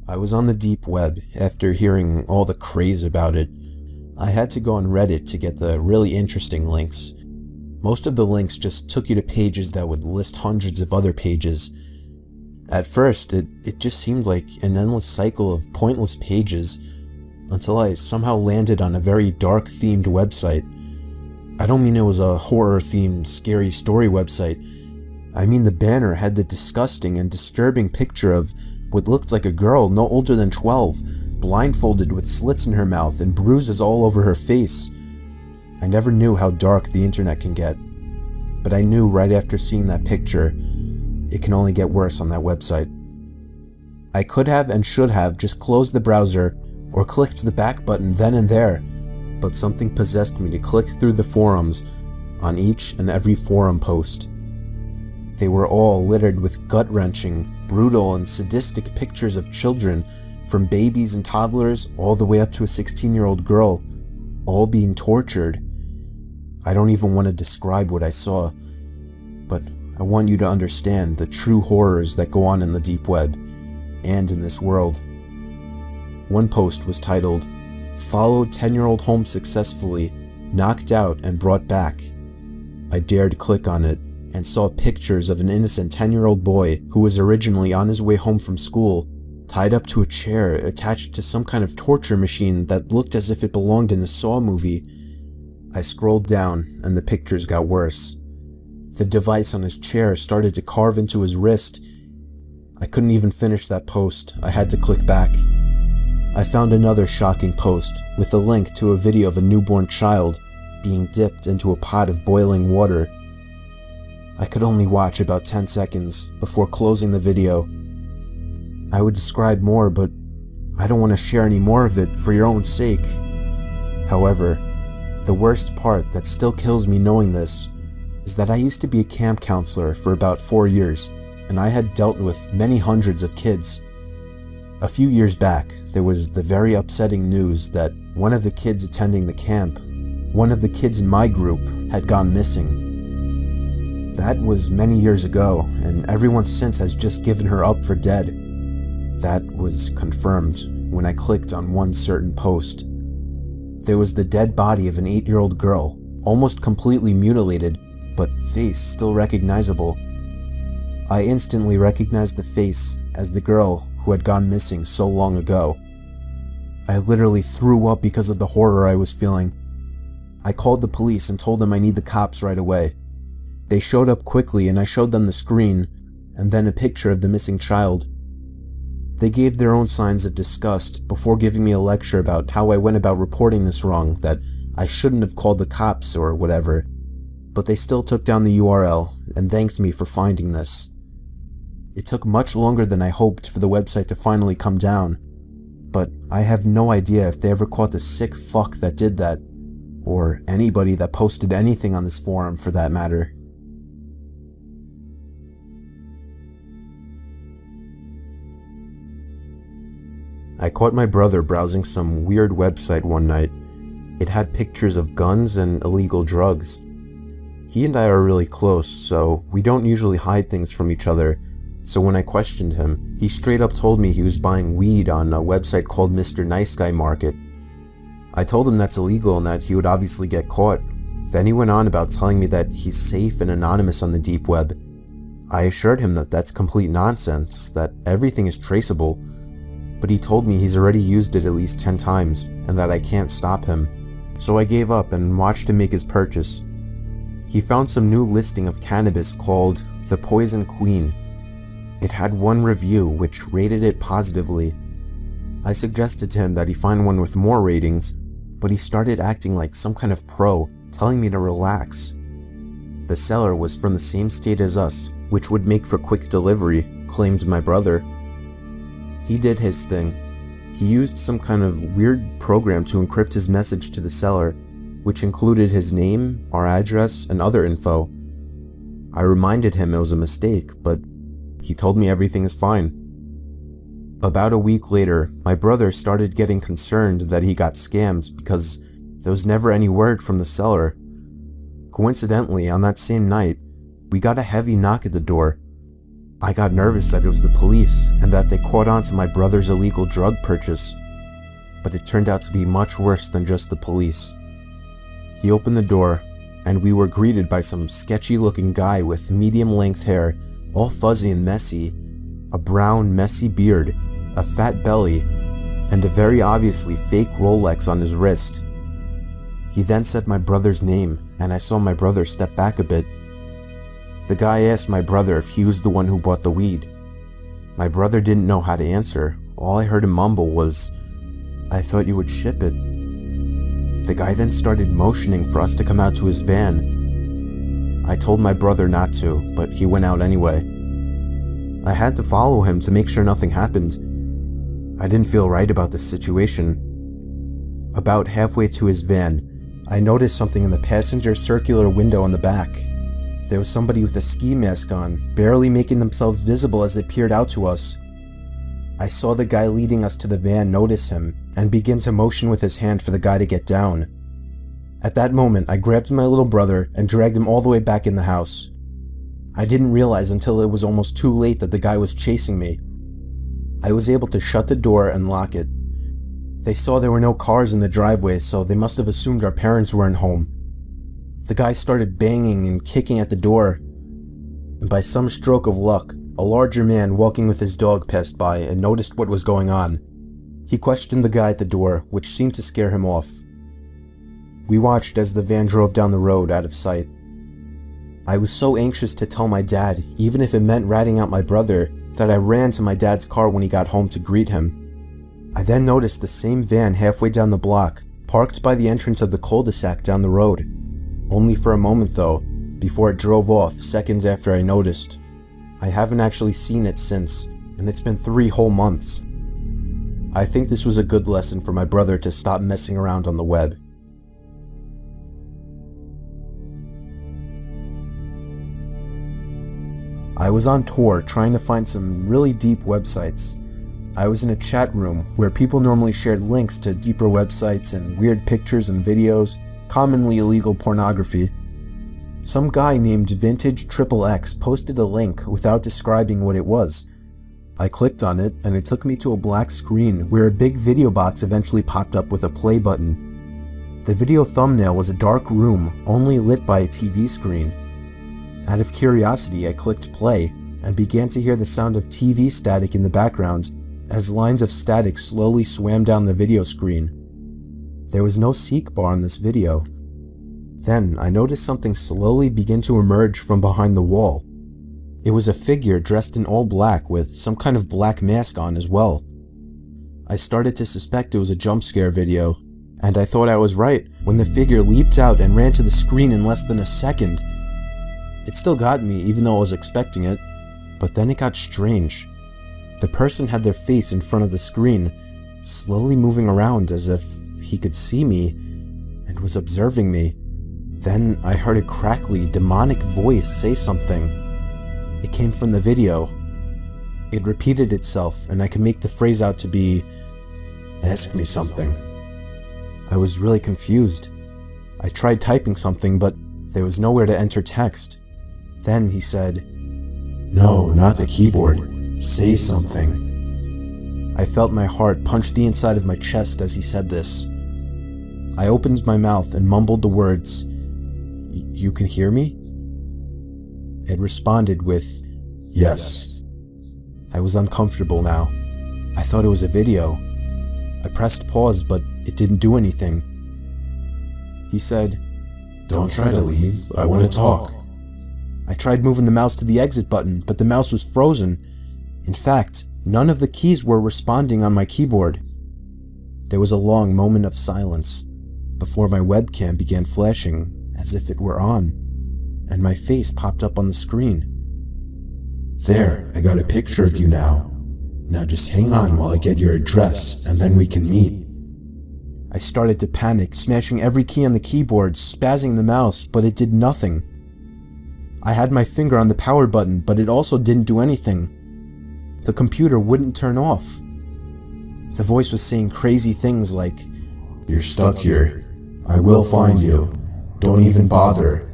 I was on the deep web after hearing all the craze about it. I had to go on Reddit to get the really interesting links. Most of the links just took you to pages that would list hundreds of other pages. At first, it just seemed like an endless cycle of pointless pages, until I somehow landed on a very dark-themed website. I don't mean it was a horror-themed scary story website. I mean the banner had the disgusting and disturbing picture of what looked like a girl no older than 12, blindfolded with slits in her mouth and bruises all over her face. I never knew how dark the internet can get, but I knew right after seeing that picture, it can only get worse on that website. I could have and should have just closed the browser or clicked the back button then and there, but something possessed me to click through the forums on each and every forum post. They were all littered with gut-wrenching, brutal, and sadistic pictures of children, from babies and toddlers all the way up to a 16-year-old girl, all being tortured. I don't even want to describe what I saw, but I want you to understand the true horrors that go on in the deep web, and in this world. One post was titled, "Followed 10-year-old home successfully, knocked out and brought back." I dared click on it, and saw pictures of an innocent 10-year-old boy who was originally on his way home from school, tied up to a chair attached to some kind of torture machine that looked as if it belonged in a Saw movie. I scrolled down, and the pictures got worse. The device on his chair started to carve into his wrist. I couldn't even finish that post. I had to click back. I found another shocking post with a link to a video of a newborn child being dipped into a pot of boiling water. I could only watch about 10 seconds before closing the video. I would describe more, but I don't want to share any more of it for your own sake. However, the worst part that still kills me knowing this is that I used to be a camp counselor for about 4 years, and I had dealt with many hundreds of kids. A few years back, there was the very upsetting news that one of the kids attending the camp, one of the kids in my group, had gone missing. That was many years ago, and everyone since has just given her up for dead. That was confirmed when I clicked on one certain post. There was the dead body of an 8-year-old girl, almost completely mutilated, but face still recognizable. I instantly recognized the face as the girl who had gone missing so long ago. I literally threw up because of the horror I was feeling. I called the police and told them I need the cops right away. They showed up quickly and I showed them the screen, and then a picture of the missing child. They gave their own signs of disgust before giving me a lecture about how I went about reporting this wrong, that I shouldn't have called the cops or whatever, but they still took down the URL and thanked me for finding this. It took much longer than I hoped for the website to finally come down, but I have no idea if they ever caught the sick fuck that did that, or anybody that posted anything on this forum for that matter. I caught my brother browsing some weird website one night. It had pictures of guns and illegal drugs. He and I are really close, so we don't usually hide things from each other, so when I questioned him, he straight up told me he was buying weed on a website called Mr. Nice Guy Market. I told him that's illegal and that he would obviously get caught. Then he went on about telling me that he's safe and anonymous on the deep web. I assured him that that's complete nonsense, that everything is traceable, but he told me he's already used it at least 10 times and that I can't stop him. So I gave up and watched him make his purchase. He found some new listing of cannabis called The Poison Queen. It had one review which rated it positively. I suggested to him that he find one with more ratings, but he started acting like some kind of pro, telling me to relax. The seller was from the same state as us, which would make for quick delivery, claimed my brother. He did his thing. He used some kind of weird program to encrypt his message to the seller, which included his name, our address, and other info. I reminded him it was a mistake, but he told me everything is fine. About a week later, my brother started getting concerned that he got scammed because there was never any word from the seller. Coincidentally, on that same night, we got a heavy knock at the door. I got nervous that it was the police and that they caught on to my brother's illegal drug purchase, but it turned out to be much worse than just the police. He opened the door, and we were greeted by some sketchy-looking guy with medium-length hair, all fuzzy and messy, a brown, messy beard, a fat belly, and a very obviously fake Rolex on his wrist. He then said my brother's name, and I saw my brother step back a bit. The guy asked my brother if he was the one who bought the weed. My brother didn't know how to answer. All I heard him mumble was, "I thought you would ship it." The guy then started motioning for us to come out to his van. I told my brother not to, but he went out anyway. I had to follow him to make sure nothing happened. I didn't feel right about this situation. About halfway to his van, I noticed something in the passenger circular window in the back. There was somebody with a ski mask on, barely making themselves visible as they peered out to us. I saw the guy leading us to the van notice him and begin to motion with his hand for the guy to get down. At that moment, I grabbed my little brother and dragged him all the way back in the house. I didn't realize until it was almost too late that the guy was chasing me. I was able to shut the door and lock it. They saw there were no cars in the driveway, so they must have assumed our parents weren't home. The guy started banging and kicking at the door, and by some stroke of luck, a larger man walking with his dog passed by and noticed what was going on. He questioned the guy at the door, which seemed to scare him off. We watched as the van drove down the road out of sight. I was so anxious to tell my dad, even if it meant ratting out my brother, that I ran to my dad's car when he got home to greet him. I then noticed the same van halfway down the block, parked by the entrance of the cul-de-sac down the road. Only for a moment though, before it drove off seconds after I noticed. I haven't actually seen it since, and it's been 3 whole months. I think this was a good lesson for my brother to stop messing around on the web. I was on tour trying to find some really deep websites. I was in a chat room where people normally shared links to deeper websites and weird pictures and videos, commonly illegal pornography. Some guy named Vintage XXX posted a link without describing what it was. I clicked on it and it took me to a black screen where a big video box eventually popped up with a play button. The video thumbnail was a dark room only lit by a TV screen. Out of curiosity, I clicked play and began to hear the sound of TV static in the background as lines of static slowly swam down the video screen. There was no seek bar in this video. Then I noticed something slowly begin to emerge from behind the wall. It was a figure dressed in all black with some kind of black mask on as well. I started to suspect it was a jump scare video, and I thought I was right when the figure leaped out and ran to the screen in less than a second. It still got me even though I was expecting it, but then it got strange. The person had their face in front of the screen, slowly moving around as if he could see me and was observing me. Then I heard a crackly, demonic voice say something. It came from the video. It repeated itself, and I could make the phrase out to be, "Ask me something." I was really confused. I tried typing something, but there was nowhere to enter text. Then he said, "No, not the keyboard. Say something." I felt my heart punch the inside of my chest as he said this. I opened my mouth and mumbled the words, "You can hear me?" It responded with, "Yes." I was uncomfortable now. I thought it was a video. I pressed pause, but it didn't do anything. He said, "Don't try to leave. I want to talk." I tried moving the mouse to the exit button, but the mouse was frozen. In fact, none of the keys were responding on my keyboard. There was a long moment of silence before my webcam began flashing as if it were on, and my face popped up on the screen. "There, I got a picture of you now. Now just hang on while I get your address, and then we can meet." I started to panic, smashing every key on the keyboard, spazzing the mouse, but it did nothing. I had my finger on the power button, but it also didn't do anything. The computer wouldn't turn off. The voice was saying crazy things like, "You're stuck here. I will find you. Don't even bother."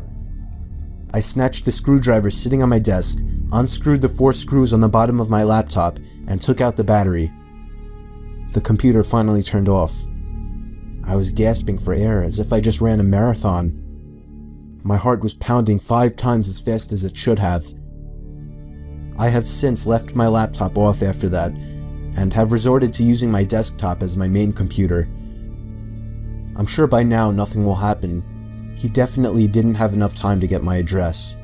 I snatched the screwdriver sitting on my desk, unscrewed the 4 screws on the bottom of my laptop, and took out the battery. The computer finally turned off. I was gasping for air as if I just ran a marathon. My heart was pounding 5 times as fast as it should have. I have since left my laptop off after that, and have resorted to using my desktop as my main computer. I'm sure by now nothing will happen. He definitely didn't have enough time to get my address.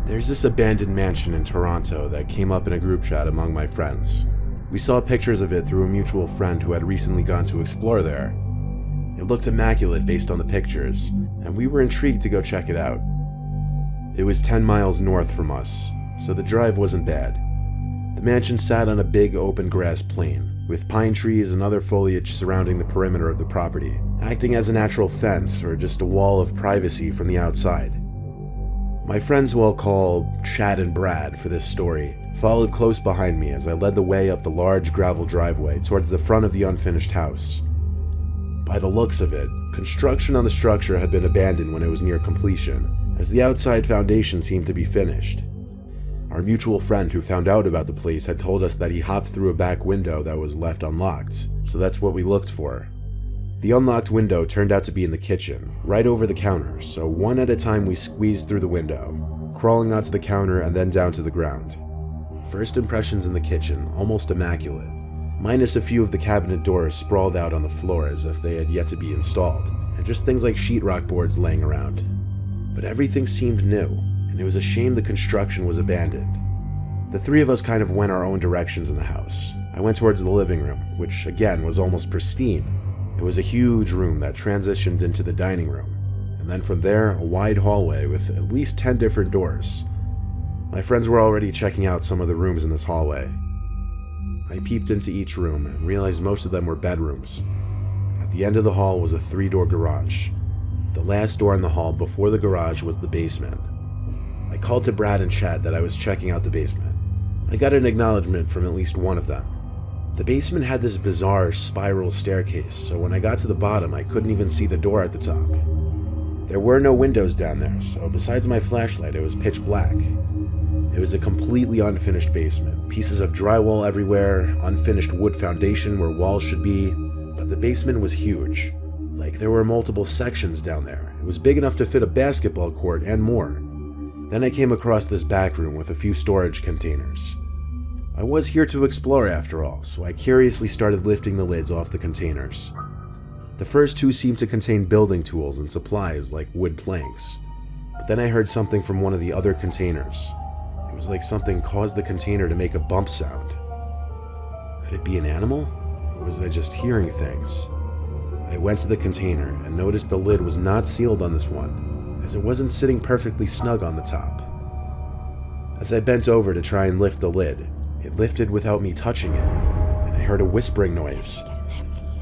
There's this abandoned mansion in Toronto that came up in a group chat among my friends. We saw pictures of it through a mutual friend who had recently gone to explore there. It looked immaculate based on the pictures, and we were intrigued to go check it out. It was 10 miles north from us, so the drive wasn't bad. The mansion sat on a big open grass plain, with pine trees and other foliage surrounding the perimeter of the property, acting as a natural fence or just a wall of privacy from the outside. My friends, who I'll call Chad and Brad for this story, followed close behind me as I led the way up the large gravel driveway towards the front of the unfinished house. By the looks of it, construction on the structure had been abandoned when it was near completion, as the outside foundation seemed to be finished. Our mutual friend who found out about the place had told us that he hopped through a back window that was left unlocked, so that's what we looked for. The unlocked window turned out to be in the kitchen, right over the counter, so one at a time we squeezed through the window, crawling onto the counter and then down to the ground. First impressions in the kitchen, almost immaculate, minus a few of the cabinet doors sprawled out on the floor as if they had yet to be installed, and just things like sheetrock boards laying around. But everything seemed new, and it was a shame the construction was abandoned. The 3 of us kind of went our own directions in the house. I went towards the living room, which again was almost pristine. It was a huge room that transitioned into the dining room, and then from there, a wide hallway with at least 10 different doors. My friends were already checking out some of the rooms in this hallway. I peeped into each room and realized most of them were bedrooms. At the end of the hall was a 3-door garage. The last door in the hall before the garage was the basement. I called to Brad and Chad that I was checking out the basement. I got an acknowledgement from at least one of them. The basement had this bizarre spiral staircase, so when I got to the bottom, I couldn't even see the door at the top. There were no windows down there, so besides my flashlight, it was pitch black. It was a completely unfinished basement, pieces of drywall everywhere, unfinished wood foundation where walls should be, but the basement was huge. Like, there were multiple sections down there. It was big enough to fit a basketball court and more. Then I came across this back room with a few storage containers. I was here to explore after all, so I curiously started lifting the lids off the containers. The first 2 seemed to contain building tools and supplies like wood planks, but then I heard something from one of the other containers. It was like something caused the container to make a bump sound. Could it be an animal? Or was I just hearing things? I went to the container and noticed the lid was not sealed on this one, as it wasn't sitting perfectly snug on the top. As I bent over to try and lift the lid, it lifted without me touching it, and I heard a whispering noise.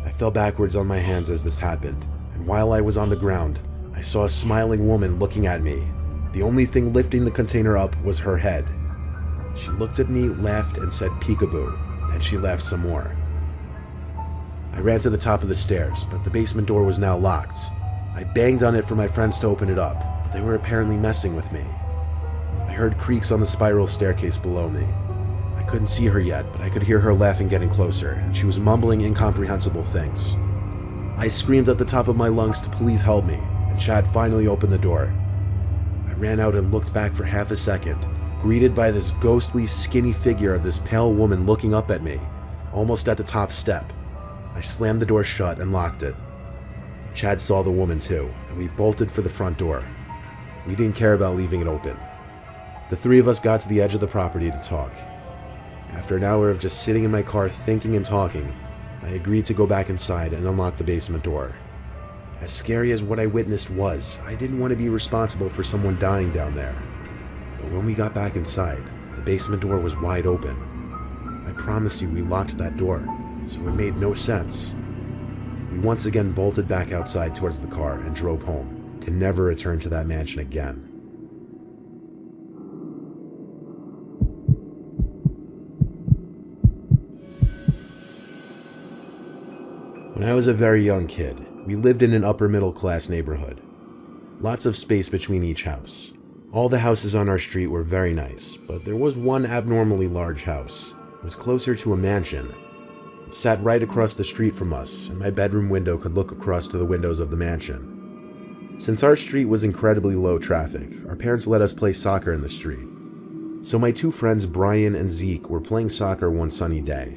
I fell backwards on my hands as this happened, and while I was on the ground, I saw a smiling woman looking at me. The only thing lifting the container up was her head. She looked at me, laughed, and said peekaboo, and she laughed some more. I ran to the top of the stairs, but the basement door was now locked. I banged on it for my friends to open it up, but they were apparently messing with me. I heard creaks on the spiral staircase below me. I couldn't see her yet, but I could hear her laughing getting closer, and she was mumbling incomprehensible things. I screamed at the top of my lungs to please help me, and Chad finally opened the door. I ran out and looked back for half a second, greeted by this ghostly, skinny figure of this pale woman looking up at me, almost at the top step. I slammed the door shut and locked it. Chad saw the woman too, and we bolted for the front door. We didn't care about leaving it open. The 3 of us got to the edge of the property to talk. After an hour of just sitting in my car thinking and talking, I agreed to go back inside and unlock the basement door. As scary as what I witnessed was, I didn't want to be responsible for someone dying down there. But when we got back inside, the basement door was wide open. I I promise you we locked that door, so it made no sense. We once again bolted back outside towards the car and drove home, to never return to that mansion again. When I was a very young kid, we lived in an upper middle class neighborhood. Lots of space between each house. All the houses on our street were very nice, but there was one abnormally large house. It was closer to a mansion. It sat right across the street from us, and my bedroom window could look across to the windows of the mansion. Since our street was incredibly low traffic, our parents let us play soccer in the street. So my two friends Brian and Zeke were playing soccer one sunny day.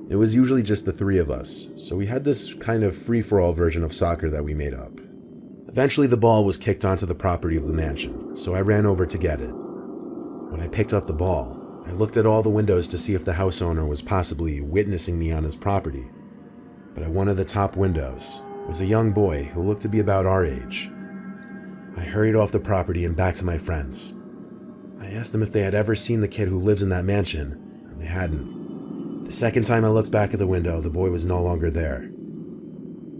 It was usually just the three of us, so we had this kind of free-for-all version of soccer that we made up. Eventually the ball was kicked onto the property of the mansion, so I ran over to get it. When I picked up the ball, I looked at all the windows to see if the house owner was possibly witnessing me on his property. But at one of the top windows was a young boy who looked to be about our age. I hurried off the property and back to my friends. I asked them if they had ever seen the kid who lives in that mansion, and they hadn't. The second time I looked back at the window, the boy was no longer there.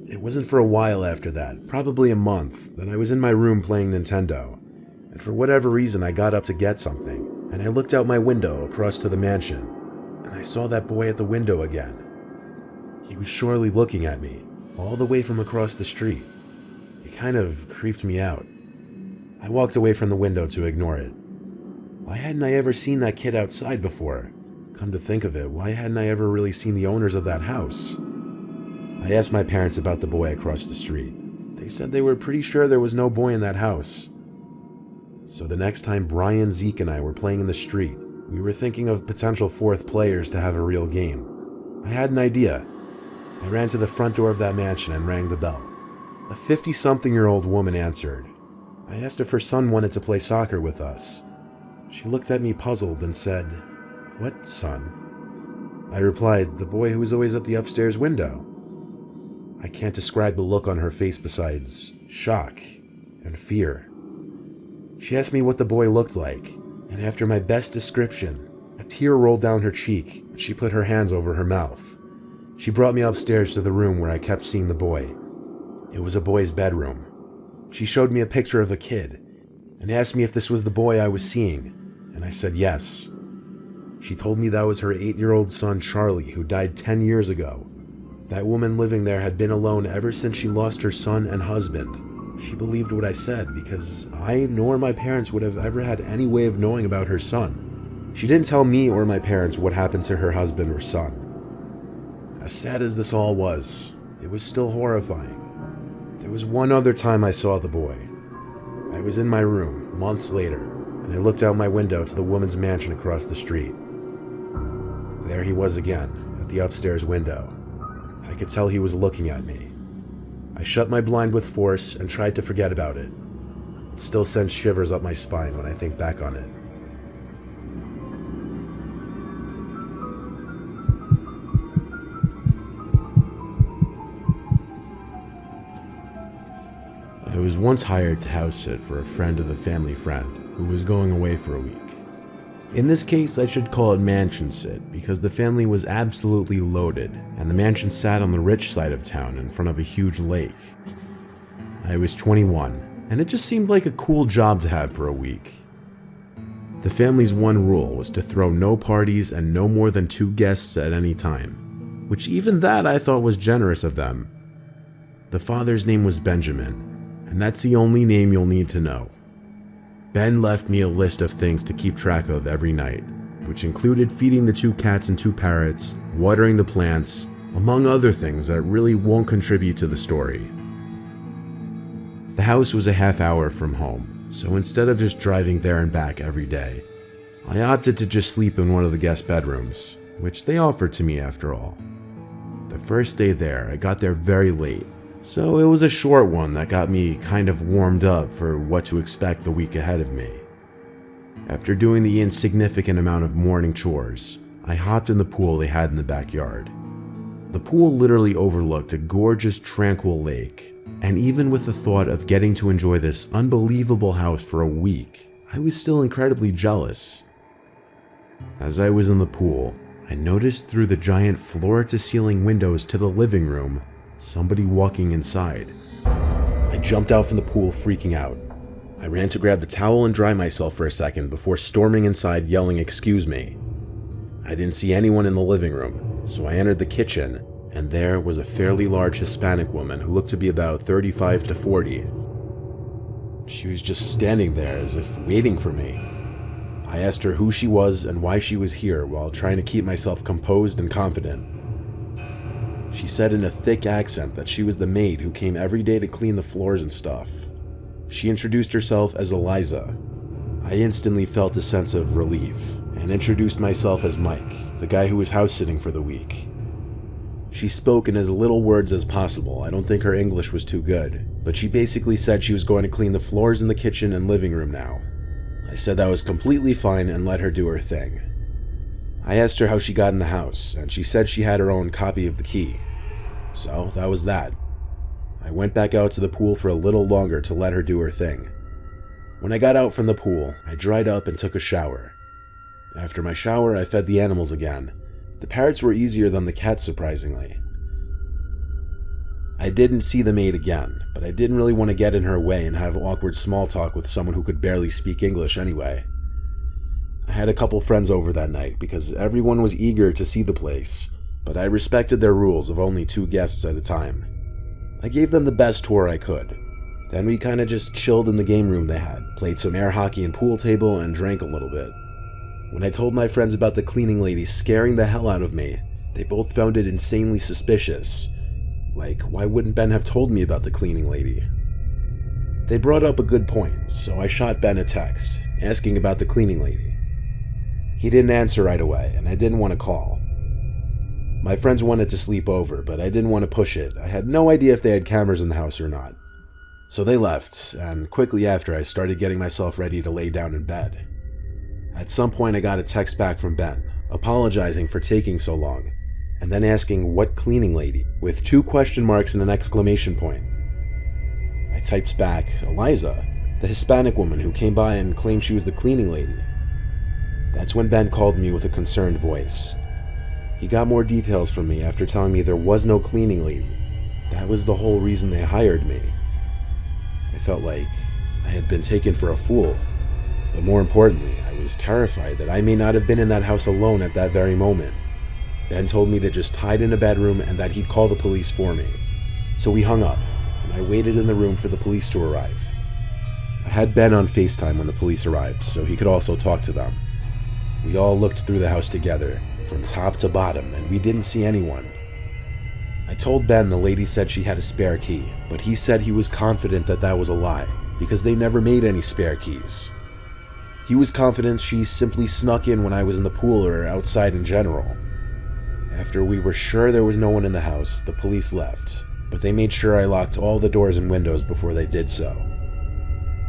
It wasn't for a while after that, probably a month, that I was in my room playing Nintendo, and for whatever reason I got up to get something, and I looked out my window across to the mansion, and I saw that boy at the window again. He was surely looking at me, all the way from across the street. It kind of creeped me out. I walked away from the window to ignore it. Why hadn't I ever seen that kid outside before? Come to think of it, why hadn't I ever really seen the owners of that house? I asked my parents about the boy across the street. They said they were pretty sure there was no boy in that house. So the next time Brian, Zeke, and I were playing in the street, we were thinking of potential fourth players to have a real game. I had an idea. I ran to the front door of that mansion and rang the bell. A 50-something-year-old woman answered. I asked if her son wanted to play soccer with us. She looked at me puzzled and said, "What son?" I replied, "The boy who was always at the upstairs window." I can't describe the look on her face besides shock and fear. She asked me what the boy looked like, and after my best description, a tear rolled down her cheek and she put her hands over her mouth. She brought me upstairs to the room where I kept seeing the boy. It was a boy's bedroom. She showed me a picture of a kid and asked me if this was the boy I was seeing, and I said yes. She told me that was her 8-year-old son Charlie, who died 10 years ago. That woman living there had been alone ever since she lost her son and husband. She believed what I said because I nor my parents would have ever had any way of knowing about her son. She didn't tell me or my parents what happened to her husband or son. As sad as this all was, it was still horrifying. There was one other time I saw the boy. I was in my room, months later, and I looked out my window to the woman's mansion across the street. There he was again, at the upstairs window. I could tell he was looking at me. I shut my blind with force and tried to forget about it. It still sends shivers up my spine when I think back on it. I was once hired to house sit for a friend of a family friend who was going away for a week. In this case, I should call it mansion sit because the family was absolutely loaded and the mansion sat on the rich side of town in front of a huge lake. I was 21 and it just seemed like a cool job to have for a week. The family's one rule was to throw no parties and no more than 2 guests at any time, which even that I thought was generous of them. The father's name was Benjamin, and that's the only name you'll need to know. Ben left me a list of things to keep track of every night, which included feeding the 2 cats and 2 parrots, watering the plants, among other things that really won't contribute to the story. The house was a half hour from home, so instead of just driving there and back every day, I opted to just sleep in one of the guest bedrooms, which they offered to me after all. The first day there, I got there very late, so it was a short one that got me kind of warmed up for what to expect the week ahead of me. After doing the insignificant amount of morning chores, I hopped in the pool they had in the backyard. The pool literally overlooked a gorgeous, tranquil lake, and even with the thought of getting to enjoy this unbelievable house for a week, I was still incredibly jealous. As I was in the pool, I noticed through the giant floor-to-ceiling windows to the living room, somebody walking inside. I jumped out from the pool, freaking out. I ran to grab the towel and dry myself for a second before storming inside, yelling, "Excuse me." I didn't see anyone in the living room, so I entered the kitchen, and there was a fairly large Hispanic woman who looked to be about 35 to 40. She was just standing there as if waiting for me. I asked her who she was and why she was here while trying to keep myself composed and confident. She said in a thick accent that she was the maid who came every day to clean the floors and stuff. She introduced herself as Eliza. I instantly felt a sense of relief and introduced myself as Mike, the guy who was house sitting for the week. She spoke in as little words as possible. I don't think her English was too good, but she basically said she was going to clean the floors in the kitchen and living room now. I said that was completely fine and let her do her thing. I asked her how she got in the house, and she said she had her own copy of the key. So that was that. I went back out to the pool for a little longer to let her do her thing. When I got out from the pool, I dried up and took a shower. After my shower, I fed the animals again. The parrots were easier than the cats, surprisingly. I didn't see the maid again, but I didn't really want to get in her way and have awkward small talk with someone who could barely speak English anyway. I had a couple friends over that night because everyone was eager to see the place, but I respected their rules of only 2 guests at a time. I gave them the best tour I could. Then we kinda just chilled in the game room they had, played some air hockey and pool table, and drank a little bit. When I told my friends about the cleaning lady scaring the hell out of me, they both found it insanely suspicious. Like, why wouldn't Ben have told me about the cleaning lady? They brought up a good point, so I shot Ben a text, asking about the cleaning lady. He didn't answer right away, and I didn't want to call. My friends wanted to sleep over, but I didn't want to push it. I had no idea if they had cameras in the house or not. So they left, and quickly after I started getting myself ready to lay down in bed. At some point I got a text back from Ben, apologizing for taking so long, and then asking what cleaning lady, with 2 question marks and an exclamation point. I typed back, Eliza, the Hispanic woman who came by and claimed she was the cleaning lady. That's when Ben called me with a concerned voice. He got more details from me after telling me there was no cleaning lady. That was the whole reason they hired me. I felt like I had been taken for a fool, but more importantly, I was terrified that I may not have been in that house alone at that very moment. Ben told me to just hide in a bedroom and that he'd call the police for me. So we hung up, and I waited in the room for the police to arrive. I had Ben on FaceTime when the police arrived, so he could also talk to them. We all looked through the house together, from top to bottom, and we didn't see anyone. I told Ben the lady said she had a spare key, but he said he was confident that that was a lie, because they never made any spare keys. He was confident she simply snuck in when I was in the pool or outside in general. After we were sure there was no one in the house, the police left, but they made sure I locked all the doors and windows before they did so.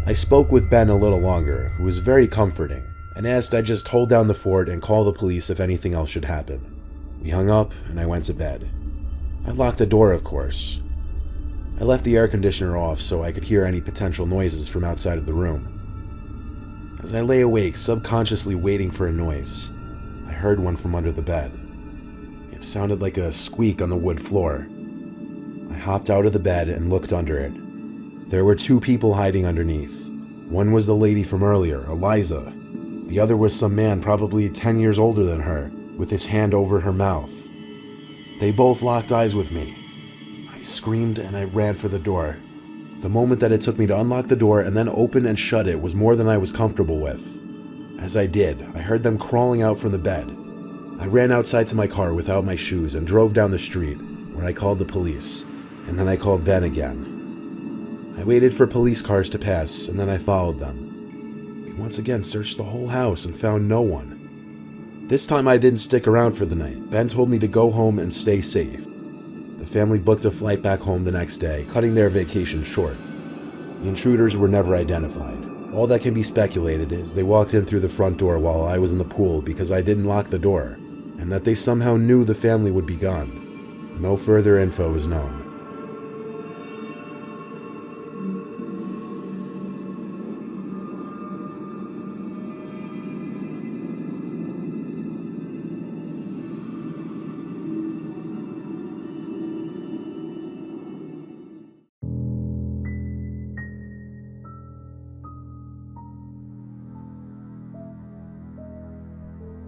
I spoke with Ben a little longer, who was very comforting, and asked I just hold down the fort and call the police if anything else should happen. We hung up, and I went to bed. I locked the door, of course. I left the air conditioner off so I could hear any potential noises from outside of the room. As I lay awake, subconsciously waiting for a noise, I heard one from under the bed. It sounded like a squeak on the wood floor. I hopped out of the bed and looked under it. There were 2 people hiding underneath. One was the lady from earlier, Eliza. The other was some man probably 10 years older than her, with his hand over her mouth. They both locked eyes with me. I screamed and I ran for the door. The moment that it took me to unlock the door and then open and shut it was more than I was comfortable with. As I did, I heard them crawling out from the bed. I ran outside to my car without my shoes and drove down the street, where I called the police, and then I called Ben again. I waited for police cars to pass, and then I followed them. We once again searched the whole house and found no one. This time I didn't stick around for the night. Ben told me to go home and stay safe. The family booked a flight back home the next day, cutting their vacation short. The intruders were never identified. All that can be speculated is they walked in through the front door while I was in the pool because I didn't lock the door, and that they somehow knew the family would be gone. No further info is known.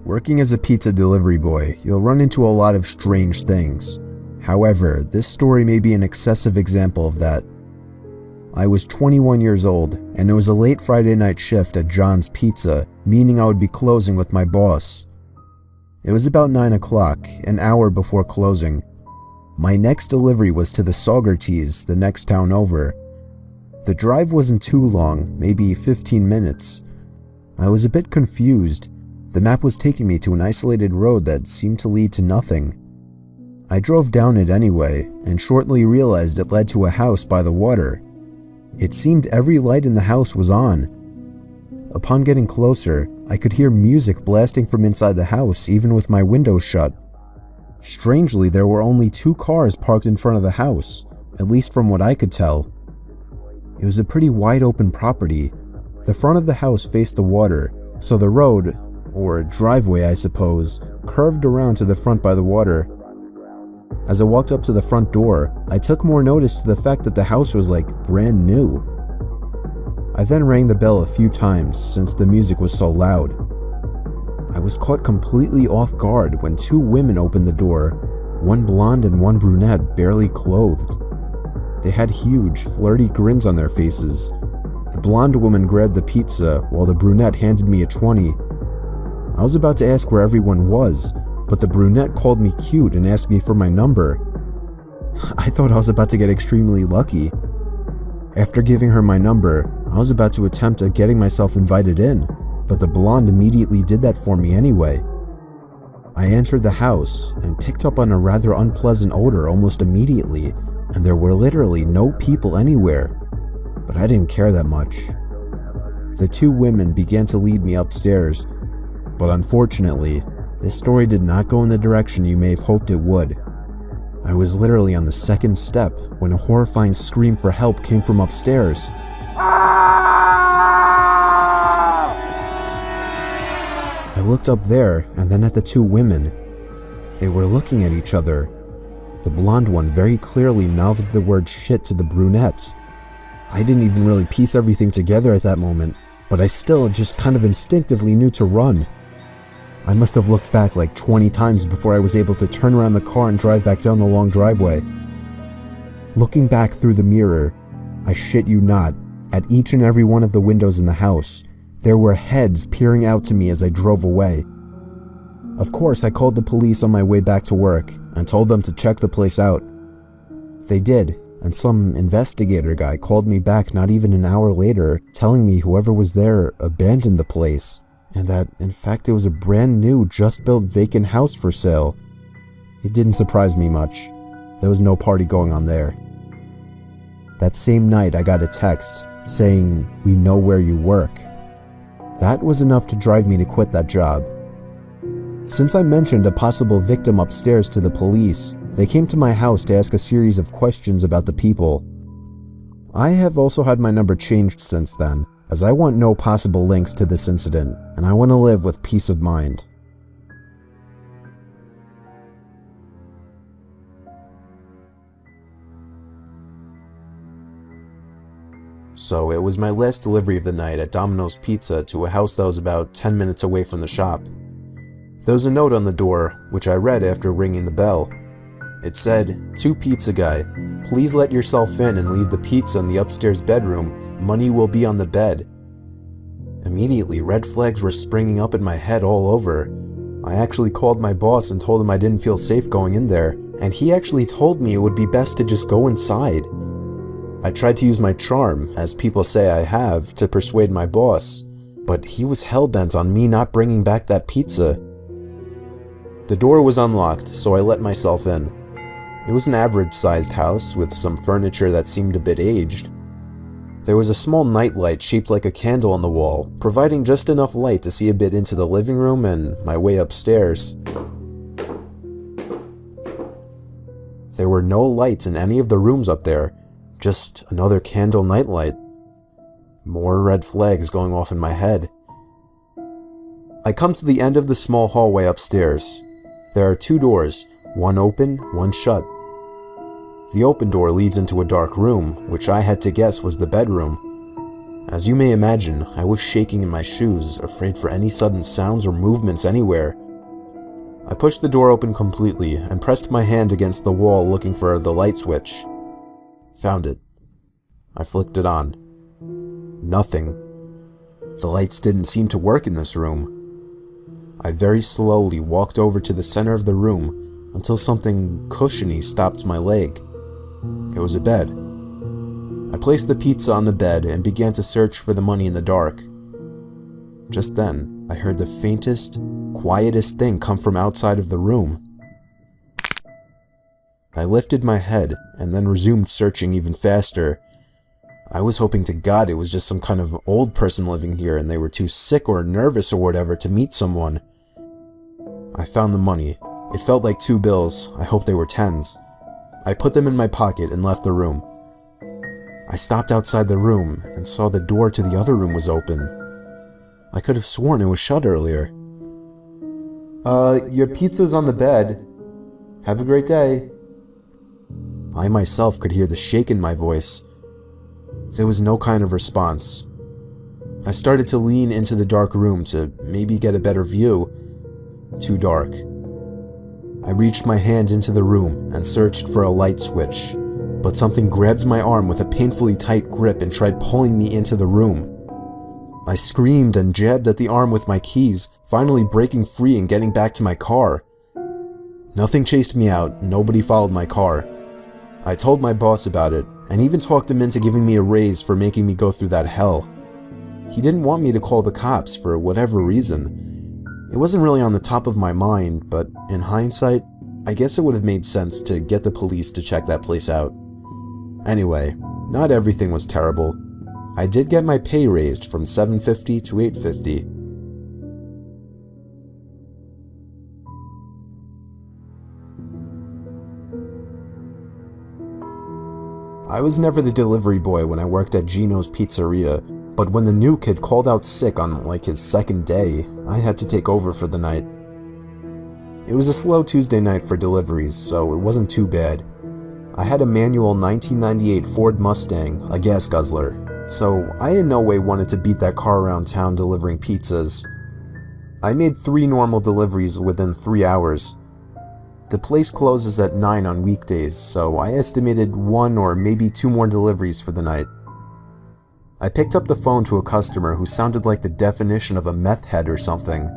Working as a pizza delivery boy, you'll run into a lot of strange things. However, this story may be an excessive example of that. I was 21 years old, and it was a late Friday night shift at John's Pizza, meaning I would be closing with my boss. It was about 9 o'clock, an hour before closing. My next delivery was to the Saugerties, the next town over. The drive wasn't too long, maybe 15 minutes. I was a bit confused. The map was taking me to an isolated road that seemed to lead to nothing. I drove down it anyway, and shortly realized it led to a house by the water. It seemed every light in the house was on. Upon getting closer, I could hear music blasting from inside the house even with my windows shut. Strangely, there were only 2 cars parked in front of the house, at least from what I could tell. It was a pretty wide open property. The front of the house faced the water, so the road, or driveway I suppose, curved around to the front by the water. As I walked up to the front door, I took more notice to the fact that the house was like brand new. I then rang the bell a few times since the music was so loud. I was caught completely off guard when 2 women opened the door, one blonde and one brunette, barely clothed. They had huge, flirty grins on their faces. The blonde woman grabbed the pizza while the brunette handed me a 20. I was about to ask where everyone was, but the brunette called me cute and asked me for my number. I thought I was about to get extremely lucky. After giving her my number, I was about to attempt at getting myself invited in, but the blonde immediately did that for me anyway. I entered the house and picked up on a rather unpleasant odor almost immediately, and there were literally no people anywhere, but I didn't care that much. The 2 women began to lead me upstairs, but unfortunately, this story did not go in the direction you may have hoped it would. I was literally on the 2nd step when a horrifying scream for help came from upstairs. I looked up there and then at the 2 women. They were looking at each other. The blonde one very clearly mouthed the word shit to the brunette. I didn't even really piece everything together at that moment, but I still just kind of instinctively knew to run. I must have looked back like 20 times before I was able to turn around the car and drive back down the long driveway. Looking back through the mirror, I shit you not, at each and every one of the windows in the house, there were heads peering out to me as I drove away. Of course, I called the police on my way back to work and told them to check the place out. They did, and some investigator guy called me back not even an hour later, telling me whoever was there abandoned the place, and that, in fact, it was a brand new, just-built vacant house for sale. It didn't surprise me much. There was no party going on there. That same night, I got a text saying, "We know where you work." That was enough to drive me to quit that job. Since I mentioned a possible victim upstairs to the police, they came to my house to ask a series of questions about the people. I have also had my number changed since then, as I want no possible links to this incident, and I want to live with peace of mind. So it was my last delivery of the night at Domino's Pizza to a house that was about 10 minutes away from the shop. There was a note on the door, which I read after ringing the bell. It said, "To Pizza Guy, please let yourself in and leave the pizza in the upstairs bedroom. Money will be on the bed." Immediately, red flags were springing up in my head all over. I actually called my boss and told him I didn't feel safe going in there, and he actually told me it would be best to just go inside. I tried to use my charm, as people say I have, to persuade my boss, but he was hell-bent on me not bringing back that pizza. The door was unlocked, so I let myself in. It was an average-sized house with some furniture that seemed a bit aged. There was a small nightlight shaped like a candle on the wall, providing just enough light to see a bit into the living room and my way upstairs. There were no lights in any of the rooms up there, just another candle nightlight. More red flags going off in my head. I come to the end of the small hallway upstairs. There are 2 doors, one open, one shut. The open door leads into a dark room, which I had to guess was the bedroom. As you may imagine, I was shaking in my shoes, afraid for any sudden sounds or movements anywhere. I pushed the door open completely and pressed my hand against the wall looking for the light switch. Found it. I flicked it on. Nothing. The lights didn't seem to work in this room. I very slowly walked over to the center of the room until something cushiony stopped my leg. It was a bed. I placed the pizza on the bed and began to search for the money in the dark. Just then, I heard the faintest, quietest thing come from outside of the room. I lifted my head and then resumed searching even faster. I was hoping to God it was just some kind of old person living here and they were too sick or nervous or whatever to meet someone. I found the money. It felt like 2 bills. I hoped they were 10s. I put them in my pocket and left the room. I stopped outside the room and saw the door to the other room was open. I could have sworn it was shut earlier. Your pizza's on the bed. Have a great day. I myself could hear the shake in my voice. There was no kind of response. I started to lean into the dark room to maybe get a better view. Too dark. I reached my hand into the room and searched for a light switch, but something grabbed my arm with a painfully tight grip and tried pulling me into the room. I screamed and jabbed at the arm with my keys, finally breaking free and getting back to my car. Nothing chased me out, nobody followed my car. I told my boss about it, and even talked him into giving me a raise for making me go through that hell. He didn't want me to call the cops for whatever reason. It wasn't really on the top of my mind, but in hindsight, I guess it would have made sense to get the police to check that place out. Anyway, not everything was terrible. I did get my pay raised from $7.50 to $8.50. I was never the delivery boy when I worked at Gino's Pizzeria, but when the new kid called out sick on like his second day, I had to take over for the night. It was a slow Tuesday night for deliveries, so it wasn't too bad. I had a manual 1998 Ford Mustang, a gas guzzler, so I in no way wanted to beat that car around town delivering pizzas. I made 3 normal deliveries within 3 hours. The place closes at 9 on weekdays, so I estimated 1 or maybe 2 more deliveries for the night. I picked up the phone to a customer who sounded like the definition of a meth head or something.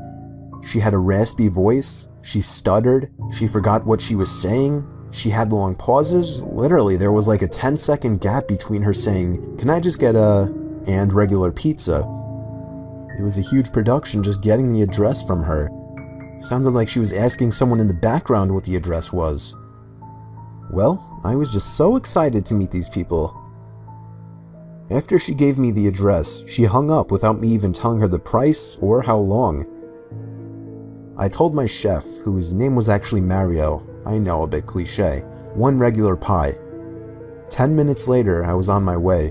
She had a raspy voice, she stuttered, she forgot what she was saying, she had long pauses. Literally, there was like a 10-second gap between her saying, "Can I just get and regular pizza?" It was a huge production just getting the address from her. Sounded like she was asking someone in the background what the address was. Well, I was just so excited to meet these people. After she gave me the address, she hung up without me even telling her the price or how long. I told my chef, whose name was actually Mario, I know, a bit cliche, 1 regular pie. 10 minutes later, I was on my way.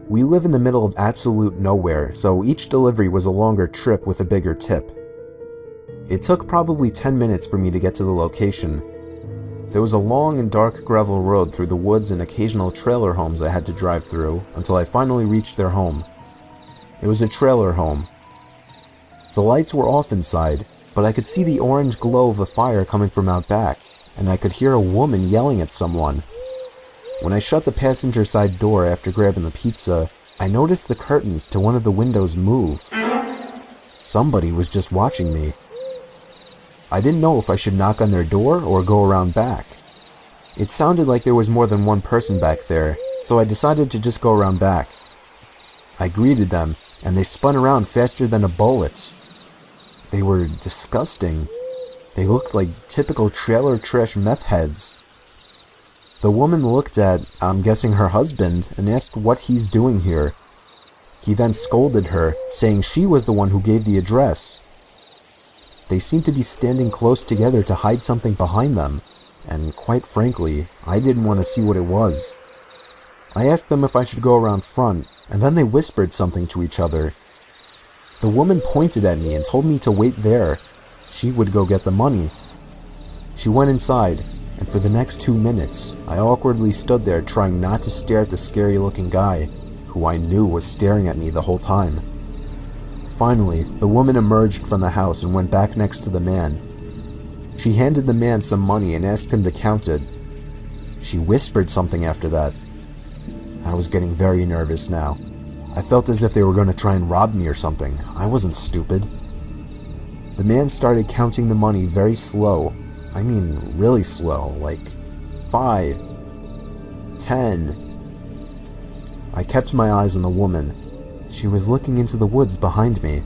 We live in the middle of absolute nowhere, so each delivery was a longer trip with a bigger tip. It took probably 10 minutes for me to get to the location. There was a long and dark gravel road through the woods and occasional trailer homes I had to drive through until I finally reached their home. It was a trailer home. The lights were off inside, but I could see the orange glow of a fire coming from out back, and I could hear a woman yelling at someone. When I shut the passenger side door after grabbing the pizza, I noticed the curtains to one of the windows move. Somebody was just watching me. I didn't know if I should knock on their door or go around back. It sounded like there was more than one person back there, so I decided to just go around back. I greeted them, and they spun around faster than a bullet. They were disgusting. They looked like typical trailer trash meth heads. The woman looked at, I'm guessing her husband, and asked what he's doing here. He then scolded her, saying she was the one who gave the address. They seemed to be standing close together to hide something behind them, and quite frankly, I didn't want to see what it was. I asked them if I should go around front, and then they whispered something to each other. The woman pointed at me and told me to wait there. She would go get the money. She went inside, and for the next 2 minutes, I awkwardly stood there trying not to stare at the scary-looking guy, who I knew was staring at me the whole time. Finally, the woman emerged from the house and went back next to the man. She handed the man some money and asked him to count it. She whispered something after that. I was getting very nervous now. I felt as if they were going to try and rob me or something. I wasn't stupid. The man started counting the money very slow. I mean, really slow, like 5, 10. I kept my eyes on the woman. She was looking into the woods behind me.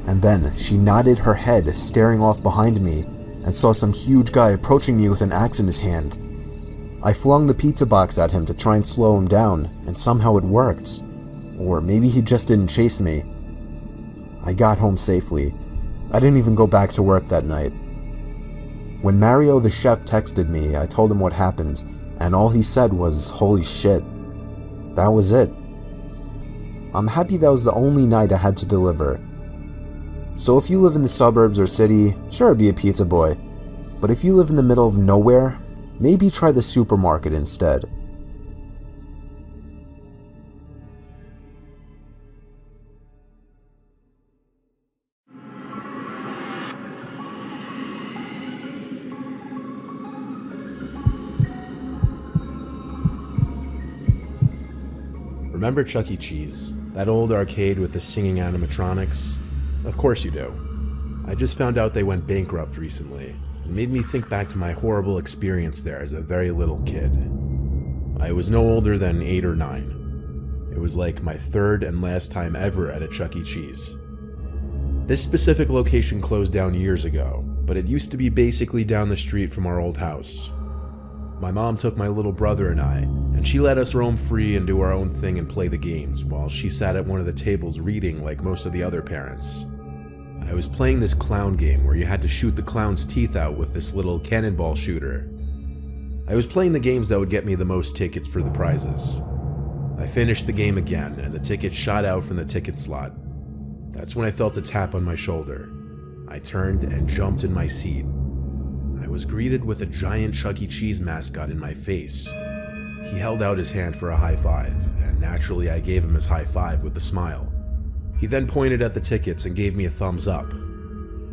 And then she nodded her head, staring off behind me, and saw some huge guy approaching me with an axe in his hand. I flung the pizza box at him to try and slow him down, and somehow it worked. Or maybe he just didn't chase me. I got home safely. I didn't even go back to work that night. When Mario the chef texted me, I told him what happened, and all he said was, "Holy shit." That was it. I'm happy that was the only night I had to deliver. So if you live in the suburbs or city, sure, be a pizza boy. But if you live in the middle of nowhere, maybe try the supermarket instead. Remember Chuck E. Cheese? That old arcade with the singing animatronics? Of course you do. I just found out they went bankrupt recently. It made me think back to my horrible experience there as a very little kid. I was no older than 8 or 9. It was like my third and last time ever at a Chuck E. Cheese. This specific location closed down years ago, but it used to be basically down the street from our old house. My mom took my little brother and I, and she let us roam free and do our own thing and play the games, while she sat at one of the tables reading like most of the other parents. I was playing this clown game where you had to shoot the clown's teeth out with this little cannonball shooter. I was playing the games that would get me the most tickets for the prizes. I finished the game again, and the tickets shot out from the ticket slot. That's when I felt a tap on my shoulder. I turned and jumped in my seat. I was greeted with a giant Chuck E. Cheese mascot in my face. He held out his hand for a high five, and naturally I gave him his high five with a smile. He then pointed at the tickets and gave me a thumbs up.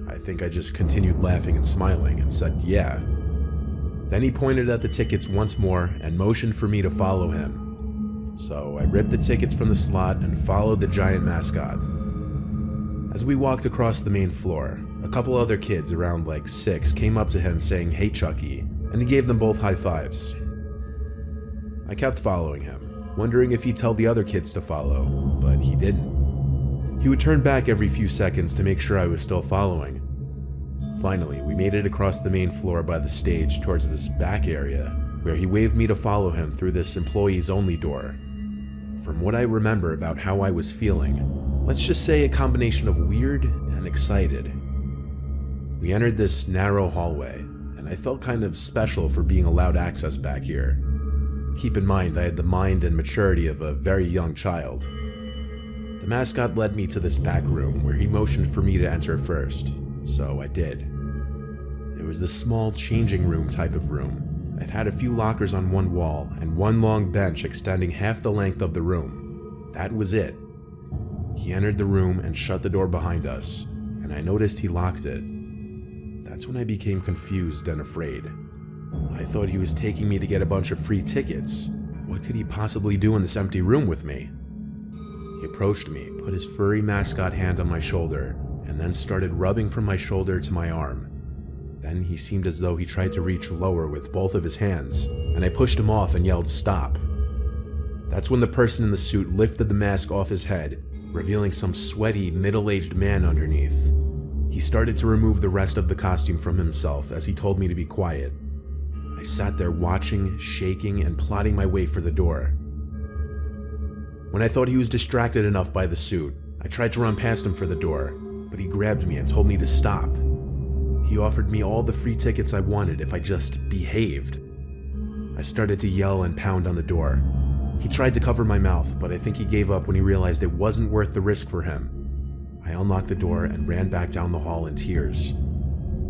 I think I just continued laughing and smiling and said yeah. Then he pointed at the tickets once more and motioned for me to follow him. So I ripped the tickets from the slot and followed the giant mascot. As we walked across the main floor, a couple other kids around like 6 came up to him saying, "Hey Chucky," and he gave them both high fives. I kept following him, wondering if he'd tell the other kids to follow, but he didn't. He would turn back every few seconds to make sure I was still following. Finally, we made it across the main floor by the stage towards this back area, where he waved me to follow him through this employees-only door. From what I remember about how I was feeling, let's just say a combination of weird and excited. We entered this narrow hallway, and I felt kind of special for being allowed access back here. Keep in mind, I had the mind and maturity of a very young child. The mascot led me to this back room where he motioned for me to enter first, so I did. It was this small changing room type of room. It had a few lockers on one wall and one long bench extending half the length of the room. That was it. He entered the room and shut the door behind us, and I noticed he locked it. That's when I became confused and afraid. I thought he was taking me to get a bunch of free tickets. What could he possibly do in this empty room with me? He approached me, put his furry mascot hand on my shoulder, and then started rubbing from my shoulder to my arm. Then he seemed as though he tried to reach lower with both of his hands, and I pushed him off and yelled, "Stop." That's when the person in the suit lifted the mask off his head, revealing some sweaty, middle-aged man underneath. He started to remove the rest of the costume from himself as he told me to be quiet. I sat there watching, shaking, and plotting my way for the door. When I thought he was distracted enough by the suit, I tried to run past him for the door, but he grabbed me and told me to stop. He offered me all the free tickets I wanted if I just behaved. I started to yell and pound on the door. He tried to cover my mouth, but I think he gave up when he realized it wasn't worth the risk for him. I unlocked the door and ran back down the hall in tears.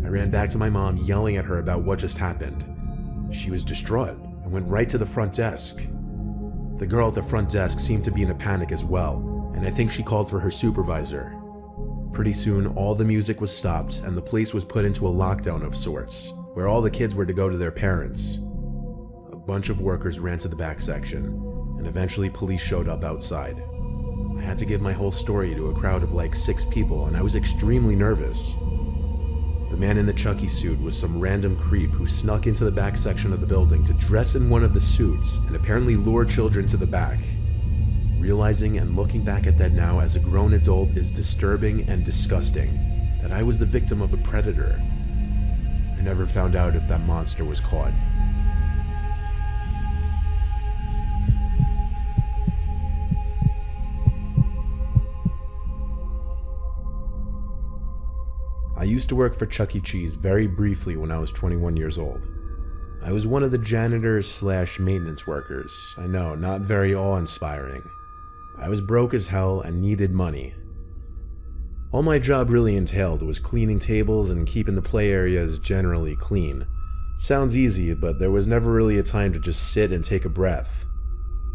I ran back to my mom, yelling at her about what just happened. She was distraught and went right to the front desk. The girl at the front desk seemed to be in a panic as well, and I think she called for her supervisor. Pretty soon, all the music was stopped and the place was put into a lockdown of sorts, where all the kids were to go to their parents. A bunch of workers ran to the back section, and eventually police showed up outside. I had to give my whole story to a crowd of like 6 people, and I was extremely nervous. The man in the Chucky suit was some random creep who snuck into the back section of the building to dress in one of the suits and apparently lure children to the back. Realizing and looking back at that now as a grown adult is disturbing and disgusting, that I was the victim of a predator. I never found out if that monster was caught. I used to work for Chuck E. Cheese very briefly when I was 21 years old. I was one of the janitors / maintenance workers. I know, not very awe-inspiring. I was broke as hell and needed money. All my job really entailed was cleaning tables and keeping the play areas generally clean. Sounds easy, but there was never really a time to just sit and take a breath.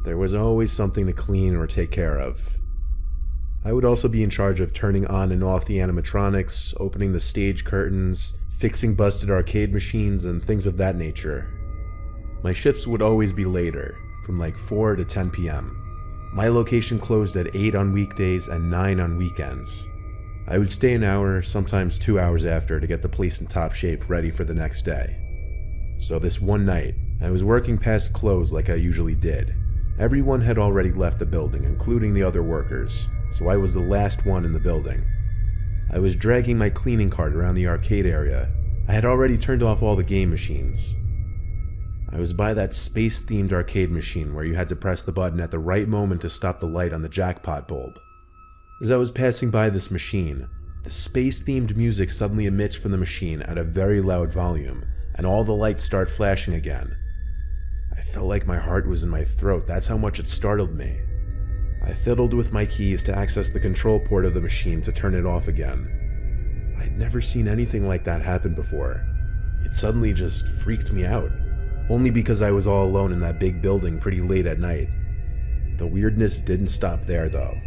There was always something to clean or take care of. I would also be in charge of turning on and off the animatronics, opening the stage curtains, fixing busted arcade machines, and things of that nature. My shifts would always be later, from like 4 to 10 p.m. My location closed at 8 on weekdays and 9 on weekends. I would stay an hour, sometimes 2 hours after, to get the place in top shape ready for the next day. So this one night, I was working past close like I usually did. Everyone had already left the building, including the other workers, so I was the last one in the building. I was dragging my cleaning cart around the arcade area. I had already turned off all the game machines. I was by that space-themed arcade machine where you had to press the button at the right moment to stop the light on the jackpot bulb. As I was passing by this machine, the space-themed music suddenly emits from the machine at a very loud volume, and all the lights start flashing again. I felt like my heart was in my throat, that's how much it startled me. I fiddled with my keys to access the control port of the machine to turn it off again. I'd never seen anything like that happen before. It suddenly just freaked me out, only because I was all alone in that big building pretty late at night. The weirdness didn't stop there though.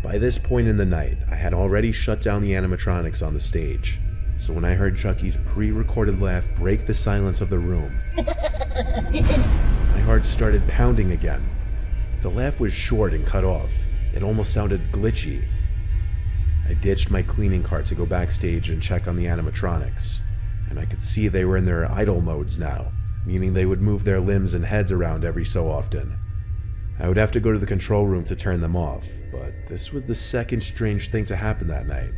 By this point in the night, I had already shut down the animatronics on the stage, so when I heard Chucky's pre-recorded laugh break the silence of the room, my heart started pounding again. The laugh was short and cut off. It almost sounded glitchy. I ditched my cleaning cart to go backstage and check on the animatronics, and I could see they were in their idle modes now, meaning they would move their limbs and heads around every so often. I would have to go to the control room to turn them off, but this was the second strange thing to happen that night.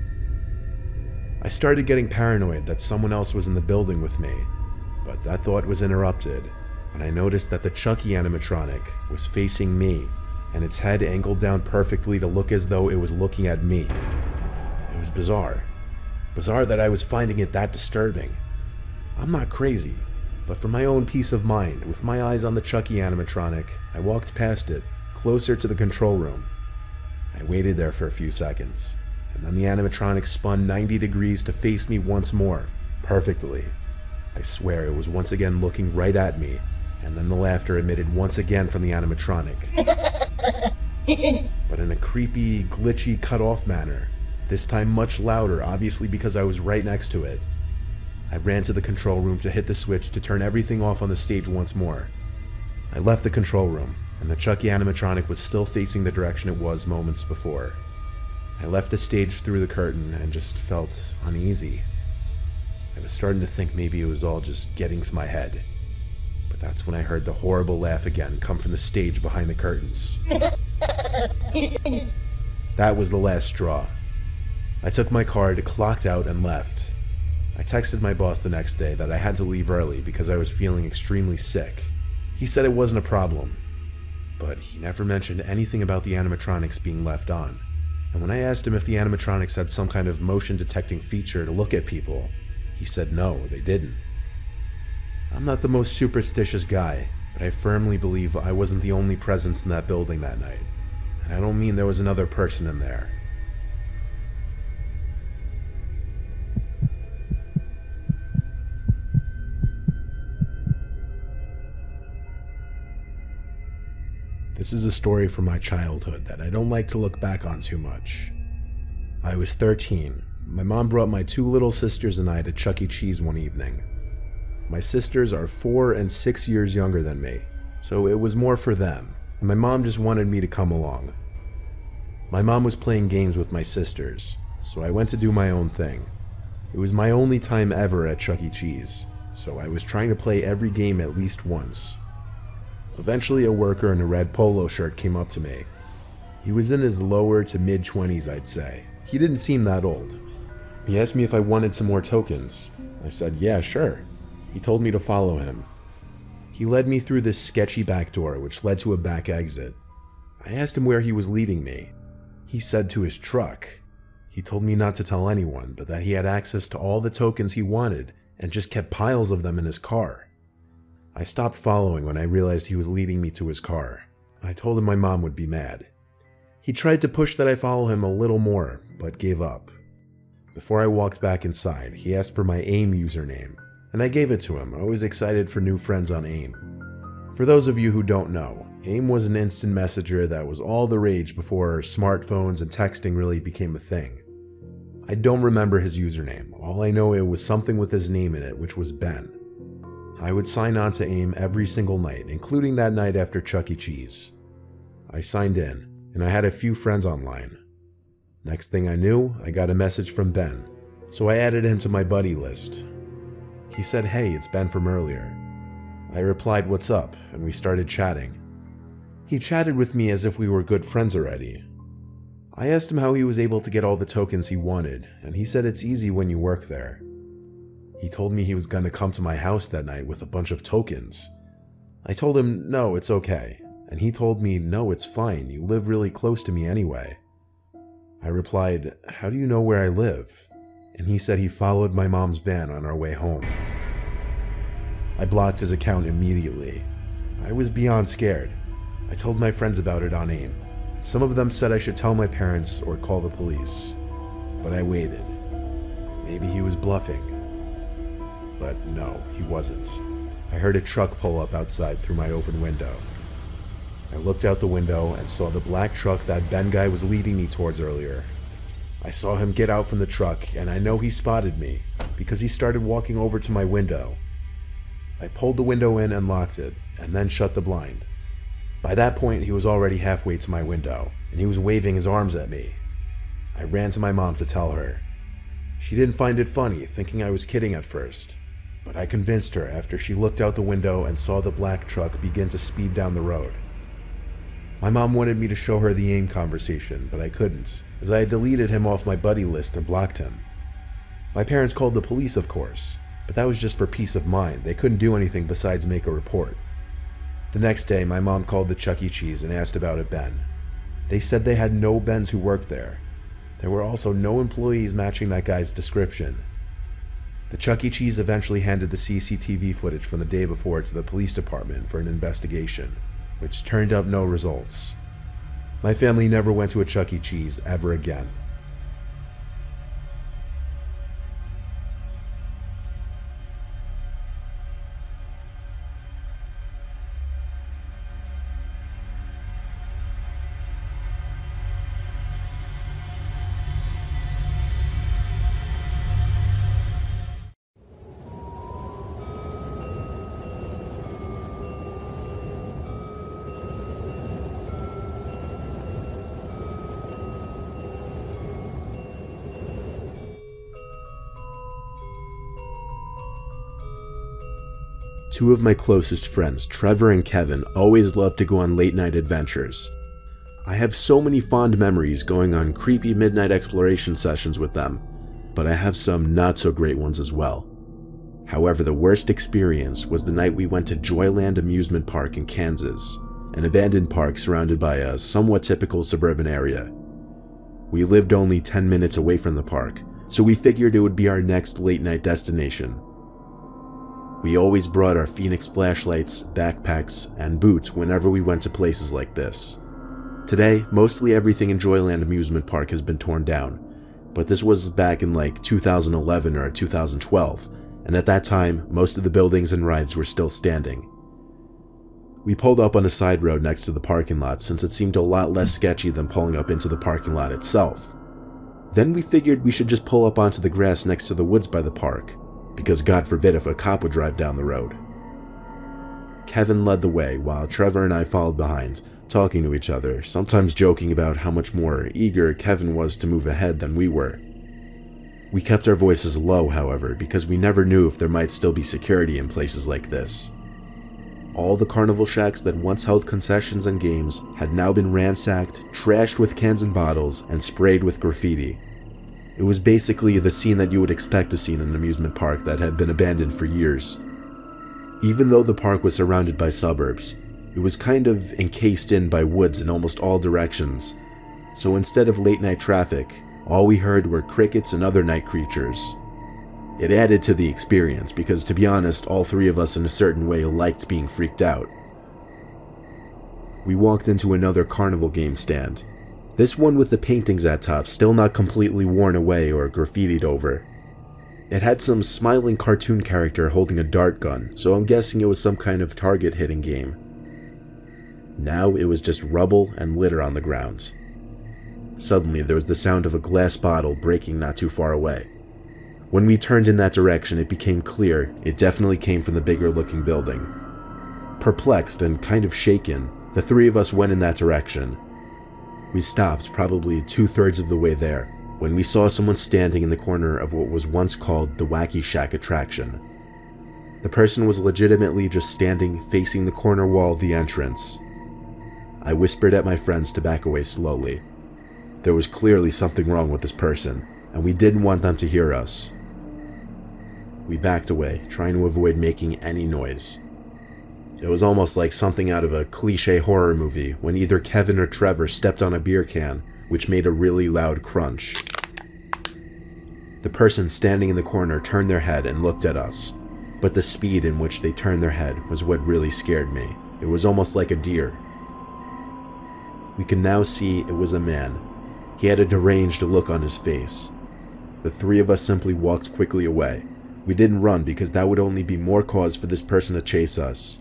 I started getting paranoid that someone else was in the building with me, but that thought was interrupted when I noticed that the Chucky animatronic was facing me, and its head angled down perfectly to look as though it was looking at me. It was bizarre. Bizarre that I was finding it that disturbing. I'm not crazy, but for my own peace of mind, with my eyes on the Chucky animatronic, I walked past it, closer to the control room. I waited there for a few seconds, and then the animatronic spun 90 degrees to face me once more, perfectly. I swear it was once again looking right at me, and then the laughter emitted once again from the animatronic. But in a creepy, glitchy, cut-off manner, this time much louder, obviously because I was right next to it. I ran to the control room to hit the switch to turn everything off on the stage once more. I left the control room, and the Chucky animatronic was still facing the direction it was moments before. I left the stage through the curtain and just felt uneasy. I was starting to think maybe it was all just getting to my head. But that's when I heard the horrible laugh again come from the stage behind the curtains. That was the last straw. I took my card, clocked out, and left. I texted my boss the next day that I had to leave early because I was feeling extremely sick. He said it wasn't a problem, but he never mentioned anything about the animatronics being left on. And when I asked him if the animatronics had some kind of motion detecting feature to look at people, he said no, they didn't. I'm not the most superstitious guy, but I firmly believe I wasn't the only presence in that building that night. And I don't mean there was another person in there. This is a story from my childhood that I don't like to look back on too much. I was 13. My mom brought my 2 little sisters and I to Chuck E. Cheese one evening. My sisters are 4 and 6 years younger than me, so it was more for them, and my mom just wanted me to come along. My mom was playing games with my sisters, so I went to do my own thing. It was my only time ever at Chuck E. Cheese, so I was trying to play every game at least once. Eventually, a worker in a red polo shirt came up to me. He was in his lower to mid-20s, I'd say. He didn't seem that old. He asked me if I wanted some more tokens. I said, yeah, sure. He told me to follow him. He led me through this sketchy back door, which led to a back exit. I asked him where he was leading me. He said to his truck. He told me not to tell anyone, but that he had access to all the tokens he wanted and just kept piles of them in his car. I stopped following when I realized he was leading me to his car. I told him my mom would be mad. He tried to push that I follow him a little more, but gave up. Before I walked back inside, he asked for my AIM username, and I gave it to him, always excited for new friends on AIM. For those of you who don't know, AIM was an instant messenger that was all the rage before smartphones and texting really became a thing. I don't remember his username, all I know it was something with his name in it, which was Ben. I would sign on to AIM every single night, including that night after Chuck E. Cheese. I signed in, and I had a few friends online. Next thing I knew, I got a message from Ben, so I added him to my buddy list. He said, hey, it's Ben from earlier. I replied, what's up, and we started chatting. He chatted with me as if we were good friends already. I asked him how he was able to get all the tokens he wanted, and he said it's easy when you work there. He told me he was going to come to my house that night with a bunch of tokens. I told him, no, it's okay. And he told me, no, it's fine, you live really close to me anyway. I replied, how do you know where I live? And he said he followed my mom's van on our way home. I blocked his account immediately. I was beyond scared. I told my friends about it on AIM. Some of them said I should tell my parents or call the police. But I waited. Maybe he was bluffing. But no, he wasn't. I heard a truck pull up outside through my open window. I looked out the window and saw the black truck that Ben guy was leading me towards earlier. I saw him get out from the truck, and I know he spotted me because he started walking over to my window. I pulled the window in and locked it, and then shut the blind. By that point, he was already halfway to my window, and he was waving his arms at me. I ran to my mom to tell her. She didn't find it funny, thinking I was kidding at first, but I convinced her after she looked out the window and saw the black truck begin to speed down the road. My mom wanted me to show her the AIM conversation, but I couldn't, as I had deleted him off my buddy list and blocked him. My parents called the police, of course, but that was just for peace of mind. They couldn't do anything besides make a report. The next day, my mom called the Chuck E. Cheese and asked about a Ben. They said they had no Bens who worked there. There were also no employees matching that guy's description. The Chuck E. Cheese eventually handed the CCTV footage from the day before to the police department for an investigation, which turned up no results. My family never went to a Chuck E. Cheese ever again. Two of my closest friends, Trevor and Kevin, always loved to go on late-night adventures. I have so many fond memories going on creepy midnight exploration sessions with them, but I have some not-so-great ones as well. However, the worst experience was the night we went to Joyland Amusement Park in Kansas, an abandoned park surrounded by a somewhat typical suburban area. We lived only 10 minutes away from the park, so we figured it would be our next late-night destination. We always brought our Phoenix flashlights, backpacks, and boots whenever we went to places like this. Today, mostly everything in Joyland Amusement Park has been torn down, but this was back in like 2011 or 2012, and at that time, most of the buildings and rides were still standing. We pulled up on a side road next to the parking lot since it seemed a lot less sketchy than pulling up into the parking lot itself. Then we figured we should just pull up onto the grass next to the woods by the park, because God forbid if a cop would drive down the road. Kevin led the way while Trevor and I followed behind, talking to each other, sometimes joking about how much more eager Kevin was to move ahead than we were. We kept our voices low, however, because we never knew if there might still be security in places like this. All the carnival shacks that once held concessions and games had now been ransacked, trashed with cans and bottles, and sprayed with graffiti. It was basically the scene that you would expect to see in an amusement park that had been abandoned for years. Even though the park was surrounded by suburbs, it was kind of encased in by woods in almost all directions, so instead of late-night traffic, all we heard were crickets and other night creatures. It added to the experience because, to be honest, all three of us in a certain way liked being freaked out. We walked into another carnival game stand, this one with the paintings at top still not completely worn away or graffitied over. It had some smiling cartoon character holding a dart gun, so I'm guessing it was some kind of target hitting game. Now it was just rubble and litter on the ground. Suddenly there was the sound of a glass bottle breaking not too far away. When we turned in that direction, it became clear it definitely came from the bigger looking building. Perplexed and kind of shaken, the three of us went in that direction. We stopped probably 2/3 of the way there when we saw someone standing in the corner of what was once called the Wacky Shack attraction. The person was legitimately just standing facing the corner wall of the entrance. I whispered at my friends to back away slowly. There was clearly something wrong with this person, and we didn't want them to hear us. We backed away, trying to avoid making any noise. It was almost like something out of a cliché horror movie when either Kevin or Trevor stepped on a beer can, which made a really loud crunch. The person standing in the corner turned their head and looked at us, but the speed in which they turned their head was what really scared me. It was almost like a deer. We can now see it was a man. He had a deranged look on his face. The three of us simply walked quickly away. We didn't run because that would only be more cause for this person to chase us.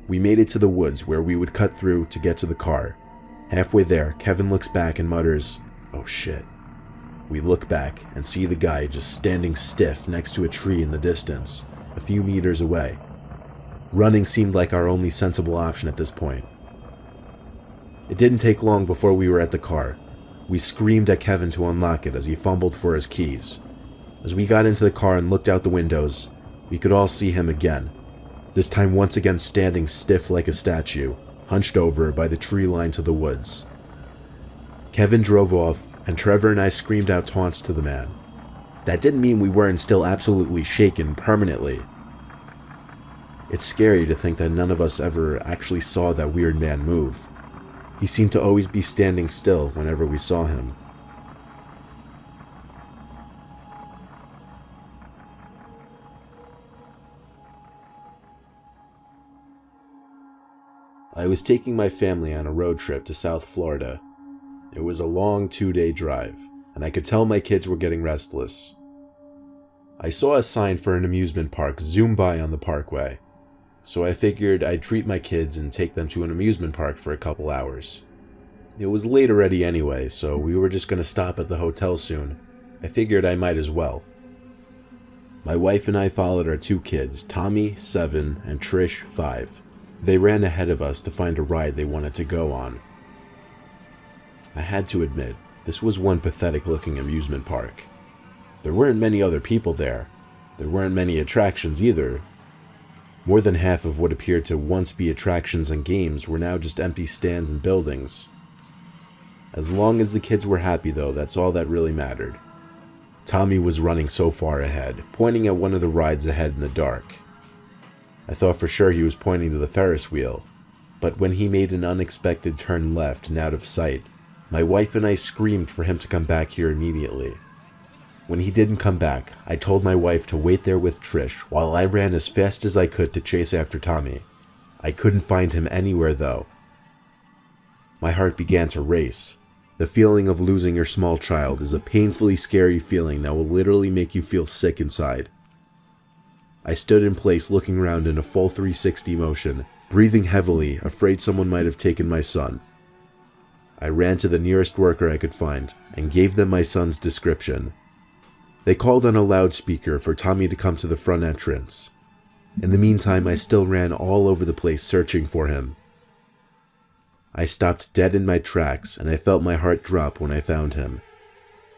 We made it to the woods where we would cut through to get to the car. Halfway there, Kevin looks back and mutters, "Oh shit." We look back and see the guy just standing stiff next to a tree in the distance, a few meters away. Running seemed like our only sensible option at this point. It didn't take long before we were at the car. We screamed at Kevin to unlock it as he fumbled for his keys. As we got into the car and looked out the windows, we could all see him again, this time once again standing stiff like a statue, hunched over by the tree line to the woods. Kevin drove off, and Trevor and I screamed out taunts to the man. That didn't mean we weren't still absolutely shaken permanently. It's scary to think that none of us ever actually saw that weird man move. He seemed to always be standing still whenever we saw him. I was taking my family on a road trip to South Florida. It was a long 2-day drive, and I could tell my kids were getting restless. I saw a sign for an amusement park zoom by on the parkway, so I figured I'd treat my kids and take them to an amusement park for a couple hours. It was late already anyway, so we were just going to stop at the hotel soon. I figured I might as well. My wife and I followed our 2 kids, Tommy, 7, and Trish, 5. They ran ahead of us to find a ride they wanted to go on. I had to admit, this was one pathetic-looking amusement park. There weren't many other people there. There weren't many attractions either. More than half of what appeared to once be attractions and games were now just empty stands and buildings. As long as the kids were happy though, that's all that really mattered. Tommy was running so far ahead, pointing at one of the rides ahead in the dark. I thought for sure he was pointing to the Ferris wheel, but when he made an unexpected turn left and out of sight, my wife and I screamed for him to come back here immediately. When he didn't come back, I told my wife to wait there with Trish while I ran as fast as I could to chase after Tommy. I couldn't find him anywhere though. My heart began to race. The feeling of losing your small child is a painfully scary feeling that will literally make you feel sick inside. I stood in place looking around in a full 360 motion, breathing heavily, afraid someone might have taken my son. I ran to the nearest worker I could find and gave them my son's description. They called on a loudspeaker for Tommy to come to the front entrance. In the meantime, I still ran all over the place searching for him. I stopped dead in my tracks and I felt my heart drop when I found him.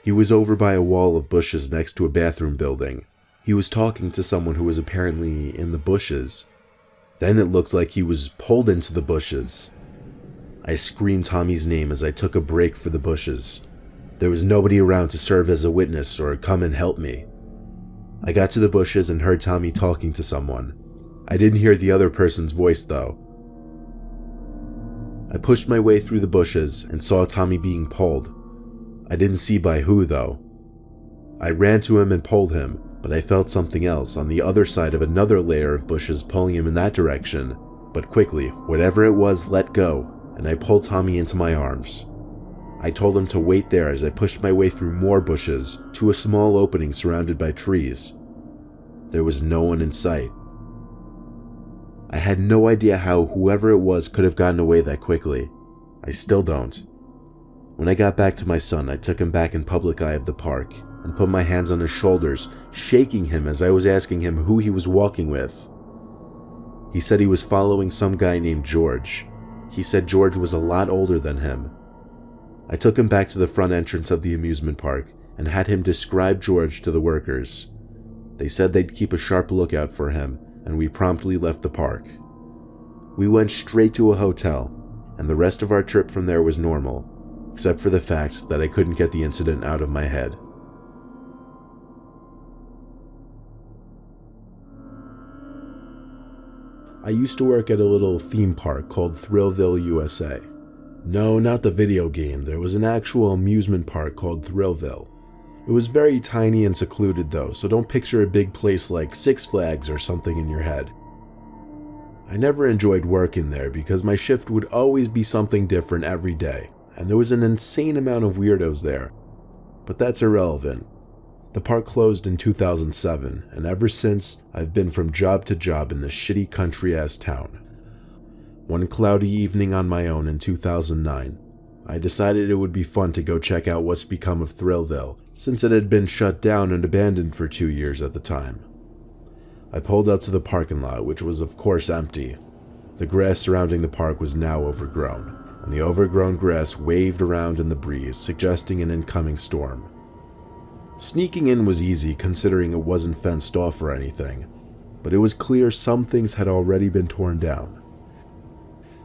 He was over by a wall of bushes next to a bathroom building. He was talking to someone who was apparently in the bushes. Then it looked like he was pulled into the bushes. I screamed Tommy's name as I took a break for the bushes. There was nobody around to serve as a witness or come and help me. I got to the bushes and heard Tommy talking to someone. I didn't hear the other person's voice though. I pushed my way through the bushes and saw Tommy being pulled. I didn't see by who though. I ran to him and pulled him, but I felt something else on the other side of another layer of bushes pulling him in that direction. But quickly, whatever it was let go, and I pulled Tommy into my arms. I told him to wait there as I pushed my way through more bushes to a small opening surrounded by trees. There was no one in sight. I had no idea how whoever it was could have gotten away that quickly. I still don't. When I got back to my son, I took him back in public eye of the park and put my hands on his shoulders, shaking him as I was asking him who he was walking with. He said he was following some guy named George. He said George was a lot older than him. I took him back to the front entrance of the amusement park and had him describe George to the workers. They said they'd keep a sharp lookout for him, and we promptly left the park. We went straight to a hotel, and the rest of our trip from there was normal, except for the fact that I couldn't get the incident out of my head. I used to work at a little theme park called Thrillville, USA. No, not the video game. There was an actual amusement park called Thrillville. It was very tiny and secluded though, so don't picture a big place like Six Flags or something in your head. I never enjoyed working there because my shift would always be something different every day, and there was an insane amount of weirdos there. But that's irrelevant. The park closed in 2007, and ever since, I've been from job to job in this shitty country-ass town. One cloudy evening on my own in 2009, I decided it would be fun to go check out what's become of Thrillville, since it had been shut down and abandoned for 2 years at the time. I pulled up to the parking lot, which was of course empty. The grass surrounding the park was now overgrown, and the overgrown grass waved around in the breeze, suggesting an incoming storm. Sneaking in was easy considering it wasn't fenced off or anything, but it was clear some things had already been torn down.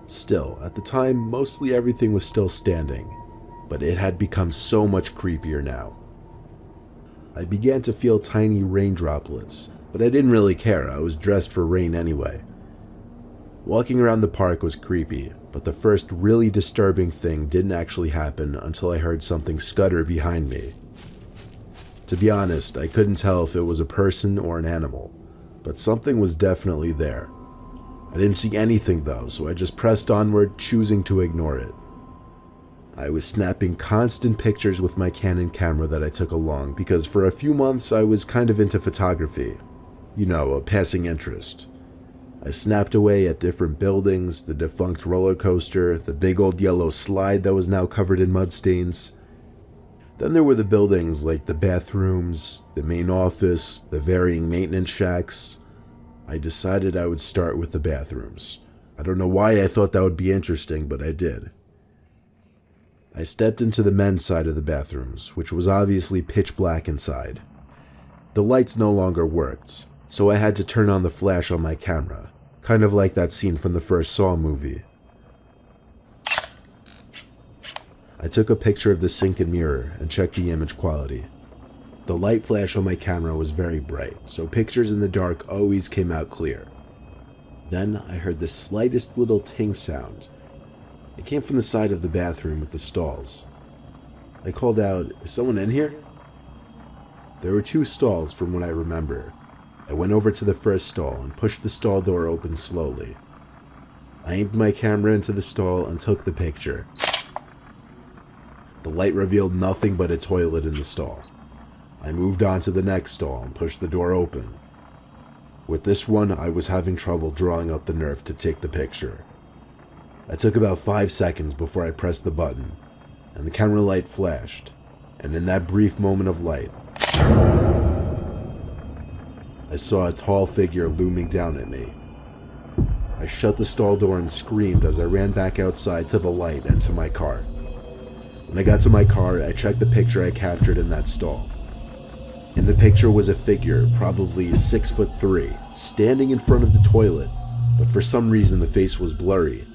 Still, at the time, mostly everything was still standing, but it had become so much creepier now. I began to feel tiny rain droplets, but I didn't really care. I was dressed for rain anyway. Walking around the park was creepy, but the first really disturbing thing didn't actually happen until I heard something scutter behind me. To be honest, I couldn't tell if it was a person or an animal, but something was definitely there. I didn't see anything though, so I just pressed onward, choosing to ignore it. I was snapping constant pictures with my Canon camera that I took along because for a few months I was kind of into photography. You know, a passing interest. I snapped away at different buildings, the defunct roller coaster, the big old yellow slide that was now covered in mud stains. Then there were the buildings like the bathrooms, the main office, the varying maintenance shacks. I decided I would start with the bathrooms. I don't know why I thought that would be interesting, but I did. I stepped into the men's side of the bathrooms, which was obviously pitch black inside. The lights no longer worked, so I had to turn on the flash on my camera, kind of like that scene from the first Saw movie. I took a picture of the sink and mirror and checked the image quality. The light flash on my camera was very bright, so pictures in the dark always came out clear. Then I heard the slightest little ting sound. It came from the side of the bathroom with the stalls. I called out, "Is someone in here?" There were 2 stalls from what I remember. I went over to the first stall and pushed the stall door open slowly. I aimed my camera into the stall and took the picture. The light revealed nothing but a toilet in the stall. I moved on to the next stall and pushed the door open. With this one, I was having trouble drawing up the nerve to take the picture. I took about 5 seconds before I pressed the button, and the camera light flashed, and in that brief moment of light, I saw a tall figure looming down at me. I shut the stall door and screamed as I ran back outside to the light and to my car. When I got to my car, I checked the picture I captured in that stall. In the picture was a figure, probably 6'3", standing in front of the toilet, but for some reason the face was blurry.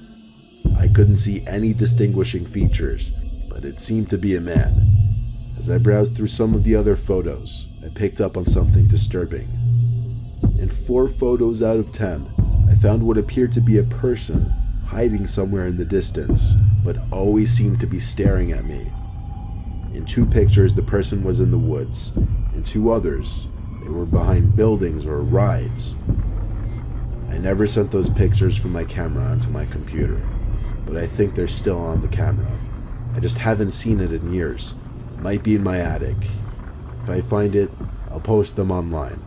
I couldn't see any distinguishing features, but it seemed to be a man. As I browsed through some of the other photos, I picked up on something disturbing. In 4 photos out of 10, I found what appeared to be a person hiding somewhere in the distance, but always seemed to be staring at me. In 2 pictures, the person was in the woods. In 2 others, they were behind buildings or rides. I never sent those pictures from my camera onto my computer, but I think they're still on the camera. I just haven't seen it in years. It might be in my attic. If I find it, I'll post them online.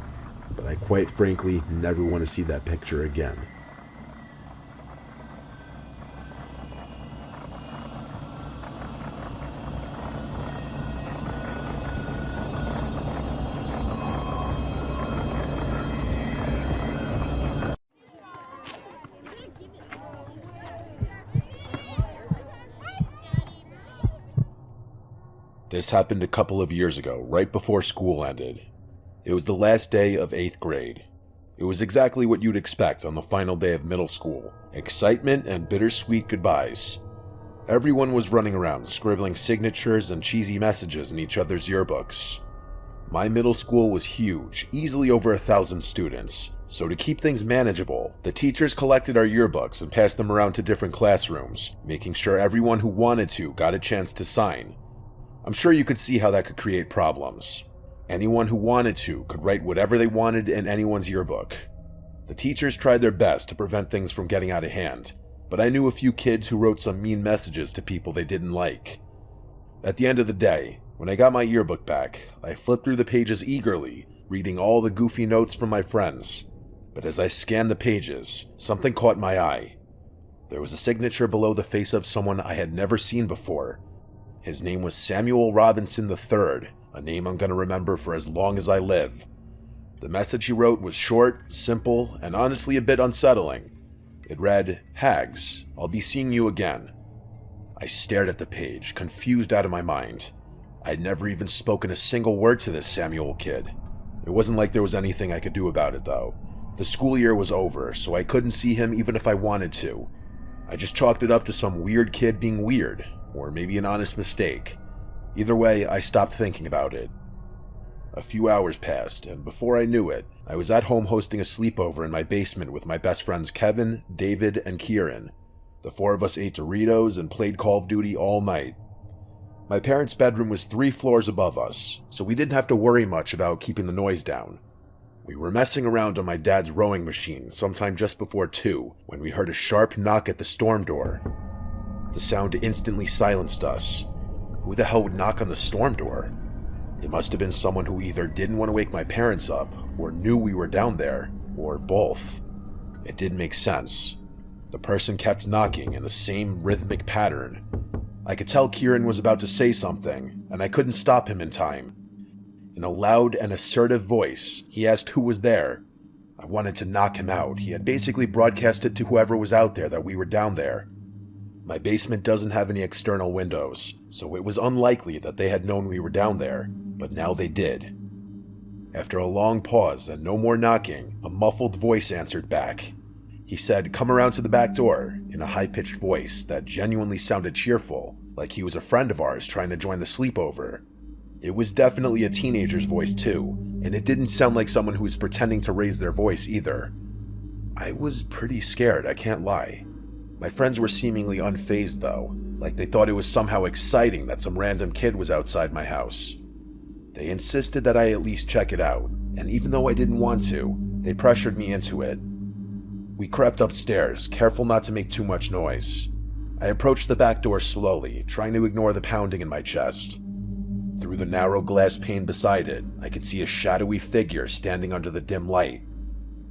But I quite frankly never want to see that picture again. This happened a couple of years ago, right before school ended. It was the last day of 8th grade. It was exactly what you'd expect on the final day of middle school. Excitement and bittersweet goodbyes. Everyone was running around, scribbling signatures and cheesy messages in each other's yearbooks. My middle school was huge, easily over 1,000 students. So to keep things manageable, the teachers collected our yearbooks and passed them around to different classrooms, making sure everyone who wanted to got a chance to sign. I'm sure you could see how that could create problems. Anyone who wanted to could write whatever they wanted in anyone's yearbook. The teachers tried their best to prevent things from getting out of hand, but I knew a few kids who wrote some mean messages to people they didn't like. At the end of the day, when I got my yearbook back, I flipped through the pages eagerly, reading all the goofy notes from my friends. But as I scanned the pages, something caught my eye. There was a signature below the face of someone I had never seen before. His name was Samuel Robinson III, a name I'm going to remember for as long as I live. The message he wrote was short, simple, and honestly a bit unsettling. It read, "Hags, I'll be seeing you again." I stared at the page, confused out of my mind. I'd never even spoken a single word to this Samuel kid. It wasn't like there was anything I could do about it, though. The school year was over, so I couldn't see him even if I wanted to. I just chalked it up to some weird kid being weird, or maybe an honest mistake. Either way, I stopped thinking about it. A few hours passed, and before I knew it, I was at home hosting a sleepover in my basement with my best friends Kevin, David, and Kieran. The 4 of us ate Doritos and played Call of Duty all night. My parents' bedroom was 3 floors above us, so we didn't have to worry much about keeping the noise down. We were messing around on my dad's rowing machine sometime just before 2 when we heard a sharp knock at the storm door. The sound instantly silenced us. Who the hell would knock on the storm door? It must have been someone who either didn't want to wake my parents up, or knew we were down there, or both. It didn't make sense. The person kept knocking in the same rhythmic pattern. I could tell Kieran was about to say something, and I couldn't stop him in time. In a loud and assertive voice, he asked who was there. I wanted to knock him out. He had basically broadcasted to whoever was out there that we were down there. My basement doesn't have any external windows, so it was unlikely that they had known we were down there, but now they did. After a long pause and no more knocking, a muffled voice answered back. He said, "Come around to the back door," in a high-pitched voice that genuinely sounded cheerful, like he was a friend of ours trying to join the sleepover. It was definitely a teenager's voice too, and it didn't sound like someone who was pretending to raise their voice either. I was pretty scared, I can't lie. My friends were seemingly unfazed though, like they thought it was somehow exciting that some random kid was outside my house. They insisted that I at least check it out, and even though I didn't want to, they pressured me into it. We crept upstairs, careful not to make too much noise. I approached the back door slowly, trying to ignore the pounding in my chest. Through the narrow glass pane beside it, I could see a shadowy figure standing under the dim light.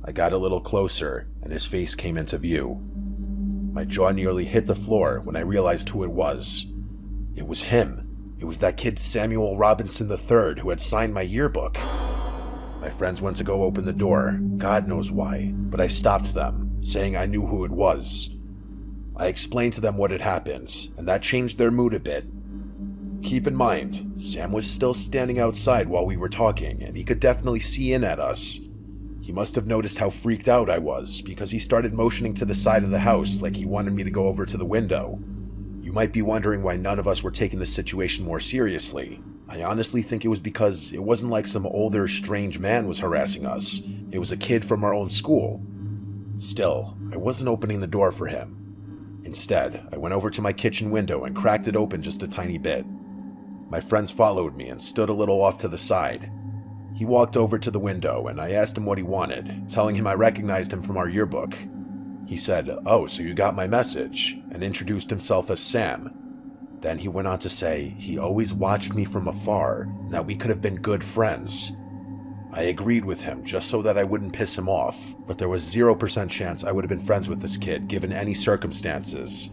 I got a little closer, and his face came into view. My jaw nearly hit the floor when I realized who it was. It was him. It was that kid Samuel Robinson III who had signed my yearbook. My friends went to go open the door, God knows why, but I stopped them, saying I knew who it was. I explained to them what had happened, and that changed their mood a bit. Keep in mind, Sam was still standing outside while we were talking, and he could definitely see in at us. He must have noticed how freaked out I was, because he started motioning to the side of the house like he wanted me to go over to the window. You might be wondering why none of us were taking this situation more seriously. I honestly think it was because it wasn't like some older, strange man was harassing us. It was a kid from our own school. Still, I wasn't opening the door for him. Instead, I went over to my kitchen window and cracked it open just a tiny bit. My friends followed me and stood a little off to the side. He walked over to the window and I asked him what he wanted, telling him I recognized him from our yearbook. He said, "Oh, so you got my message," and introduced himself as Sam. Then he went on to say he always watched me from afar and that we could have been good friends. I agreed with him just so that I wouldn't piss him off, but there was 0% chance I would have been friends with this kid given any circumstances.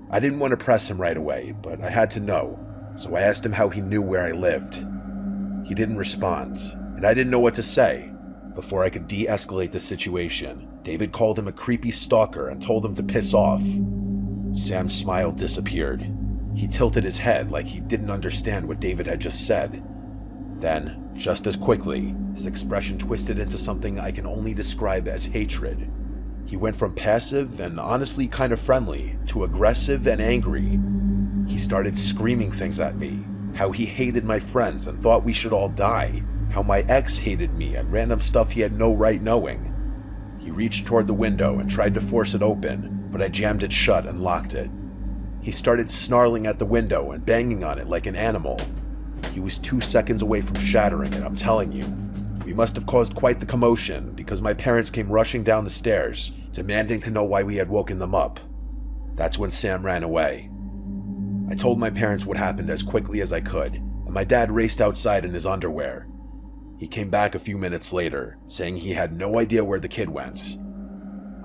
I didn't want to press him right away, but I had to know, so I asked him how he knew where I lived. He didn't respond, and I didn't know what to say. Before I could de-escalate the situation, David called him a creepy stalker and told him to piss off. Sam's smile disappeared. He tilted his head like he didn't understand what David had just said. Then, just as quickly, his expression twisted into something I can only describe as hatred. He went from passive and honestly kind of friendly to aggressive and angry. He started screaming things at me, how he hated my friends and thought we should all die, how my ex hated me and random stuff he had no right knowing. He reached toward the window and tried to force it open, but I jammed it shut and locked it. He started snarling at the window and banging on it like an animal. He was 2 seconds away from shattering it, I'm telling you. We must have caused quite the commotion because my parents came rushing down the stairs, demanding to know why we had woken them up. That's when Sam ran away. I told my parents what happened as quickly as I could, and my dad raced outside in his underwear. He came back a few minutes later, saying he had no idea where the kid went.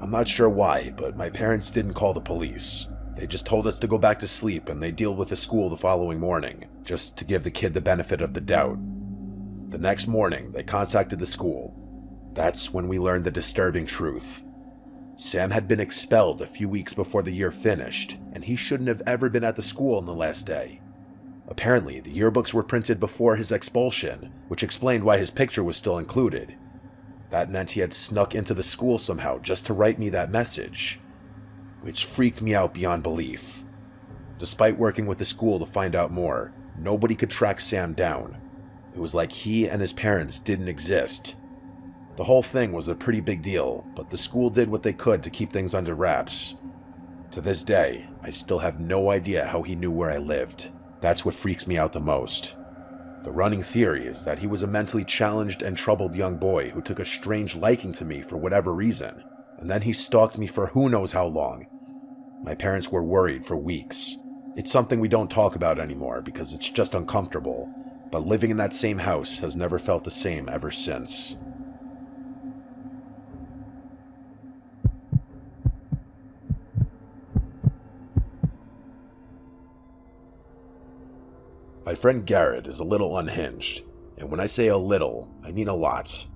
I'm not sure why, but my parents didn't call the police. They just told us to go back to sleep and they deal with the school the following morning, just to give the kid the benefit of the doubt. The next morning, they contacted the school. That's when we learned the disturbing truth. Sam had been expelled a few weeks before the year finished, and he shouldn't have ever been at the school on the last day. Apparently, the yearbooks were printed before his expulsion, which explained why his picture was still included. That meant he had snuck into the school somehow just to write me that message, which freaked me out beyond belief. Despite working with the school to find out more, nobody could track Sam down. It was like he and his parents didn't exist. The whole thing was a pretty big deal, but the school did what they could to keep things under wraps. To this day, I still have no idea how he knew where I lived. That's what freaks me out the most. The running theory is that he was a mentally challenged and troubled young boy who took a strange liking to me for whatever reason, and then he stalked me for who knows how long. My parents were worried for weeks. It's something we don't talk about anymore because it's just uncomfortable, but living in that same house has never felt the same ever since. My friend Garrett is a little unhinged, and when I say a little, I mean a lot.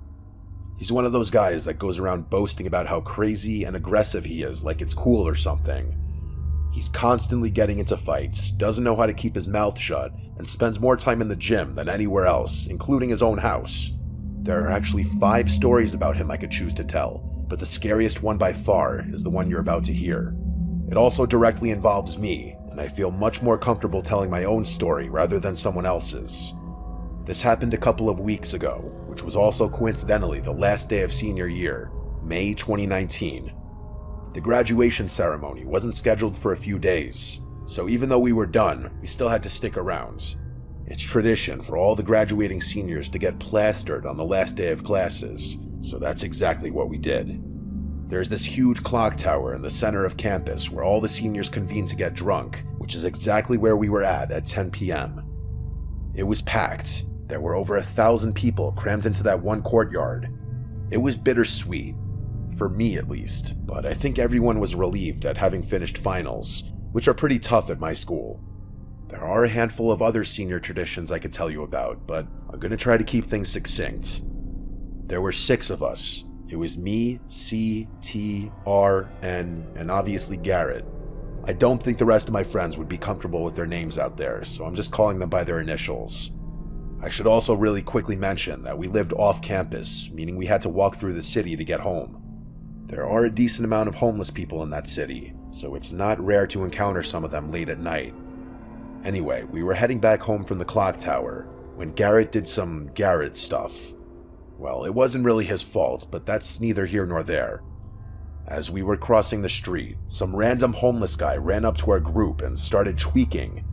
He's one of those guys that goes around boasting about how crazy and aggressive he is like it's cool or something. He's constantly getting into fights, doesn't know how to keep his mouth shut, and spends more time in the gym than anywhere else, including his own house. There are actually 5 stories about him I could choose to tell, but the scariest one by far is the one you're about to hear. It also directly involves me, and I feel much more comfortable telling my own story rather than someone else's. This happened a couple of weeks ago, which was also coincidentally the last day of senior year, May 2019. The graduation ceremony wasn't scheduled for a few days, so even though we were done, we still had to stick around. It's tradition for all the graduating seniors to get plastered on the last day of classes, so that's exactly what we did. There's this huge clock tower in the center of campus where all the seniors convene to get drunk, which is exactly where we were at 10 p.m. It was packed. There were over 1,000 people crammed into that one courtyard. It was bittersweet, for me at least, but I think everyone was relieved at having finished finals, which are pretty tough at my school. There are a handful of other senior traditions I could tell you about, but I'm going to try to keep things succinct. There were 6 of us. It was me, C, T, R, N, and obviously Garrett. I don't think the rest of my friends would be comfortable with their names out there, so I'm just calling them by their initials. I should also really quickly mention that we lived off campus, meaning we had to walk through the city to get home. There are a decent amount of homeless people in that city, so it's not rare to encounter some of them late at night. Anyway, we were heading back home from the clock tower when Garrett did some Garrett stuff. Well, it wasn't really his fault, but that's neither here nor there. As we were crossing the street, some random homeless guy ran up to our group and started tweaking.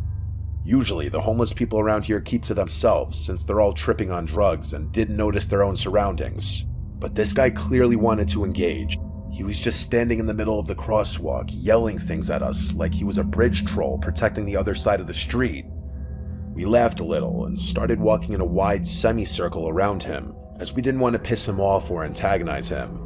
Usually, the homeless people around here keep to themselves since they're all tripping on drugs and didn't notice their own surroundings. But this guy clearly wanted to engage. He was just standing in the middle of the crosswalk, yelling things at us like he was a bridge troll protecting the other side of the street. We laughed a little and started walking in a wide semicircle around him, as we didn't want to piss him off or antagonize him.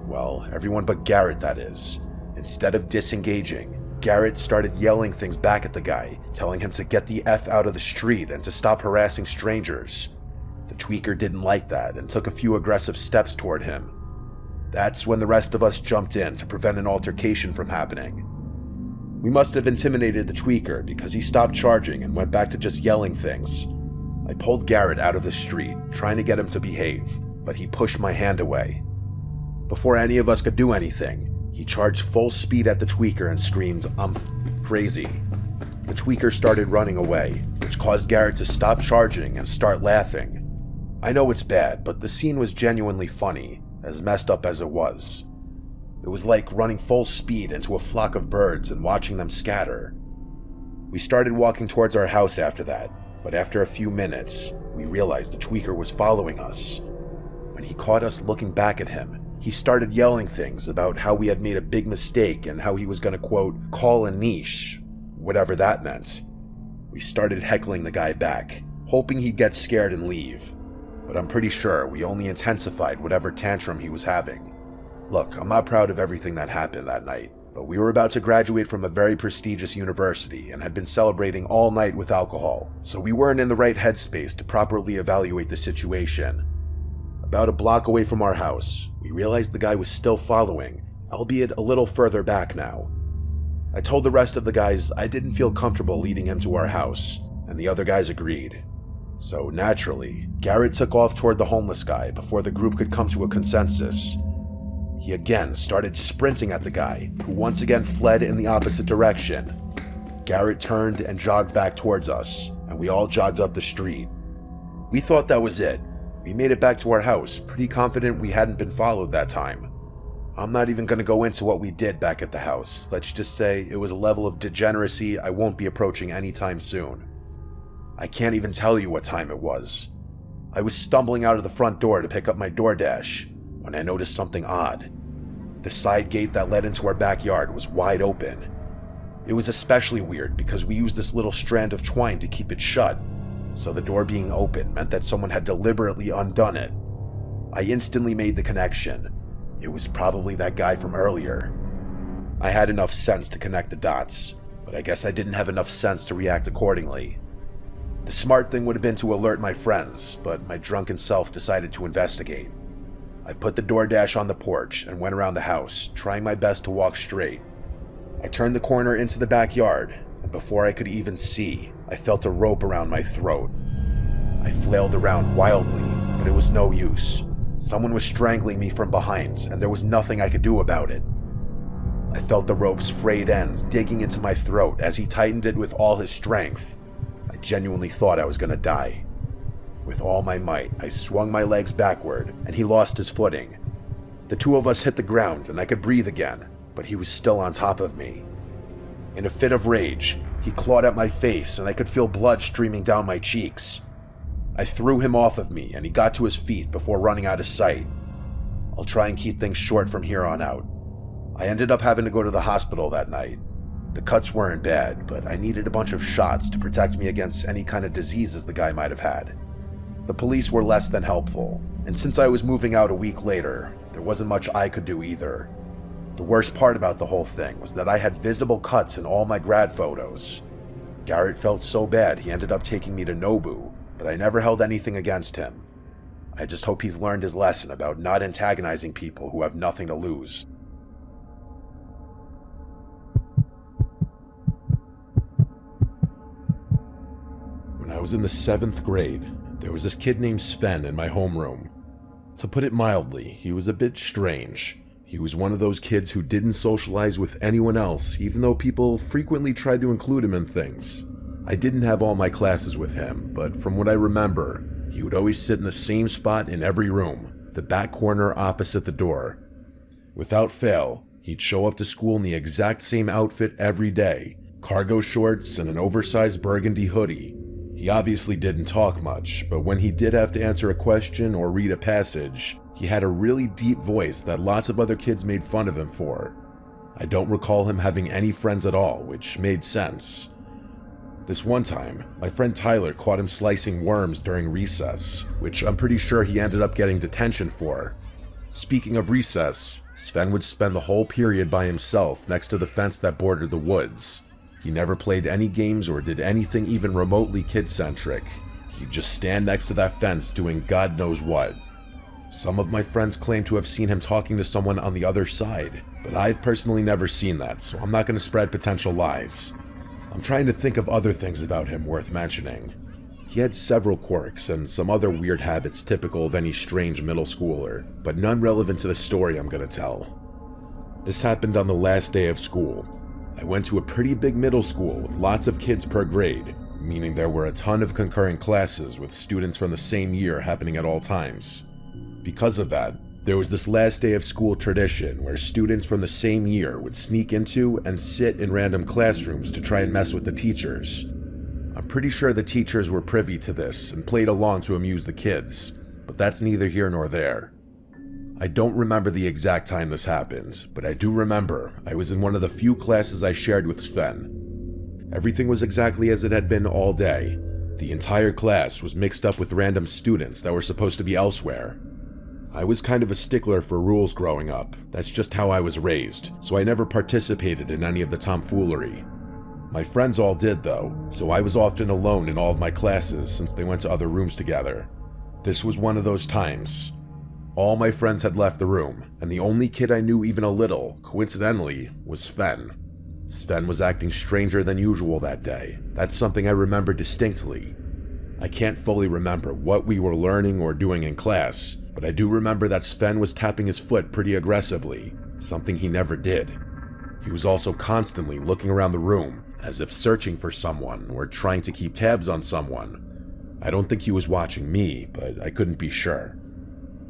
Well, everyone but Garrett, that is. Instead of disengaging, Garrett started yelling things back at the guy, telling him to get the F out of the street and to stop harassing strangers. The tweaker didn't like that and took a few aggressive steps toward him. That's when the rest of us jumped in to prevent an altercation from happening. We must have intimidated the tweaker because he stopped charging and went back to just yelling things. I pulled Garrett out of the street, trying to get him to behave, but he pushed my hand away. Before any of us could do anything, he charged full speed at the tweaker and screamed, "I'm crazy." The tweaker started running away, which caused Garrett to stop charging and start laughing. I know it's bad, but the scene was genuinely funny, as messed up as it was. It was like running full speed into a flock of birds and watching them scatter. We started walking towards our house after that, but after a few minutes, we realized the tweaker was following us. When he caught us looking back at him, he started yelling things about how we had made a big mistake and how he was going to, quote, call a niche, whatever that meant. We started heckling the guy back, hoping he'd get scared and leave. But I'm pretty sure we only intensified whatever tantrum he was having. Look, I'm not proud of everything that happened that night, but we were about to graduate from a very prestigious university and had been celebrating all night with alcohol, so we weren't in the right headspace to properly evaluate the situation. About a block away from our house, we realized the guy was still following, albeit a little further back now. I told the rest of the guys I didn't feel comfortable leading him to our house, and the other guys agreed. So naturally, Garrett took off toward the homeless guy before the group could come to a consensus. He again started sprinting at the guy, who once again fled in the opposite direction. Garrett turned and jogged back towards us, and we all jogged up the street. We thought that was it. We made it back to our house, pretty confident we hadn't been followed that time. I'm not even going to go into what we did back at the house. Let's just say it was a level of degeneracy I won't be approaching anytime soon. I can't even tell you what time it was. I was stumbling out of the front door to pick up my DoorDash when I noticed something odd. The side gate that led into our backyard was wide open. It was especially weird because we used this little strand of twine to keep it shut, so the door being open meant that someone had deliberately undone it. I instantly made the connection. It was probably that guy from earlier. I had enough sense to connect the dots, but I guess I didn't have enough sense to react accordingly. The smart thing would have been to alert my friends, but my drunken self decided to investigate. I put the DoorDash on the porch and went around the house, trying my best to walk straight. I turned the corner into the backyard, and before I could even see, I felt a rope around my throat. I flailed around wildly, but it was no use. Someone was strangling me from behind, and there was nothing I could do about it. I felt the rope's frayed ends digging into my throat as he tightened it with all his strength. I genuinely thought I was going to die. With all my might, I swung my legs backward, and he lost his footing. The two of us hit the ground, and I could breathe again, but he was still on top of me. In a fit of rage, he clawed at my face, and I could feel blood streaming down my cheeks. I threw him off of me, and he got to his feet before running out of sight. I'll try and keep things short from here on out. I ended up having to go to the hospital that night. The cuts weren't bad, but I needed a bunch of shots to protect me against any kind of diseases the guy might have had. The police were less than helpful, and since I was moving out a week later, there wasn't much I could do either. The worst part about the whole thing was that I had visible cuts in all my grad photos. Garrett felt so bad he ended up taking me to Nobu, but I never held anything against him. I just hope he's learned his lesson about not antagonizing people who have nothing to lose. When I was in the 7th grade, there was this kid named Sven in my homeroom. To put it mildly, he was a bit strange. He was one of those kids who didn't socialize with anyone else, even though people frequently tried to include him in things. I didn't have all my classes with him, but from what I remember, he would always sit in the same spot in every room, the back corner opposite the door. Without fail, he'd show up to school in the exact same outfit every day, cargo shorts and an oversized burgundy hoodie. He obviously didn't talk much, but when he did have to answer a question or read a passage, he had a really deep voice that lots of other kids made fun of him for. I don't recall him having any friends at all, which made sense. This one time, my friend Tyler caught him slicing worms during recess, which I'm pretty sure he ended up getting detention for. Speaking of recess, Sven would spend the whole period by himself next to the fence that bordered the woods. He never played any games or did anything even remotely kid-centric. He'd just stand next to that fence doing God knows what. Some of my friends claim to have seen him talking to someone on the other side, but I've personally never seen that, so I'm not going to spread potential lies. I'm trying to think of other things about him worth mentioning. He had several quirks and some other weird habits typical of any strange middle schooler, but none relevant to the story I'm going to tell. This happened on the last day of school. I went to a pretty big middle school with lots of kids per grade, meaning there were a ton of concurrent classes with students from the same year happening at all times. Because of that, there was this last day of school tradition where students from the same year would sneak into and sit in random classrooms to try and mess with the teachers. I'm pretty sure the teachers were privy to this and played along to amuse the kids, but that's neither here nor there. I don't remember the exact time this happened, but I do remember I was in one of the few classes I shared with Sven. Everything was exactly as it had been all day. The entire class was mixed up with random students that were supposed to be elsewhere. I was kind of a stickler for rules growing up. That's just how I was raised, so I never participated in any of the tomfoolery. My friends all did though, so I was often alone in all of my classes since they went to other rooms together. This was one of those times. All my friends had left the room, and the only kid I knew even a little, coincidentally, was Sven. Sven was acting stranger than usual that day. That's something I remember distinctly. I can't fully remember what we were learning or doing in class, but I do remember that Sven was tapping his foot pretty aggressively, something he never did. He was also constantly looking around the room, as if searching for someone or trying to keep tabs on someone. I don't think he was watching me, but I couldn't be sure.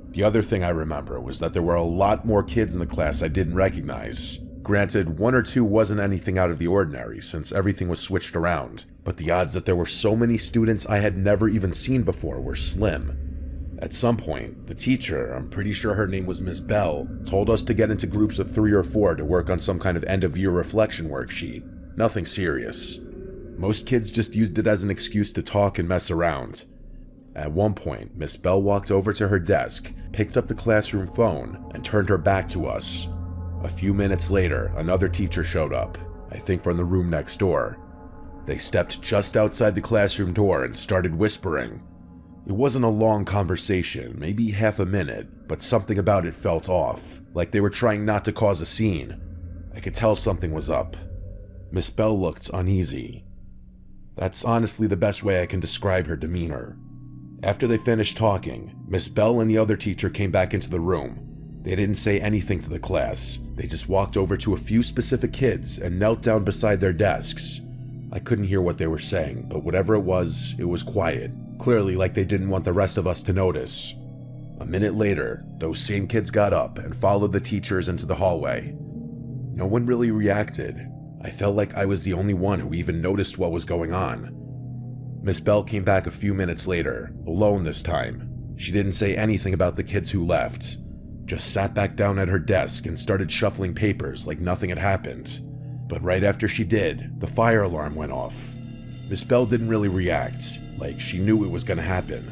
The other thing I remember was that there were a lot more kids in the class I didn't recognize. Granted, one or two wasn't anything out of the ordinary since everything was switched around, but the odds that there were so many students I had never even seen before were slim. At some point, the teacher, I'm pretty sure her name was Miss Bell, told us to get into groups of 3 or 4 to work on some kind of end-of-year reflection worksheet. Nothing serious. Most kids just used it as an excuse to talk and mess around. At one point, Miss Bell walked over to her desk, picked up the classroom phone, and turned her back to us. A few minutes later, another teacher showed up, I think from the room next door. They stepped just outside the classroom door and started whispering. It wasn't a long conversation, maybe half a minute, but something about it felt off, like they were trying not to cause a scene. I could tell something was up. Miss Bell looked uneasy. That's honestly the best way I can describe her demeanor. After they finished talking, Miss Bell and the other teacher came back into the room. They didn't say anything to the class. They just walked over to a few specific kids and knelt down beside their desks. I couldn't hear what they were saying, but whatever it was quiet, clearly like they didn't want the rest of us to notice. A minute later, those same kids got up and followed the teachers into the hallway. No one really reacted. I felt like I was the only one who even noticed what was going on. Miss Bell came back a few minutes later, alone this time. She didn't say anything about the kids who left, just sat back down at her desk and started shuffling papers like nothing had happened. But right after she did, the fire alarm went off. Miss Bell didn't really react, like she knew it was going to happen.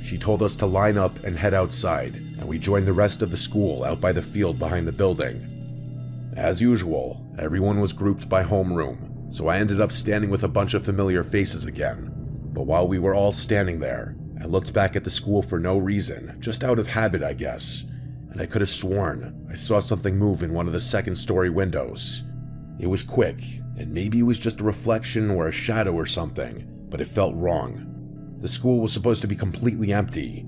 She told us to line up and head outside, and we joined the rest of the school out by the field behind the building. As usual, everyone was grouped by homeroom, so I ended up standing with a bunch of familiar faces again. But while we were all standing there, I looked back at the school for no reason, just out of habit, I guess, and I could have sworn I saw something move in one of the second-story windows. It was quick, and maybe it was just a reflection or a shadow or something, but it felt wrong. The school was supposed to be completely empty.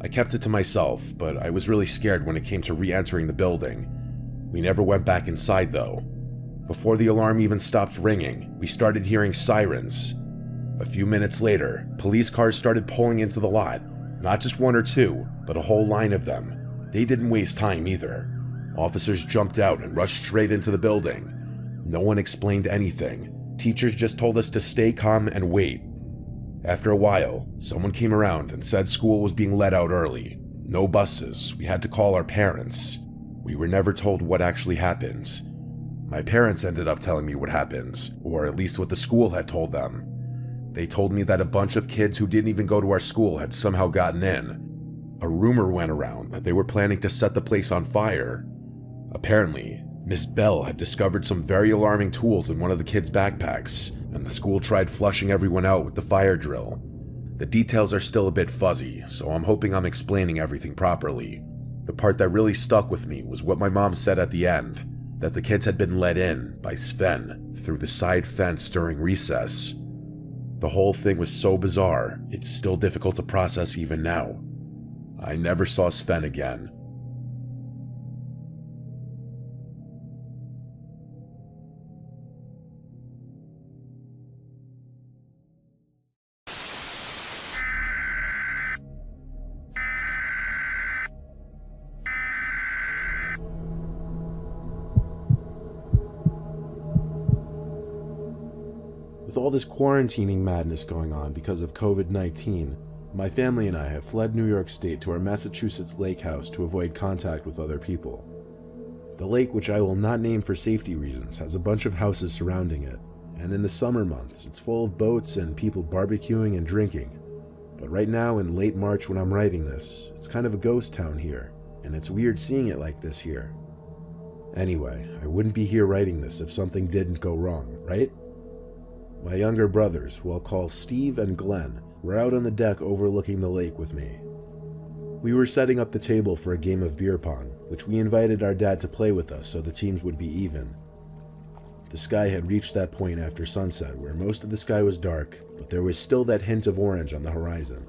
I kept it to myself, but I was really scared when it came to re-entering the building. We never went back inside though. Before the alarm even stopped ringing, we started hearing sirens. A few minutes later, police cars started pulling into the lot. Not just one or two, but a whole line of them. They didn't waste time either. Officers jumped out and rushed straight into the building. No one explained anything. Teachers just told us to stay calm and wait. After a while, someone came around and said school was being let out early. No buses, we had to call our parents. We were never told what actually happened. My parents ended up telling me what happened, or at least what the school had told them. They told me that a bunch of kids who didn't even go to our school had somehow gotten in. A rumor went around that they were planning to set the place on fire. Apparently, Miss Bell had discovered some very alarming tools in one of the kids' backpacks, and the school tried flushing everyone out with the fire drill. The details are still a bit fuzzy, so I'm hoping I'm explaining everything properly. The part that really stuck with me was what my mom said at the end, that the kids had been let in by Sven through the side fence during recess. The whole thing was so bizarre, it's still difficult to process even now. I never saw Sven again. With all this quarantining madness going on because of COVID-19, my family and I have fled New York State to our Massachusetts lake house to avoid contact with other people. The lake, which I will not name for safety reasons, has a bunch of houses surrounding it, and in the summer months it's full of boats and people barbecuing and drinking. But right now in late March when I'm writing this, it's kind of a ghost town here, and it's weird seeing it like this here. Anyway, I wouldn't be here writing this if something didn't go wrong, right? My younger brothers, who I'll call Steve and Glenn, were out on the deck overlooking the lake with me. We were setting up the table for a game of beer pong, which we invited our dad to play with us so the teams would be even. The sky had reached that point after sunset where most of the sky was dark, but there was still that hint of orange on the horizon.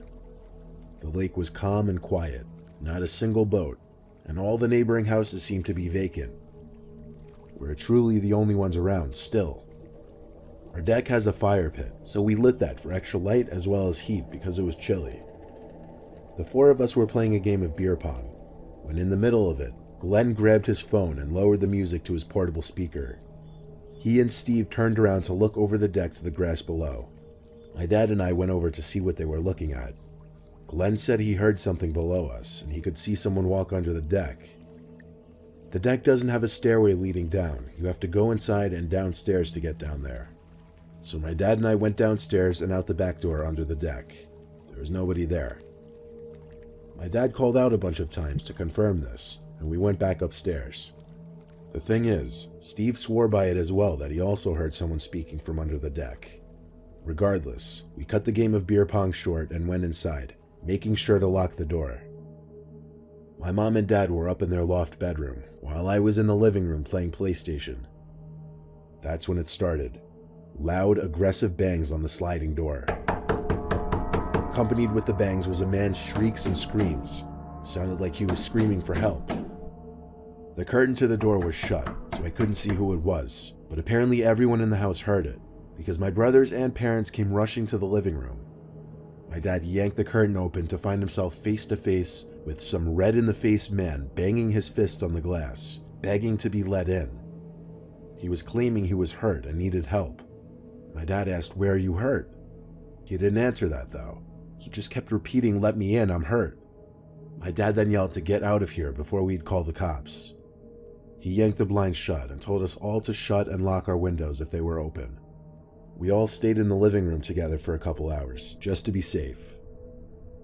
The lake was calm and quiet, not a single boat, and all the neighboring houses seemed to be vacant. We're truly the only ones around still. Our deck has a fire pit, so we lit that for extra light as well as heat because it was chilly. The four of us were playing a game of beer pong, when in the middle of it, Glenn grabbed his phone and lowered the music to his portable speaker. He and Steve turned around to look over the deck to the grass below. My dad and I went over to see what they were looking at. Glenn said he heard something below us, and he could see someone walk under the deck. The deck doesn't have a stairway leading down. You have to go inside and downstairs to get down there. So my dad and I went downstairs and out the back door under the deck. There was nobody there. My dad called out a bunch of times to confirm this, and we went back upstairs. The thing is, Steve swore by it as well that he also heard someone speaking from under the deck. Regardless, we cut the game of beer pong short and went inside, making sure to lock the door. My mom and dad were up in their loft bedroom, while I was in the living room playing PlayStation. That's when it started. Loud, aggressive bangs on the sliding door. Accompanied with the bangs was a man's shrieks and screams. Sounded like he was screaming for help. The curtain to the door was shut, so I couldn't see who it was, but apparently everyone in the house heard it, because my brothers and parents came rushing to the living room. My dad yanked the curtain open to find himself face to face with some red-in-the-face man banging his fist on the glass, begging to be let in. He was claiming he was hurt and needed help. My dad asked, "Where are you hurt?" He didn't answer that though. He just kept repeating, "Let me in, I'm hurt." My dad then yelled to get out of here before we'd call the cops. He yanked the blinds shut and told us all to shut and lock our windows if they were open. We all stayed in the living room together for a couple hours, just to be safe.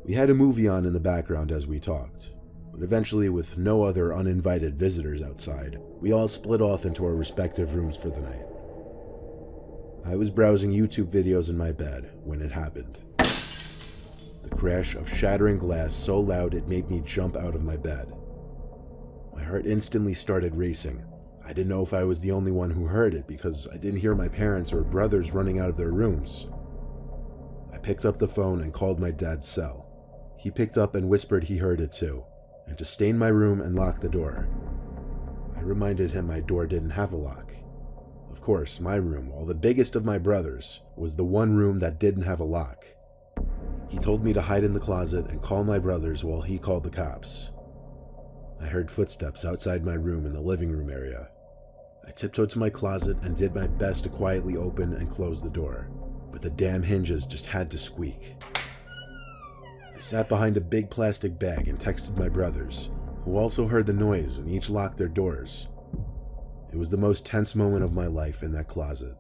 We had a movie on in the background as we talked, but eventually, with no other uninvited visitors outside, we all split off into our respective rooms for the night. I was browsing YouTube videos in my bed when it happened. The crash of shattering glass so loud it made me jump out of my bed. My heart instantly started racing. I didn't know if I was the only one who heard it because I didn't hear my parents or brothers running out of their rooms. I picked up the phone and called my dad's cell. He picked up and whispered he heard it too, and to stay in my room and lock the door. I reminded him my door didn't have a lock. Of course, my room, while the biggest of my brothers, was the one room that didn't have a lock. He told me to hide in the closet and call my brothers while he called the cops. I heard footsteps outside my room in the living room area. I tiptoed to my closet and did my best to quietly open and close the door, but the damn hinges just had to squeak. I sat behind a big plastic bag and texted my brothers, who also heard the noise and each locked their doors. It was the most tense moment of my life in that closet.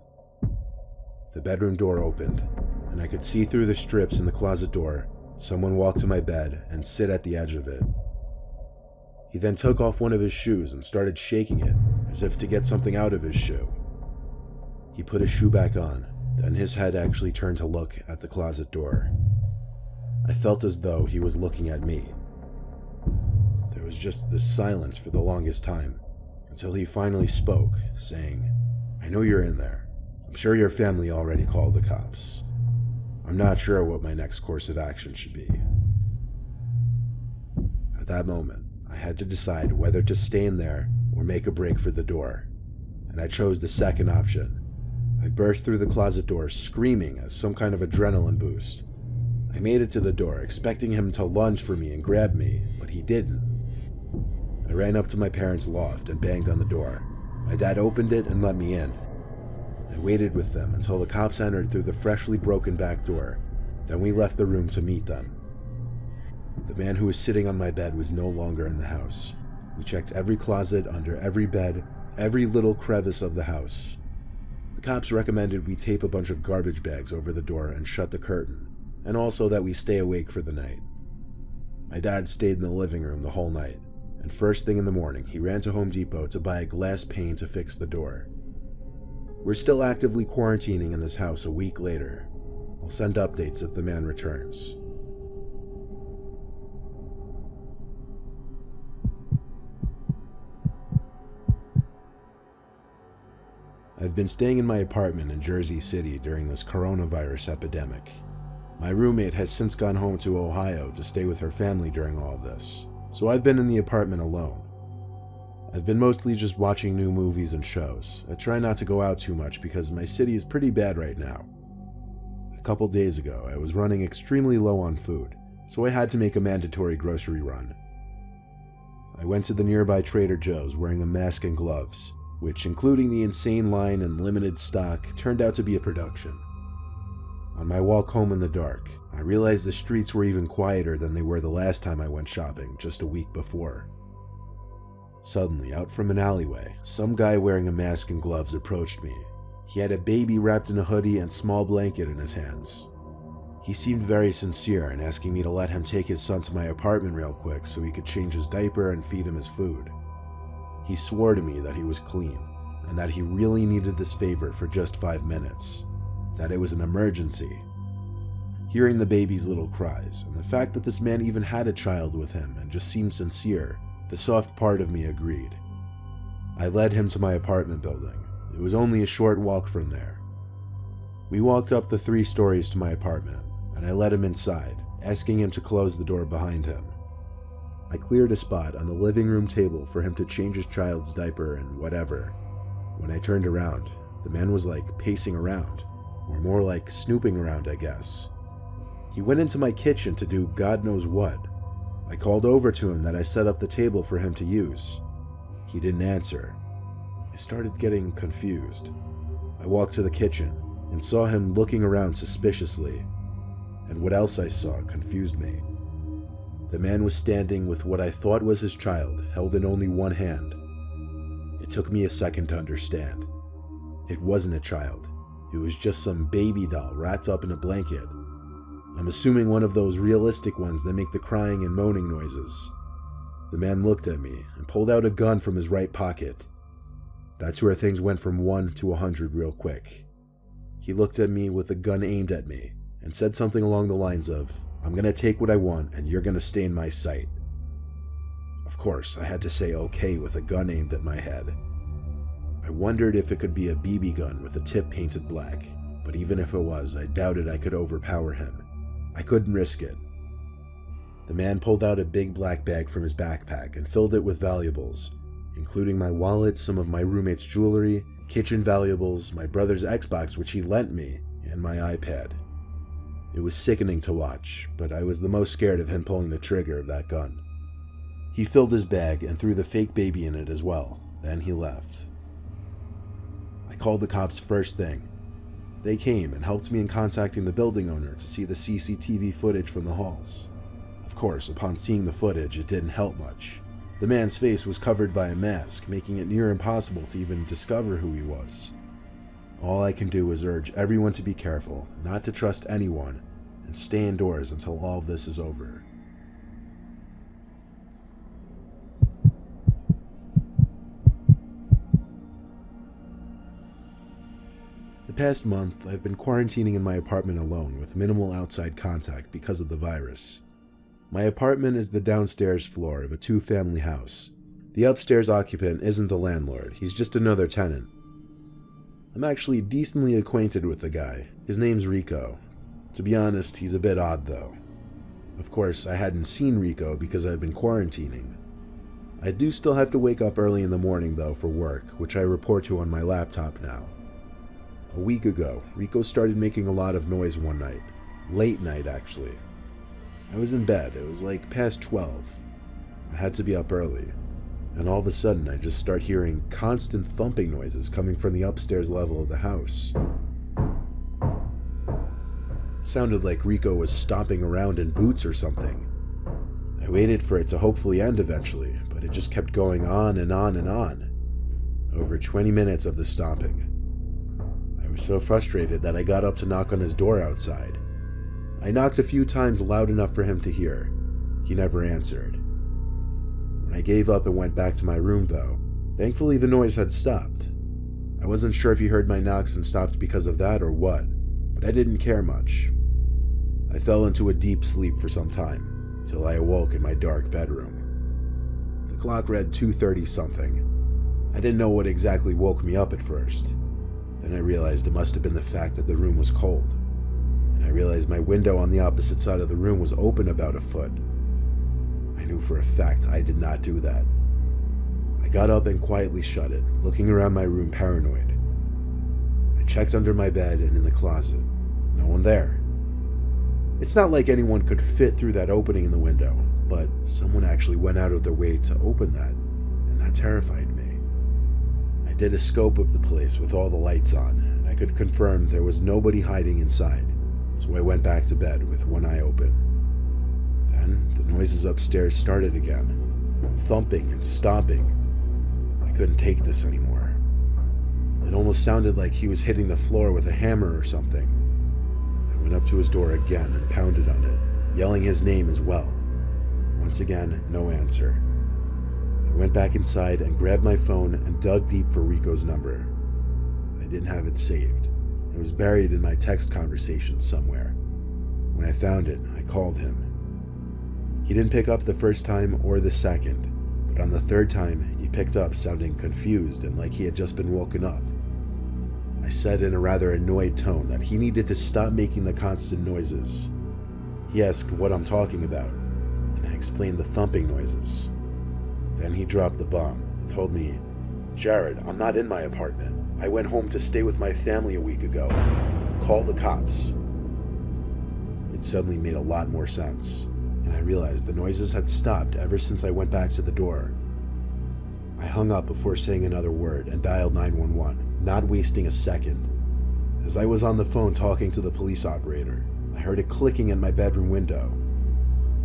The bedroom door opened, and I could see through the strips in the closet door someone walk to my bed and sit at the edge of it. He then took off one of his shoes and started shaking it, as if to get something out of his shoe. He put his shoe back on, then his head actually turned to look at the closet door. I felt as though he was looking at me. There was just this silence for the longest time, until he finally spoke, saying, "I know you're in there. I'm sure your family already called the cops. I'm not sure what my next course of action should be." At that moment, I had to decide whether to stay in there or make a break for the door, and I chose the second option. I burst through the closet door screaming as some kind of adrenaline boost. I made it to the door, expecting him to lunge for me and grab me, but he didn't. I ran up to my parents' loft and banged on the door. My dad opened it and let me in. I waited with them until the cops entered through the freshly broken back door. Then we left the room to meet them. The man who was sitting on my bed was no longer in the house. We checked every closet, under every bed, every little crevice of the house. The cops recommended we tape a bunch of garbage bags over the door and shut the curtain, and also that we stay awake for the night. My dad stayed in the living room the whole night, and first thing in the morning he ran to Home Depot to buy a glass pane to fix the door. We're still actively quarantining in this house a week later. I'll send updates if the man returns. I've been staying in my apartment in Jersey City during this coronavirus epidemic. My roommate has since gone home to Ohio to stay with her family during all of this, so I've been in the apartment alone. I've been mostly just watching new movies and shows. I try not to go out too much because my city is pretty bad right now. A couple days ago, I was running extremely low on food, so I had to make a mandatory grocery run. I went to the nearby Trader Joe's wearing a mask and gloves, which, including the insane line and limited stock, turned out to be a production. On my walk home in the dark, I realized the streets were even quieter than they were the last time I went shopping, just a week before. Suddenly, out from an alleyway, some guy wearing a mask and gloves approached me. He had a baby wrapped in a hoodie and small blanket in his hands. He seemed very sincere in asking me to let him take his son to my apartment real quick so he could change his diaper and feed him his food. He swore to me that he was clean, and that he really needed this favor for just 5 minutes, that it was an emergency. Hearing the baby's little cries, and the fact that this man even had a child with him and just seemed sincere, the soft part of me agreed. I led him to my apartment building. It was only a short walk from there. We walked up the 3 stories to my apartment, and I led him inside, asking him to close the door behind him. I cleared a spot on the living room table for him to change his child's diaper and whatever. When I turned around, the man was like pacing around, or more like snooping around, I guess. He went into my kitchen to do God knows what. I called over to him that I set up the table for him to use. He didn't answer. I started getting confused. I walked to the kitchen and saw him looking around suspiciously, and what else I saw confused me. The man was standing with what I thought was his child, held in only one hand. It took me a second to understand. It wasn't a child. It was just some baby doll wrapped up in a blanket. I'm assuming one of those realistic ones that make the crying and moaning noises. The man looked at me and pulled out a gun from his right pocket. That's where things went from 1 to 100 real quick. He looked at me with a gun aimed at me and said something along the lines of, "I'm gonna take what I want and you're gonna stay in my sight." Of course, I had to say okay with a gun aimed at my head. I wondered if it could be a BB gun with a tip painted black, but even if it was, I doubted I could overpower him. I couldn't risk it. The man pulled out a big black bag from his backpack and filled it with valuables, including my wallet, some of my roommate's jewelry, kitchen valuables, my brother's Xbox which he lent me, and my iPad. It was sickening to watch, but I was the most scared of him pulling the trigger of that gun. He filled his bag and threw the fake baby in it as well, then he left. I called the cops first thing. They came and helped me in contacting the building owner to see the CCTV footage from the halls. Of course, upon seeing the footage, it didn't help much. The man's face was covered by a mask, making it near impossible to even discover who he was. All I can do is urge everyone to be careful, not to trust anyone, and stay indoors until all of this is over. The past month, I've been quarantining in my apartment alone with minimal outside contact because of the virus. My apartment is the downstairs floor of a two-family house. The upstairs occupant isn't the landlord, he's just another tenant. I'm actually decently acquainted with the guy. His name's Rico. To be honest, he's a bit odd though. Of course, I hadn't seen Rico because I've been quarantining. I do still have to wake up early in the morning though for work, which I report to on my laptop now. A week ago, Rico started making a lot of noise one night. Late night, actually. I was in bed. It was like past 12. I had to be up early. And all of a sudden, I just start hearing constant thumping noises coming from the upstairs level of the house. It sounded like Rico was stomping around in boots or something. I waited for it to hopefully end eventually, but it just kept going on and on and on. Over 20 minutes of the stomping. I was so frustrated that I got up to knock on his door outside. I knocked a few times loud enough for him to hear. He never answered. When I gave up and went back to my room though, thankfully the noise had stopped. I wasn't sure if he heard my knocks and stopped because of that or what, but I didn't care much. I fell into a deep sleep for some time, till I awoke in my dark bedroom. The clock read 2:30 something. I didn't know what exactly woke me up at first. Then I realized it must have been the fact that the room was cold. And I realized my window on the opposite side of the room was open about a foot. I knew for a fact I did not do that. I got up and quietly shut it, looking around my room paranoid. I checked under my bed and in the closet. No one there. It's not like anyone could fit through that opening in the window, but someone actually went out of their way to open that, and that terrified me. I did a scope of the place with all the lights on, and I could confirm there was nobody hiding inside. So I went back to bed with one eye open. Then the noises upstairs started again, thumping and stomping. I couldn't take this anymore. It almost sounded like he was hitting the floor with a hammer or something. I went up to his door again and pounded on it, yelling his name as well. Once again, no answer. I went back inside and grabbed my phone and dug deep for Rico's number. I didn't have it saved. It was buried in my text conversations somewhere. When I found it, I called him. He didn't pick up the first time or the second, but on the third time, he picked up sounding confused and like he had just been woken up. I said in a rather annoyed tone that he needed to stop making the constant noises. He asked what I'm talking about, and I explained the thumping noises. Then he dropped the bomb and told me, "Jared, I'm not in my apartment. I went home to stay with my family a week ago. Call the cops." It suddenly made a lot more sense, and I realized the noises had stopped ever since I went back to the door. I hung up before saying another word and dialed 911, not wasting a second. As I was on the phone talking to the police operator, I heard it clicking at my bedroom window.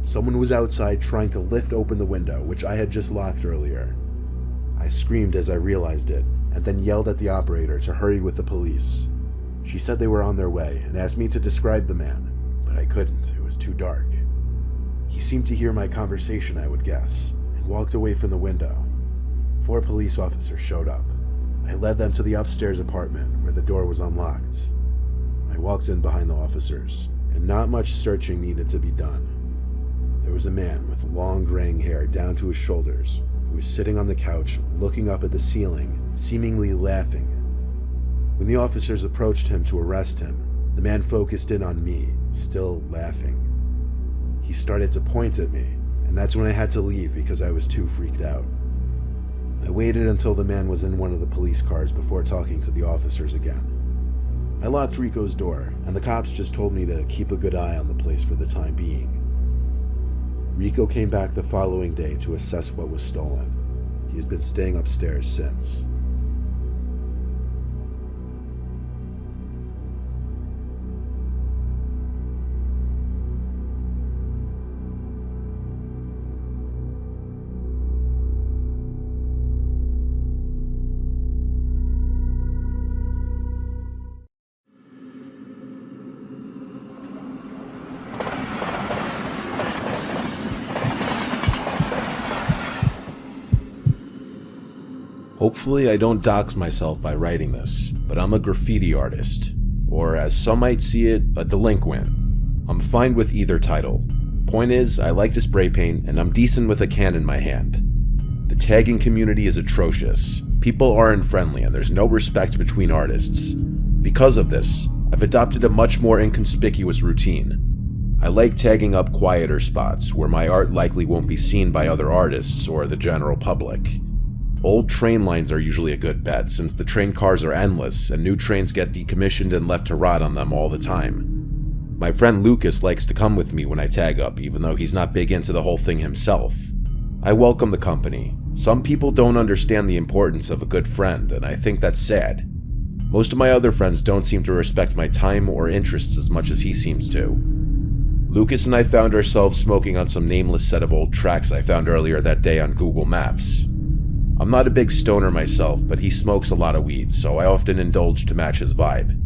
Someone was outside trying to lift open the window, which I had just locked earlier. I screamed as I realized it, and then yelled at the operator to hurry with the police. She said they were on their way and asked me to describe the man, but I couldn't. It was too dark. He seemed to hear my conversation, I would guess, and walked away from the window. 4 police officers showed up. I led them to the upstairs apartment where the door was unlocked. I walked in behind the officers, and not much searching needed to be done. There was a man with long graying hair down to his shoulders who was sitting on the couch looking up at the ceiling, seemingly laughing. When the officers approached him to arrest him, the man focused in on me, still laughing. He started to point at me, and that's when I had to leave because I was too freaked out. I waited until the man was in one of the police cars before talking to the officers again. I locked Rico's door, and the cops just told me to keep a good eye on the place for the time being. Rico came back the following day to assess what was stolen. He has been staying upstairs since. Hopefully I don't dox myself by writing this, but I'm a graffiti artist, or as some might see it, a delinquent. I'm fine with either title. Point is, I like to spray paint, and I'm decent with a can in my hand. The tagging community is atrocious. People aren't friendly, and there's no respect between artists. Because of this, I've adopted a much more inconspicuous routine. I like tagging up quieter spots, where my art likely won't be seen by other artists or the general public. Old train lines are usually a good bet, since the train cars are endless and new trains get decommissioned and left to rot on them all the time. My friend Lucas likes to come with me when I tag up, even though he's not big into the whole thing himself. I welcome the company. Some people don't understand the importance of a good friend, and I think that's sad. Most of my other friends don't seem to respect my time or interests as much as he seems to. Lucas and I found ourselves smoking on some nameless set of old tracks I found earlier that day on Google Maps. I'm not a big stoner myself, but he smokes a lot of weed, so I often indulge to match his vibe.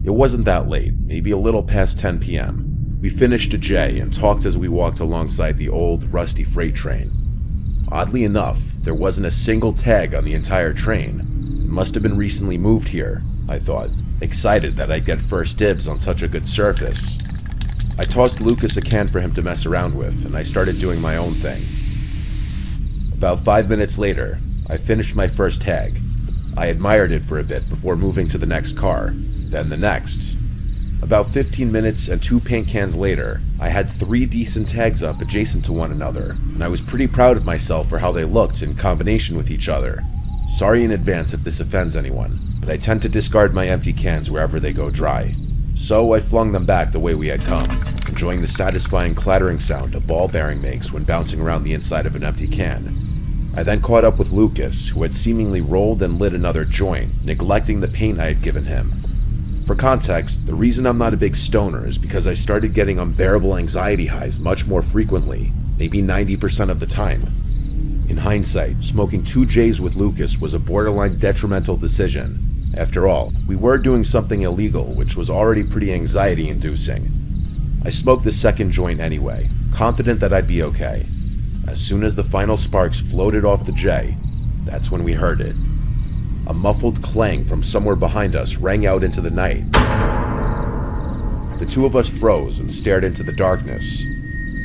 It wasn't that late, maybe a little past 10 p.m. We finished a J and talked as we walked alongside the old, rusty freight train. Oddly enough, there wasn't a single tag on the entire train. It must have been recently moved here, I thought, excited that I'd get first dibs on such a good surface. I tossed Lucas a can for him to mess around with, and I started doing my own thing. About 5 minutes later, I finished my first tag. I admired it for a bit before moving to the next car, then the next. About 15 minutes and 2 paint cans later, I had 3 decent tags up adjacent to one another, and I was pretty proud of myself for how they looked in combination with each other. Sorry in advance if this offends anyone, but I tend to discard my empty cans wherever they go dry. So I flung them back the way we had come, enjoying the satisfying clattering sound a ball bearing makes when bouncing around the inside of an empty can. I then caught up with Lucas, who had seemingly rolled and lit another joint, neglecting the paint I had given him. For context, the reason I'm not a big stoner is because I started getting unbearable anxiety highs much more frequently, maybe 90% of the time. In hindsight, smoking 2 J's with Lucas was a borderline detrimental decision. After all, we were doing something illegal, which was already pretty anxiety-inducing. I smoked the second joint anyway, confident that I'd be okay. As soon as the final sparks floated off the J, that's when we heard it. A muffled clang from somewhere behind us rang out into the night. The two of us froze and stared into the darkness.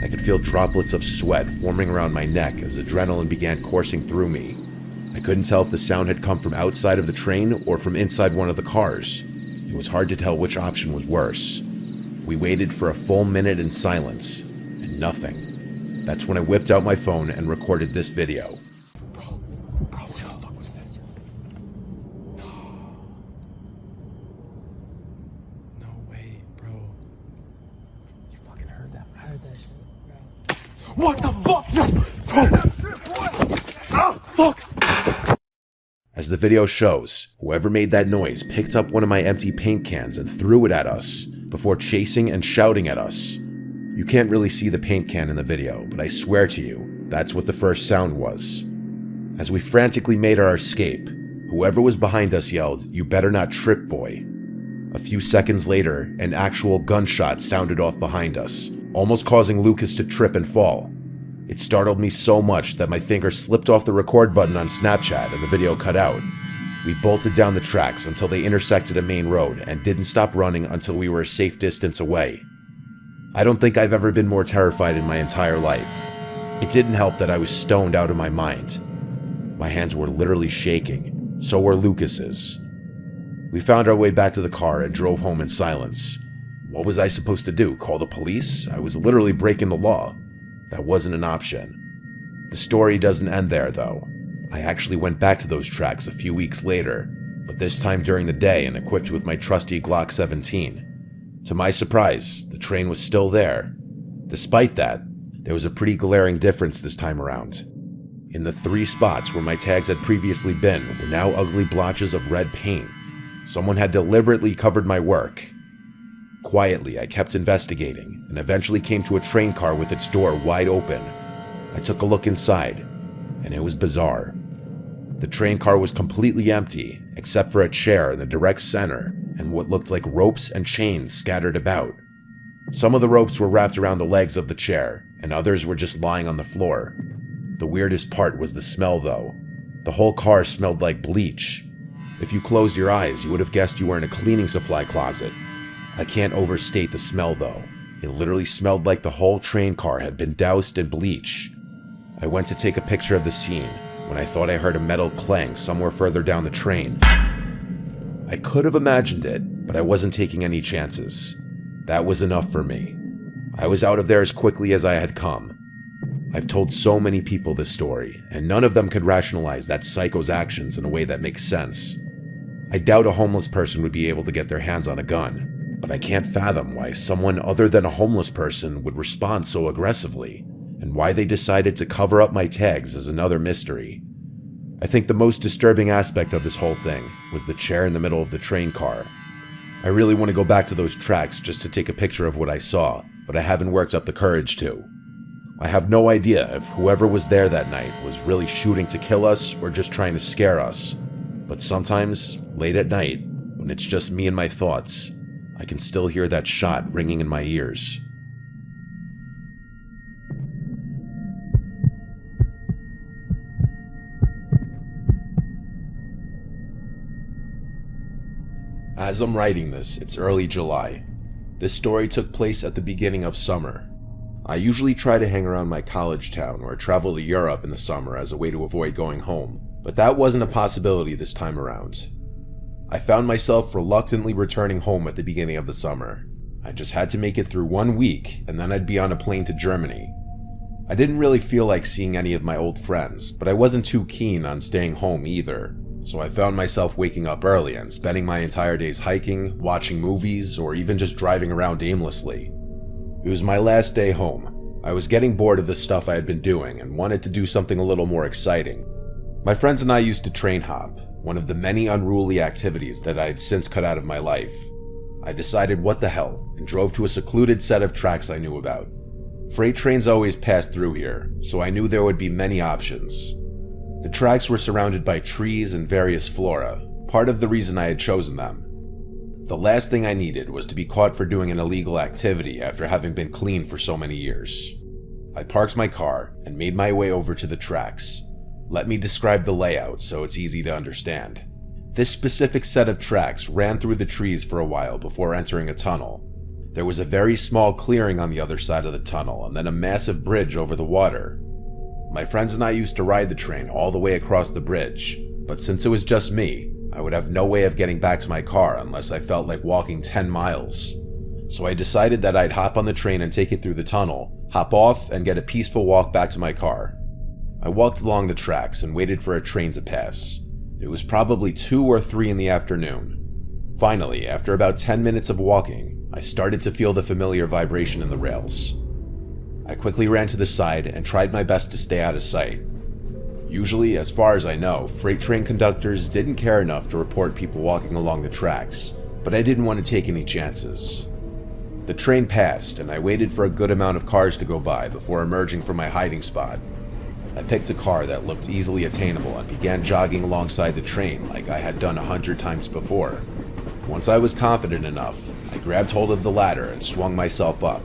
I could feel droplets of sweat forming around my neck as adrenaline began coursing through me. I couldn't tell if the sound had come from outside of the train or from inside one of the cars. It was hard to tell which option was worse. We waited for a full minute in silence, and nothing. That's when I whipped out my phone and recorded this video. Bro, what the fuck was that? No. No way, bro. You fucking heard that? I heard that shit. What the fuck? Bro. Oh, fuck. As the video shows, whoever made that noise picked up one of my empty paint cans and threw it at us, before chasing and shouting at us. You can't really see the paint can in the video, but I swear to you, that's what the first sound was. As we frantically made our escape, whoever was behind us yelled, "You better not trip, boy." A few seconds later, an actual gunshot sounded off behind us, almost causing Lucas to trip and fall. It startled me so much that my finger slipped off the record button on Snapchat and the video cut out. We bolted down the tracks until they intersected a main road and didn't stop running until we were a safe distance away. I don't think I've ever been more terrified in my entire life. It didn't help that I was stoned out of my mind. My hands were literally shaking, so were Lucas's. We found our way back to the car and drove home in silence. What was I supposed to do? Call the police? I was literally breaking the law. That wasn't an option. The story doesn't end there, though. I actually went back to those tracks a few weeks later, but this time during the day and equipped with my trusty Glock 17. To my surprise, the train was still there. Despite that, there was a pretty glaring difference this time around. In the 3 spots where my tags had previously been were now ugly blotches of red paint. Someone had deliberately covered my work. Quietly, I kept investigating and eventually came to a train car with its door wide open. I took a look inside, and it was bizarre. The train car was completely empty, except for a chair in the direct center and what looked like ropes and chains scattered about. Some of the ropes were wrapped around the legs of the chair, and others were just lying on the floor. The weirdest part was the smell, though. The whole car smelled like bleach. If you closed your eyes, you would have guessed you were in a cleaning supply closet. I can't overstate the smell, though. It literally smelled like the whole train car had been doused in bleach. I went to take a picture of the scene when I thought I heard a metal clang somewhere further down the train. I could have imagined it, but I wasn't taking any chances. That was enough for me. I was out of there as quickly as I had come. I've told so many people this story, and none of them could rationalize that psycho's actions in a way that makes sense. I doubt a homeless person would be able to get their hands on a gun, but I can't fathom why someone other than a homeless person would respond so aggressively, and why they decided to cover up my tags is another mystery. I think the most disturbing aspect of this whole thing was the chair in the middle of the train car. I really want to go back to those tracks just to take a picture of what I saw, but I haven't worked up the courage to. I have no idea if whoever was there that night was really shooting to kill us or just trying to scare us, but sometimes, late at night, when it's just me and my thoughts, I can still hear that shot ringing in my ears. As I'm writing this, it's early July. This story took place at the beginning of summer. I usually try to hang around my college town or travel to Europe in the summer as a way to avoid going home, but that wasn't a possibility this time around. I found myself reluctantly returning home at the beginning of the summer. I just had to make it through 1 week, and then I'd be on a plane to Germany. I didn't really feel like seeing any of my old friends, but I wasn't too keen on staying home either, so I found myself waking up early and spending my entire days hiking, watching movies, or even just driving around aimlessly. It was my last day home. I was getting bored of the stuff I had been doing and wanted to do something a little more exciting. My friends and I used to train hop, one of the many unruly activities that I had since cut out of my life. I decided what the hell and drove to a secluded set of tracks I knew about. Freight trains always passed through here, so I knew there would be many options. The tracks were surrounded by trees and various flora, part of the reason I had chosen them. The last thing I needed was to be caught for doing an illegal activity after having been clean for so many years. I parked my car and made my way over to the tracks. Let me describe the layout so it's easy to understand. This specific set of tracks ran through the trees for a while before entering a tunnel. There was a very small clearing on the other side of the tunnel and then a massive bridge over the water. My friends and I used to ride the train all the way across the bridge, but since it was just me, I would have no way of getting back to my car unless I felt like walking 10 miles. So I decided that I'd hop on the train and take it through the tunnel, hop off, and get a peaceful walk back to my car. I walked along the tracks and waited for a train to pass. It was probably 2 or 3 in the afternoon. Finally, after about 10 minutes of walking, I started to feel the familiar vibration in the rails. I quickly ran to the side and tried my best to stay out of sight. Usually, as far as I know, freight train conductors didn't care enough to report people walking along the tracks, but I didn't want to take any chances. The train passed, and I waited for a good amount of cars to go by before emerging from my hiding spot. I picked a car that looked easily attainable and began jogging alongside the train like I had done 100 times before. Once I was confident enough, I grabbed hold of the ladder and swung myself up.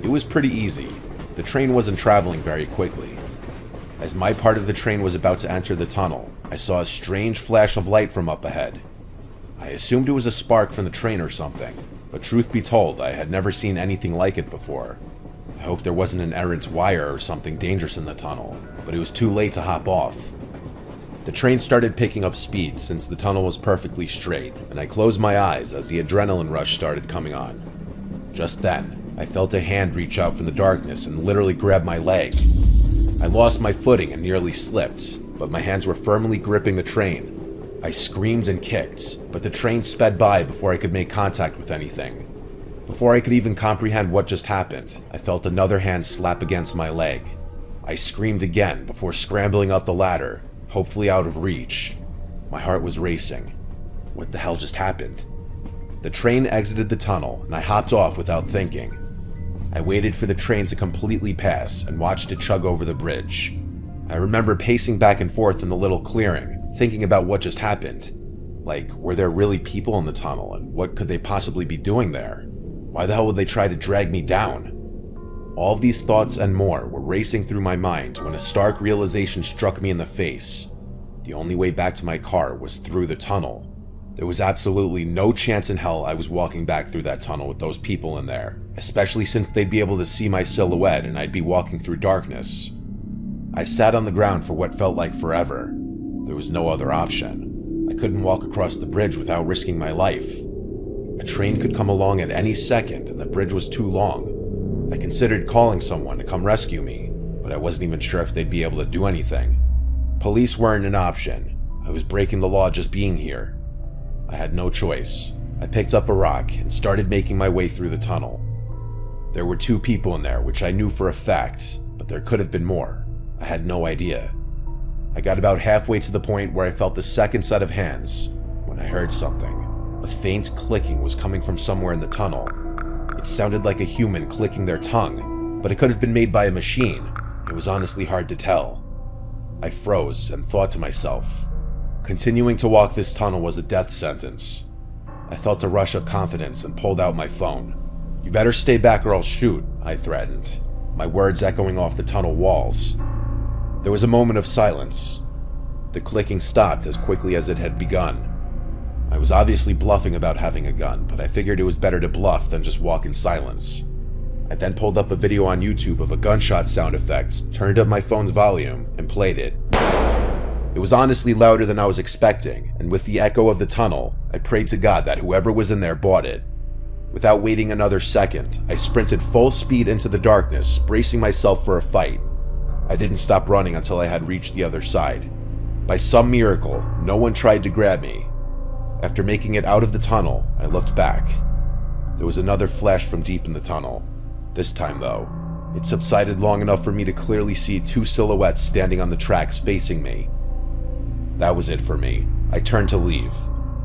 It was pretty easy. The train wasn't traveling very quickly. As my part of the train was about to enter the tunnel, I saw a strange flash of light from up ahead. I assumed it was a spark from the train or something, but truth be told, I had never seen anything like it before. I hoped there wasn't an errant wire or something dangerous in the tunnel, but it was too late to hop off. The train started picking up speed since the tunnel was perfectly straight, and I closed my eyes as the adrenaline rush started coming on. Just then, I felt a hand reach out from the darkness and literally grab my leg. I lost my footing and nearly slipped, but my hands were firmly gripping the train. I screamed and kicked, but the train sped by before I could make contact with anything. Before I could even comprehend what just happened, I felt another hand slap against my leg. I screamed again before scrambling up the ladder, hopefully out of reach. My heart was racing. What the hell just happened? The train exited the tunnel, and I hopped off without thinking. I waited for the train to completely pass and watched it chug over the bridge. I remember pacing back and forth in the little clearing, thinking about what just happened. Like, were there really people in the tunnel, and what could they possibly be doing there? Why the hell would they try to drag me down? All of these thoughts and more were racing through my mind when a stark realization struck me in the face. The only way back to my car was through the tunnel. There was absolutely no chance in hell I was walking back through that tunnel with those people in there, especially since they'd be able to see my silhouette and I'd be walking through darkness. I sat on the ground for what felt like forever. There was no other option. I couldn't walk across the bridge without risking my life. A train could come along at any second and the bridge was too long. I considered calling someone to come rescue me, but I wasn't even sure if they'd be able to do anything. Police weren't an option. I was breaking the law just being here. I had no choice. I picked up a rock and started making my way through the tunnel. There were 2 people in there, which I knew for a fact, but there could have been more. I had no idea. I got about halfway to the point where I felt the second set of hands when I heard something. A faint clicking was coming from somewhere in the tunnel. It sounded like a human clicking their tongue, but it could have been made by a machine. It was honestly hard to tell. I froze and thought to myself, continuing to walk this tunnel was a death sentence. I felt a rush of confidence and pulled out my phone. "You better stay back or I'll shoot," I threatened, my words echoing off the tunnel walls. There was a moment of silence. The clicking stopped as quickly as it had begun. I was obviously bluffing about having a gun, but I figured it was better to bluff than just walk in silence. I then pulled up a video on YouTube of a gunshot sound effect, turned up my phone's volume, and played it. It was honestly louder than I was expecting, and with the echo of the tunnel, I prayed to God that whoever was in there bought it. Without waiting another second, I sprinted full speed into the darkness, bracing myself for a fight. I didn't stop running until I had reached the other side. By some miracle, no one tried to grab me. After making it out of the tunnel, I looked back. There was another flash from deep in the tunnel. This time, though, it subsided long enough for me to clearly see 2 silhouettes standing on the tracks facing me. That was it for me. I turned to leave,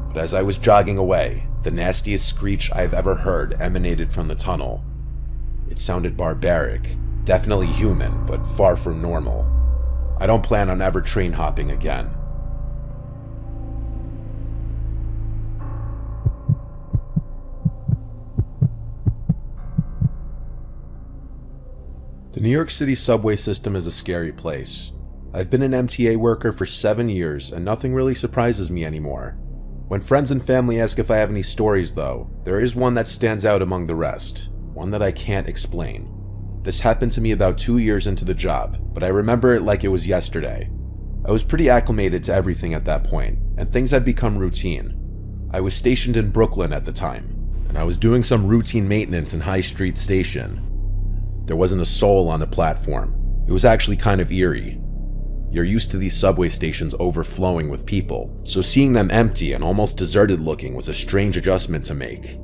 but as I was jogging away, the nastiest screech I've ever heard emanated from the tunnel. It sounded barbaric, definitely human, but far from normal. I don't plan on ever train hopping again. The New York City subway system is a scary place. I've been an MTA worker for 7 years, and nothing really surprises me anymore. When friends and family ask if I have any stories, though, there is one that stands out among the rest, one that I can't explain. This happened to me about 2 years into the job, but I remember it like it was yesterday. I was pretty acclimated to everything at that point, and things had become routine. I was stationed in Brooklyn at the time, and I was doing some routine maintenance in High Street Station. There wasn't a soul on the platform. It was actually kind of eerie. You're used to these subway stations overflowing with people, so seeing them empty and almost deserted looking was a strange adjustment to make.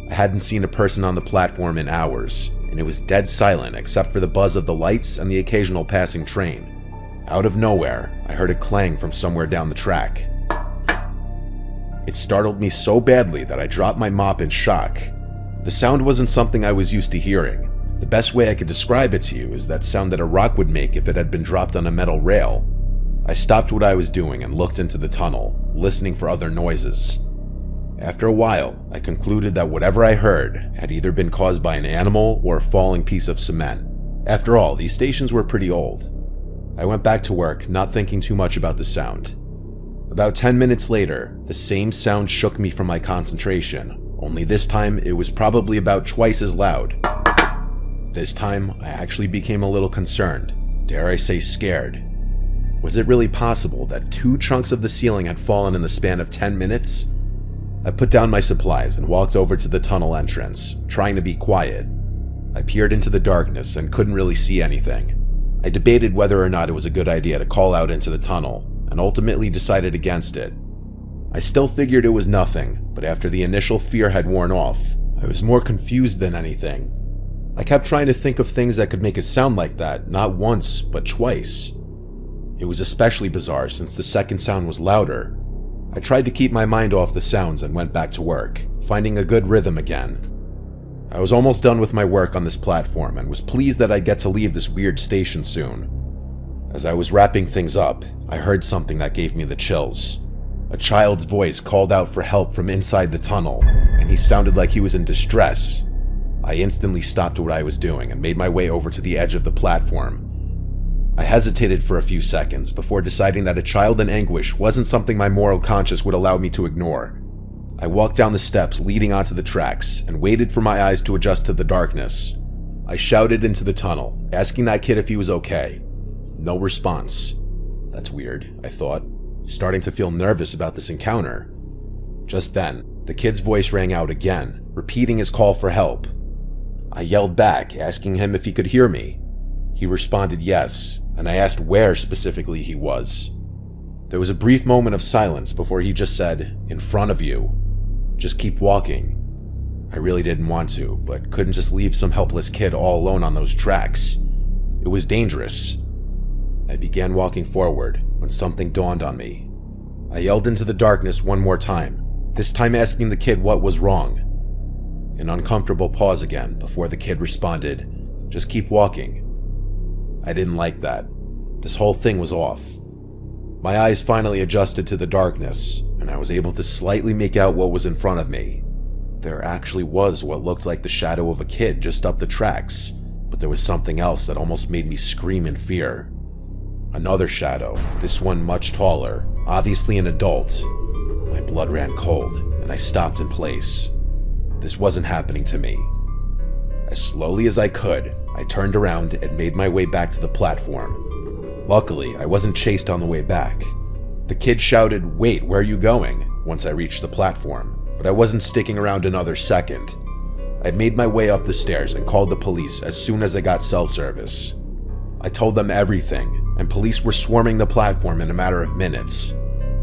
I hadn't seen a person on the platform in hours, and it was dead silent except for the buzz of the lights and the occasional passing train. Out of nowhere, I heard a clang from somewhere down the track. It startled me so badly that I dropped my mop in shock. The sound wasn't something I was used to hearing. The best way I could describe it to you is that sound that a rock would make if it had been dropped on a metal rail. I stopped what I was doing and looked into the tunnel, listening for other noises. After a while, I concluded that whatever I heard had either been caused by an animal or a falling piece of cement. After all, these stations were pretty old. I went back to work, not thinking too much about the sound. About 10 minutes later, the same sound shook me from my concentration, only this time it was probably about twice as loud. This time, I actually became a little concerned, dare I say scared. Was it really possible that 2 chunks of the ceiling had fallen in the span of 10 minutes? I put down my supplies and walked over to the tunnel entrance, trying to be quiet. I peered into the darkness and couldn't really see anything. I debated whether or not it was a good idea to call out into the tunnel, and ultimately decided against it. I still figured it was nothing, but after the initial fear had worn off, I was more confused than anything. I kept trying to think of things that could make it sound like that, not once, but twice. It was especially bizarre since the second sound was louder. I tried to keep my mind off the sounds and went back to work, finding a good rhythm again. I was almost done with my work on this platform and was pleased that I'd get to leave this weird station soon. As I was wrapping things up, I heard something that gave me the chills. A child's voice called out for help from inside the tunnel, and he sounded like he was in distress. I instantly stopped what I was doing and made my way over to the edge of the platform. I hesitated for a few seconds before deciding that a child in anguish wasn't something my moral conscience would allow me to ignore. I walked down the steps leading onto the tracks and waited for my eyes to adjust to the darkness. I shouted into the tunnel, asking that kid if he was okay. No response. That's weird, I thought, starting to feel nervous about this encounter. Just then, the kid's voice rang out again, repeating his call for help. I yelled back, asking him if he could hear me. He responded yes, and I asked where specifically he was. There was a brief moment of silence before he just said, "In front of you. Just keep walking." I really didn't want to, but couldn't just leave some helpless kid all alone on those tracks. It was dangerous. I began walking forward when something dawned on me. I yelled into the darkness one more time, this time asking the kid what was wrong. An uncomfortable pause again before the kid responded, "Just keep walking." I didn't like that. This whole thing was off. My eyes finally adjusted to the darkness, and I was able to slightly make out what was in front of me. There actually was what looked like the shadow of a kid just up the tracks, but there was something else that almost made me scream in fear. Another shadow, this one much taller, obviously an adult. My blood ran cold, and I stopped in place. This wasn't happening to me. As slowly as I could, I turned around and made my way back to the platform. Luckily, I wasn't chased on the way back. The kid shouted, "Wait, where are you going?" once I reached the platform, but I wasn't sticking around another second. I made my way up the stairs and called the police as soon as I got cell service. I told them everything, and police were swarming the platform in a matter of minutes.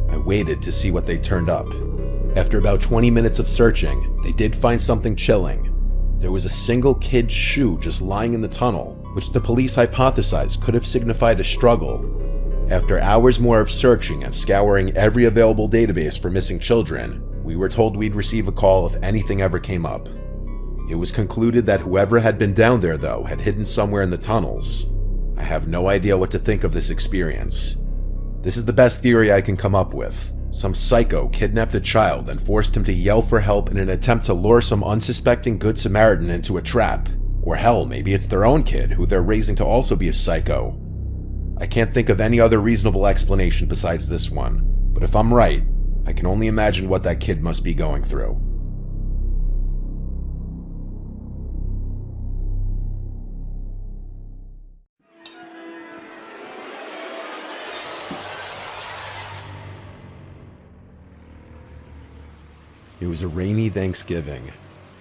I waited to see what they turned up. After about 20 minutes of searching, they did find something chilling. There was a single kid's shoe just lying in the tunnel, which the police hypothesized could have signified a struggle. After hours more of searching and scouring every available database for missing children, we were told we'd receive a call if anything ever came up. It was concluded that whoever had been down there, though, had hidden somewhere in the tunnels. I have no idea what to think of this experience. This is the best theory I can come up with. Some psycho kidnapped a child and forced him to yell for help in an attempt to lure some unsuspecting Good Samaritan into a trap. Or hell, maybe it's their own kid who they're raising to also be a psycho. I can't think of any other reasonable explanation besides this one, but if I'm right, I can only imagine what that kid must be going through. It was a rainy Thanksgiving.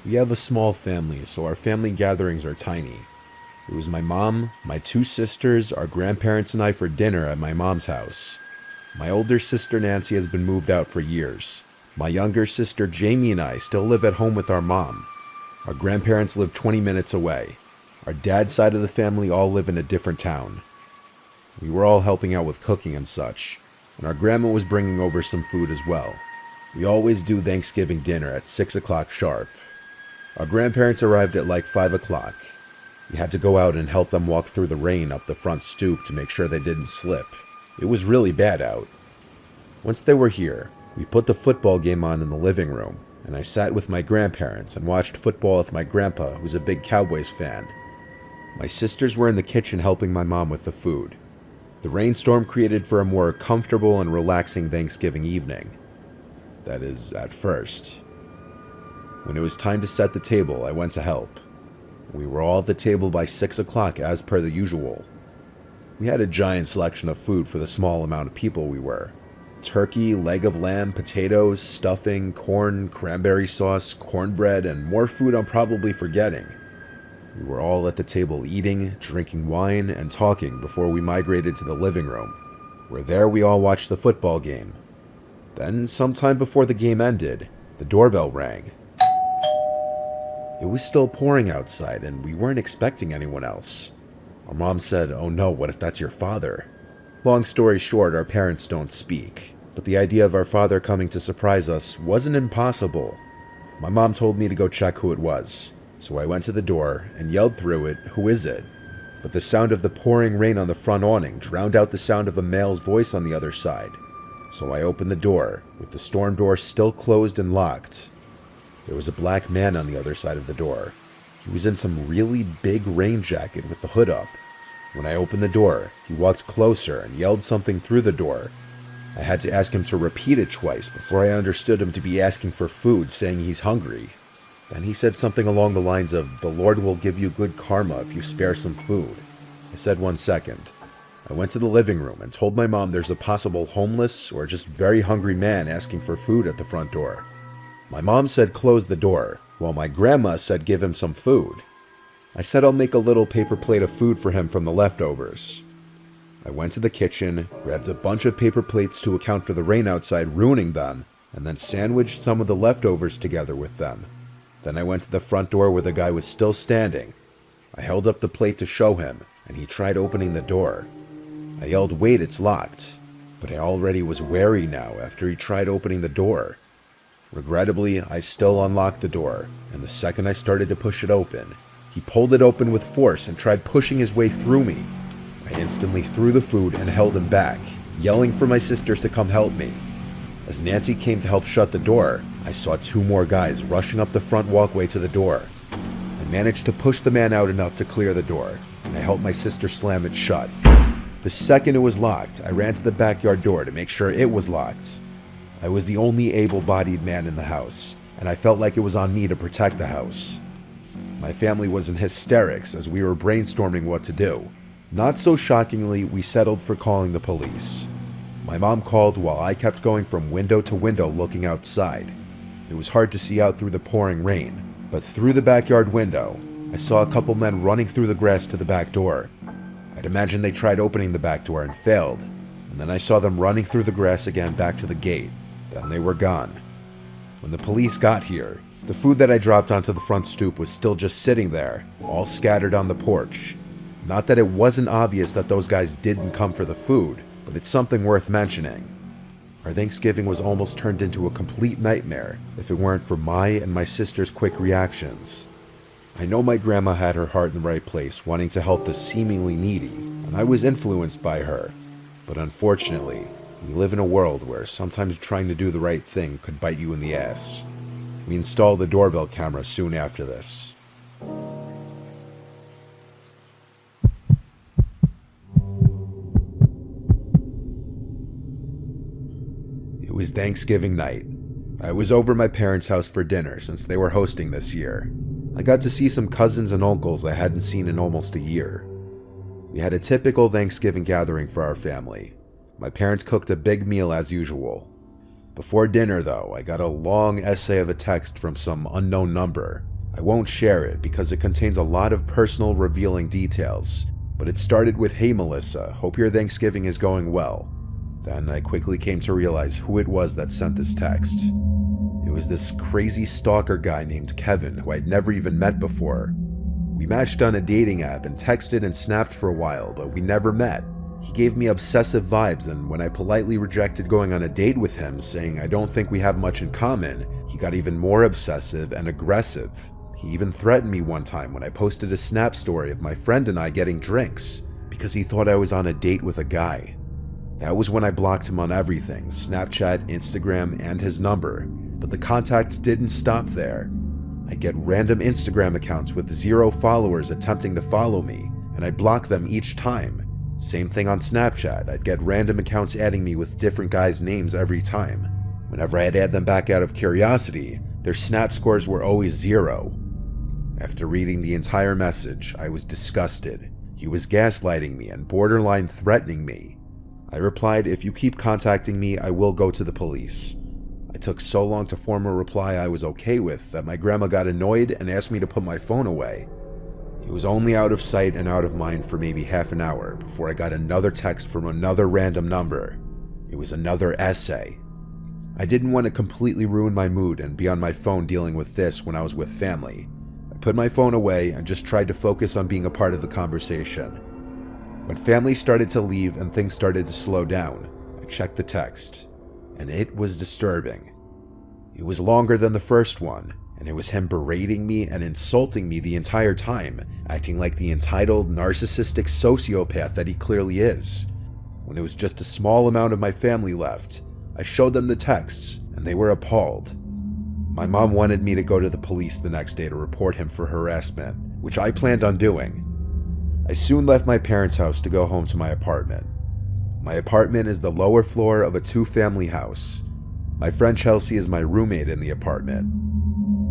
We have a small family, so our family gatherings are tiny. It was my mom, my 2 sisters, our grandparents, and I for dinner at my mom's house. My older sister Nancy has been moved out for years. My younger sister Jamie and I still live at home with our mom. Our grandparents live 20 minutes away. Our dad's side of the family all live in a different town. We were all helping out with cooking and such, and our grandma was bringing over some food as well. We always do Thanksgiving dinner at 6 o'clock sharp. Our grandparents arrived at like 5 o'clock. We had to go out and help them walk through the rain up the front stoop to make sure they didn't slip. It was really bad out. Once they were here, we put the football game on in the living room, and I sat with my grandparents and watched football with my grandpa, who's a big Cowboys fan. My sisters were in the kitchen helping my mom with the food. The rainstorm created for a more comfortable and relaxing Thanksgiving evening. That is, at first. When it was time to set the table, I went to help. We were all at the table by 6 o'clock as per the usual. We had a giant selection of food for the small amount of people we were. Turkey, leg of lamb, potatoes, stuffing, corn, cranberry sauce, cornbread, and more food I'm probably forgetting. We were all at the table eating, drinking wine, and talking before we migrated to the living room, where there we all watched the football game. Then, sometime before the game ended, the doorbell rang. It was still pouring outside, and we weren't expecting anyone else. Our mom said, "Oh no, what if that's your father?" Long story short, our parents don't speak, but the idea of our father coming to surprise us wasn't impossible. My mom told me to go check who it was, so I went to the door and yelled through it, "Who is it?" But the sound of the pouring rain on the front awning drowned out the sound of a male's voice on the other side. So I opened the door, with the storm door still closed and locked. There was a black man on the other side of the door. He was in some really big rain jacket with the hood up. When I opened the door, he walked closer and yelled something through the door. I had to ask him to repeat it twice before I understood him to be asking for food, saying he's hungry. Then he said something along the lines of, "The Lord will give you good karma if you spare some food." I said 1 second. I went to the living room and told my mom there's a possible homeless or just very hungry man asking for food at the front door. My mom said close the door, while my grandma said give him some food. I said I'll make a little paper plate of food for him from the leftovers. I went to the kitchen, grabbed a bunch of paper plates to account for the rain outside ruining them, and then sandwiched some of the leftovers together with them. Then I went to the front door where the guy was still standing. I held up the plate to show him, and he tried opening the door. I yelled, "Wait, it's locked." But I already was wary now after he tried opening the door. Regrettably, I still unlocked the door, and the second I started to push it open, he pulled it open with force and tried pushing his way through me. I instantly threw the food and held him back, yelling for my sisters to come help me. As Nancy came to help shut the door, I saw 2 more guys rushing up the front walkway to the door. I managed to push the man out enough to clear the door, and I helped my sister slam it shut. The second it was locked, I ran to the backyard door to make sure it was locked. I was the only able-bodied man in the house, and I felt like it was on me to protect the house. My family was in hysterics as we were brainstorming what to do. Not so shockingly, we settled for calling the police. My mom called while I kept going from window to window looking outside. It was hard to see out through the pouring rain, but through the backyard window, I saw a couple men running through the grass to the back door. I'd imagine they tried opening the back door and failed, and then I saw them running through the grass again back to the gate. Then they were gone. When the police got here, the food that I dropped onto the front stoop was still just sitting there, all scattered on the porch. Not that it wasn't obvious that those guys didn't come for the food, but it's something worth mentioning. Our Thanksgiving was almost turned into a complete nightmare if it weren't for my and my sister's quick reactions. I know my grandma had her heart in the right place, wanting to help the seemingly needy, and I was influenced by her. But unfortunately, we live in a world where sometimes trying to do the right thing could bite you in the ass. We installed the doorbell camera soon after this. It was Thanksgiving night. I was over at my parents' house for dinner since they were hosting this year. I got to see some cousins and uncles I hadn't seen in almost a year. We had a typical Thanksgiving gathering for our family. My parents cooked a big meal as usual. Before dinner, though, I got a long essay of a text from some unknown number. I won't share it because it contains a lot of personal revealing details, but it started with, "Hey Melissa, hope your Thanksgiving is going well." Then I quickly came to realize who it was that sent this text. It was this crazy stalker guy named Kevin who I'd never even met before. We matched on a dating app and texted and snapped for a while, but we never met. He gave me obsessive vibes, and when I politely rejected going on a date with him, saying I don't think we have much in common, he got even more obsessive and aggressive. He even threatened me one time when I posted a snap story of my friend and I getting drinks, because he thought I was on a date with a guy. That was when I blocked him on everything, Snapchat, Instagram, and his number, but the contact didn't stop there. I'd get random Instagram accounts with 0 followers attempting to follow me, and I'd block them each time. Same thing on Snapchat, I'd get random accounts adding me with different guys' names every time. Whenever I'd add them back out of curiosity, their snap scores were always 0. After reading the entire message, I was disgusted. He was gaslighting me and borderline threatening me. I replied, if you keep contacting me, I will go to the police. I took so long to form a reply I was okay with that my grandma got annoyed and asked me to put my phone away. It was only out of sight and out of mind for maybe half an hour before I got another text from another random number. It was another essay. I didn't want to completely ruin my mood and be on my phone dealing with this when I was with family. I put my phone away and just tried to focus on being a part of the conversation. When family started to leave and things started to slow down, I checked the text, and it was disturbing. It was longer than the first one, and it was him berating me and insulting me the entire time, acting like the entitled, narcissistic sociopath that he clearly is. When it was just a small amount of my family left, I showed them the texts, and they were appalled. My mom wanted me to go to the police the next day to report him for harassment, which I planned on doing. I soon left my parents' house to go home to my apartment. My apartment is the lower floor of a 2-family house. My friend Chelsea is my roommate in the apartment.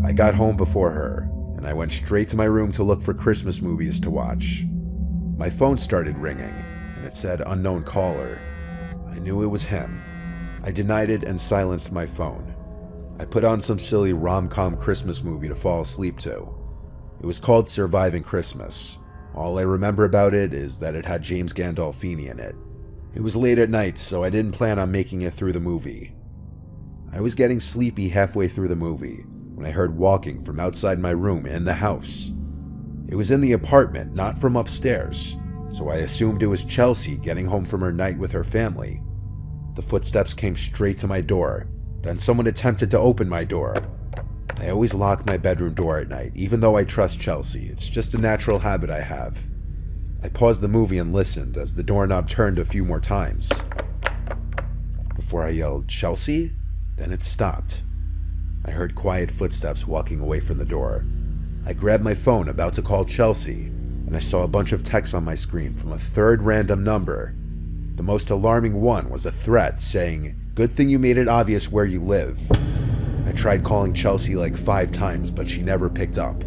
I got home before her, and I went straight to my room to look for Christmas movies to watch. My phone started ringing, and it said unknown caller. I knew it was him. I denied it and silenced my phone. I put on some silly rom-com Christmas movie to fall asleep to. It was called Surviving Christmas. All I remember about it is that it had James Gandolfini in it. It was late at night, so I didn't plan on making it through the movie. I was getting sleepy halfway through the movie when I heard walking from outside my room in the house. It was in the apartment, not from upstairs, so I assumed it was Chelsea getting home from her night with her family. The footsteps came straight to my door, then someone attempted to open my door. I always lock my bedroom door at night, even though I trust Chelsea. It's just a natural habit I have. I paused the movie and listened as the doorknob turned a few more times. Before I yelled, "Chelsea?" Then it stopped. I heard quiet footsteps walking away from the door. I grabbed my phone, about to call Chelsea, and I saw a bunch of texts on my screen from a third random number. The most alarming one was a threat saying, "Good thing you made it obvious where you live." I tried calling Chelsea like 5 times, but she never picked up.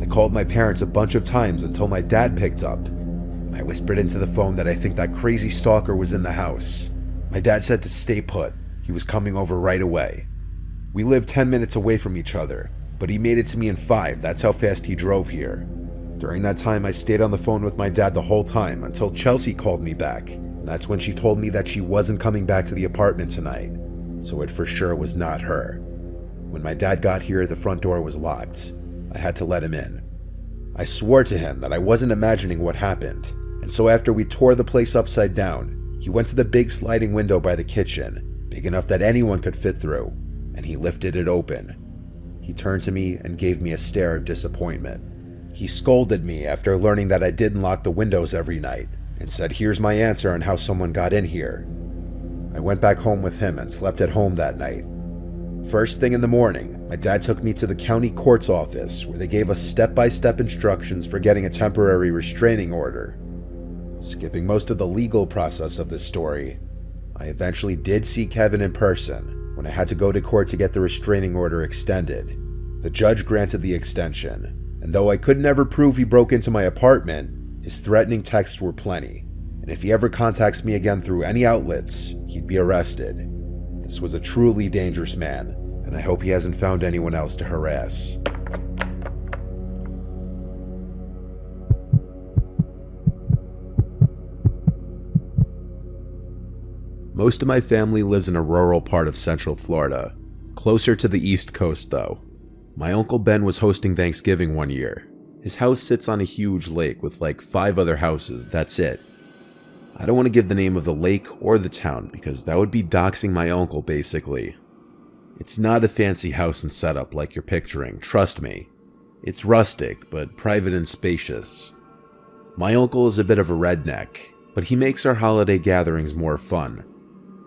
I called my parents a bunch of times until my dad picked up, and I whispered into the phone that I think that crazy stalker was in the house. My dad said to stay put. He was coming over right away. We lived 10 minutes away from each other, but he made it to me in 5. That's how fast he drove here. During that time, I stayed on the phone with my dad the whole time until Chelsea called me back, and that's when she told me that she wasn't coming back to the apartment tonight, so it for sure was not her. When my dad got here, the front door was locked. I had to let him in. I swore to him that I wasn't imagining what happened, and so after we tore the place upside down, he went to the big sliding window by the kitchen, big enough that anyone could fit through, and he lifted it open. He turned to me and gave me a stare of disappointment. He scolded me after learning that I didn't lock the windows every night, and said, "Here's my answer on how someone got in here." I went back home with him and slept at home that night. First thing in the morning, my dad took me to the county court's office where they gave us step-by-step instructions for getting a temporary restraining order. Skipping most of the legal process of this story, I eventually did see Kevin in person when I had to go to court to get the restraining order extended. The judge granted the extension, and though I could never prove he broke into my apartment, his threatening texts were plenty, and if he ever contacts me again through any outlets, he'd be arrested. This was a truly dangerous man, and I hope he hasn't found anyone else to harass. Most of my family lives in a rural part of Central Florida, closer to the East Coast though. My Uncle Ben was hosting Thanksgiving one year. His house sits on a huge lake with like 5 other houses, that's it. I don't want to give the name of the lake or the town because that would be doxing my uncle basically. It's not a fancy house and setup like you're picturing, trust me. It's rustic, but private and spacious. My uncle is a bit of a redneck, but he makes our holiday gatherings more fun.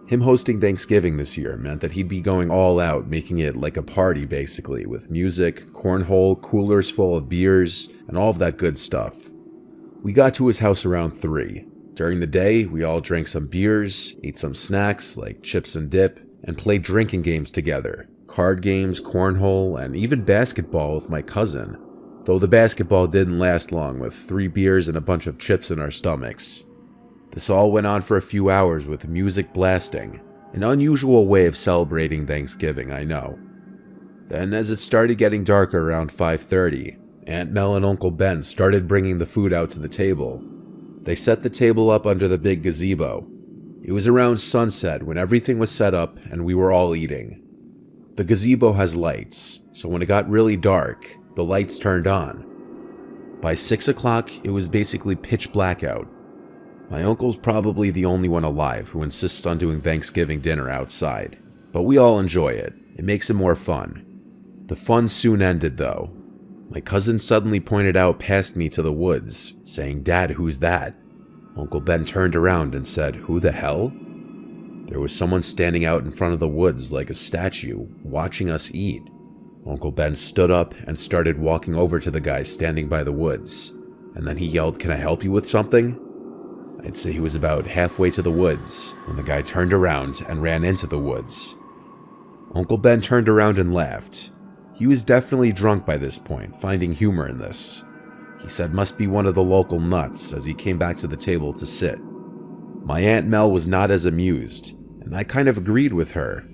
Him hosting Thanksgiving this year meant that he'd be going all out, making it like a party basically, with music, cornhole, coolers full of beers, and all of that good stuff. We got to his house around 3. During the day, we all drank some beers, ate some snacks like chips and dip, and played drinking games together. Card games, cornhole, and even basketball with my cousin. Though the basketball didn't last long, with 3 beers and a bunch of chips in our stomachs. This all went on for a few hours with music blasting. An unusual way of celebrating Thanksgiving, I know. Then, as it started getting darker around 5:30, Aunt Mel and Uncle Ben started bringing the food out to the table. They set the table up under the big gazebo. It was around sunset when everything was set up and we were all eating. The gazebo has lights, so when it got really dark, the lights turned on. By 6 o'clock, it was basically pitch black out. My uncle's probably the only one alive who insists on doing Thanksgiving dinner outside, but we all enjoy it. It makes it more fun. The fun soon ended though. My cousin suddenly pointed out past me to the woods, saying, "Dad, who's that?" Uncle Ben turned around and said, "Who the hell?" There was someone standing out in front of the woods like a statue, watching us eat. Uncle Ben stood up and started walking over to the guy standing by the woods, and then he yelled, "Can I help you with something?" I'd say he was about halfway to the woods when the guy turned around and ran into the woods. Uncle Ben turned around and laughed. He was definitely drunk by this point, finding humor in this. He said must be one of the local nuts as he came back to the table to sit. My Aunt Mel was not as amused, and I kind of agreed with her.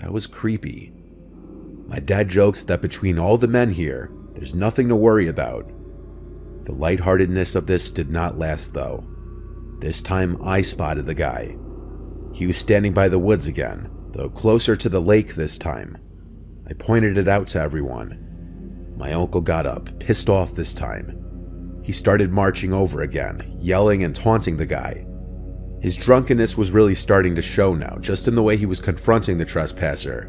That was creepy. My dad joked that between all the men here, there's nothing to worry about. The lightheartedness of this did not last though. This time I spotted the guy. He was standing by the woods again, though closer to the lake this time. I pointed it out to everyone. My uncle got up, pissed off this time. He started marching over again, yelling and taunting the guy. His drunkenness was really starting to show now, just in the way he was confronting the trespasser.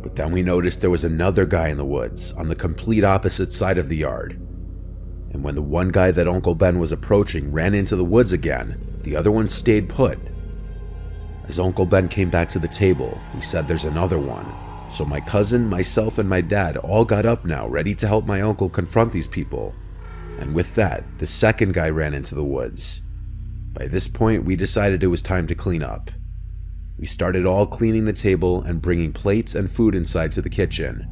But then we noticed there was another guy in the woods, on the complete opposite side of the yard. And when the one guy that Uncle Ben was approaching ran into the woods again, the other one stayed put. As Uncle Ben came back to the table, he said there's another one. So my cousin, myself, and my dad all got up now, ready to help my uncle confront these people. And with that, the second guy ran into the woods. By this point, we decided it was time to clean up. We started all cleaning the table and bringing plates and food inside to the kitchen.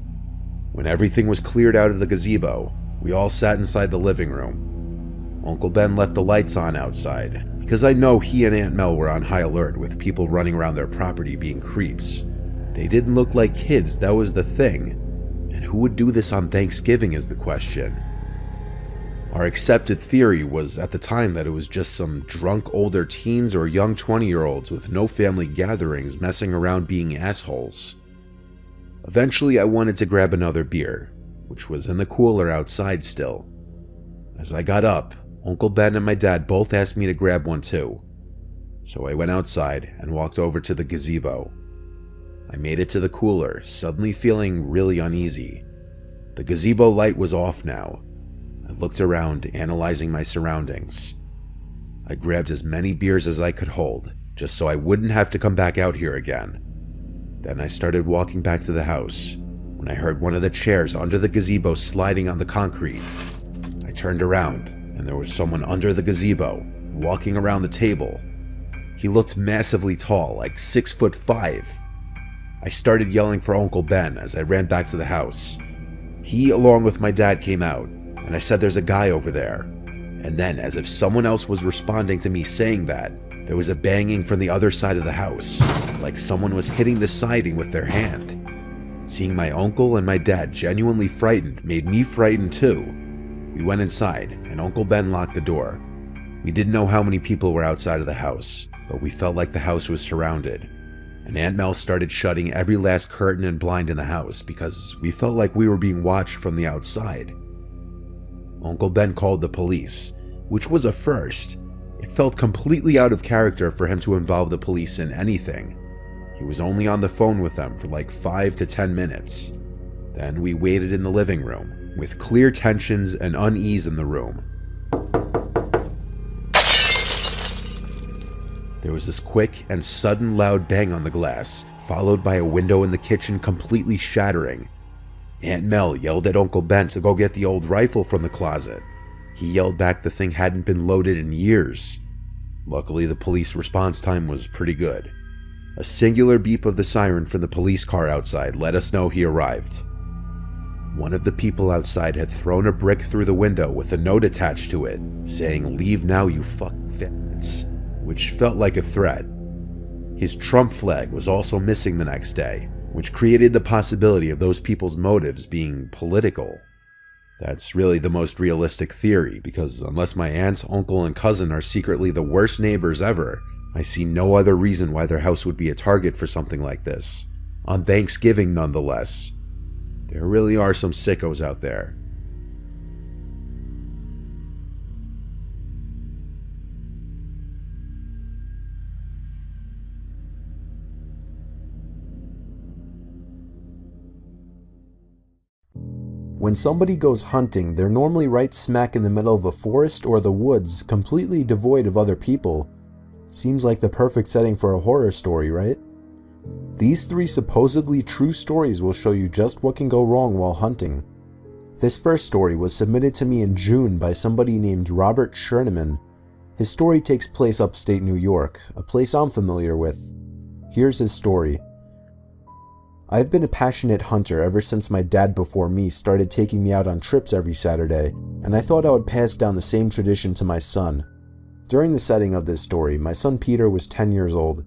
When everything was cleared out of the gazebo, we all sat inside the living room. Uncle Ben left the lights on outside, because I know he and Aunt Mel were on high alert with people running around their property being creeps. They didn't look like kids, that was the thing. And who would do this on Thanksgiving is the question. Our accepted theory was at the time that it was just some drunk older teens or young 20-year-olds with no family gatherings messing around being assholes. Eventually I wanted to grab another beer, which was in the cooler outside still. As I got up, Uncle Ben and my dad both asked me to grab one too. So I went outside and walked over to the gazebo. I made it to the cooler, suddenly feeling really uneasy. The gazebo light was off now. I looked around, analyzing my surroundings. I grabbed as many beers as I could hold, just so I wouldn't have to come back out here again. Then I started walking back to the house, when I heard one of the chairs under the gazebo sliding on the concrete. I turned around, and there was someone under the gazebo, walking around the table. He looked massively tall, like 6'5". I started yelling for Uncle Ben as I ran back to the house. He, along with my dad, came out, and I said there's a guy over there. And then, as if someone else was responding to me saying that, there was a banging from the other side of the house, like someone was hitting the siding with their hand. Seeing my uncle and my dad genuinely frightened made me frightened too. We went inside, and Uncle Ben locked the door. We didn't know how many people were outside of the house, but we felt like the house was surrounded. And Aunt Mel started shutting every last curtain and blind in the house because we felt like we were being watched from the outside. Uncle Ben called the police, which was a first. It felt completely out of character for him to involve the police in anything. He was only on the phone with them for like 5 to 10 minutes. Then we waited in the living room, with clear tensions and unease in the room. There was this quick and sudden loud bang on the glass, followed by a window in the kitchen completely shattering. Aunt Mel yelled at Uncle Ben to go get the old rifle from the closet. He yelled back the thing hadn't been loaded in years. Luckily, the police response time was pretty good. A singular beep of the siren from the police car outside let us know he arrived. One of the people outside had thrown a brick through the window with a note attached to it, saying, "Leave now, you fucking faggots," which felt like a threat. His Trump flag was also missing the next day, which created the possibility of those people's motives being political. That's really the most realistic theory, because unless my aunt, uncle, and cousin are secretly the worst neighbors ever, I see no other reason why their house would be a target for something like this. On Thanksgiving, nonetheless. There really are some sickos out there. When somebody goes hunting, they're normally right smack in the middle of a forest or the woods, completely devoid of other people. Seems like the perfect setting for a horror story, right? These 3 supposedly true stories will show you just what can go wrong while hunting. This first story was submitted to me in June by somebody named Robert Scherneman. His story takes place upstate New York, a place I'm familiar with. Here's his story. I've been a passionate hunter ever since my dad before me started taking me out on trips every Saturday, and I thought I would pass down the same tradition to my son. During the setting of this story, my son Peter was 10 years old.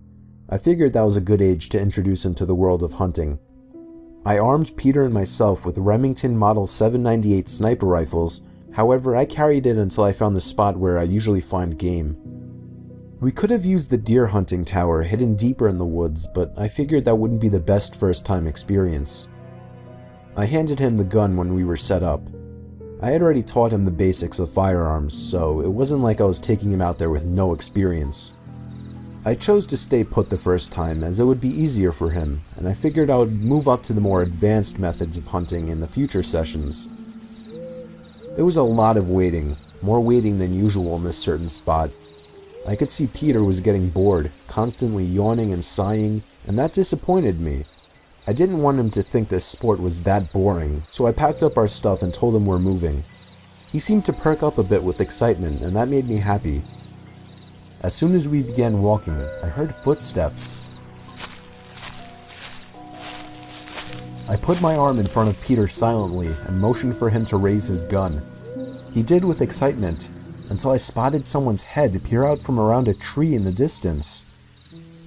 I figured that was a good age to introduce him to the world of hunting. I armed Peter and myself with Remington Model 798 sniper rifles, however I carried it until I found the spot where I usually find game. We could have used the deer hunting tower hidden deeper in the woods, but I figured that wouldn't be the best first time experience. I handed him the gun when we were set up. I had already taught him the basics of firearms, so it wasn't like I was taking him out there with no experience. I chose to stay put the first time as it would be easier for him, and I figured I would move up to the more advanced methods of hunting in the future sessions. There was a lot of waiting, more waiting than usual in this certain spot. I could see Peter was getting bored, constantly yawning and sighing, and that disappointed me. I didn't want him to think this sport was that boring, so I packed up our stuff and told him we're moving. He seemed to perk up a bit with excitement, and that made me happy. As soon as we began walking, I heard footsteps. I put my arm in front of Peter silently and motioned for him to raise his gun. He did with excitement, until I spotted someone's head peer out from around a tree in the distance.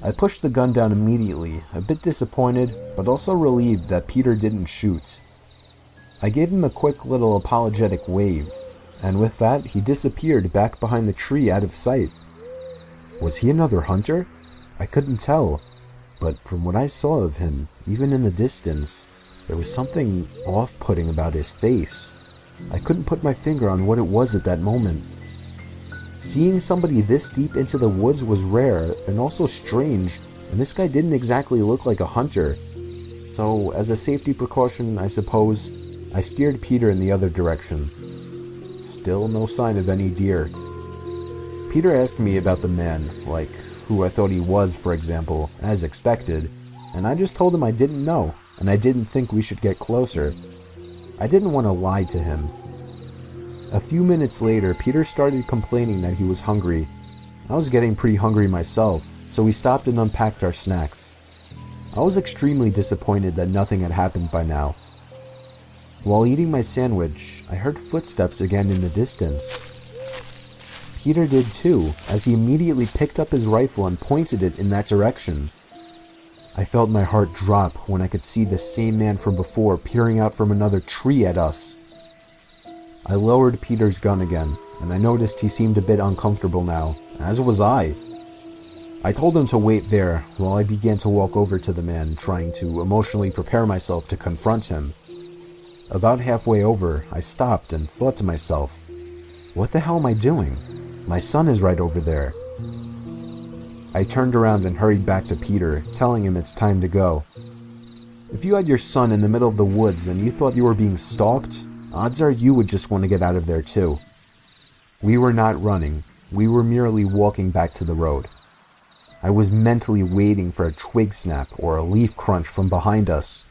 I pushed the gun down immediately, a bit disappointed, but also relieved that Peter didn't shoot. I gave him a quick little apologetic wave, and with that, he disappeared back behind the tree out of sight. Was he another hunter? I couldn't tell, but from what I saw of him, even in the distance, there was something off-putting about his face. I couldn't put my finger on what it was at that moment. Seeing somebody this deep into the woods was rare and also strange, and this guy didn't exactly look like a hunter. So, as a safety precaution, I suppose, I steered Peter in the other direction. Still no sign of any deer. Peter asked me about the man, like who I thought he was, for example, as expected, and I just told him I didn't know, and I didn't think we should get closer. I didn't want to lie to him. A few minutes later, Peter started complaining that he was hungry. I was getting pretty hungry myself, so we stopped and unpacked our snacks. I was extremely disappointed that nothing had happened by now. While eating my sandwich, I heard footsteps again in the distance. Peter did too, as he immediately picked up his rifle and pointed it in that direction. I felt my heart drop when I could see the same man from before peering out from another tree at us. I lowered Peter's gun again, and I noticed he seemed a bit uncomfortable now, as was I. I told him to wait there while I began to walk over to the man, trying to emotionally prepare myself to confront him. About halfway over, I stopped and thought to myself, what the hell am I doing? My son is right over there. I turned around and hurried back to Peter, telling him it's time to go. If you had your son in the middle of the woods and you thought you were being stalked, odds are you would just want to get out of there too. We were not running, we were merely walking back to the road. I was mentally waiting for a twig snap or a leaf crunch from behind us,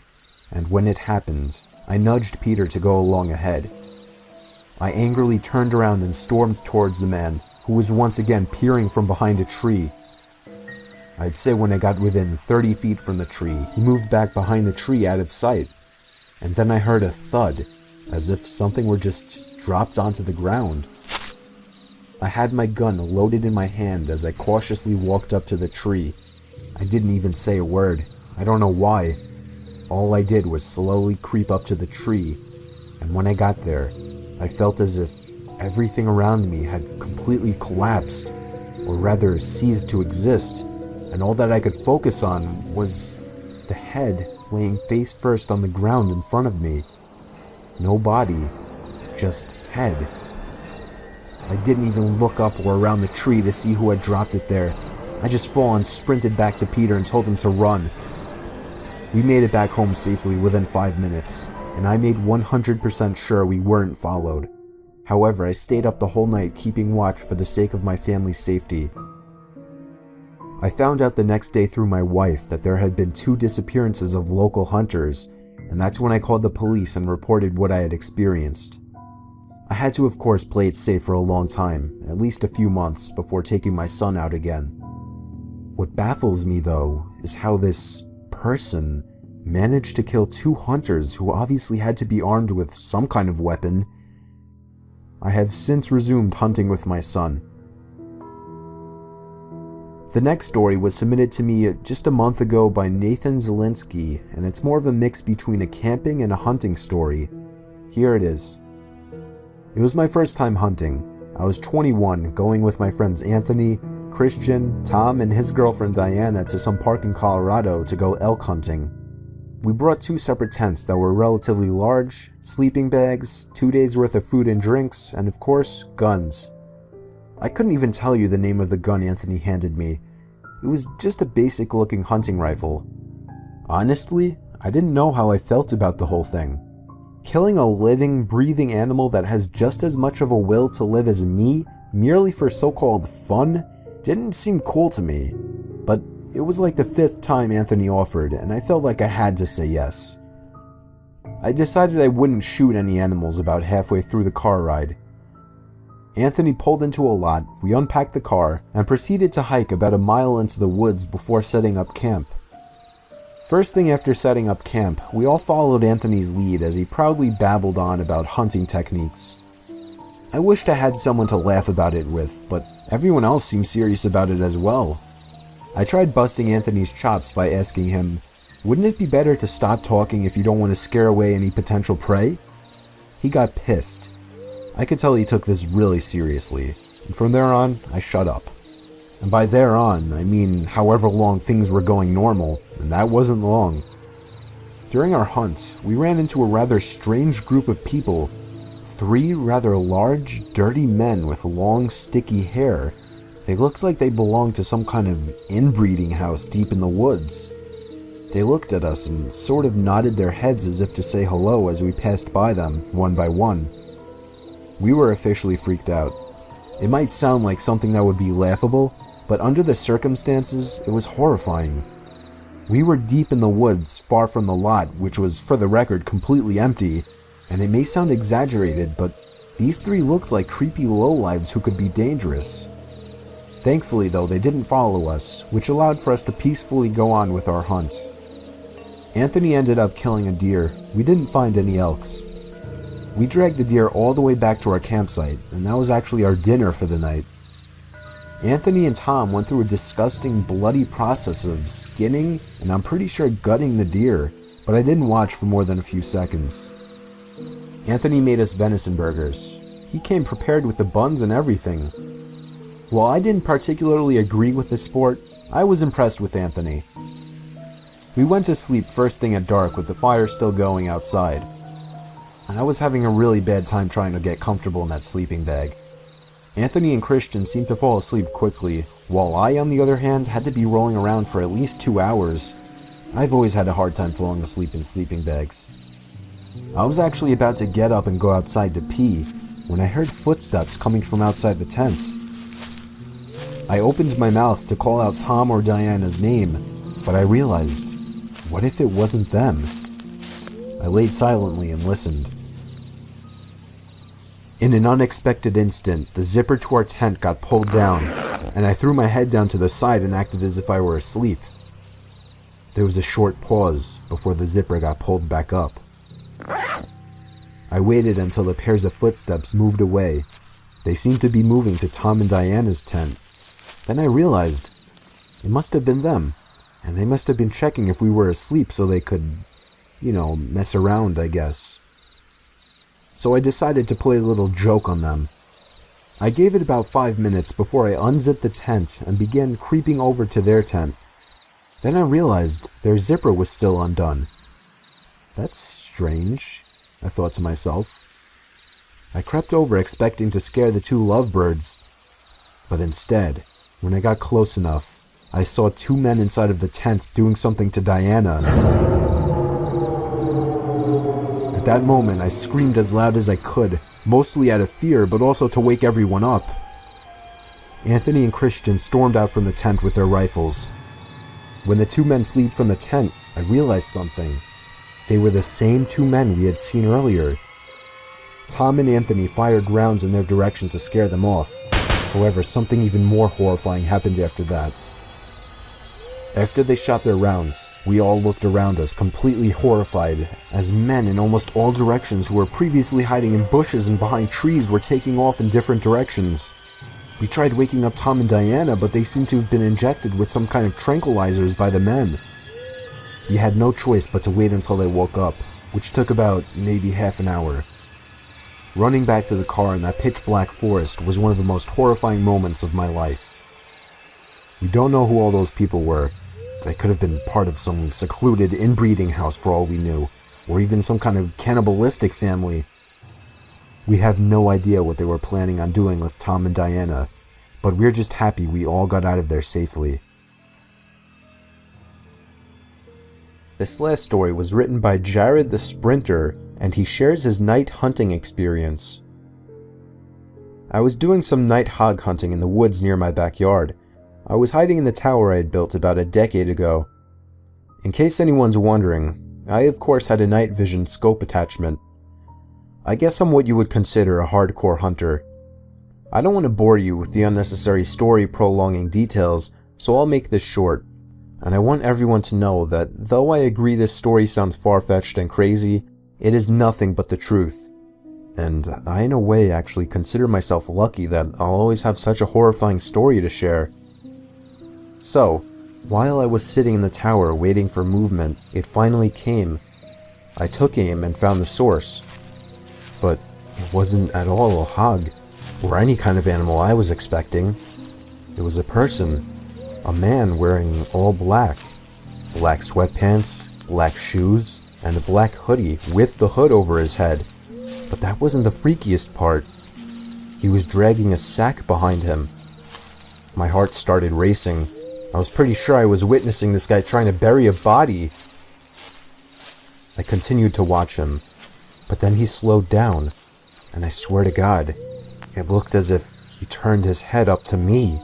and when it happened, I nudged Peter to go along ahead. I angrily turned around and stormed towards the man, who was once again peering from behind a tree. I'd say when I got within 30 feet from the tree, he moved back behind the tree out of sight. And then I heard a thud, as if something were just dropped onto the ground. I had my gun loaded in my hand as I cautiously walked up to the tree. I didn't even say a word. I don't know why. All I did was slowly creep up to the tree, and when I got there, I felt as if everything around me had completely collapsed, or rather ceased to exist, and all that I could focus on was the head laying face first on the ground in front of me. No body, just head. I didn't even look up or around the tree to see who had dropped it there. I just full on sprinted back to Peter and told him to run. We made it back home safely within 5 minutes, and I made 100% sure we weren't followed. However, I stayed up the whole night keeping watch for the sake of my family's safety. I found out the next day through my wife that there had been 2 disappearances of local hunters, and that's when I called the police and reported what I had experienced. I had to, of course, play it safe for a long time, at least a few months, before taking my son out again. What baffles me, though, is how this person managed to kill 2 hunters who obviously had to be armed with some kind of weapon. I have since resumed hunting with my son. The next story was submitted to me just a month ago by Nathan Zielinski, and it's more of a mix between a camping and a hunting story. Here it is. It was my first time hunting. I was 21, going with my friends Anthony, Christian, Tom, and his girlfriend Diana to some park in Colorado to go elk hunting. We brought 2 separate tents that were relatively large, sleeping bags, 2 days worth of food and drinks, and of course, guns. I couldn't even tell you the name of the gun Anthony handed me. It was just a basic looking hunting rifle. Honestly, I didn't know how I felt about the whole thing. Killing a living, breathing animal that has just as much of a will to live as me, merely for so-called fun, didn't seem cool to me. But it was like the 5th time Anthony offered, and I felt like I had to say yes. I decided I wouldn't shoot any animals about halfway through the car ride. Anthony pulled into a lot, we unpacked the car, and proceeded to hike about a mile into the woods before setting up camp. First thing after setting up camp, we all followed Anthony's lead as he proudly babbled on about hunting techniques. I wished I had someone to laugh about it with, but everyone else seemed serious about it as well. I tried busting Anthony's chops by asking him, "Wouldn't it be better to stop talking if you don't want to scare away any potential prey?" He got pissed. I could tell he took this really seriously, and from there on, I shut up. And by there on, I mean however long things were going normal, and that wasn't long. During our hunt, we ran into a rather strange group of people. 3 rather large, dirty men with long, sticky hair. They looked like they belonged to some kind of inbreeding house deep in the woods. They looked at us and sort of nodded their heads as if to say hello as we passed by them, one by one. We were officially freaked out. It might sound like something that would be laughable, but under the circumstances, it was horrifying. We were deep in the woods, far from the lot, which was, for the record, completely empty, and it may sound exaggerated, but these 3 looked like creepy lowlives who could be dangerous. Thankfully, though, they didn't follow us, which allowed for us to peacefully go on with our hunt. Anthony ended up killing a deer. We didn't find any elks. We dragged the deer all the way back to our campsite, and that was actually our dinner for the night. Anthony and Tom went through a disgusting, bloody process of skinning, and I'm pretty sure gutting the deer, but I didn't watch for more than a few seconds. Anthony made us venison burgers. He came prepared with the buns and everything. While I didn't particularly agree with the sport, I was impressed with Anthony. We went to sleep first thing at dark with the fire still going outside. I was having a really bad time trying to get comfortable in that sleeping bag. Anthony and Christian seemed to fall asleep quickly, while I, on the other hand, had to be rolling around for at least 2 hours. I've always had a hard time falling asleep in sleeping bags. I was actually about to get up and go outside to pee when I heard footsteps coming from outside the tent. I opened my mouth to call out Tom or Diana's name, but I realized, what if it wasn't them? I laid silently and listened. In an unexpected instant, the zipper to our tent got pulled down, and I threw my head down to the side and acted as if I were asleep. There was a short pause before the zipper got pulled back up. I waited until the pairs of footsteps moved away. They seemed to be moving to Tom and Diana's tent. Then I realized it must have been them, and they must have been checking if we were asleep so they could, mess around, I guess. So I decided to play a little joke on them. I gave it about 5 minutes before I unzipped the tent and began creeping over to their tent. Then I realized their zipper was still undone. That's strange, I thought to myself. I crept over expecting to scare the two lovebirds, but instead, when I got close enough, I saw two men inside of the tent doing something to Diana. At that moment, I screamed as loud as I could, mostly out of fear, but also to wake everyone up. Anthony and Christian stormed out from the tent with their rifles. When the two men fled from the tent, I realized something. They were the same two men we had seen earlier. Tom and Anthony fired rounds in their direction to scare them off. However, something even more horrifying happened after that. After they shot their rounds, we all looked around us completely horrified as men in almost all directions who were previously hiding in bushes and behind trees were taking off in different directions. We tried waking up Tom and Diana, but they seemed to have been injected with some kind of tranquilizers by the men. We had no choice but to wait until they woke up, which took about maybe half an hour. Running back to the car in that pitch-black forest was one of the most horrifying moments of my life. We don't know who all those people were. They could have been part of some secluded inbreeding house for all we knew, or even some kind of cannibalistic family. We have no idea what they were planning on doing with Tom and Diana, but we're just happy we all got out of there safely. This last story was written by Jared the Sprinter, and he shares his night hunting experience. I was doing some night hog hunting in the woods near my backyard. I was hiding in the tower I had built about a decade ago. In case anyone's wondering, I of course had a night vision scope attachment. I guess I'm what you would consider a hardcore hunter. I don't want to bore you with the unnecessary story prolonging details, so I'll make this short. And I want everyone to know that though I agree this story sounds far-fetched and crazy, it is nothing but the truth. And I in a way actually consider myself lucky that I'll always have such a horrifying story to share. So, while I was sitting in the tower waiting for movement, it finally came. I took aim and found the source. But it wasn't at all a hog, or any kind of animal I was expecting. It was a person, a man wearing all black. Black sweatpants, black shoes, and a black hoodie with the hood over his head. But that wasn't the freakiest part. He was dragging a sack behind him. My heart started racing. I was pretty sure I was witnessing this guy trying to bury a body. I continued to watch him, but then he slowed down, and I swear to God, it looked as if he turned his head up to me.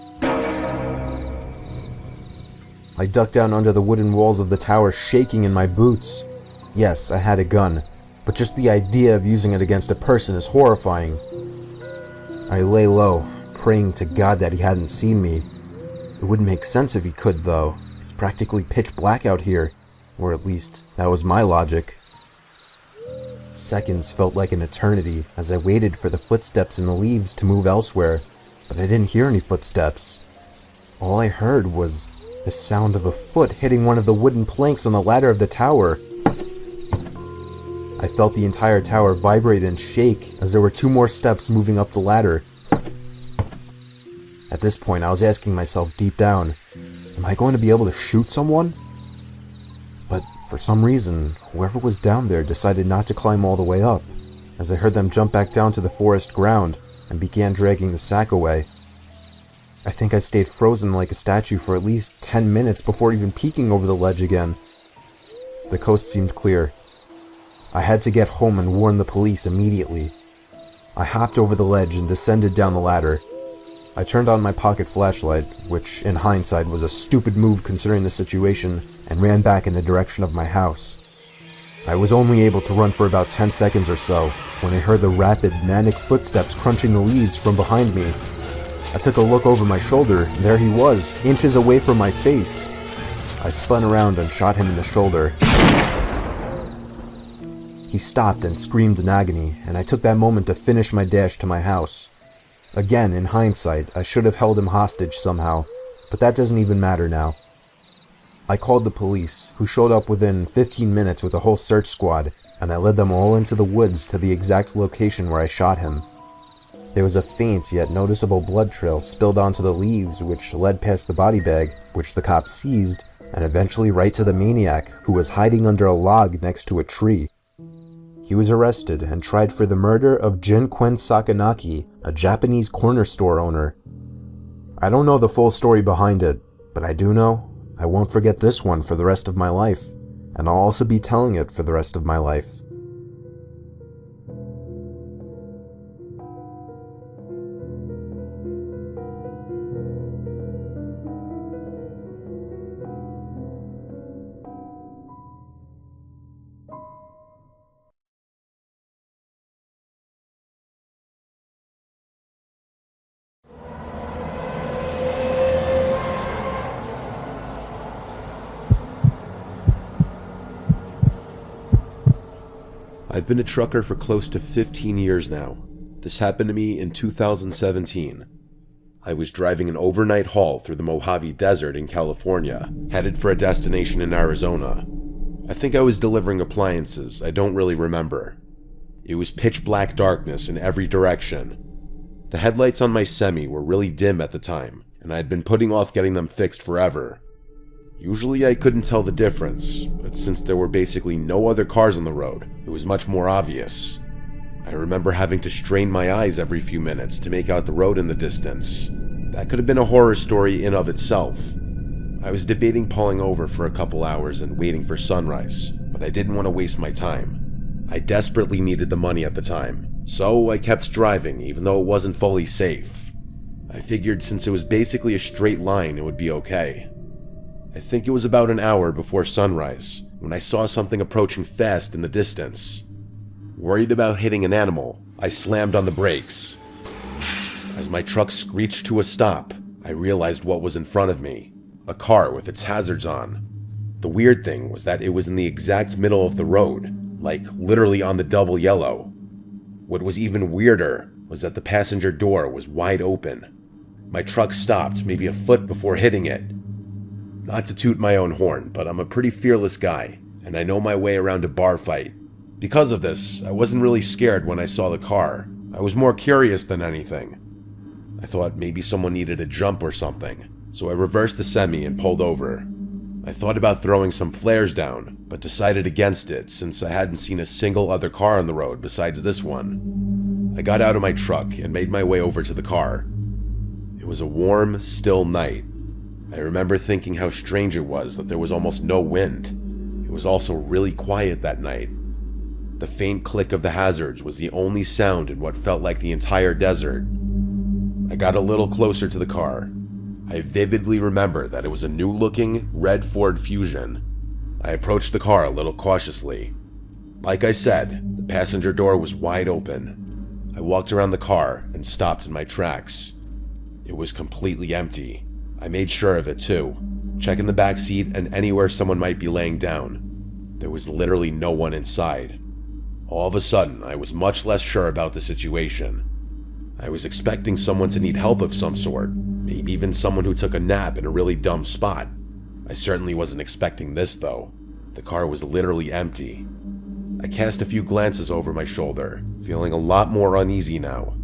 I ducked down under the wooden walls of the tower, shaking in my boots. Yes, I had a gun, but just the idea of using it against a person is horrifying. I lay low, praying to God that he hadn't seen me. It wouldn't make sense if he could, though. It's practically pitch black out here, or at least that was my logic. Seconds felt like an eternity as I waited for the footsteps in the leaves to move elsewhere, but I didn't hear any footsteps. All I heard was the sound of a foot hitting one of the wooden planks on the ladder of the tower. I felt the entire tower vibrate and shake as there were two more steps moving up the ladder. At this point, I was asking myself deep down, am I going to be able to shoot someone? But for some reason, whoever was down there decided not to climb all the way up, as I heard them jump back down to the forest ground and began dragging the sack away. I think I stayed frozen like a statue for at least 10 minutes before even peeking over the ledge again. The coast seemed clear. I had to get home and warn the police immediately. I hopped over the ledge and descended down the ladder. I turned on my pocket flashlight, which in hindsight was a stupid move considering the situation, and ran back in the direction of my house. I was only able to run for about 10 seconds or so when I heard the rapid, manic footsteps crunching the leaves from behind me. I took a look over my shoulder, and there he was, inches away from my face. I spun around and shot him in the shoulder. He stopped and screamed in agony, and I took that moment to finish my dash to my house. Again, in hindsight, I should have held him hostage somehow, but that doesn't even matter now. I called the police, who showed up within 15 minutes with a whole search squad, and I led them all into the woods to the exact location where I shot him. There was a faint yet noticeable blood trail spilled onto the leaves, which led past the body bag, which the cops seized, and eventually right to the maniac, who was hiding under a log next to a tree. He was arrested and tried for the murder of Jin-Quen Sakanaki, a Japanese corner store owner. I don't know the full story behind it, but I do know I won't forget this one for the rest of my life, and I'll also be telling it for the rest of my life. I've been a trucker for close to 15 years now. This happened to me in 2017. I was driving an overnight haul through the Mojave Desert in California, headed for a destination in Arizona. I think I was delivering appliances, I don't really remember. It was pitch black darkness in every direction. The headlights on my semi were really dim at the time, and I had been putting off getting them fixed forever. Usually I couldn't tell the difference, but since there were basically no other cars on the road, it was much more obvious. I remember having to strain my eyes every few minutes to make out the road in the distance. That could have been a horror story in of itself. I was debating pulling over for a couple hours and waiting for sunrise, but I didn't want to waste my time. I desperately needed the money at the time, so I kept driving even though it wasn't fully safe. I figured since it was basically a straight line, it would be okay. I think it was about an hour before sunrise when I saw something approaching fast in the distance. Worried about hitting an animal, I slammed on the brakes. As my truck screeched to a stop, I realized what was in front of me, a car with its hazards on. The weird thing was that it was in the exact middle of the road, like literally on the double yellow. What was even weirder was that the passenger door was wide open. My truck stopped maybe a foot before hitting it. Not to toot my own horn, but I'm a pretty fearless guy, and I know my way around a bar fight. Because of this, I wasn't really scared when I saw the car. I was more curious than anything. I thought maybe someone needed a jump or something, so I reversed the semi and pulled over. I thought about throwing some flares down, but decided against it since I hadn't seen a single other car on the road besides this one. I got out of my truck and made my way over to the car. It was a warm, still night. I remember thinking how strange it was that there was almost no wind. It was also really quiet that night. The faint click of the hazards was the only sound in what felt like the entire desert. I got a little closer to the car. I vividly remember that it was a new-looking red Ford Fusion. I approached the car a little cautiously. Like I said, the passenger door was wide open. I walked around the car and stopped in my tracks. It was completely empty. I made sure of it too, checking the back seat and anywhere someone might be laying down. There was literally no one inside. All of a sudden, I was much less sure about the situation. I was expecting someone to need help of some sort, maybe even someone who took a nap in a really dumb spot. I certainly wasn't expecting this though. The car was literally empty. I cast a few glances over my shoulder, feeling a lot more uneasy now.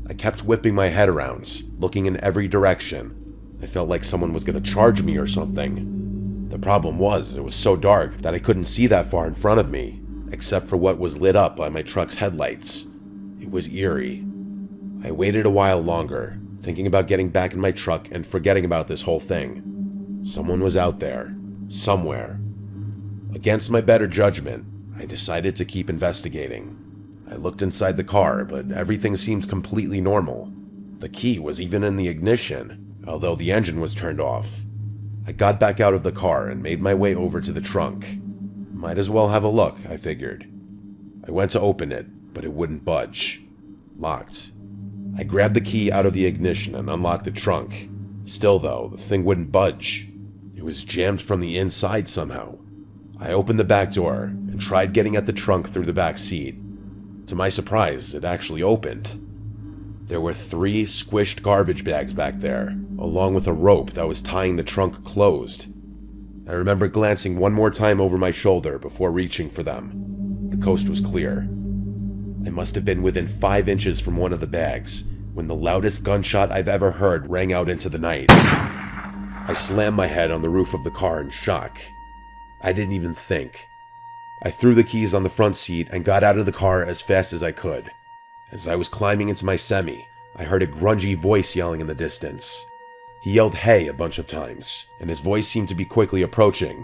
I kept whipping my head around, looking in every direction. I felt like someone was going to charge me or something. The problem was, it was so dark that I couldn't see that far in front of me, except for what was lit up by my truck's headlights. It was eerie. I waited a while longer, thinking about getting back in my truck and forgetting about this whole thing. Someone was out there, somewhere. Against my better judgment, I decided to keep investigating. I looked inside the car, but everything seemed completely normal. The key was even in the ignition, although the engine was turned off. I got back out of the car and made my way over to the trunk. Might as well have a look, I figured. I went to open it, but it wouldn't budge. Locked. I grabbed the key out of the ignition and unlocked the trunk. Still though, the thing wouldn't budge. It was jammed from the inside somehow. I opened the back door and tried getting at the trunk through the back seat. To my surprise, it actually opened. There were 3 squished garbage bags back there, along with a rope that was tying the trunk closed. I remember glancing one more time over my shoulder before reaching for them. The coast was clear. I must have been within 5 inches from one of the bags when the loudest gunshot I've ever heard rang out into the night. I slammed my head on the roof of the car in shock. I didn't even think. I threw the keys on the front seat and got out of the car as fast as I could. As I was climbing into my semi, I heard a grungy voice yelling in the distance. He yelled "hey" a bunch of times, and his voice seemed to be quickly approaching.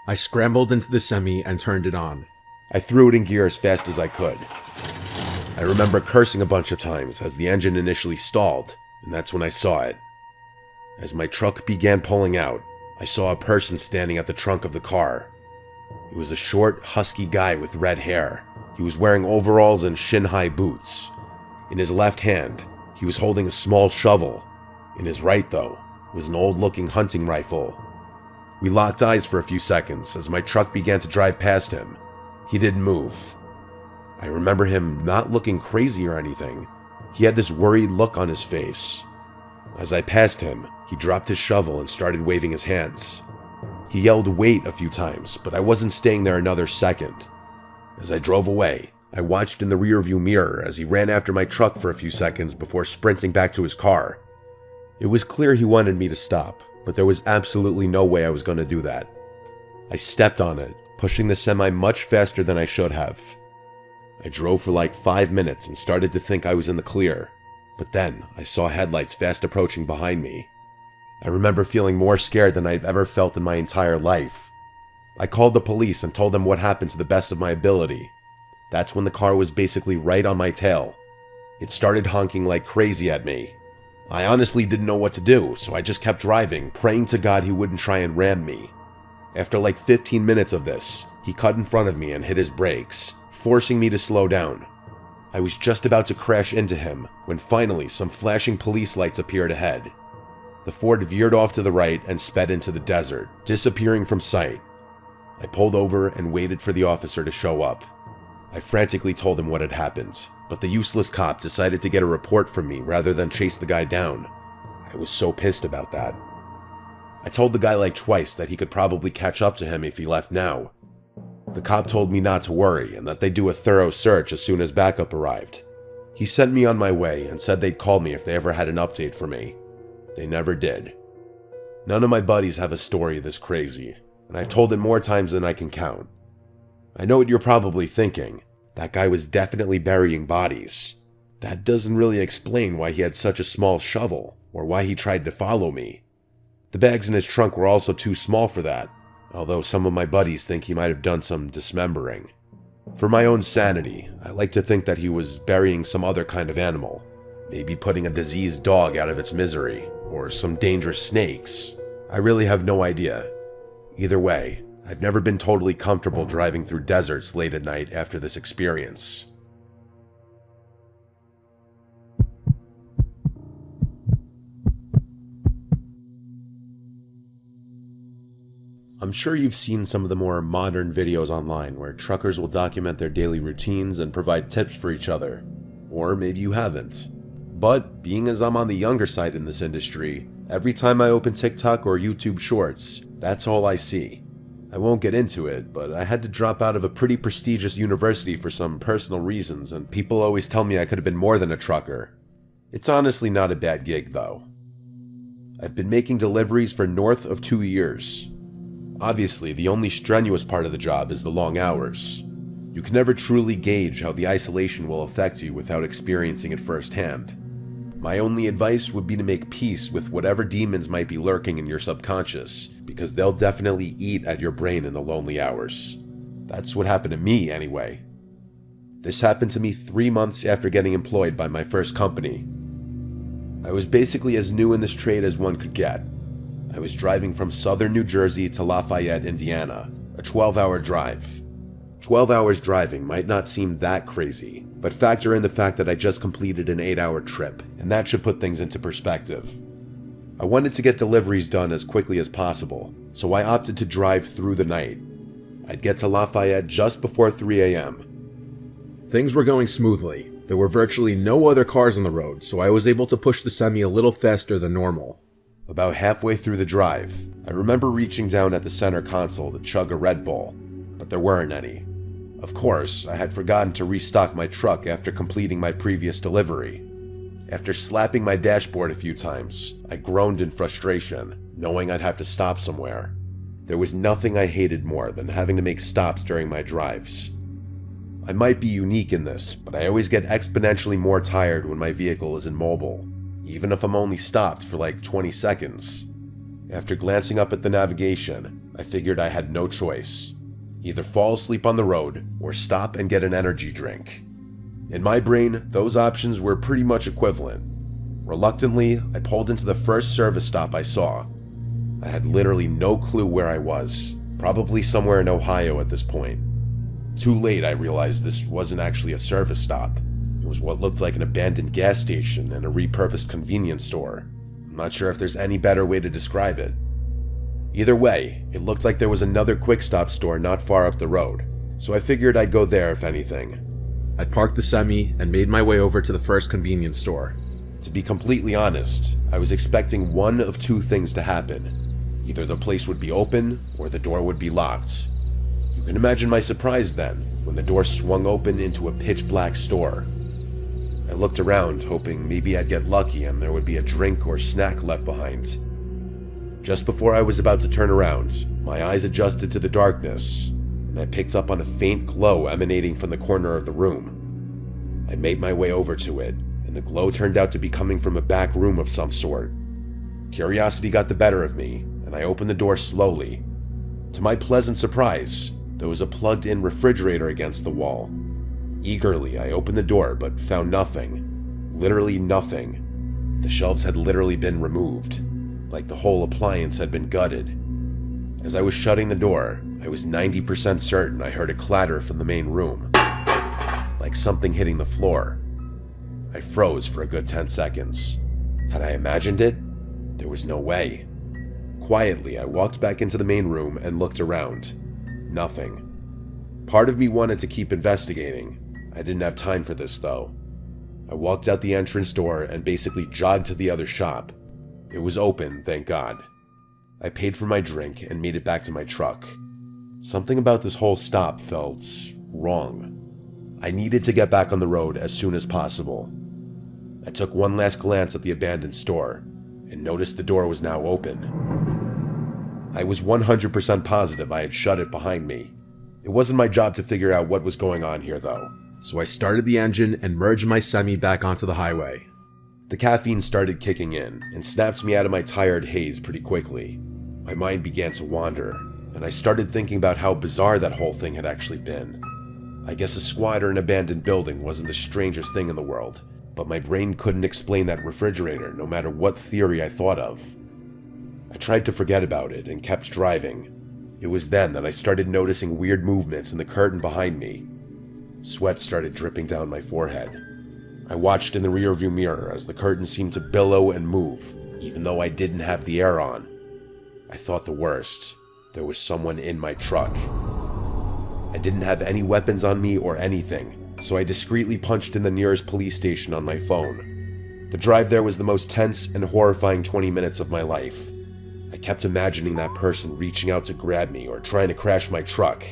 I scrambled into the semi and turned it on. I threw it in gear as fast as I could. I remember cursing a bunch of times as the engine initially stalled, and that's when I saw it. As my truck began pulling out, I saw a person standing at the trunk of the car. He was a short, husky guy with red hair. He was wearing overalls and shin-high boots. In his left hand, he was holding a small shovel. In his right, though, was an old-looking hunting rifle. We locked eyes for a few seconds as my truck began to drive past him. He didn't move. I remember him not looking crazy or anything. He had this worried look on his face. As I passed him, he dropped his shovel and started waving his hands. He yelled "wait" a few times, but I wasn't staying there another second. As I drove away, I watched in the rearview mirror as he ran after my truck for a few seconds before sprinting back to his car. It was clear he wanted me to stop, but there was absolutely no way I was going to do that. I stepped on it, pushing the semi much faster than I should have. I drove for like 5 minutes and started to think I was in the clear, but then I saw headlights fast approaching behind me. I remember feeling more scared than I've ever felt in my entire life. I called the police and told them what happened to the best of my ability. That's when the car was basically right on my tail. It started honking like crazy at me. I honestly didn't know what to do, so I just kept driving, praying to God he wouldn't try and ram me. After like 15 minutes of this, he cut in front of me and hit his brakes, forcing me to slow down. I was just about to crash into him when finally some flashing police lights appeared ahead. The Ford veered off to the right and sped into the desert, disappearing from sight. I pulled over and waited for the officer to show up. I frantically told him what had happened, but the useless cop decided to get a report from me rather than chase the guy down. I was so pissed about that. I told the guy like twice that he could probably catch up to him if he left now. The cop told me not to worry and that they'd do a thorough search as soon as backup arrived. He sent me on my way and said they'd call me if they ever had an update for me. They never did. None of my buddies have a story this crazy, and I've told it more times than I can count. I know what you're probably thinking. That guy was definitely burying bodies. That doesn't really explain why he had such a small shovel, or why he tried to follow me. The bags in his trunk were also too small for that, although some of my buddies think he might have done some dismembering. For my own sanity, I like to think that he was burying some other kind of animal, maybe putting a diseased dog out of its misery, or some dangerous snakes. I really have no idea. Either way, I've never been totally comfortable driving through deserts late at night after this experience. I'm sure you've seen some of the more modern videos online where truckers will document their daily routines and provide tips for each other. Or maybe you haven't. But being as I'm on the younger side in this industry, every time I open TikTok or YouTube Shorts, that's all I see. I won't get into it, but I had to drop out of a pretty prestigious university for some personal reasons, and people always tell me I could have been more than a trucker. It's honestly not a bad gig, though. I've been making deliveries for north of 2 years. Obviously, the only strenuous part of the job is the long hours. You can never truly gauge how the isolation will affect you without experiencing it firsthand. My only advice would be to make peace with whatever demons might be lurking in your subconscious, because they'll definitely eat at your brain in the lonely hours. That's what happened to me, anyway. This happened to me 3 months after getting employed by my first company. I was basically as new in this trade as one could get. I was driving from southern New Jersey to Lafayette, Indiana, a 12-hour drive. 12 hours driving might not seem that crazy, but factor in the fact that I just completed an 8-hour trip, and that should put things into perspective. I wanted to get deliveries done as quickly as possible, so I opted to drive through the night. I'd get to Lafayette just before 3 a.m. Things were going smoothly. There were virtually no other cars on the road, so I was able to push the semi a little faster than normal. About halfway through the drive, I remember reaching down at the center console to chug a Red Bull, but there weren't any. Of course, I had forgotten to restock my truck after completing my previous delivery. After slapping my dashboard a few times, I groaned in frustration, knowing I'd have to stop somewhere. There was nothing I hated more than having to make stops during my drives. I might be unique in this, but I always get exponentially more tired when my vehicle is immobile, even if I'm only stopped for like 20 seconds. After glancing up at the navigation, I figured I had no choice. Either fall asleep on the road or stop and get an energy drink. In my brain, those options were pretty much equivalent. Reluctantly, I pulled into the first service stop I saw. I had literally no clue where I was, probably somewhere in Ohio at this point. Too late, I realized this wasn't actually a service stop. It was what looked like an abandoned gas station and a repurposed convenience store. I'm not sure if there's any better way to describe it. Either way, it looked like there was another quick stop store not far up the road, so I figured I'd go there if anything. I parked the semi and made my way over to the first convenience store. To be completely honest, I was expecting one of two things to happen. Either the place would be open or the door would be locked. You can imagine my surprise then, when the door swung open into a pitch-black store. I looked around, hoping maybe I'd get lucky and there would be a drink or snack left behind. Just before I was about to turn around, my eyes adjusted to the darkness, and I picked up on a faint glow emanating from the corner of the room. I made my way over to it, and the glow turned out to be coming from a back room of some sort. Curiosity got the better of me, and I opened the door slowly. To my pleasant surprise, there was a plugged-in refrigerator against the wall. Eagerly, I opened the door, but found nothing. Literally nothing. The shelves had literally been removed, like the whole appliance had been gutted. As I was shutting the door, I was 90% certain I heard a clatter from the main room, like something hitting the floor. I froze for a good 10 seconds. Had I imagined it? There was no way. Quietly, I walked back into the main room and looked around. Nothing. Part of me wanted to keep investigating. I didn't have time for this, though. I walked out the entrance door and basically jogged to the other shop. It was open, thank God. I paid for my drink and made it back to my truck. Something about this whole stop felt wrong. I needed to get back on the road as soon as possible. I took one last glance at the abandoned store and noticed the door was now open. I was 100% positive I had shut it behind me. It wasn't my job to figure out what was going on here, though, so I started the engine and merged my semi back onto the highway. The caffeine started kicking in and snapped me out of my tired haze pretty quickly. My mind began to wander, and I started thinking about how bizarre that whole thing had actually been. I guess a squad or an abandoned building wasn't the strangest thing in the world, but my brain couldn't explain that refrigerator no matter what theory I thought of. I tried to forget about it and kept driving. It was then that I started noticing weird movements in the curtain behind me. Sweat started dripping down my forehead. I watched in the rearview mirror as the curtain seemed to billow and move, even though I didn't have the air on. I thought the worst. There was someone in my truck. I didn't have any weapons on me or anything, so I discreetly punched in the nearest police station on my phone. The drive there was the most tense and horrifying 20 minutes of my life. I kept imagining that person reaching out to grab me or trying to crash my truck.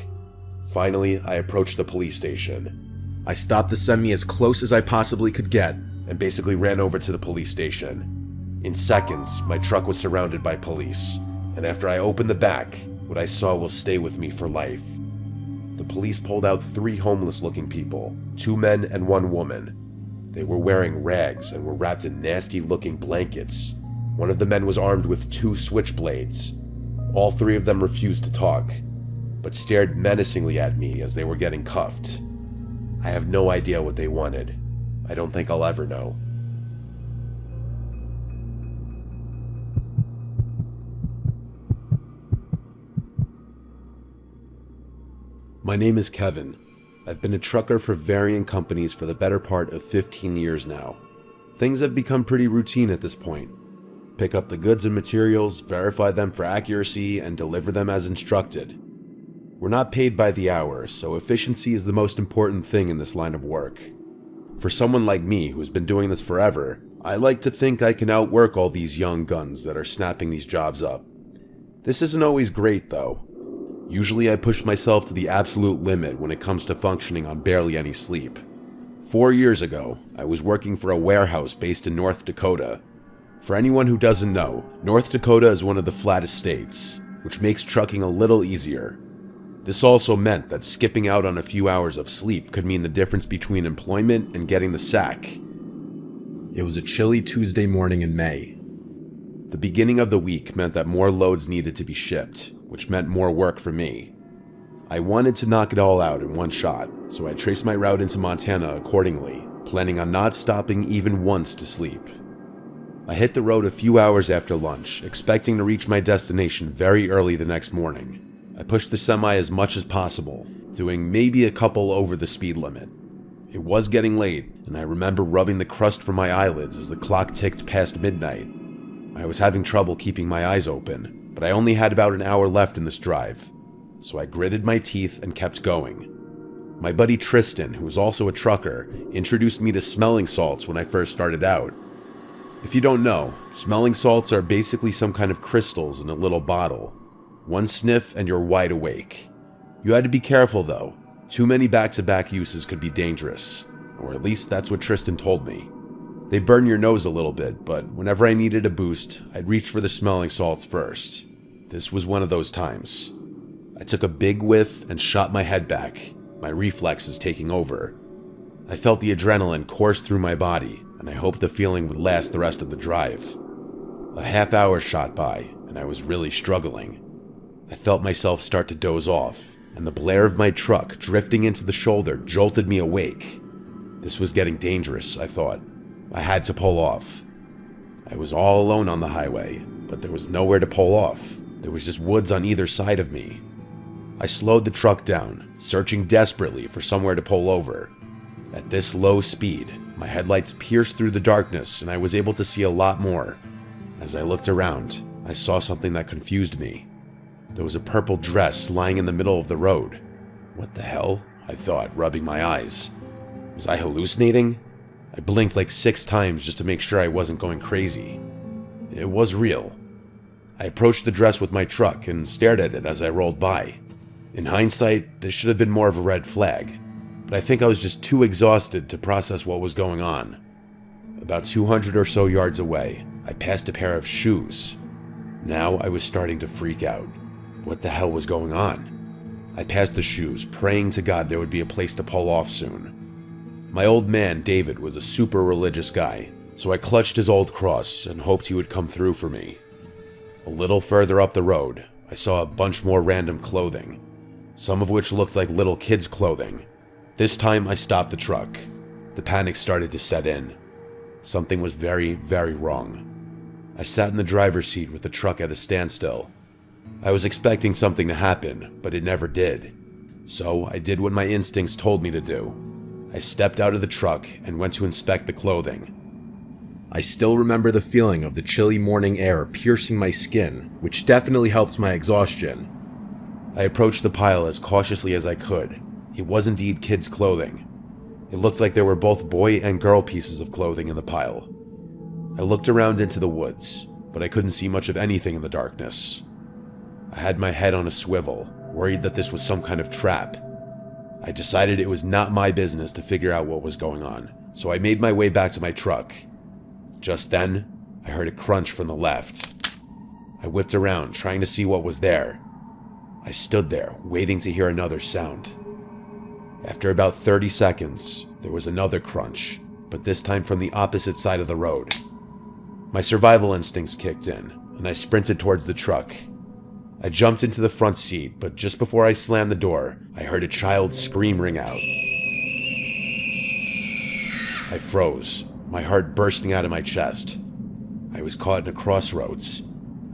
Finally, I approached the police station. I stopped the semi as close as I possibly could get and basically ran over to the police station. In seconds, my truck was surrounded by police, and after I opened the back, what I saw will stay with me for life. The police pulled out 3 homeless-looking people, 2 men and 1 woman. They were wearing rags and were wrapped in nasty-looking blankets. One of the men was armed with 2 switchblades. All 3 of them refused to talk, but stared menacingly at me as they were getting cuffed. I have no idea what they wanted. I don't think I'll ever know. My name is Kevin. I've been a trucker for varying companies for the better part of 15 years now. Things have become pretty routine at this point. Pick up the goods and materials, verify them for accuracy, and deliver them as instructed. We're not paid by the hour, so efficiency is the most important thing in this line of work. For someone like me who's been doing this forever, I like to think I can outwork all these young guns that are snapping these jobs up. This isn't always great though. Usually I push myself to the absolute limit when it comes to functioning on barely any sleep. 4 years ago, I was working for a warehouse based in North Dakota. For anyone who doesn't know, North Dakota is one of the flattest states, which makes trucking a little easier. This also meant that skipping out on a few hours of sleep could mean the difference between employment and getting the sack. It was a chilly Tuesday morning in May. The beginning of the week meant that more loads needed to be shipped, which meant more work for me. I wanted to knock it all out in one shot, so I traced my route into Montana accordingly, planning on not stopping even once to sleep. I hit the road a few hours after lunch, expecting to reach my destination very early the next morning. I pushed the semi as much as possible, doing maybe a couple over the speed limit. It was getting late, and I remember rubbing the crust from my eyelids as the clock ticked past midnight. I was having trouble keeping my eyes open, but I only had about an hour left in this drive, so I gritted my teeth and kept going. My buddy Tristan, who was also a trucker, introduced me to smelling salts when I first started out. If you don't know, smelling salts are basically some kind of crystals in a little bottle. One sniff and you're wide awake. You had to be careful though. Too many back-to-back uses could be dangerous, or at least that's what Tristan told me. They burn your nose a little bit, but whenever I needed a boost, I'd reach for the smelling salts first. This was one of those times. I took a big whiff and shot my head back, my reflexes taking over. I felt the adrenaline course through my body, and I hoped the feeling would last the rest of the drive. A half hour shot by, and I was really struggling. I felt myself start to doze off, and the blare of my truck drifting into the shoulder jolted me awake. This was getting dangerous, I thought. I had to pull off. I was all alone on the highway, but there was nowhere to pull off. There was just woods on either side of me. I slowed the truck down, searching desperately for somewhere to pull over. At this low speed, my headlights pierced through the darkness and I was able to see a lot more. As I looked around, I saw something that confused me. There was a purple dress lying in the middle of the road. What the hell? I thought, rubbing my eyes. Was I hallucinating? I blinked like 6 times just to make sure I wasn't going crazy. It was real. I approached the dress with my truck and stared at it as I rolled by. In hindsight, this should have been more of a red flag, but I think I was just too exhausted to process what was going on. About 200 or so yards away, I passed a pair of shoes. Now I was starting to freak out. What the hell was going on? I passed the shoes, praying to God there would be a place to pull off soon. My old man, David, was a super religious guy, so I clutched his old cross and hoped he would come through for me. A little further up the road, I saw a bunch more random clothing, some of which looked like little kids' clothing. This time I stopped the truck. The panic started to set in. Something was very, very wrong. I sat in the driver's seat with the truck at a standstill. I was expecting something to happen, but it never did. So I did what my instincts told me to do. I stepped out of the truck and went to inspect the clothing. I still remember the feeling of the chilly morning air piercing my skin, which definitely helped my exhaustion. I approached the pile as cautiously as I could. It was indeed kids' clothing. It looked like there were both boy and girl pieces of clothing in the pile. I looked around into the woods, but I couldn't see much of anything in the darkness. I had my head on a swivel, worried that this was some kind of trap. I decided it was not my business to figure out what was going on, so I made my way back to my truck. Just then, I heard a crunch from the left. I whipped around, trying to see what was there. I stood there, waiting to hear another sound. After about 30 seconds, there was another crunch, but this time from the opposite side of the road. My survival instincts kicked in, and I sprinted towards the truck. I jumped into the front seat, but just before I slammed the door, I heard a child's scream ring out. I froze, my heart bursting out of my chest. I was caught in a crossroads.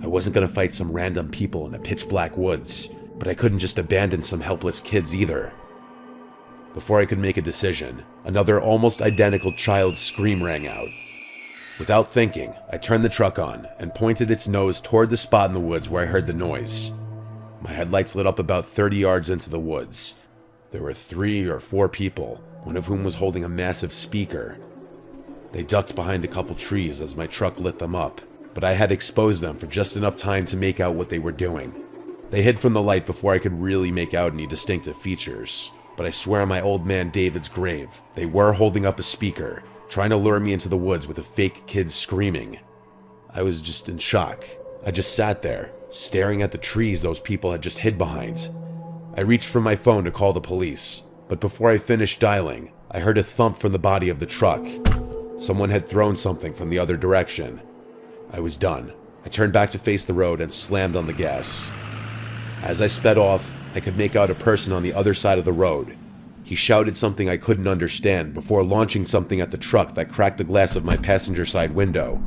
I wasn't going to fight some random people in a pitch-black woods, but I couldn't just abandon some helpless kids either. Before I could make a decision, another almost identical child's scream rang out. Without thinking, I turned the truck on and pointed its nose toward the spot in the woods where I heard the noise. My headlights lit up about 30 yards into the woods. There were 3 or 4 people, one of whom was holding a massive speaker. They ducked behind a couple trees as my truck lit them up, but I had exposed them for just enough time to make out what they were doing. They hid from the light before I could really make out any distinctive features, but I swear on my old man David's grave, they were holding up a speaker, trying to lure me into the woods with a fake kid screaming. I was just in shock. I just sat there, staring at the trees those people had just hid behind. I reached for my phone to call the police, but before I finished dialing, I heard a thump from the body of the truck. Someone had thrown something from the other direction. I was done. I turned back to face the road and slammed on the gas. As I sped off, I could make out a person on the other side of the road. He shouted something I couldn't understand before launching something at the truck that cracked the glass of my passenger side window.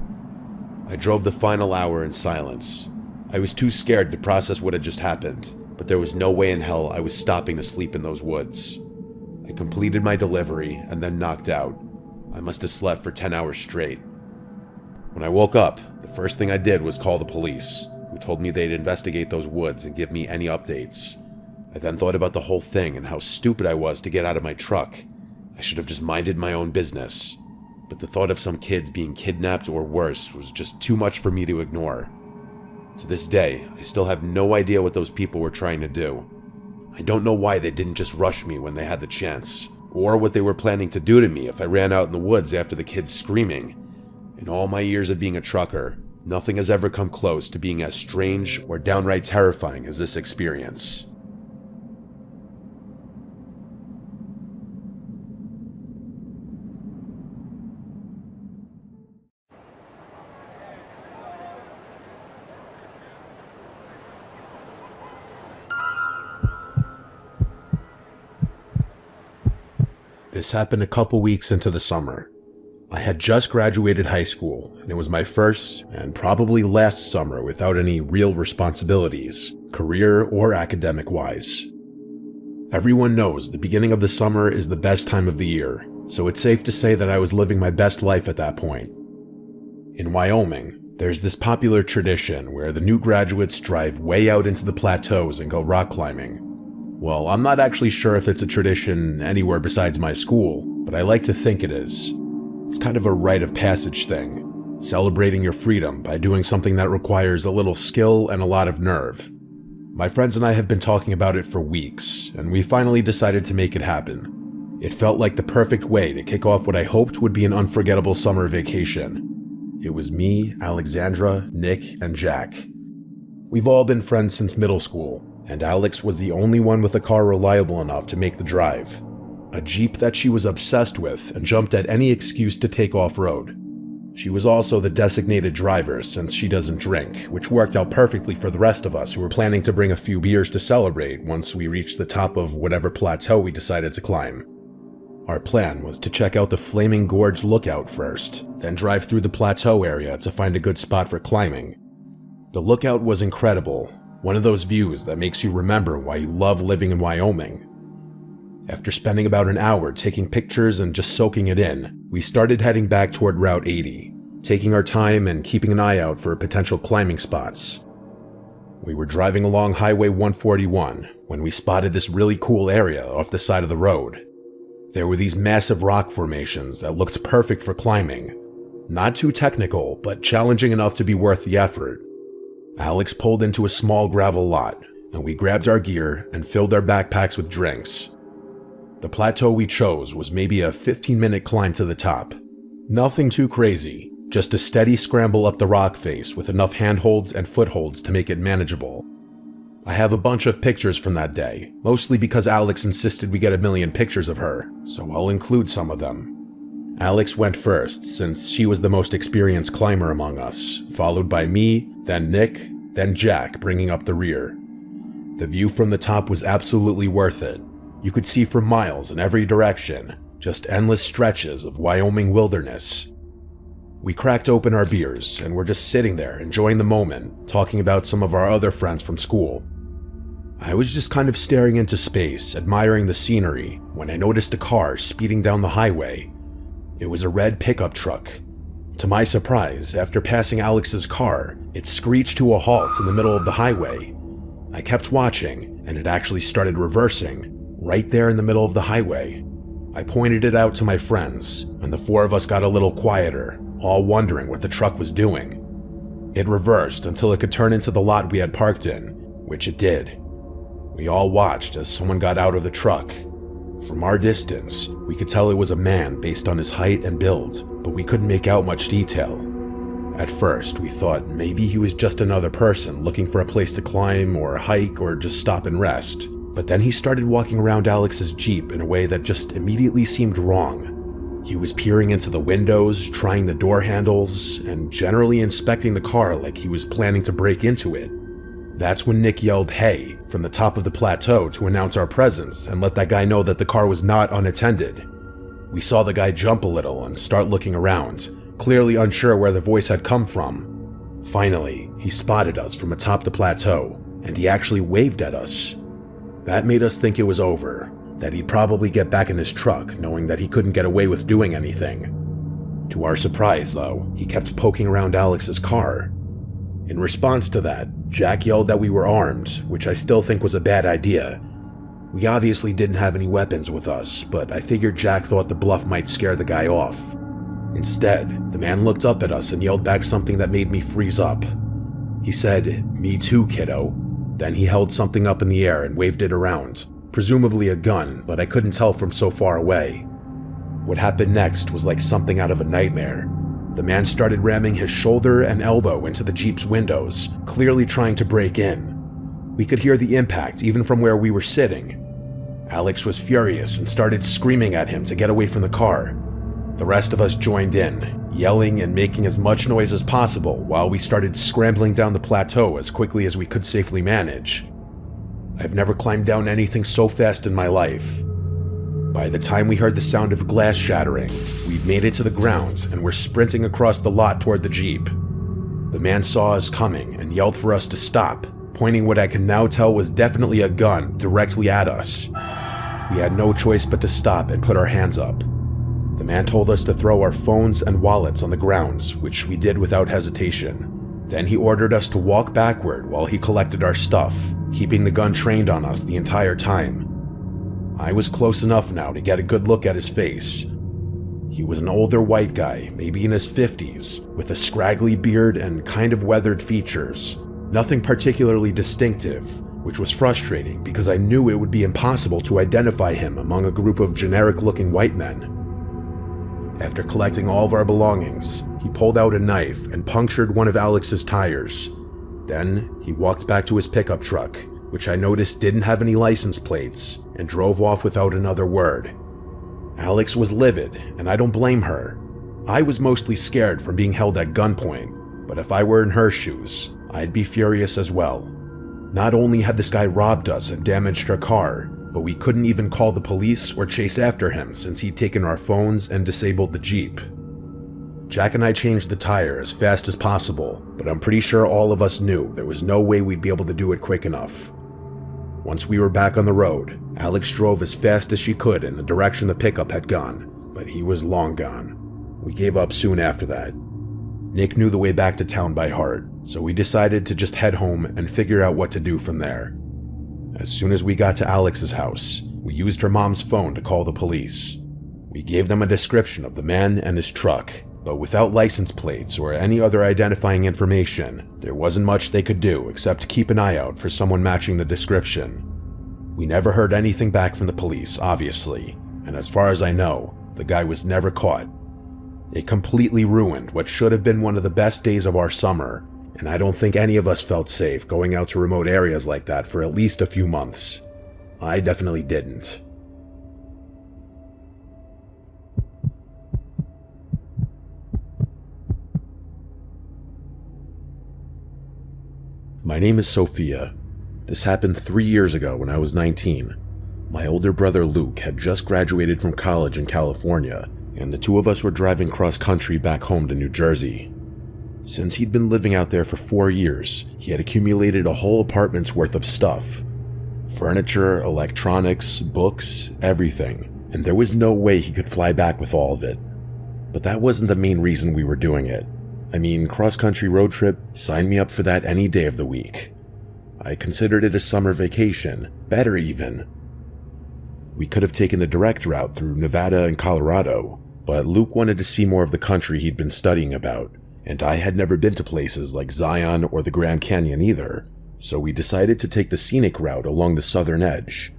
I drove the final hour in silence. I was too scared to process what had just happened, but there was no way in hell I was stopping to sleep in those woods. I completed my delivery and then knocked out. I must have slept for 10 hours straight. When I woke up, the first thing I did was call the police, who told me they'd investigate those woods and give me any updates. I then thought about the whole thing and how stupid I was to get out of my truck. I should have just minded my own business. But the thought of some kids being kidnapped or worse was just too much for me to ignore. To this day, I still have no idea what those people were trying to do. I don't know why they didn't just rush me when they had the chance, or what they were planning to do to me if I ran out in the woods after the kids screaming. In all my years of being a trucker, nothing has ever come close to being as strange or downright terrifying as this experience. This happened a couple weeks into the summer. I had just graduated high school, and it was my first and probably last summer without any real responsibilities, career or academic-wise. Everyone knows the beginning of the summer is the best time of the year, so it's safe to say that I was living my best life at that point. In Wyoming, there's this popular tradition where the new graduates drive way out into the plateaus and go rock climbing. Well, I'm not actually sure if it's a tradition anywhere besides my school, but I like to think it is. It's kind of a rite of passage thing, celebrating your freedom by doing something that requires a little skill and a lot of nerve. My friends and I have been talking about it for weeks, and we finally decided to make it happen. It felt like the perfect way to kick off what I hoped would be an unforgettable summer vacation. It was me, Alexandra, Nick, and Jack. We've all been friends since middle school, and Alex was the only one with a car reliable enough to make the drive. A Jeep that she was obsessed with and jumped at any excuse to take off-road. She was also the designated driver since she doesn't drink, which worked out perfectly for the rest of us who were planning to bring a few beers to celebrate once we reached the top of whatever plateau we decided to climb. Our plan was to check out the Flaming Gorge lookout first, then drive through the plateau area to find a good spot for climbing. The lookout was incredible. One of those views that makes you remember why you love living in Wyoming. After spending about an hour taking pictures and just soaking it in, we started heading back toward Route 80, taking our time and keeping an eye out for potential climbing spots. We were driving along Highway 141 when we spotted this really cool area off the side of the road. There were these massive rock formations that looked perfect for climbing. Not too technical, but challenging enough to be worth the effort. Alex pulled into a small gravel lot, and we grabbed our gear and filled our backpacks with drinks. The plateau we chose was maybe a 15-minute climb to the top. Nothing too crazy, just a steady scramble up the rock face with enough handholds and footholds to make it manageable. I have a bunch of pictures from that day, mostly because Alex insisted we get a million pictures of her, so I'll include some of them. Alex went first, since she was the most experienced climber among us, followed by me, then Nick, then Jack bringing up the rear. The view from the top was absolutely worth it. You could see for miles in every direction, just endless stretches of Wyoming wilderness. We cracked open our beers and were just sitting there enjoying the moment, talking about some of our other friends from school. I was just kind of staring into space, admiring the scenery, when I noticed a car speeding down the highway. It was a red pickup truck. To my surprise, after passing Alex's car, it screeched to a halt in the middle of the highway. I kept watching, and it actually started reversing, right there in the middle of the highway. I pointed it out to my friends, and the four of us got a little quieter, all wondering what the truck was doing. It reversed until it could turn into the lot we had parked in, which it did. We all watched as someone got out of the truck. From our distance, we could tell it was a man based on his height and build, but we couldn't make out much detail. At first, we thought maybe he was just another person looking for a place to climb or hike or just stop and rest. But then he started walking around Alex's Jeep in a way that just immediately seemed wrong. He was peering into the windows, trying the door handles, and generally inspecting the car like he was planning to break into it. That's when Nick yelled, "Hey," from the top of the plateau to announce our presence and let that guy know that the car was not unattended. We saw the guy jump a little and start looking around, clearly unsure where the voice had come from. Finally, he spotted us from atop the plateau, and he actually waved at us. That made us think it was over, that he'd probably get back in his truck, knowing that he couldn't get away with doing anything. To our surprise, though, he kept poking around Alex's car. In response to that, Jack yelled that we were armed, which I still think was a bad idea. We obviously didn't have any weapons with us, but I figured Jack thought the bluff might scare the guy off. Instead, the man looked up at us and yelled back something that made me freeze up. He said, "Me too, kiddo." Then he held something up in the air and waved it around, presumably a gun, but I couldn't tell from so far away. What happened next was like something out of a nightmare. The man started ramming his shoulder and elbow into the Jeep's windows, clearly trying to break in. We could hear the impact even from where we were sitting. Alex was furious and started screaming at him to get away from the car. The rest of us joined in, yelling and making as much noise as possible while we started scrambling down the plateau as quickly as we could safely manage. I've never climbed down anything so fast in my life. By the time we heard the sound of glass shattering, we'd made it to the ground and were sprinting across the lot toward the Jeep. The man saw us coming and yelled for us to stop, pointing what I can now tell was definitely a gun directly at us. We had no choice but to stop and put our hands up. The man told us to throw our phones and wallets on the ground, which we did without hesitation. Then he ordered us to walk backward while he collected our stuff, keeping the gun trained on us the entire time. I was close enough now to get a good look at his face. He was an older white guy, maybe in his 50s, with a scraggly beard and kind of weathered features. Nothing particularly distinctive, which was frustrating because I knew it would be impossible to identify him among a group of generic-looking white men. After collecting all of our belongings, he pulled out a knife and punctured one of Alex's tires. Then, he walked back to his pickup truck, which I noticed didn't have any license plates, and drove off without another word. Alex was livid, and I don't blame her. I was mostly scared from being held at gunpoint, but if I were in her shoes, I'd be furious as well. Not only had this guy robbed us and damaged our car, but we couldn't even call the police or chase after him since he'd taken our phones and disabled the Jeep. Jack and I changed the tire as fast as possible, but I'm pretty sure all of us knew there was no way we'd be able to do it quick enough. Once we were back on the road, Alex drove as fast as she could in the direction the pickup had gone, but he was long gone. We gave up soon after that. Nick knew the way back to town by heart, so we decided to just head home and figure out what to do from there. As soon as we got to Alex's house, we used her mom's phone to call the police. We gave them a description of the man and his truck, but without license plates or any other identifying information, there wasn't much they could do except keep an eye out for someone matching the description. We never heard anything back from the police, obviously, and as far as I know, the guy was never caught. It completely ruined what should have been one of the best days of our summer, and I don't think any of us felt safe going out to remote areas like that for at least a few months. I definitely didn't. My name is Sophia. This happened 3 years ago when I was 19. My older brother Luke had just graduated from college in California, and the two of us were driving cross-country back home to New Jersey. Since he'd been living out there for 4 years, he had accumulated a whole apartment's worth of stuff. Furniture, electronics, books, everything. And there was no way he could fly back with all of it. But that wasn't the main reason we were doing it. I mean, cross-country road trip, sign me up for that any day of the week. I considered it a summer vacation, better even. We could have taken the direct route through Nevada and Colorado, but Luke wanted to see more of the country he'd been studying about, and I had never been to places like Zion or the Grand Canyon either, so we decided to take the scenic route along the southern edge.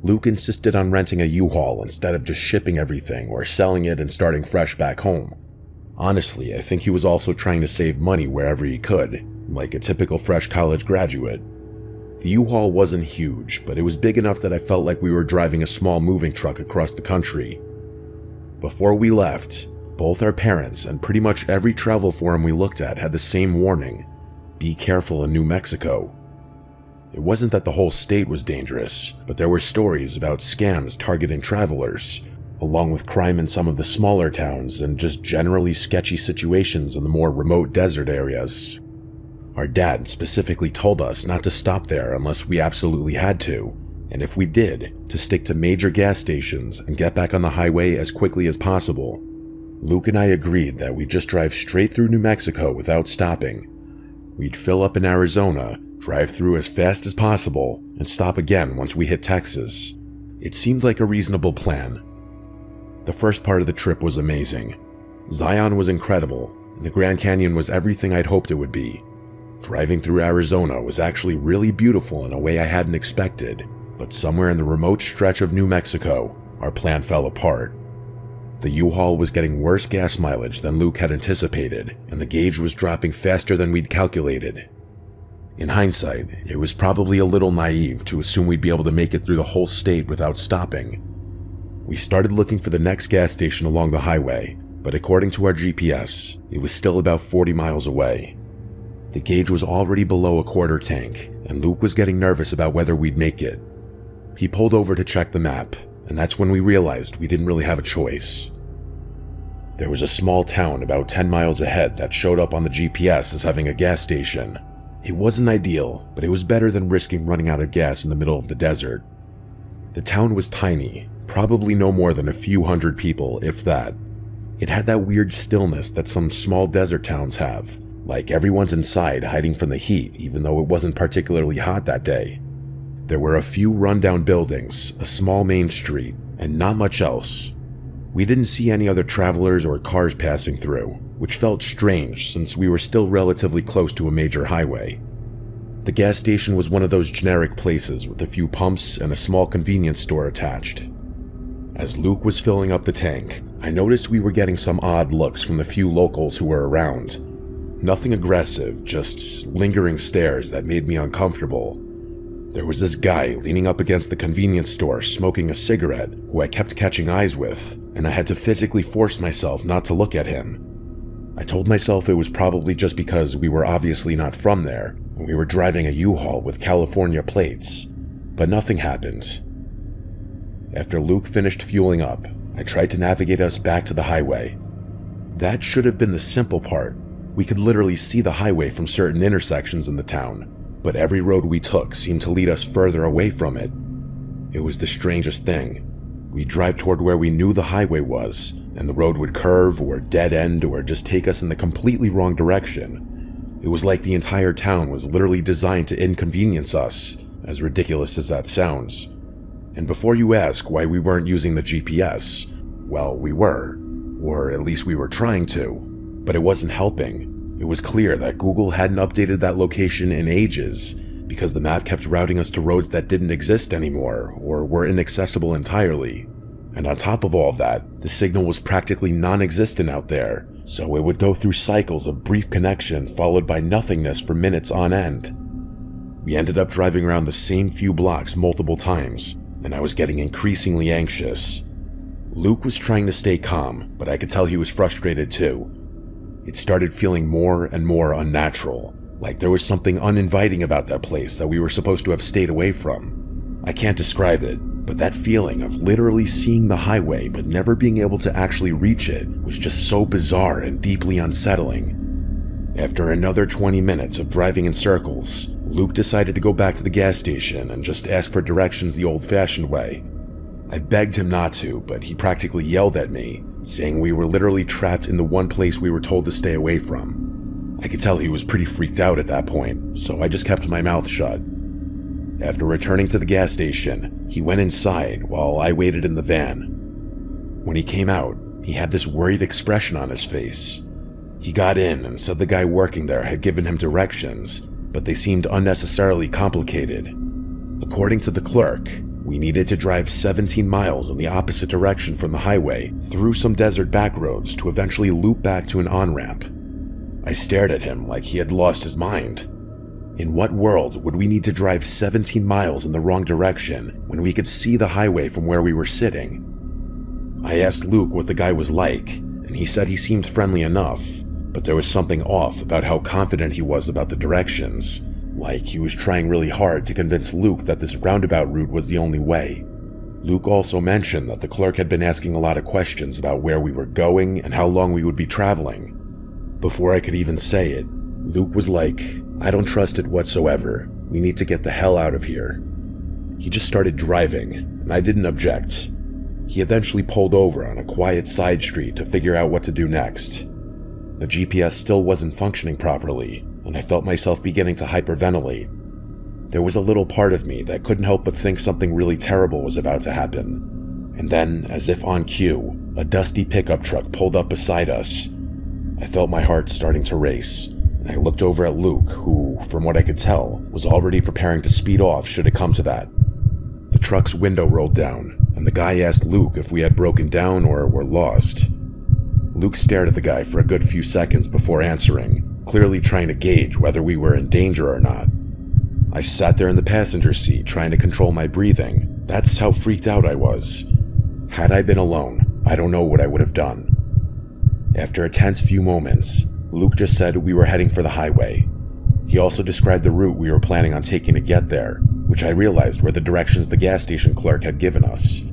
Luke insisted on renting a U-Haul instead of just shipping everything or selling it and starting fresh back home. Honestly, I think he was also trying to save money wherever he could, like a typical fresh college graduate. The U-Haul wasn't huge, but it was big enough that I felt like we were driving a small moving truck across the country. Before we left, both our parents and pretty much every travel forum we looked at had the same warning: be careful in New Mexico. It wasn't that the whole state was dangerous, but there were stories about scams targeting travelers, along with crime in some of the smaller towns and just generally sketchy situations in the more remote desert areas. Our dad specifically told us not to stop there unless we absolutely had to, and if we did, to stick to major gas stations and get back on the highway as quickly as possible. Luke and I agreed that we'd just drive straight through New Mexico without stopping. We'd fill up in Arizona, drive through as fast as possible, and stop again once we hit Texas. It seemed like a reasonable plan. The first part of the trip was amazing. Zion was incredible, and the Grand Canyon was everything I'd hoped it would be. Driving through Arizona was actually really beautiful in a way I hadn't expected, but somewhere in the remote stretch of New Mexico, our plan fell apart. The U-Haul was getting worse gas mileage than Luke had anticipated, and the gauge was dropping faster than we'd calculated. In hindsight, it was probably a little naive to assume we'd be able to make it through the whole state without stopping. We started looking for the next gas station along the highway, but according to our GPS, it was still about 40 miles away. The gauge was already below a quarter tank, and Luke was getting nervous about whether we'd make it. He pulled over to check the map, and that's when we realized we didn't really have a choice. There was a small town about 10 miles ahead that showed up on the GPS as having a gas station. It wasn't ideal, but it was better than risking running out of gas in the middle of the desert. The town was tiny, probably no more than a few hundred people, if that. It had that weird stillness that some small desert towns have, like everyone's inside hiding from the heat even though it wasn't particularly hot that day. There were a few rundown buildings, a small main street, and not much else. We didn't see any other travelers or cars passing through, which felt strange since we were still relatively close to a major highway. The gas station was one of those generic places with a few pumps and a small convenience store attached. As Luke was filling up the tank, I noticed we were getting some odd looks from the few locals who were around. Nothing aggressive, just lingering stares that made me uncomfortable. There was this guy leaning up against the convenience store smoking a cigarette who I kept catching eyes with, and I had to physically force myself not to look at him. I told myself it was probably just because we were obviously not from there, and we were driving a U-Haul with California plates, but nothing happened. After Luke finished fueling up, I tried to navigate us back to the highway. That should have been the simple part. We could literally see the highway from certain intersections in the town, but every road we took seemed to lead us further away from it. It was the strangest thing. We'd drive toward where we knew the highway was, and the road would curve or dead end or just take us in the completely wrong direction. It was like the entire town was literally designed to inconvenience us, as ridiculous as that sounds. And before you ask why we weren't using the GPS, well, we were. Or at least we were trying to. But it wasn't helping. It was clear that Google hadn't updated that location in ages, because the map kept routing us to roads that didn't exist anymore, or were inaccessible entirely. And on top of all of that, the signal was practically non-existent out there, so it would go through cycles of brief connection followed by nothingness for minutes on end. We ended up driving around the same few blocks multiple times, and I was getting increasingly anxious. Luke was trying to stay calm, but I could tell he was frustrated too. It started feeling more and more unnatural, like there was something uninviting about that place that we were supposed to have stayed away from. I can't describe it, but that feeling of literally seeing the highway but never being able to actually reach it was just so bizarre and deeply unsettling. After another 20 minutes of driving in circles, Luke decided to go back to the gas station and just ask for directions the old-fashioned way. I begged him not to, but he practically yelled at me, saying we were literally trapped in the one place we were told to stay away from. I could tell he was pretty freaked out at that point, so I just kept my mouth shut. After returning to the gas station, he went inside while I waited in the van. When he came out, he had this worried expression on his face. He got in and said the guy working there had given him directions, but they seemed unnecessarily complicated. According to the clerk, we needed to drive 17 miles in the opposite direction from the highway through some desert back roads to eventually loop back to an on-ramp. I stared at him like he had lost his mind. In what world would we need to drive 17 miles in the wrong direction when we could see the highway from where we were sitting? I asked Luke what the guy was like, and he said he seemed friendly enough, but there was something off about how confident he was about the directions, like he was trying really hard to convince Luke that this roundabout route was the only way. Luke also mentioned that the clerk had been asking a lot of questions about where we were going and how long we would be traveling. Before I could even say it, Luke was like, "I don't trust it whatsoever. We need to get the hell out of here." He just started driving, and I didn't object. He eventually pulled over on a quiet side street to figure out what to do next. The GPS still wasn't functioning properly, and I felt myself beginning to hyperventilate. There was a little part of me that couldn't help but think something really terrible was about to happen. And then, as if on cue, a dusty pickup truck pulled up beside us. I felt my heart starting to race, and I looked over at Luke, who, from what I could tell, was already preparing to speed off should it come to that. The truck's window rolled down, and the guy asked Luke if we had broken down or were lost. Luke stared at the guy for a good few seconds before answering, clearly trying to gauge whether we were in danger or not. I sat there in the passenger seat trying to control my breathing. That's how freaked out I was. Had I been alone, I don't know what I would have done. After a tense few moments, Luke just said we were heading for the highway. He also described the route we were planning on taking to get there, which I realized were the directions the gas station clerk had given us.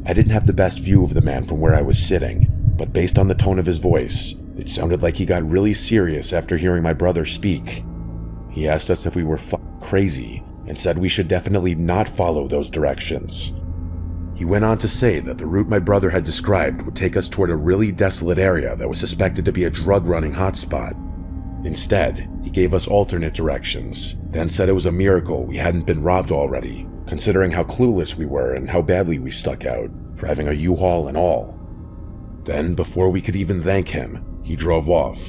I didn't have the best view of the man from where I was sitting, but based on the tone of his voice, it sounded like he got really serious after hearing my brother speak. He asked us if we were crazy and said we should definitely not follow those directions. He went on to say that the route my brother had described would take us toward a really desolate area that was suspected to be a drug-running hotspot. Instead, he gave us alternate directions, then said it was a miracle we hadn't been robbed already, considering how clueless we were and how badly we stuck out, driving a U-Haul and all. Then, before we could even thank him, he drove off.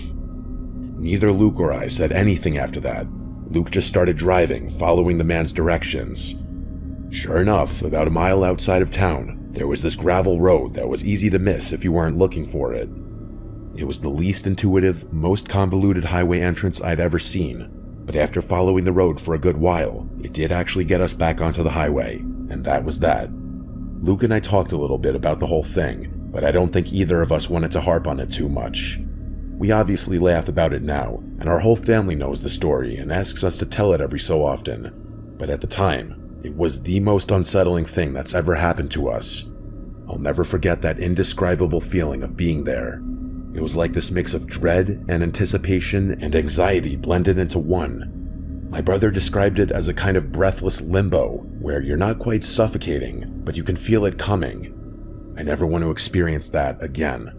Neither Luke or I said anything after that. Luke just started driving, following the man's directions. Sure enough, about a mile outside of town, there was this gravel road that was easy to miss if you weren't looking for it. It was the least intuitive, most convoluted highway entrance I'd ever seen, but after following the road for a good while, it did actually get us back onto the highway, and that was that. Luke and I talked a little bit about the whole thing, but I don't think either of us wanted to harp on it too much. We obviously laugh about it now, and our whole family knows the story and asks us to tell it every so often, but at the time, it was the most unsettling thing that's ever happened to us. I'll never forget that indescribable feeling of being there. It was like this mix of dread and anticipation and anxiety blended into one. My brother described it as a kind of breathless limbo, where you're not quite suffocating, but you can feel it coming. I never want to experience that again.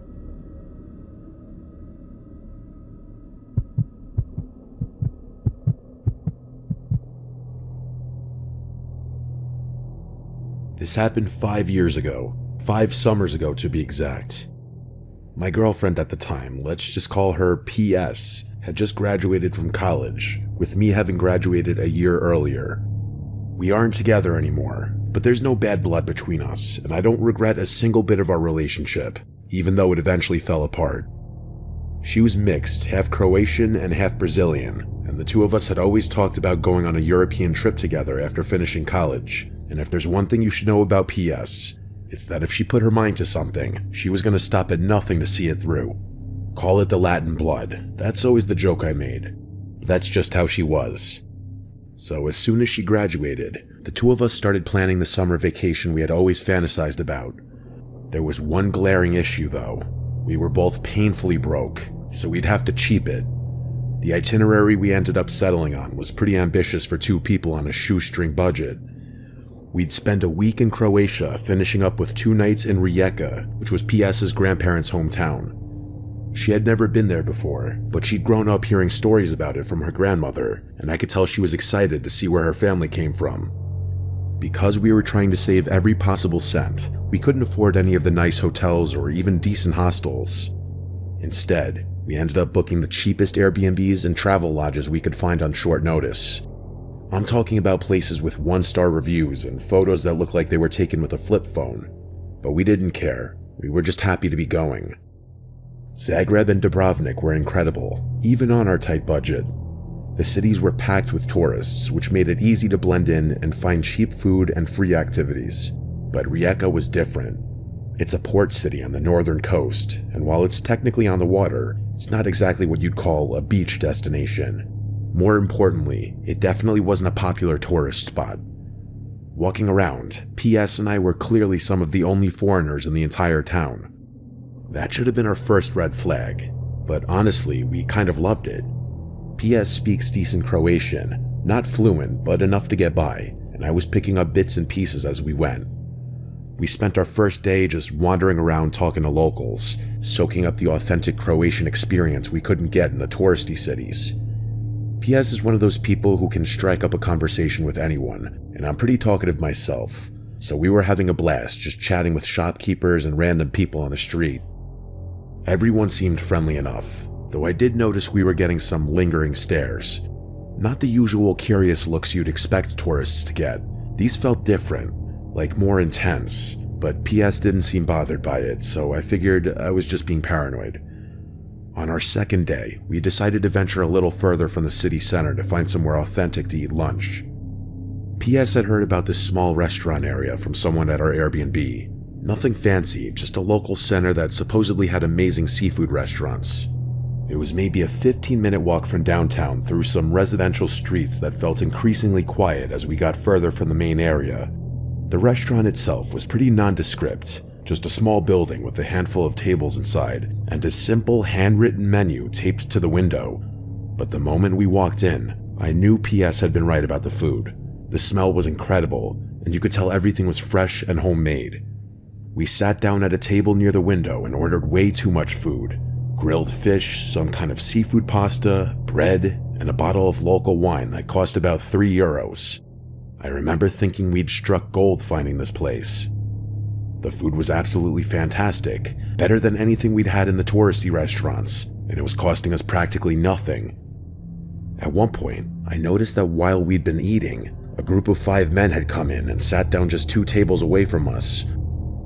This happened 5 years ago, 5 summers ago to be exact. My girlfriend at the time, let's just call her PS, had just graduated from college, with me having graduated a year earlier. We aren't together anymore, but there's no bad blood between us, and I don't regret a single bit of our relationship, even though it eventually fell apart. She was mixed, half Croatian and half Brazilian, and the two of us had always talked about going on a European trip together after finishing college. And if there's one thing you should know about PS, it's that if she put her mind to something, she was going to stop at nothing to see it through. Call it the Latin blood. That's always the joke I made. That's just how she was. So as soon as she graduated, the two of us started planning the summer vacation we had always fantasized about. There was one glaring issue though. We were both painfully broke, so we'd have to cheap it. The itinerary we ended up settling on was pretty ambitious for 2 people on a shoestring budget. We'd spend a week in Croatia, finishing up with 2 nights in Rijeka, which was PS's grandparents' hometown. She had never been there before, but she'd grown up hearing stories about it from her grandmother, and I could tell she was excited to see where her family came from. Because we were trying to save every possible cent, we couldn't afford any of the nice hotels or even decent hostels. Instead, we ended up booking the cheapest Airbnbs and travel lodges we could find on short notice. I'm talking about places with 1-star reviews and photos that looked like they were taken with a flip phone. But we didn't care. We were just happy to be going. Zagreb and Dubrovnik were incredible, even on our tight budget. The cities were packed with tourists, which made it easy to blend in and find cheap food and free activities. But Rijeka was different. It's a port city on the northern coast, and while it's technically on the water, it's not exactly what you'd call a beach destination. More importantly, it definitely wasn't a popular tourist spot. Walking around, PS and I were clearly some of the only foreigners in the entire town. That should have been our first red flag, but honestly, we kind of loved it. PS speaks decent Croatian, not fluent, but enough to get by, and I was picking up bits and pieces as we went. We spent our first day just wandering around talking to locals, soaking up the authentic Croatian experience we couldn't get in the touristy cities. PS is one of those people who can strike up a conversation with anyone, and I'm pretty talkative myself, so we were having a blast just chatting with shopkeepers and random people on the street. Everyone seemed friendly enough, though I did notice we were getting some lingering stares. Not the usual curious looks you'd expect tourists to get. These felt different, like more intense, but PS didn't seem bothered by it, so I figured I was just being paranoid. On our second day, we decided to venture a little further from the city center to find somewhere authentic to eat lunch. PS had heard about this small restaurant area from someone at our Airbnb. Nothing fancy, just a local center that supposedly had amazing seafood restaurants. It was maybe a 15-minute walk from downtown through some residential streets that felt increasingly quiet as we got further from the main area. The restaurant itself was pretty nondescript, just a small building with a handful of tables inside and a simple handwritten menu taped to the window. But the moment we walked in, I knew PS had been right about the food. The smell was incredible, and you could tell everything was fresh and homemade. We sat down at a table near the window and ordered way too much food. Grilled fish, some kind of seafood pasta, bread, and a bottle of local wine that cost about €3. I remember thinking we'd struck gold finding this place. The food was absolutely fantastic, better than anything we'd had in the touristy restaurants, and it was costing us practically nothing. At one point, I noticed that while we'd been eating, a group of 5 men had come in and sat down just 2 tables away from us.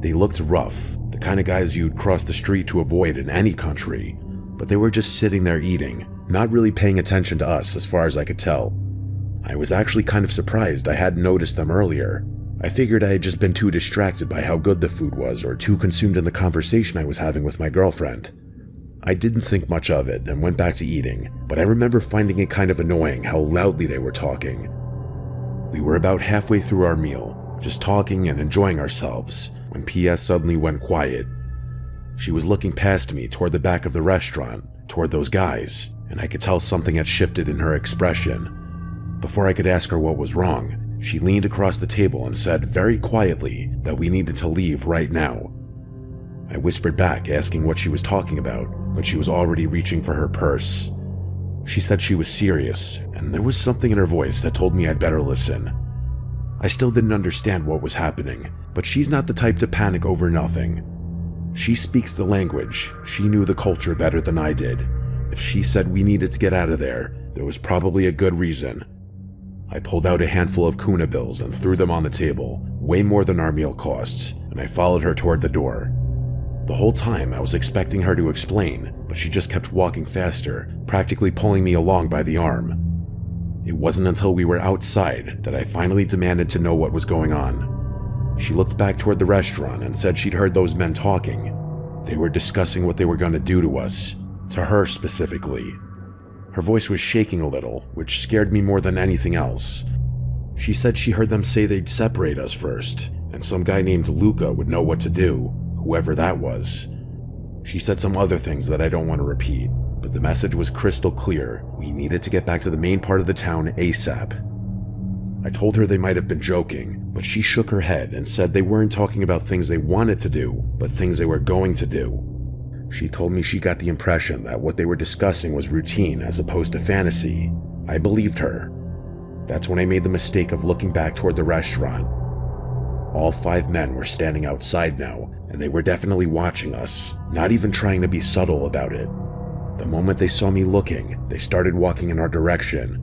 They looked rough, the kind of guys you'd cross the street to avoid in any country, but they were just sitting there eating, not really paying attention to us as far as I could tell. I was actually kind of surprised I hadn't noticed them earlier. I figured I had just been too distracted by how good the food was or too consumed in the conversation I was having with my girlfriend. I didn't think much of it and went back to eating, but I remember finding it kind of annoying how loudly they were talking. We were about halfway through our meal, just talking and enjoying ourselves, when PS suddenly went quiet. She was looking past me toward the back of the restaurant, toward those guys, and I could tell something had shifted in her expression. Before I could ask her what was wrong, she leaned across the table and said very quietly that we needed to leave right now. I whispered back, asking what she was talking about, but she was already reaching for her purse. She said she was serious, and there was something in her voice that told me I'd better listen. I still didn't understand what was happening, but she's not the type to panic over nothing. She speaks the language. She knew the culture better than I did. If she said we needed to get out of there was probably a good reason. I pulled out a handful of kuna bills and threw them on the table, way more than our meal costs, and I followed her toward the door. The whole time I was expecting her to explain, but she just kept walking faster, practically pulling me along by the arm. It wasn't until we were outside that I finally demanded to know what was going on. She looked back toward the restaurant and said she'd heard those men talking. They were discussing what they were going to do to us, to her specifically. Her voice was shaking a little, which scared me more than anything else. She said she heard them say they'd separate us first, and some guy named Luca would know what to do, whoever that was. She said some other things that I don't want to repeat, but the message was crystal clear. We needed to get back to the main part of the town ASAP. I told her they might have been joking, but she shook her head and said they weren't talking about things they wanted to do, but things they were going to do. She told me she got the impression that what they were discussing was routine as opposed to fantasy. I believed her. That's when I made the mistake of looking back toward the restaurant. All 5 men were standing outside now, and they were definitely watching us, not even trying to be subtle about it. The moment they saw me looking, they started walking in our direction.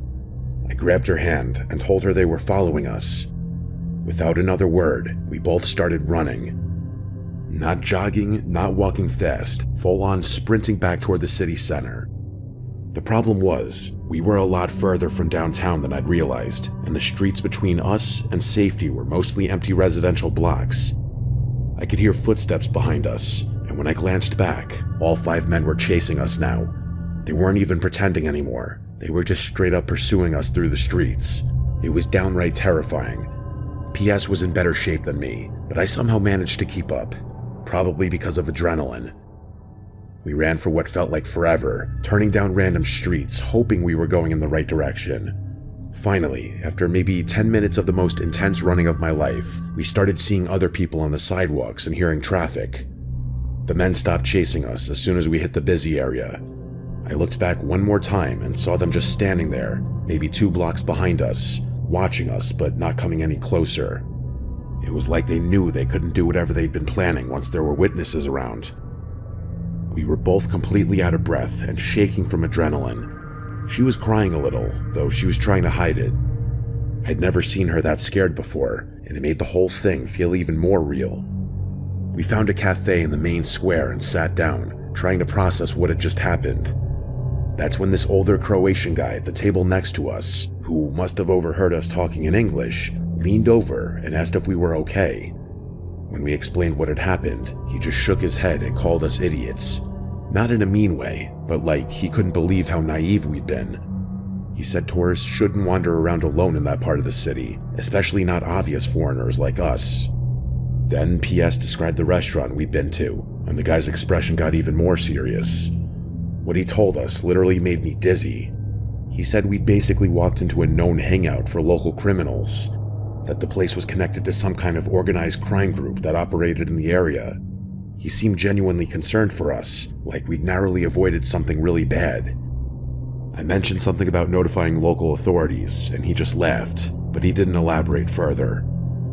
I grabbed her hand and told her they were following us. Without another word, we both started running. Not jogging, not walking fast, full-on sprinting back toward the city center. The problem was, we were a lot further from downtown than I'd realized, and the streets between us and safety were mostly empty residential blocks. I could hear footsteps behind us, and when I glanced back, all 5 men were chasing us now. They weren't even pretending anymore. They were just straight up pursuing us through the streets. It was downright terrifying. PS was in better shape than me, but I somehow managed to keep up, probably because of adrenaline. We ran for what felt like forever, turning down random streets, hoping we were going in the right direction. Finally, after maybe 10 minutes of the most intense running of my life, we started seeing other people on the sidewalks and hearing traffic. The men stopped chasing us as soon as we hit the busy area. I looked back one more time and saw them just standing there, maybe 2 blocks behind us, watching us but not coming any closer. It was like they knew they couldn't do whatever they'd been planning once there were witnesses around. We were both completely out of breath and shaking from adrenaline. She was crying a little, though she was trying to hide it. I'd never seen her that scared before, and it made the whole thing feel even more real. We found a cafe in the main square and sat down, trying to process what had just happened. That's when this older Croatian guy at the table next to us, who must have overheard us talking in English, leaned over and asked if we were okay. When we explained what had happened, he just shook his head and called us idiots. Not in a mean way, but like he couldn't believe how naive we'd been. He said tourists shouldn't wander around alone in that part of the city, especially not obvious foreigners like us. Then PS described the restaurant we'd been to, and the guy's expression got even more serious. What he told us literally made me dizzy. He said we'd basically walked into a known hangout for local criminals, that the place was connected to some kind of organized crime group that operated in the area. He seemed genuinely concerned for us, like we'd narrowly avoided something really bad. I mentioned something about notifying local authorities, and he just laughed, but he didn't elaborate further.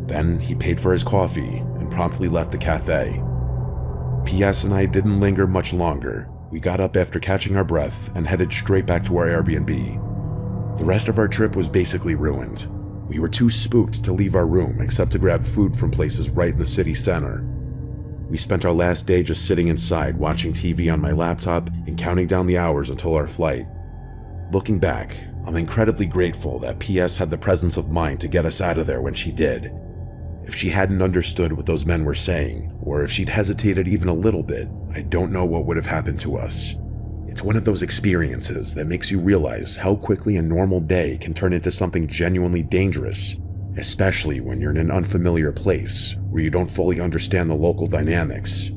Then he paid for his coffee and promptly left the cafe. PS and I didn't linger much longer. We got up after catching our breath and headed straight back to our Airbnb. The rest of our trip was basically ruined. We were too spooked to leave our room except to grab food from places right in the city center. We spent our last day just sitting inside watching TV on my laptop and counting down the hours until our flight. Looking back, I'm incredibly grateful that PS had the presence of mind to get us out of there when she did. If she hadn't understood what those men were saying, or if she'd hesitated even a little bit, I don't know what would have happened to us. It's one of those experiences that makes you realize how quickly a normal day can turn into something genuinely dangerous, especially when you're in an unfamiliar place where you don't fully understand the local dynamics.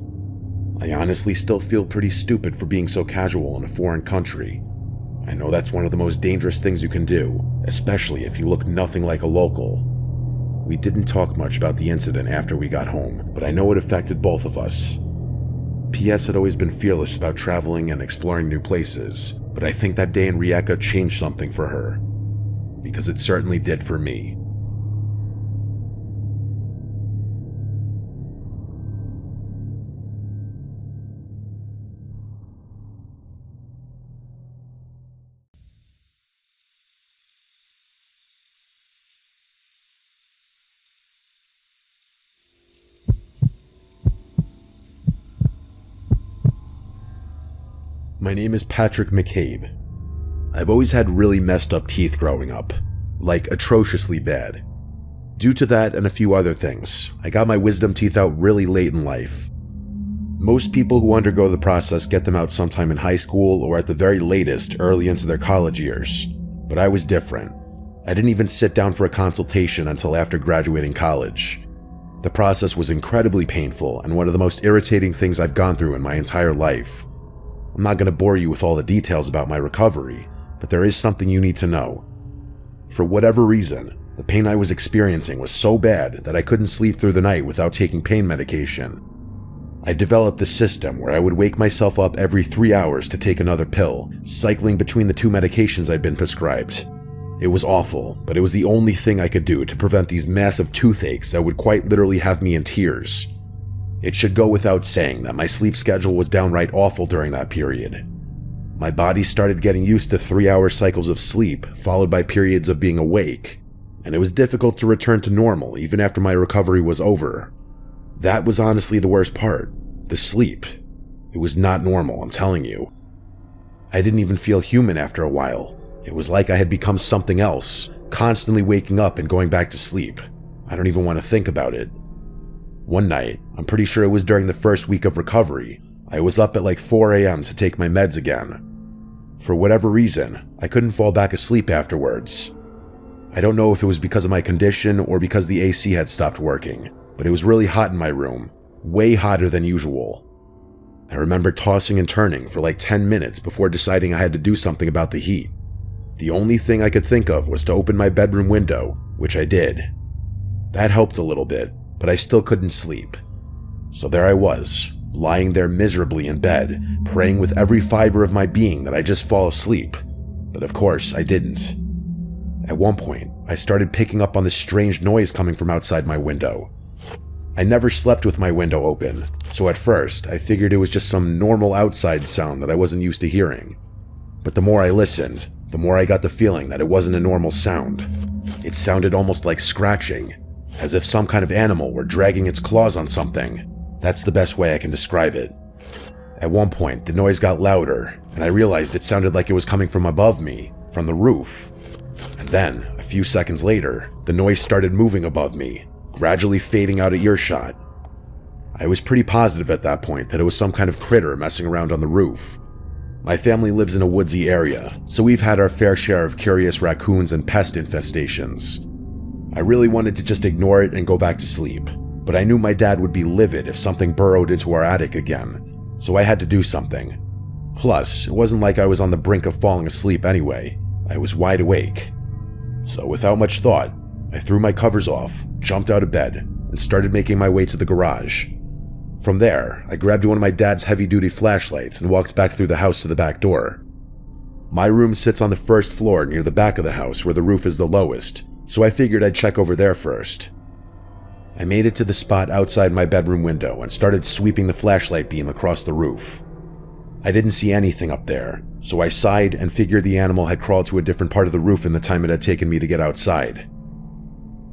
I honestly still feel pretty stupid for being so casual in a foreign country. I know that's one of the most dangerous things you can do, especially if you look nothing like a local. We didn't talk much about the incident after we got home, but I know it affected both of us. PS had always been fearless about traveling and exploring new places, but I think that day in Rijeka changed something for her. Because it certainly did for me. My name is Patrick McCabe. I've always had really messed up teeth growing up, like atrociously bad. Due to that and a few other things, I got my wisdom teeth out really late in life. Most people who undergo the process get them out sometime in high school or at the very latest early into their college years, but I was different. I didn't even sit down for a consultation until after graduating college. The process was incredibly painful and one of the most irritating things I've gone through in my entire life. I'm not going to bore you with all the details about my recovery, but there is something you need to know. For whatever reason, the pain I was experiencing was so bad that I couldn't sleep through the night without taking pain medication. I developed this system where I would wake myself up every 3 hours to take another pill, cycling between the 2 medications I'd been prescribed. It was awful, but it was the only thing I could do to prevent these massive toothaches that would quite literally have me in tears. It should go without saying that my sleep schedule was downright awful during that period. My body started getting used to 3-hour cycles of sleep, followed by periods of being awake, and it was difficult to return to normal even after my recovery was over. That was honestly the worst part, the sleep. It was not normal, I'm telling you. I didn't even feel human after a while. It was like I had become something else, constantly waking up and going back to sleep. I don't even want to think about it. One night, I'm pretty sure it was during the first week of recovery, I was up at like 4 a.m. to take my meds again. For whatever reason, I couldn't fall back asleep afterwards. I don't know if it was because of my condition or because the AC had stopped working, but it was really hot in my room, way hotter than usual. I remember tossing and turning for like 10 minutes before deciding I had to do something about the heat. The only thing I could think of was to open my bedroom window, which I did. That helped a little bit, but I still couldn't sleep. So there I was, lying there miserably in bed, praying with every fiber of my being that I just fall asleep. But of course, I didn't. At one point, I started picking up on this strange noise coming from outside my window. I never slept with my window open, so at first, I figured it was just some normal outside sound that I wasn't used to hearing. But the more I listened, the more I got the feeling that it wasn't a normal sound. It sounded almost like scratching, as if some kind of animal were dragging its claws on something. That's the best way I can describe it. At one point, the noise got louder, and I realized it sounded like it was coming from above me, from the roof. And then, a few seconds later, the noise started moving above me, gradually fading out of earshot. I was pretty positive at that point that it was some kind of critter messing around on the roof. My family lives in a woodsy area, so we've had our fair share of curious raccoons and pest infestations. I really wanted to just ignore it and go back to sleep, but I knew my dad would be livid if something burrowed into our attic again, so I had to do something. Plus, it wasn't like I was on the brink of falling asleep anyway. I was wide awake. So without much thought, I threw my covers off, jumped out of bed, and started making my way to the garage. From there, I grabbed one of my dad's heavy-duty flashlights and walked back through the house to the back door. My room sits on the first floor near the back of the house where the roof is the lowest, so I figured I'd check over there first. I made it to the spot outside my bedroom window and started sweeping the flashlight beam across the roof. I didn't see anything up there, so I sighed and figured the animal had crawled to a different part of the roof in the time it had taken me to get outside.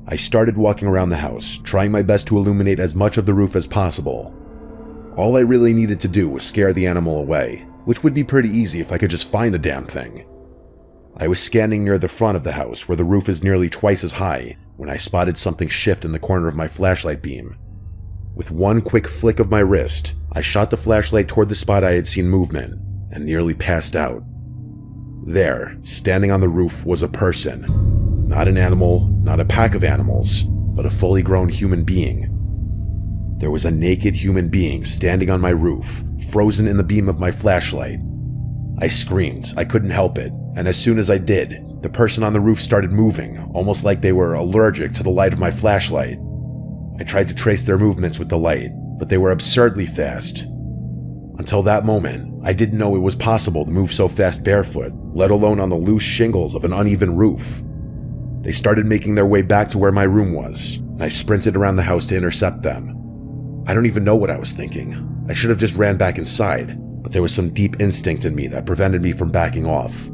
I started walking around the house, trying my best to illuminate as much of the roof as possible. All I really needed to do was scare the animal away, which would be pretty easy if I could just find the damn thing. I was standing near the front of the house where the roof is nearly twice as high when I spotted something shift in the corner of my flashlight beam. With one quick flick of my wrist, I shot the flashlight toward the spot I had seen movement and nearly passed out. There, standing on the roof, was a person. Not an animal, not a pack of animals, but a fully grown human being. There was a naked human being standing on my roof, frozen in the beam of my flashlight. I screamed, I couldn't help it, and as soon as I did, the person on the roof started moving, almost like they were allergic to the light of my flashlight. I tried to trace their movements with the light, but they were absurdly fast. Until that moment, I didn't know it was possible to move so fast barefoot, let alone on the loose shingles of an uneven roof. They started making their way back to where my room was, and I sprinted around the house to intercept them. I don't even know what I was thinking. I should have just ran back inside, but there was some deep instinct in me that prevented me from backing off.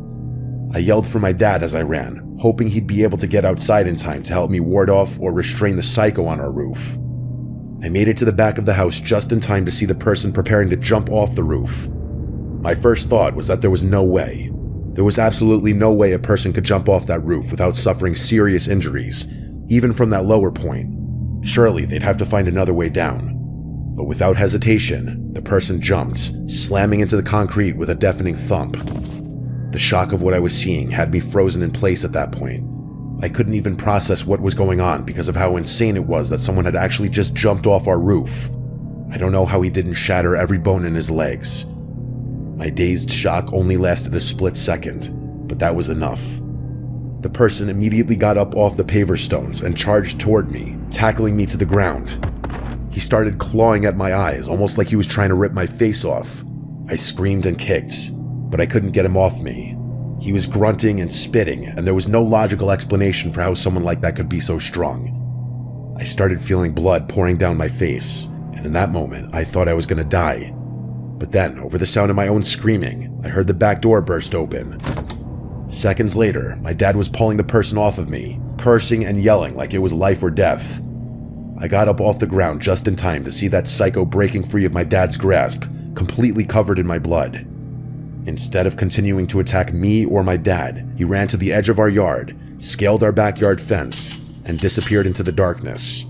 I yelled for my dad as I ran, hoping he'd be able to get outside in time to help me ward off or restrain the psycho on our roof. I made it to the back of the house just in time to see the person preparing to jump off the roof. My first thought was that there was no way. There was absolutely no way a person could jump off that roof without suffering serious injuries, even from that lower point. Surely they'd have to find another way down. But without hesitation, the person jumped, slamming into the concrete with a deafening thump. The shock of what I was seeing had me frozen in place at that point. I couldn't even process what was going on because of how insane it was that someone had actually just jumped off our roof. I don't know how he didn't shatter every bone in his legs. My dazed shock only lasted a split second, but that was enough. The person immediately got up off the paver stones and charged toward me, tackling me to the ground. He started clawing at my eyes, almost like he was trying to rip my face off. I screamed and kicked, but I couldn't get him off me. He was grunting and spitting, and there was no logical explanation for how someone like that could be so strong. I started feeling blood pouring down my face, and in that moment, I thought I was going to die. But then, over the sound of my own screaming, I heard the back door burst open. Seconds later, my dad was pulling the person off of me, cursing and yelling like it was life or death. I got up off the ground just in time to see that psycho breaking free of my dad's grasp, completely covered in my blood. Instead of continuing to attack me or my dad, he ran to the edge of our yard, scaled our backyard fence, and disappeared into the darkness.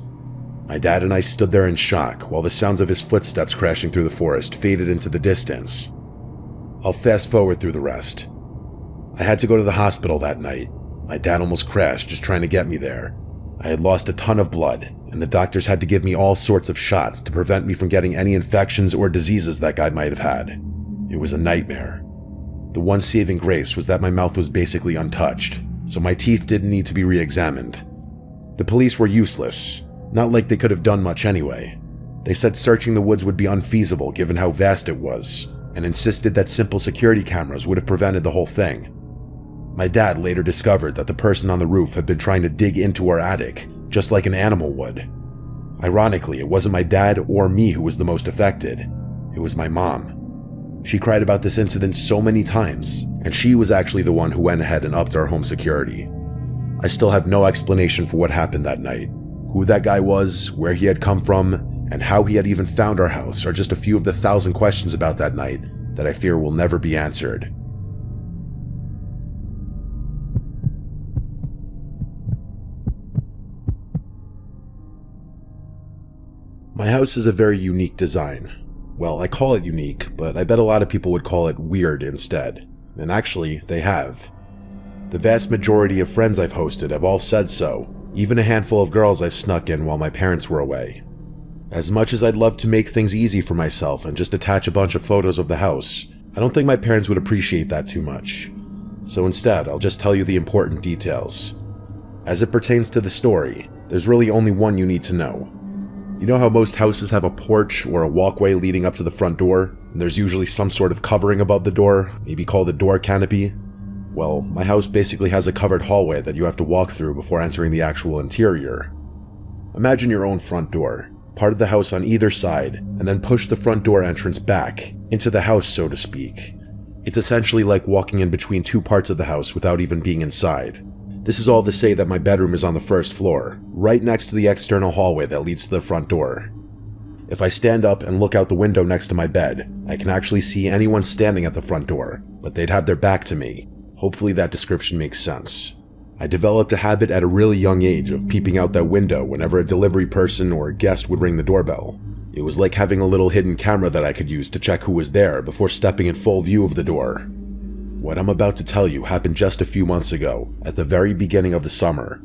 My dad and I stood there in shock while the sounds of his footsteps crashing through the forest faded into the distance. I'll fast forward through the rest. I had to go to the hospital that night. My dad almost crashed just trying to get me there. I had lost a ton of blood, and the doctors had to give me all sorts of shots to prevent me from getting any infections or diseases that guy might have had. It was a nightmare. The one saving grace was that my mouth was basically untouched, so my teeth didn't need to be re-examined. The police were useless, not like they could have done much anyway. They said searching the woods would be unfeasible given how vast it was, and insisted that simple security cameras would have prevented the whole thing. My dad later discovered that the person on the roof had been trying to dig into our attic, just like an animal would. Ironically, it wasn't my dad or me who was the most affected. It was my mom. She cried about this incident so many times, and she was actually the one who went ahead and upped our home security. I still have no explanation for what happened that night. Who that guy was, where he had come from, and how he had even found our house are just a few of the 1,000 questions about that night that I fear will never be answered. My house is a very unique design. Well, I call it unique, but I bet a lot of people would call it weird instead. And actually, they have. The vast majority of friends I've hosted have all said so, even a handful of girls I've snuck in while my parents were away. As much as I'd love to make things easy for myself and just attach a bunch of photos of the house, I don't think my parents would appreciate that too much. So instead, I'll just tell you the important details. As it pertains to the story, there's really only one you need to know. You know how most houses have a porch or a walkway leading up to the front door, and there's usually some sort of covering above the door, maybe called a door canopy? Well, my house basically has a covered hallway that you have to walk through before entering the actual interior. Imagine your own front door, part of the house on either side, and then push the front door entrance back, into the house so to speak. It's essentially like walking in between two parts of the house without even being inside. This is all to say that my bedroom is on the first floor, right next to the external hallway that leads to the front door. If I stand up and look out the window next to my bed, I can actually see anyone standing at the front door, but they'd have their back to me. Hopefully that description makes sense. I developed a habit at a really young age of peeping out that window whenever a delivery person or a guest would ring the doorbell. It was like having a little hidden camera that I could use to check who was there before stepping in full view of the door. What I'm about to tell you happened just a few months ago, at the very beginning of the summer.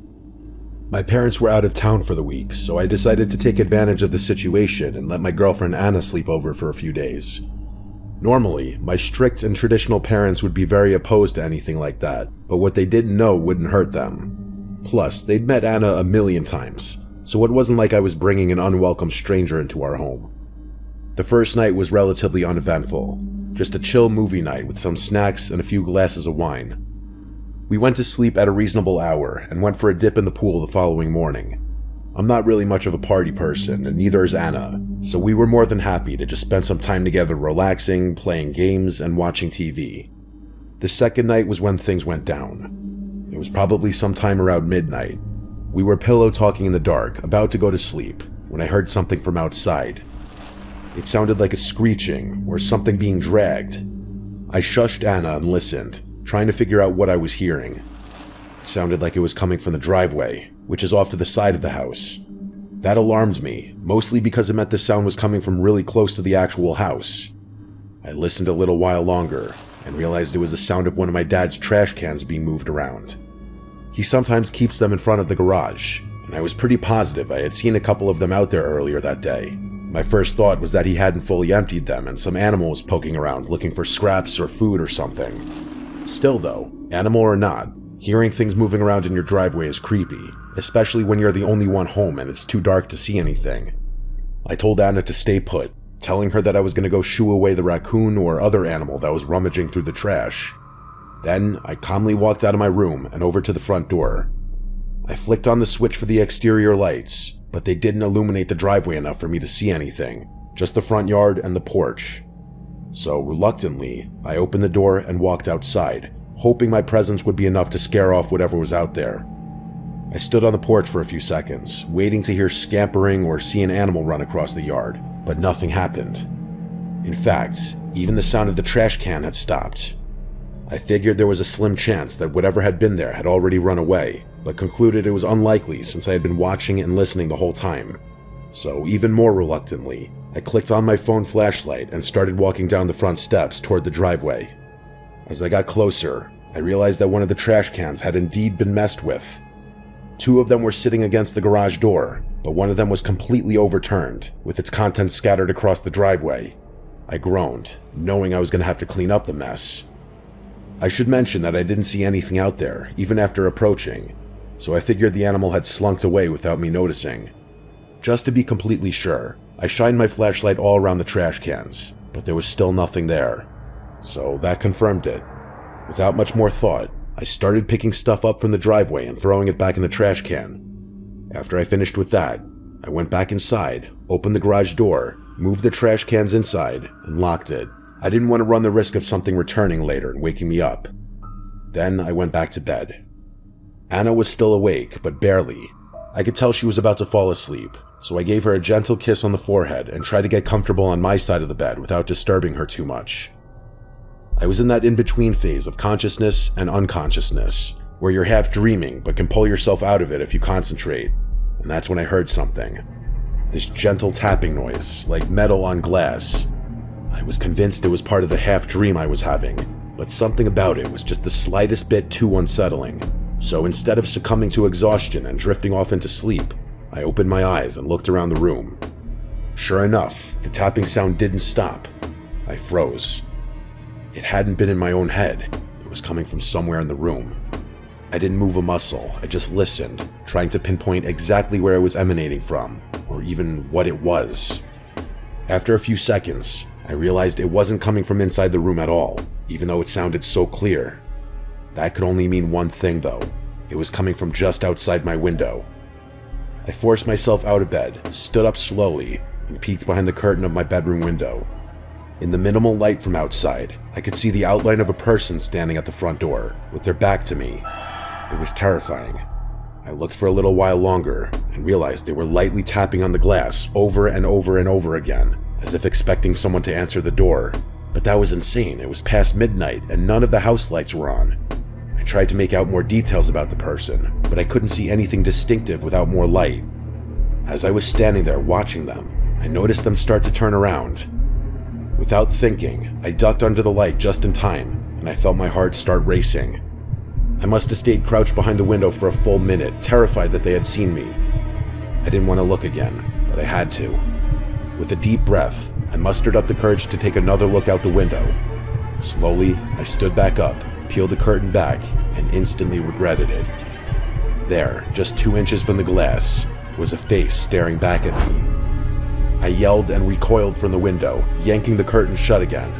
My parents were out of town for the week, so I decided to take advantage of the situation and let my girlfriend Anna sleep over for a few days. Normally, my strict and traditional parents would be very opposed to anything like that, but what they didn't know wouldn't hurt them. Plus, they'd met Anna a million times, so it wasn't like I was bringing an unwelcome stranger into our home. The first night was relatively uneventful, just a chill movie night with some snacks and a few glasses of wine. We went to sleep at a reasonable hour and went for a dip in the pool the following morning. I'm not really much of a party person, and neither is Anna, so we were more than happy to just spend some time together relaxing, playing games, and watching TV. The second night was when things went down. It was probably sometime around midnight. We were pillow talking in the dark, about to go to sleep, when I heard something from outside. It sounded like a screeching, or something being dragged. I shushed Anna and listened, trying to figure out what I was hearing. It sounded like it was coming from the driveway, which is off to the side of the house. That alarmed me, mostly because it meant the sound was coming from really close to the actual house. I listened a little while longer, and realized it was the sound of one of my dad's trash cans being moved around. He sometimes keeps them in front of the garage, and I was pretty positive I had seen a couple of them out there earlier that day. My first thought was that he hadn't fully emptied them and some animal was poking around looking for scraps or food or something. Still though, animal or not, hearing things moving around in your driveway is creepy, especially when you're the only one home and it's too dark to see anything. I told Anna to stay put, telling her that I was going to go shoo away the raccoon or other animal that was rummaging through the trash. Then, I calmly walked out of my room and over to the front door. I flicked on the switch for the exterior lights, but they didn't illuminate the driveway enough for me to see anything, just the front yard and the porch. So, reluctantly, I opened the door and walked outside, hoping my presence would be enough to scare off whatever was out there. I stood on the porch for a few seconds, waiting to hear scampering or see an animal run across the yard, but nothing happened. In fact, even the sound of the trash can had stopped. I figured there was a slim chance that whatever had been there had already run away, but concluded it was unlikely since I had been watching and listening the whole time. So, even more reluctantly, I clicked on my phone flashlight and started walking down the front steps toward the driveway. As I got closer, I realized that one of the trash cans had indeed been messed with. 2 of them were sitting against the garage door, but one of them was completely overturned, with its contents scattered across the driveway. I groaned, knowing I was going to have to clean up the mess. I should mention that I didn't see anything out there, even after approaching, so I figured the animal had slunk away without me noticing. Just to be completely sure, I shined my flashlight all around the trash cans, but there was still nothing there. So that confirmed it. Without much more thought, I started picking stuff up from the driveway and throwing it back in the trash can. After I finished with that, I went back inside, opened the garage door, moved the trash cans inside, and locked it. I didn't want to run the risk of something returning later and waking me up. Then I went back to bed. Anna was still awake, but barely. I could tell she was about to fall asleep, so I gave her a gentle kiss on the forehead and tried to get comfortable on my side of the bed without disturbing her too much. I was in that in-between phase of consciousness and unconsciousness, where you're half dreaming but can pull yourself out of it if you concentrate, and that's when I heard something. This gentle tapping noise, like metal on glass. I was convinced it was part of the half-dream I was having, but something about it was just the slightest bit too unsettling, so instead of succumbing to exhaustion and drifting off into sleep, I opened my eyes and looked around the room. Sure enough, the tapping sound didn't stop. I froze. It hadn't been in my own head. It was coming from somewhere in the room. I didn't move a muscle. I just listened, trying to pinpoint exactly where it was emanating from, or even what it was. After a few seconds, I realized it wasn't coming from inside the room at all, even though it sounded so clear. That could only mean one thing, though. It was coming from just outside my window. I forced myself out of bed, stood up slowly, and peeked behind the curtain of my bedroom window. In the minimal light from outside, I could see the outline of a person standing at the front door, with their back to me. It was terrifying. I looked for a little while longer, and realized they were lightly tapping on the glass over and over and over again, as if expecting someone to answer the door. But that was insane. It was past midnight, and none of the house lights were on. I tried to make out more details about the person, but I couldn't see anything distinctive without more light. As I was standing there watching them, I noticed them start to turn around. Without thinking, I ducked under the light just in time, and I felt my heart start racing. I must have stayed crouched behind the window for a full minute, terrified that they had seen me. I didn't want to look again, but I had to. With a deep breath, I mustered up the courage to take another look out the window. Slowly, I stood back up, peeled the curtain back, and instantly regretted it. There, just 2 inches from the glass, was a face staring back at me. I yelled and recoiled from the window, yanking the curtain shut again.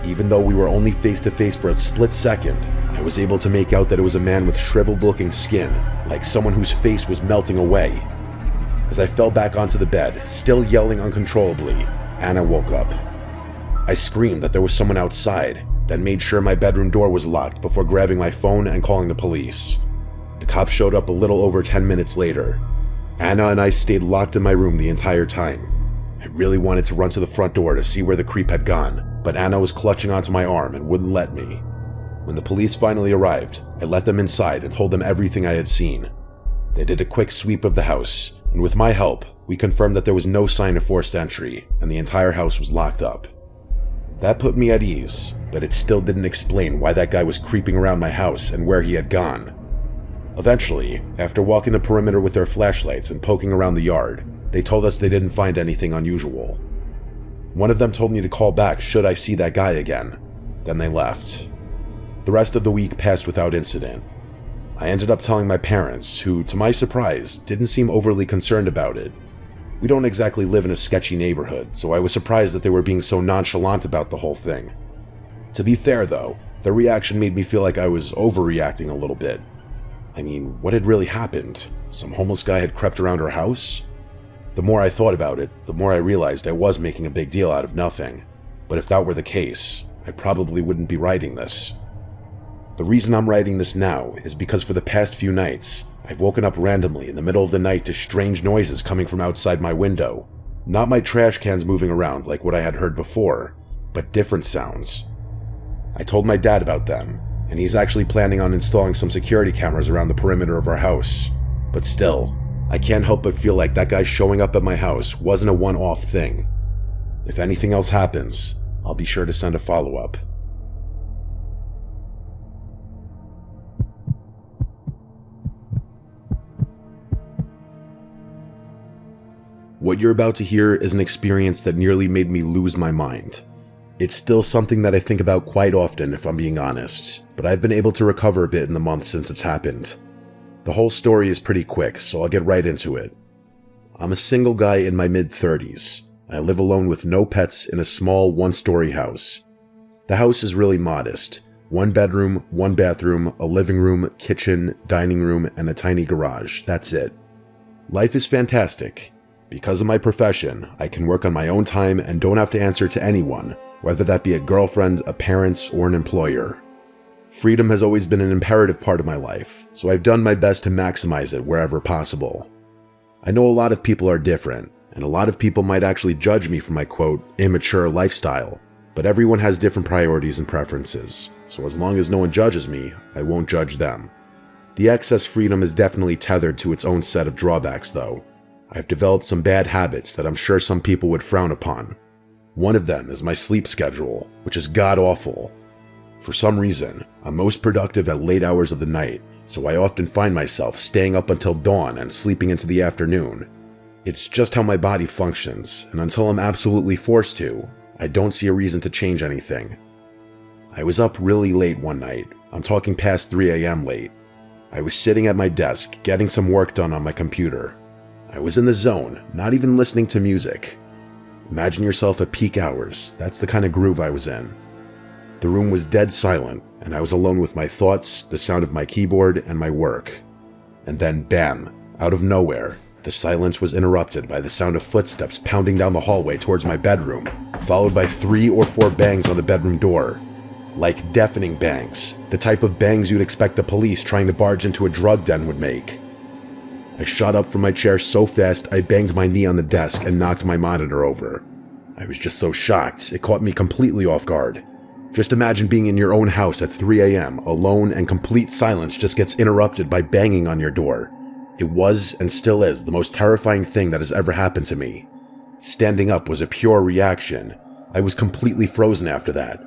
Even though we were only face to face for a split second, I was able to make out that it was a man with shriveled-looking skin, like someone whose face was melting away. As I fell back onto the bed, still yelling uncontrollably, Anna woke up. I screamed that there was someone outside, then made sure my bedroom door was locked before grabbing my phone and calling the police. The cops showed up a little over 10 minutes later. Anna and I stayed locked in my room the entire time. I really wanted to run to the front door to see where the creep had gone, but Anna was clutching onto my arm and wouldn't let me. When the police finally arrived, I let them inside and told them everything I had seen. They did a quick sweep of the house, and with my help, we confirmed that there was no sign of forced entry, and the entire house was locked up. That put me at ease, but it still didn't explain why that guy was creeping around my house and where he had gone. Eventually, after walking the perimeter with their flashlights and poking around the yard, They told us they didn't find anything unusual. One of them told me to call back should I see that guy again. Then they left. The rest of the week passed without incident. I ended up telling my parents, who, to my surprise, didn't seem overly concerned about it. We don't exactly live in a sketchy neighborhood, so I was surprised that they were being so nonchalant about the whole thing. To be fair though, their reaction made me feel like I was overreacting a little bit. I mean, what had really happened? Some homeless guy had crept around our house? The more I thought about it, the more I realized I was making a big deal out of nothing. But if that were the case, I probably wouldn't be writing this. The reason I'm writing this now is because for the past few nights, I've woken up randomly in the middle of the night to strange noises coming from outside my window. Not my trash cans moving around like what I had heard before, but different sounds. I told my dad about them, and he's actually planning on installing some security cameras around the perimeter of our house. But still, I can't help but feel like that guy showing up at my house wasn't a one-off thing. If anything else happens, I'll be sure to send a follow-up. What you're about to hear is an experience that nearly made me lose my mind. It's still something that I think about quite often if I'm being honest, but I've been able to recover a bit in the months since it's happened. The whole story is pretty quick, so I'll get right into it. I'm a single guy in my mid-30s. I live alone with no pets in a small one-story house. The house is really modest. 1 bedroom, 1 bathroom, a living room, kitchen, dining room, and a tiny garage. That's it. Life is fantastic. Because of my profession, I can work on my own time and don't have to answer to anyone, whether that be a girlfriend, a parent, or an employer. Freedom has always been an imperative part of my life, so I've done my best to maximize it wherever possible. I know a lot of people are different, and a lot of people might actually judge me for my quote, immature lifestyle, but everyone has different priorities and preferences, so as long as no one judges me, I won't judge them. The excess freedom is definitely tethered to its own set of drawbacks though. I've developed some bad habits that I'm sure some people would frown upon. One of them is my sleep schedule, which is god-awful. For some reason, I'm most productive at late hours of the night, so I often find myself staying up until dawn and sleeping into the afternoon. It's just how my body functions, and until I'm absolutely forced to, I don't see a reason to change anything. I was up really late one night. I'm talking past 3 a.m. late. I was sitting at my desk, getting some work done on my computer. I was in the zone, not even listening to music. Imagine yourself at peak hours. That's the kind of groove I was in. The room was dead silent, and I was alone with my thoughts, the sound of my keyboard, and my work. And then, bam, out of nowhere, the silence was interrupted by the sound of footsteps pounding down the hallway towards my bedroom, followed by 3 or 4 bangs on the bedroom door. Like deafening bangs, the type of bangs you'd expect the police trying to barge into a drug den would make. I shot up from my chair so fast I banged my knee on the desk and knocked my monitor over. I was just so shocked, it caught me completely off guard. Just imagine being in your own house at 3 a.m., alone, and complete silence just gets interrupted by banging on your door. It was, and still is, the most terrifying thing that has ever happened to me. Standing up was a pure reaction. I was completely frozen after that.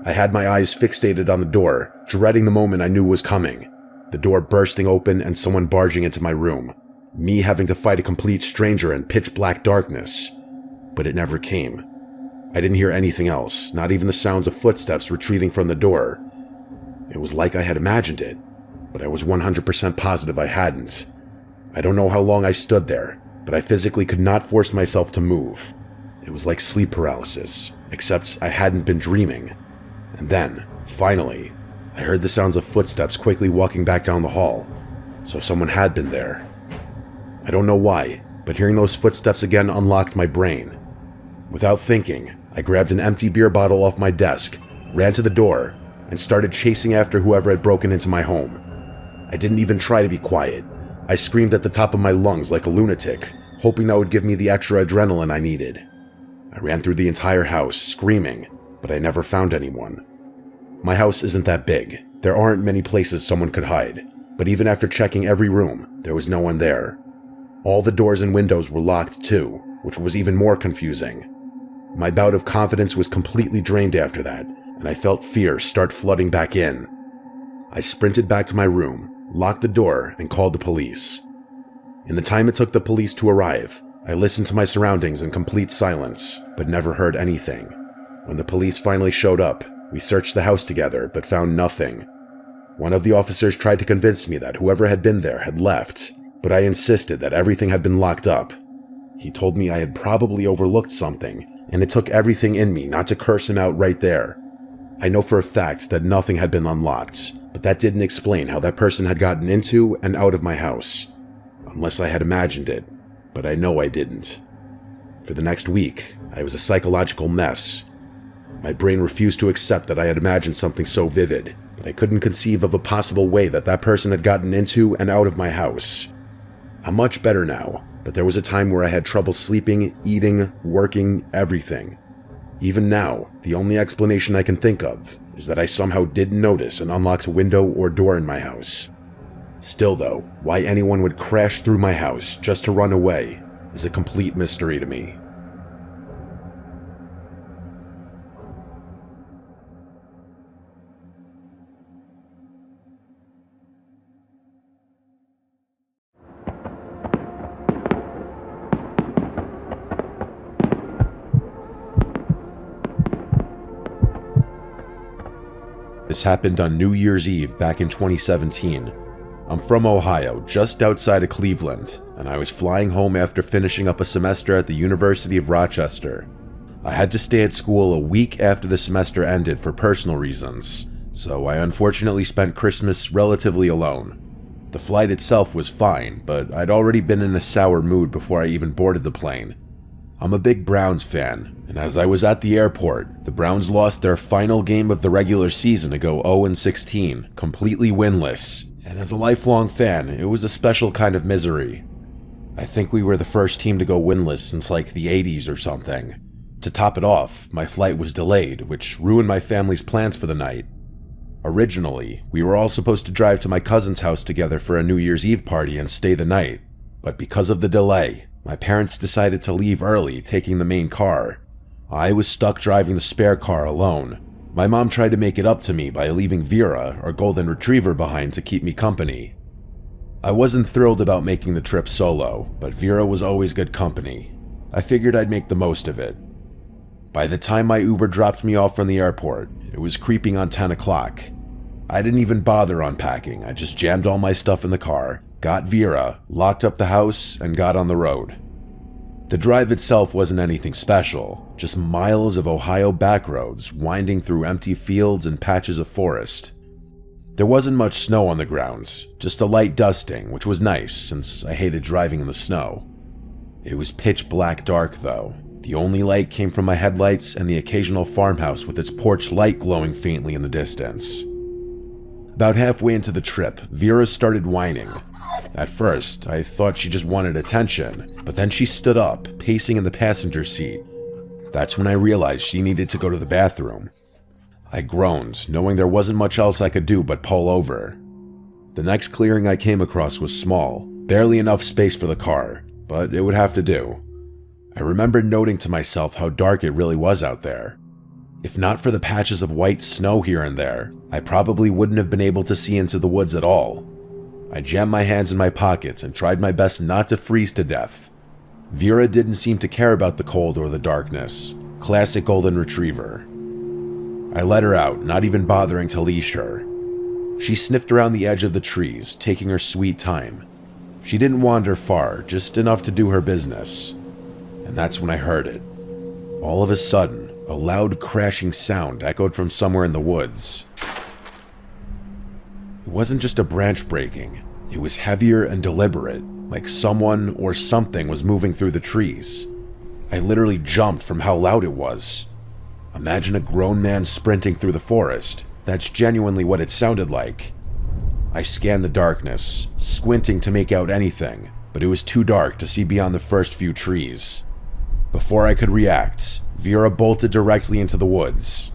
I had my eyes fixated on the door, dreading the moment I knew was coming. The door bursting open and someone barging into my room. Me having to fight a complete stranger in pitch black darkness. But it never came. I didn't hear anything else, not even the sounds of footsteps retreating from the door. It was like I had imagined it, but I was 100% positive I hadn't. I don't know how long I stood there, but I physically could not force myself to move. It was like sleep paralysis, except I hadn't been dreaming. And then, finally, I heard the sounds of footsteps quickly walking back down the hall, so someone had been there. I don't know why, but hearing those footsteps again unlocked my brain. Without thinking, I grabbed an empty beer bottle off my desk, ran to the door, and started chasing after whoever had broken into my home. I didn't even try to be quiet. I screamed at the top of my lungs like a lunatic, hoping that would give me the extra adrenaline I needed. I ran through the entire house, screaming, but I never found anyone. My house isn't that big. There aren't many places someone could hide, but even after checking every room, there was no one there. All the doors and windows were locked too, which was even more confusing. My bout of confidence was completely drained after that, and I felt fear start flooding back in. I sprinted back to my room, locked the door, and called the police. In the time it took the police to arrive, I listened to my surroundings in complete silence, but never heard anything. When the police finally showed up, we searched the house together, but found nothing. One of the officers tried to convince me that whoever had been there had left, but I insisted that everything had been locked up. He told me I had probably overlooked something, and it took everything in me not to curse him out right there. I know for a fact that nothing had been unlocked, but that didn't explain how that person had gotten into and out of my house. Unless I had imagined it, but I know I didn't. For the next week, I was a psychological mess. My brain refused to accept that I had imagined something so vivid, but I couldn't conceive of a possible way that that person had gotten into and out of my house. I'm much better now, but there was a time where I had trouble sleeping, eating, working, everything. Even now, the only explanation I can think of is that I somehow didn't notice an unlocked window or door in my house. Still though, why anyone would crash through my house just to run away is a complete mystery to me. This happened on New Year's Eve back in 2017. I'm from Ohio, just outside of Cleveland, and I was flying home after finishing up a semester at the University of Rochester. I had to stay at school a week after the semester ended for personal reasons, so I unfortunately spent Christmas relatively alone. The flight itself was fine, but I'd already been in a sour mood before I even boarded the plane. I'm a big Browns fan, and as I was at the airport, the Browns lost their final game of the regular season to go 0-16, completely winless. And as a lifelong fan, it was a special kind of misery. I think we were the first team to go winless since like the 80s or something. To top it off, my flight was delayed, which ruined my family's plans for the night. Originally, we were all supposed to drive to my cousin's house together for a New Year's Eve party and stay the night. But because of the delay, my parents decided to leave early, taking the main car. I was stuck driving the spare car alone. My mom tried to make it up to me by leaving Vera, our golden retriever, behind to keep me company. I wasn't thrilled about making the trip solo, but Vera was always good company. I figured I'd make the most of it. By the time my Uber dropped me off from the airport, it was creeping on 10 o'clock. I didn't even bother unpacking, I just jammed all my stuff in the car, got Vera, locked up the house, and got on the road. The drive itself wasn't anything special, just miles of Ohio backroads winding through empty fields and patches of forest. There wasn't much snow on the grounds, just a light dusting, which was nice since I hated driving in the snow. It was pitch black dark though. The only light came from my headlights and the occasional farmhouse with its porch light glowing faintly in the distance. About halfway into the trip, Vera started whining. At first, I thought she just wanted attention, but then she stood up, pacing in the passenger seat. That's when I realized she needed to go to the bathroom. I groaned, knowing there wasn't much else I could do but pull over. The next clearing I came across was small, barely enough space for the car, but it would have to do. I remembered noting to myself how dark it really was out there. If not for the patches of white snow here and there, I probably wouldn't have been able to see into the woods at all. I jammed my hands in my pockets and tried my best not to freeze to death. Vera didn't seem to care about the cold or the darkness. Classic golden retriever. I let her out, not even bothering to leash her. She sniffed around the edge of the trees, taking her sweet time. She didn't wander far, just enough to do her business. And that's when I heard it. All of a sudden, a loud crashing sound echoed from somewhere in the woods. It wasn't just a branch breaking. It was heavier and deliberate, like someone or something was moving through the trees. I literally jumped from how loud it was. Imagine a grown man sprinting through the forest. That's genuinely what it sounded like. I scanned the darkness, squinting to make out anything, but it was too dark to see beyond the first few trees. Before I could react, Vera bolted directly into the woods.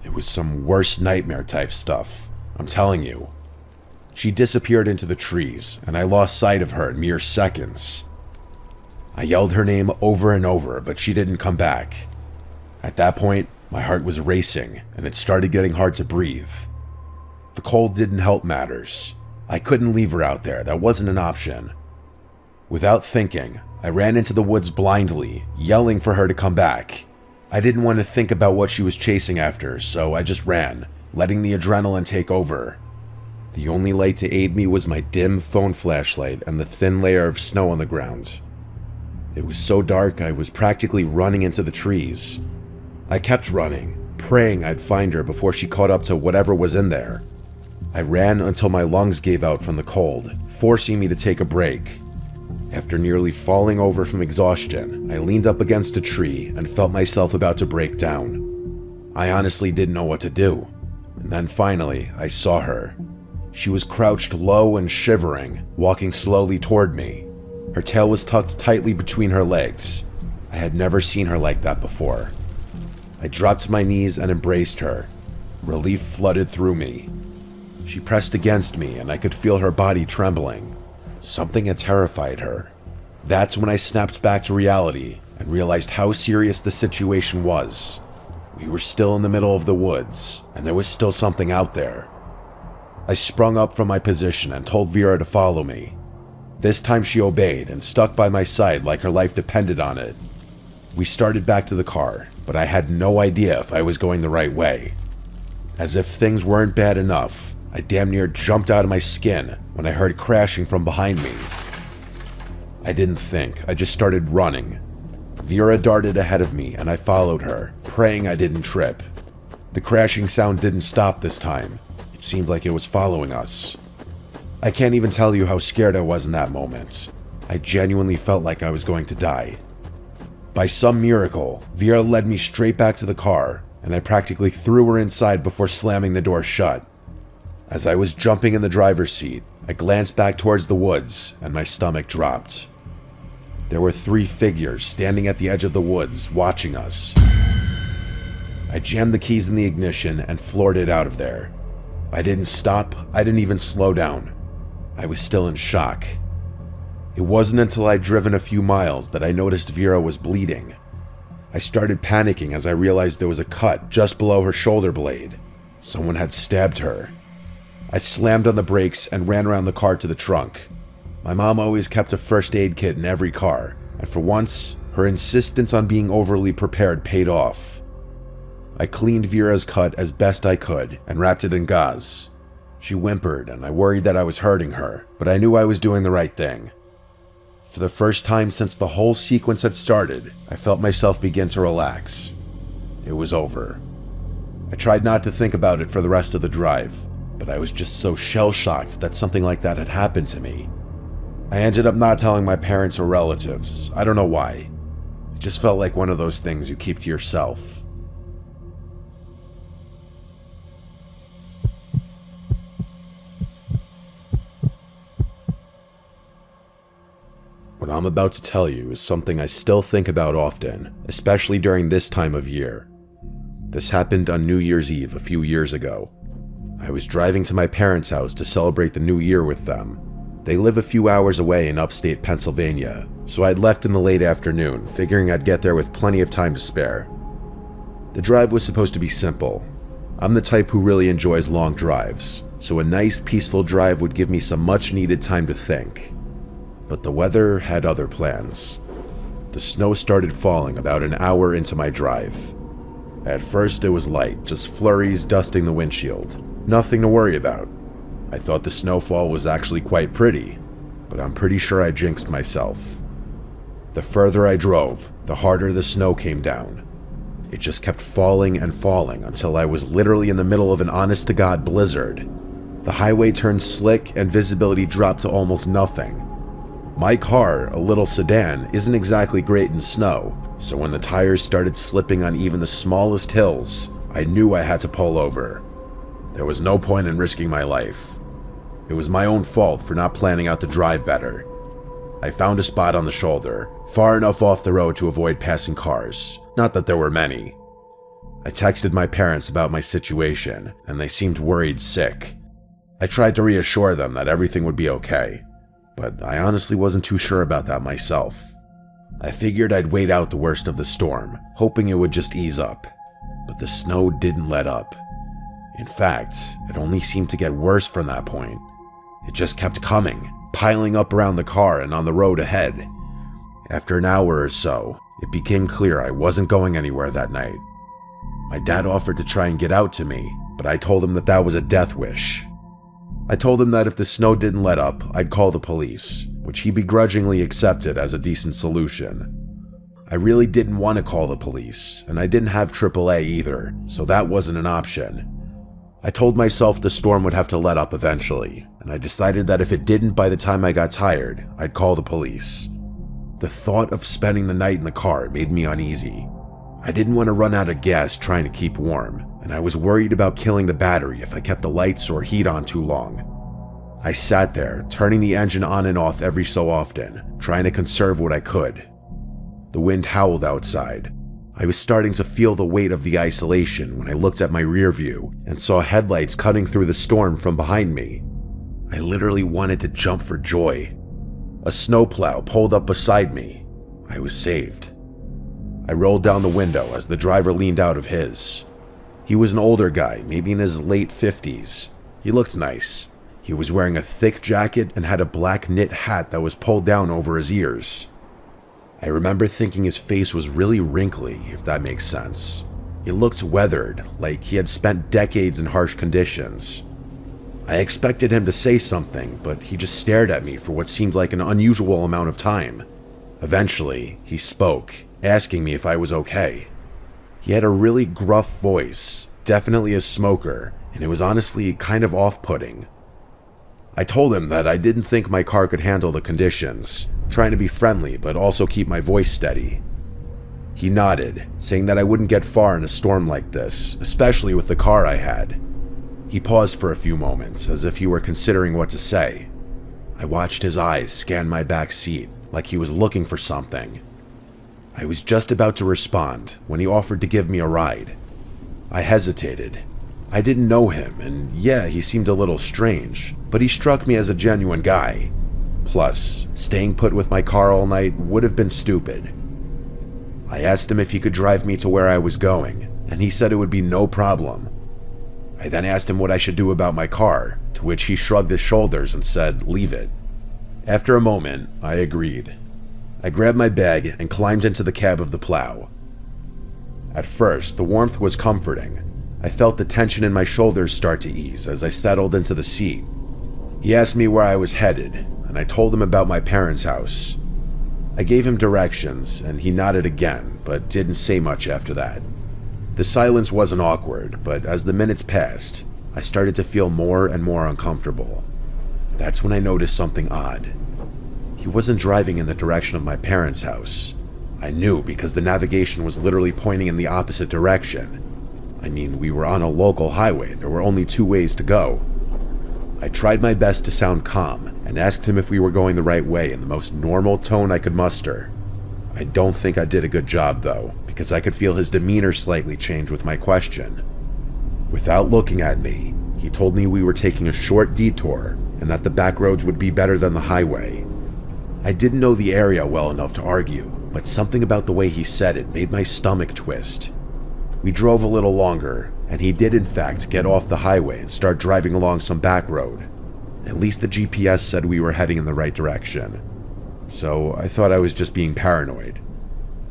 It was some worst nightmare type stuff, I'm telling you. She disappeared into the trees, and I lost sight of her in mere seconds. I yelled her name over and over, but she didn't come back. At that point, my heart was racing, and it started getting hard to breathe. The cold didn't help matters. I couldn't leave her out there, that wasn't an option. Without thinking, I ran into the woods blindly, yelling for her to come back. I didn't want to think about what she was chasing after, so I just ran, letting the adrenaline take over. The only light to aid me was my dim phone flashlight and the thin layer of snow on the ground. It was so dark I was practically running into the trees. I kept running, praying I'd find her before she caught up to whatever was in there. I ran until my lungs gave out from the cold, forcing me to take a break. After nearly falling over from exhaustion, I leaned up against a tree and felt myself about to break down. I honestly didn't know what to do. And then finally, I saw her. She was crouched low and shivering, walking slowly toward me. Her tail was tucked tightly between her legs. I had never seen her like that before. I dropped to my knees and embraced her. Relief flooded through me. She pressed against me and I could feel her body trembling. Something had terrified her. That's when I snapped back to reality and realized how serious the situation was. We were still in the middle of the woods, and there was still something out there. I sprung up from my position and told Vera to follow me. This time she obeyed and stuck by my side like her life depended on it. We started back to the car, but I had no idea if I was going the right way. As if things weren't bad enough, I damn near jumped out of my skin when I heard crashing from behind me. I didn't think, I just started running. Vera darted ahead of me and I followed her, praying I didn't trip. The crashing sound didn't stop this time. It seemed like it was following us. I can't even tell you how scared I was in that moment. I genuinely felt like I was going to die. By some miracle, Vera led me straight back to the car, and I practically threw her inside before slamming the door shut. As I was jumping in the driver's seat, I glanced back towards the woods, and my stomach dropped. There were 3 figures standing at the edge of the woods, watching us. I jammed the keys in the ignition and floored it out of there. I didn't stop, I didn't even slow down. I was still in shock. It wasn't until I'd driven a few miles that I noticed Vera was bleeding. I started panicking as I realized there was a cut just below her shoulder blade. Someone had stabbed her. I slammed on the brakes and ran around the car to the trunk. My mom always kept a first aid kit in every car, and for once, her insistence on being overly prepared paid off. I cleaned Vera's cut as best I could and wrapped it in gauze. She whimpered and I worried that I was hurting her, but I knew I was doing the right thing. For the first time since the whole sequence had started, I felt myself begin to relax. It was over. I tried not to think about it for the rest of the drive, but I was just so shell-shocked that something like that had happened to me. I ended up not telling my parents or relatives. I don't know why. It just felt like one of those things you keep to yourself. What I'm about to tell you is something I still think about often, especially during this time of year. This happened on New Year's Eve a few years ago. I was driving to my parents' house to celebrate the new year with them. They live a few hours away in upstate Pennsylvania, so I'd left in the late afternoon, figuring I'd get there with plenty of time to spare. The drive was supposed to be simple. I'm the type who really enjoys long drives, so a nice, peaceful drive would give me some much-needed time to think. But the weather had other plans. The snow started falling about an hour into my drive. At first it was light, just flurries dusting the windshield. Nothing to worry about. I thought the snowfall was actually quite pretty, but I'm pretty sure I jinxed myself. The further I drove, the harder the snow came down. It just kept falling and falling until I was literally in the middle of an honest-to-God blizzard. The highway turned slick and visibility dropped to almost nothing. My car, a little sedan, isn't exactly great in snow, so when the tires started slipping on even the smallest hills, I knew I had to pull over. There was no point in risking my life. It was my own fault for not planning out the drive better. I found a spot on the shoulder, far enough off the road to avoid passing cars, not that there were many. I texted my parents about my situation, and they seemed worried sick. I tried to reassure them that everything would be okay, but I honestly wasn't too sure about that myself. I figured I'd wait out the worst of the storm, hoping it would just ease up, but the snow didn't let up. In fact, it only seemed to get worse from that point. It just kept coming, piling up around the car and on the road ahead. After an hour or so, it became clear I wasn't going anywhere that night. My dad offered to try and get out to me, but I told him that that was a death wish. I told him that if the snow didn't let up, I'd call the police, which he begrudgingly accepted as a decent solution. I really didn't want to call the police, and I didn't have AAA either, so that wasn't an option. I told myself the storm would have to let up eventually, and I decided that if it didn't by the time I got tired, I'd call the police. The thought of spending the night in the car made me uneasy. I didn't want to run out of gas trying to keep warm, and I was worried about killing the battery if I kept the lights or heat on too long. I sat there, turning the engine on and off every so often, trying to conserve what I could. The wind howled outside. I was starting to feel the weight of the isolation when I looked at my rear view and saw headlights cutting through the storm from behind me. I literally wanted to jump for joy. A snowplow pulled up beside me. I was saved. I rolled down the window as the driver leaned out of his. He was an older guy, maybe in his late 50s. He looked nice. He was wearing a thick jacket and had a black knit hat that was pulled down over his ears. I remember thinking his face was really wrinkly, if that makes sense. It looked weathered, like he had spent decades in harsh conditions. I expected him to say something, but he just stared at me for what seemed like an unusual amount of time. Eventually, he spoke, asking me if I was okay. He had a really gruff voice, definitely a smoker, and it was honestly kind of off-putting. I told him that I didn't think my car could handle the conditions, trying to be friendly but also keep my voice steady. He nodded, saying that I wouldn't get far in a storm like this, especially with the car I had. He paused for a few moments, as if he were considering what to say. I watched his eyes scan my back seat, like he was looking for something. I was just about to respond when he offered to give me a ride. I hesitated. I didn't know him, and yeah, he seemed a little strange, but he struck me as a genuine guy. Plus, staying put with my car all night would have been stupid. I asked him if he could drive me to where I was going, and he said it would be no problem. I then asked him what I should do about my car, to which he shrugged his shoulders and said, "Leave it." After a moment, I agreed. I grabbed my bag and climbed into the cab of the plow. At first, the warmth was comforting. I felt the tension in my shoulders start to ease as I settled into the seat. He asked me where I was headed, and I told him about my parents' house. I gave him directions, and he nodded again, but didn't say much after that. The silence wasn't awkward, but as the minutes passed, I started to feel more and more uncomfortable. That's when I noticed something odd. He wasn't driving in the direction of my parents' house. I knew because the navigation was literally pointing in the opposite direction. I mean, we were on a local highway. There were only two ways to go. I tried my best to sound calm and asked him if we were going the right way in the most normal tone I could muster. I don't think I did a good job, though, because I could feel his demeanor slightly change with my question. Without looking at me, he told me we were taking a short detour and that the back roads would be better than the highway. I didn't know the area well enough to argue, but something about the way he said it made my stomach twist. We drove a little longer, and he did in fact get off the highway and start driving along some back road. At least the GPS said we were heading in the right direction. So I thought I was just being paranoid.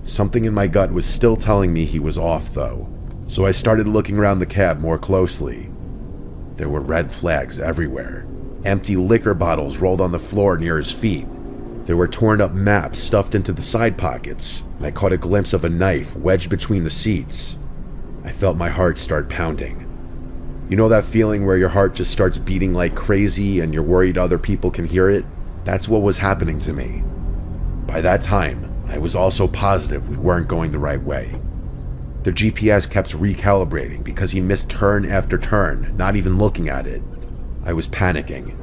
Something in my gut was still telling me he was off though, so I started looking around the cab more closely. There were red flags everywhere. Empty liquor bottles rolled on the floor near his feet. There were torn up maps stuffed into the side pockets, and I caught a glimpse of a knife wedged between the seats. I felt my heart start pounding. You know that feeling where your heart just starts beating like crazy and you're worried other people can hear it? That's what was happening to me. By that time, I was also positive we weren't going the right way. The GPS kept recalibrating because he missed turn after turn, not even looking at it. I was panicking.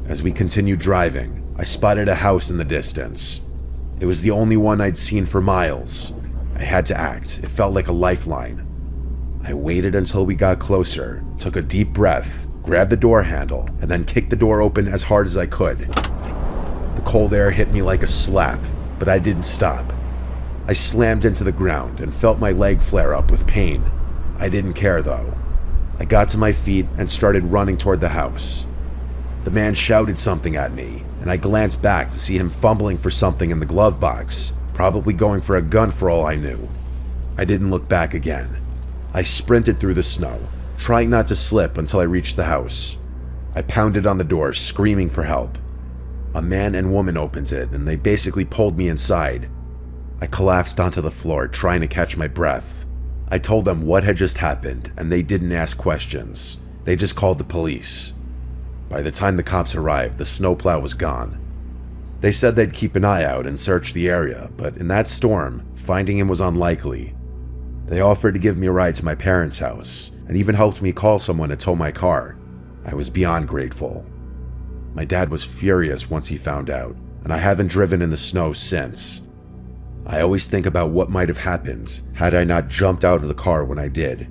As we continued driving, I spotted a house in the distance. It was the only one I'd seen for miles. I had to act. It felt like a lifeline. I waited until we got closer, took a deep breath, grabbed the door handle, and then kicked the door open as hard as I could. The cold air hit me like a slap, but I didn't stop. I slammed into the ground and felt my leg flare up with pain. I didn't care though. I got to my feet and started running toward the house. The man shouted something at me, and I glanced back to see him fumbling for something in the glove box, probably going for a gun for all I knew. I didn't look back again. I sprinted through the snow, trying not to slip until I reached the house. I pounded on the door, screaming for help. A man and woman opened it, and they basically pulled me inside. I collapsed onto the floor, trying to catch my breath. I told them what had just happened, and they didn't ask questions. They just called the police. By the time the cops arrived, the snowplow was gone. They said they'd keep an eye out and search the area, but in that storm, finding him was unlikely. They offered to give me a ride to my parents' house, and even helped me call someone to tow my car. I was beyond grateful. My dad was furious once he found out, and I haven't driven in the snow since. I always think about what might have happened had I not jumped out of the car when I did.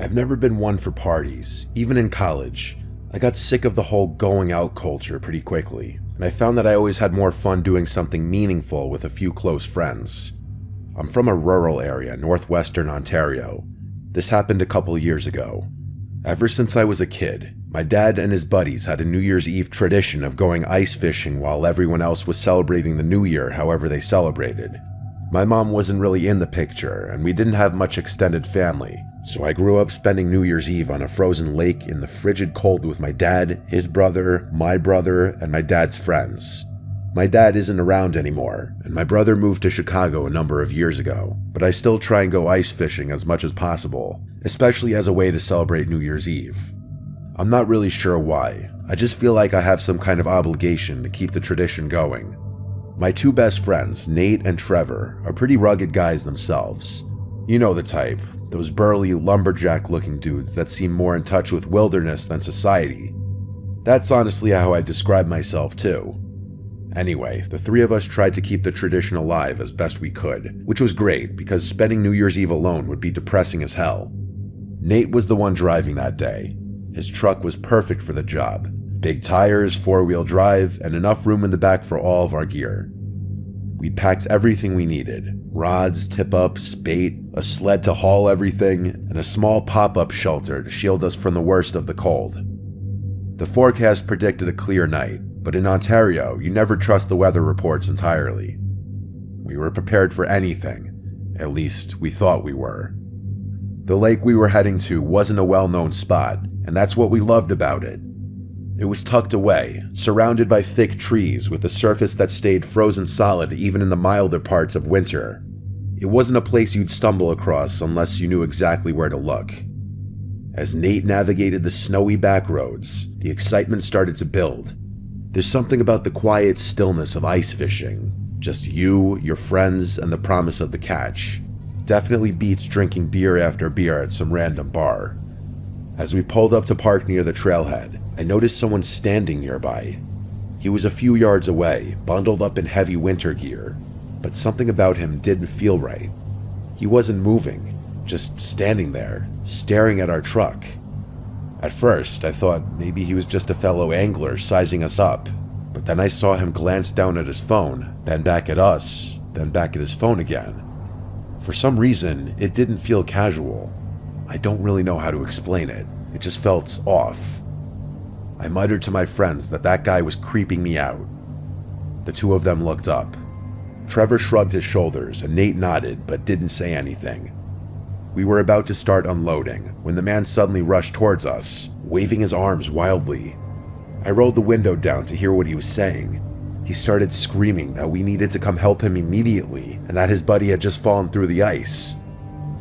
I've never been one for parties, even in college. I got sick of the whole going out culture pretty quickly, and I found that I always had more fun doing something meaningful with a few close friends. I'm from a rural area, northwestern Ontario. This happened a couple years ago. Ever since I was a kid, my dad and his buddies had a New Year's Eve tradition of going ice fishing while everyone else was celebrating the New Year however they celebrated. My mom wasn't really in the picture, and we didn't have much extended family, so I grew up spending New Year's Eve on a frozen lake in the frigid cold with my dad, his brother, my brother, and my dad's friends. My dad isn't around anymore, and my brother moved to Chicago a number of years ago, but I still try and go ice fishing as much as possible, especially as a way to celebrate New Year's Eve. I'm not really sure why, I just feel like I have some kind of obligation to keep the tradition going. My two best friends, Nate and Trevor, are pretty rugged guys themselves. You know the type, those burly, lumberjack-looking dudes that seem more in touch with wilderness than society. That's honestly how I describe myself too. Anyway, the three of us tried to keep the tradition alive as best we could, which was great because spending New Year's Eve alone would be depressing as hell. Nate was the one driving that day. His truck was perfect for the job. Big tires, four-wheel drive, and enough room in the back for all of our gear. We'd packed everything we needed: rods, tip-ups, bait, a sled to haul everything, and a small pop-up shelter to shield us from the worst of the cold. The forecast predicted a clear night, but in Ontario, you never trust the weather reports entirely. We were prepared for anything. At least, we thought we were. The lake we were heading to wasn't a well-known spot, and that's what we loved about it. It was tucked away, surrounded by thick trees with a surface that stayed frozen solid even in the milder parts of winter. It wasn't a place you'd stumble across unless you knew exactly where to look. As Nate navigated the snowy back roads, the excitement started to build. There's something about the quiet stillness of ice fishing. Just you, your friends, and the promise of the catch. Definitely beats drinking beer after beer at some random bar. As we pulled up to park near the trailhead, I noticed someone standing nearby. He was a few yards away, bundled up in heavy winter gear, but something about him didn't feel right. He wasn't moving, just standing there, staring at our truck. At first, I thought maybe he was just a fellow angler sizing us up, but then I saw him glance down at his phone, then back at us, then back at his phone again. For some reason, it didn't feel casual. I don't really know how to explain it. It just felt off. I muttered to my friends that guy was creeping me out. The two of them looked up. Trevor shrugged his shoulders and Nate nodded but didn't say anything. We were about to start unloading when the man suddenly rushed towards us, waving his arms wildly. I rolled the window down to hear what he was saying. He started screaming that we needed to come help him immediately and that his buddy had just fallen through the ice.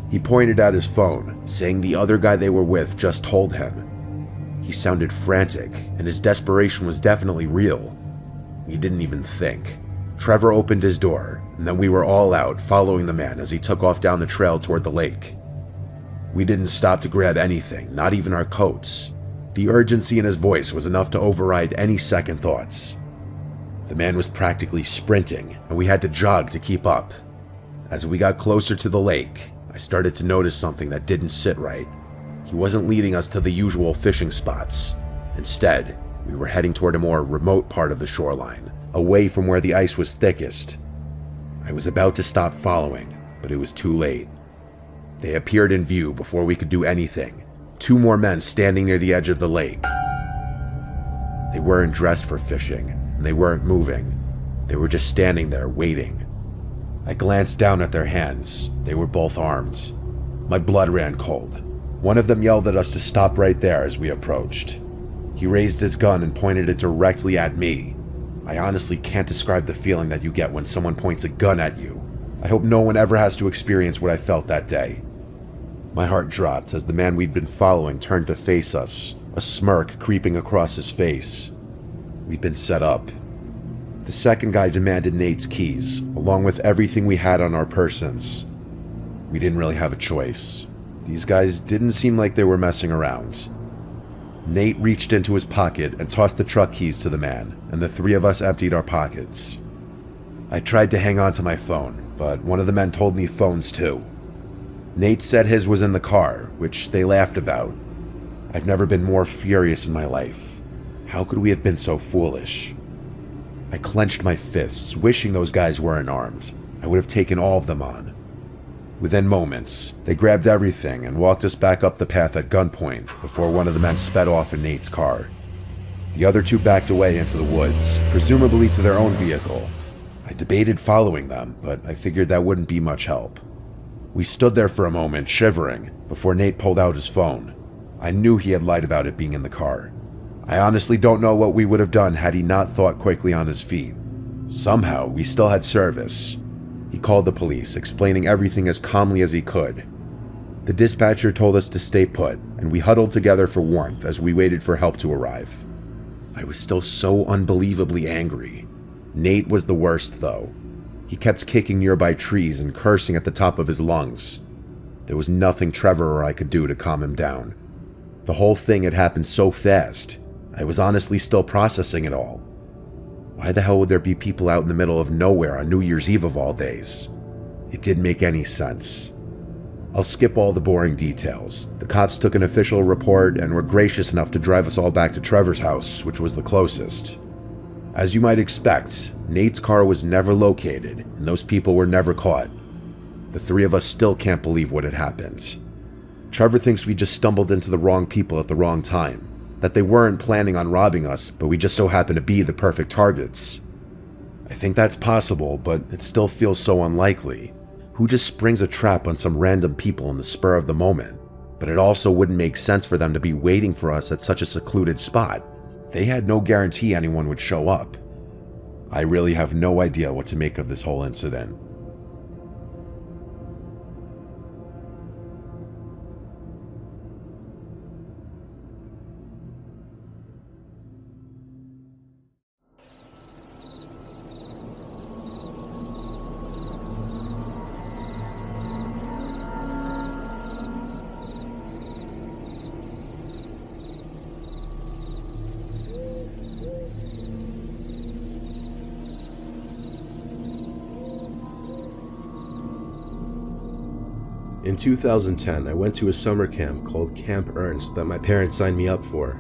He pointed at his phone, saying the other guy they were with just told him. He sounded frantic, and his desperation was definitely real. We didn't even think. Trevor opened his door, and then we were all out following the man as he took off down the trail toward the lake. We didn't stop to grab anything, not even our coats. The urgency in his voice was enough to override any second thoughts. The man was practically sprinting, and we had to jog to keep up. As we got closer to the lake, I started to notice something that didn't sit right. He wasn't leading us to the usual fishing spots. Instead, we were heading toward a more remote part of the shoreline, away from where the ice was thickest. I was about to stop following, but it was too late. They appeared in view before we could do anything. 2 more men standing near the edge of the lake. They weren't dressed for fishing, and they weren't moving. They were just standing there, waiting. I glanced down at their hands. They were both armed. My blood ran cold. One of them yelled at us to stop right there as we approached. He raised his gun and pointed it directly at me. I honestly can't describe the feeling that you get when someone points a gun at you. I hope no one ever has to experience what I felt that day. My heart dropped as the man we'd been following turned to face us, a smirk creeping across his face. We'd been set up. The second guy demanded Nate's keys, along with everything we had on our persons. We didn't really have a choice. These guys didn't seem like they were messing around. Nate reached into his pocket and tossed the truck keys to the man, and the 3 of us emptied our pockets. I tried to hang on to my phone, but one of the men told me phones too. Nate said his was in the car, which they laughed about. I've never been more furious in my life. How could we have been so foolish? I clenched my fists, wishing those guys weren't armed. I would have taken all of them on. Within moments, they grabbed everything and walked us back up the path at gunpoint before one of the men sped off in Nate's car. The other 2 backed away into the woods, presumably to their own vehicle. I debated following them, but I figured that wouldn't be much help. We stood there for a moment, shivering, before Nate pulled out his phone. I knew he had lied about it being in the car. I honestly don't know what we would have done had he not thought quickly on his feet. Somehow, we still had service. He called the police, explaining everything as calmly as he could. The dispatcher told us to stay put, and we huddled together for warmth as we waited for help to arrive. I was still so unbelievably angry. Nate was the worst, though. He kept kicking nearby trees and cursing at the top of his lungs. There was nothing Trevor or I could do to calm him down. The whole thing had happened so fast. I was honestly still processing it all. Why the hell would there be people out in the middle of nowhere on New Year's Eve of all days? It didn't make any sense. I'll skip all the boring details. The cops took an official report and were gracious enough to drive us all back to Trevor's house, which was the closest. As you might expect, Nate's car was never located, and those people were never caught. The 3 of us still can't believe what had happened. Trevor thinks we just stumbled into the wrong people at the wrong time. That they weren't planning on robbing us, but we just so happened to be the perfect targets. I think that's possible, but it still feels so unlikely. Who just springs a trap on some random people in the spur of the moment? But it also wouldn't make sense for them to be waiting for us at such a secluded spot. They had no guarantee anyone would show up. I really have no idea what to make of this whole incident. In 2010, I went to a summer camp called Camp Ernst that my parents signed me up for.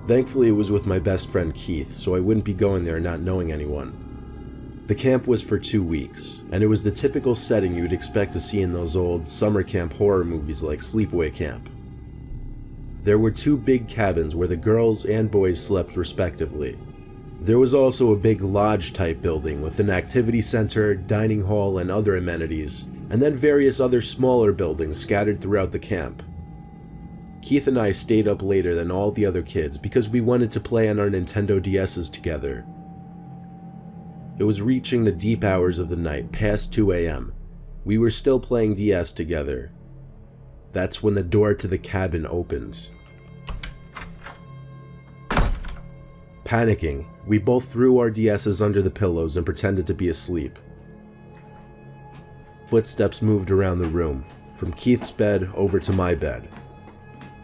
Thankfully, it was with my best friend Keith, so I wouldn't be going there not knowing anyone. The camp was for 2 weeks, and it was the typical setting you'd expect to see in those old summer camp horror movies like Sleepaway Camp. There were 2 big cabins where the girls and boys slept respectively. There was also a big lodge-type building with an activity center, dining hall, and other amenities, and then various other smaller buildings scattered throughout the camp. Keith and I stayed up later than all the other kids because we wanted to play on our Nintendo DS's together. It was reaching the deep hours of the night, past 2 a.m. We were still playing DS together. That's when the door to the cabin opened. Panicking, we both threw our DS's under the pillows and pretended to be asleep. Footsteps moved around the room, from Keith's bed over to my bed.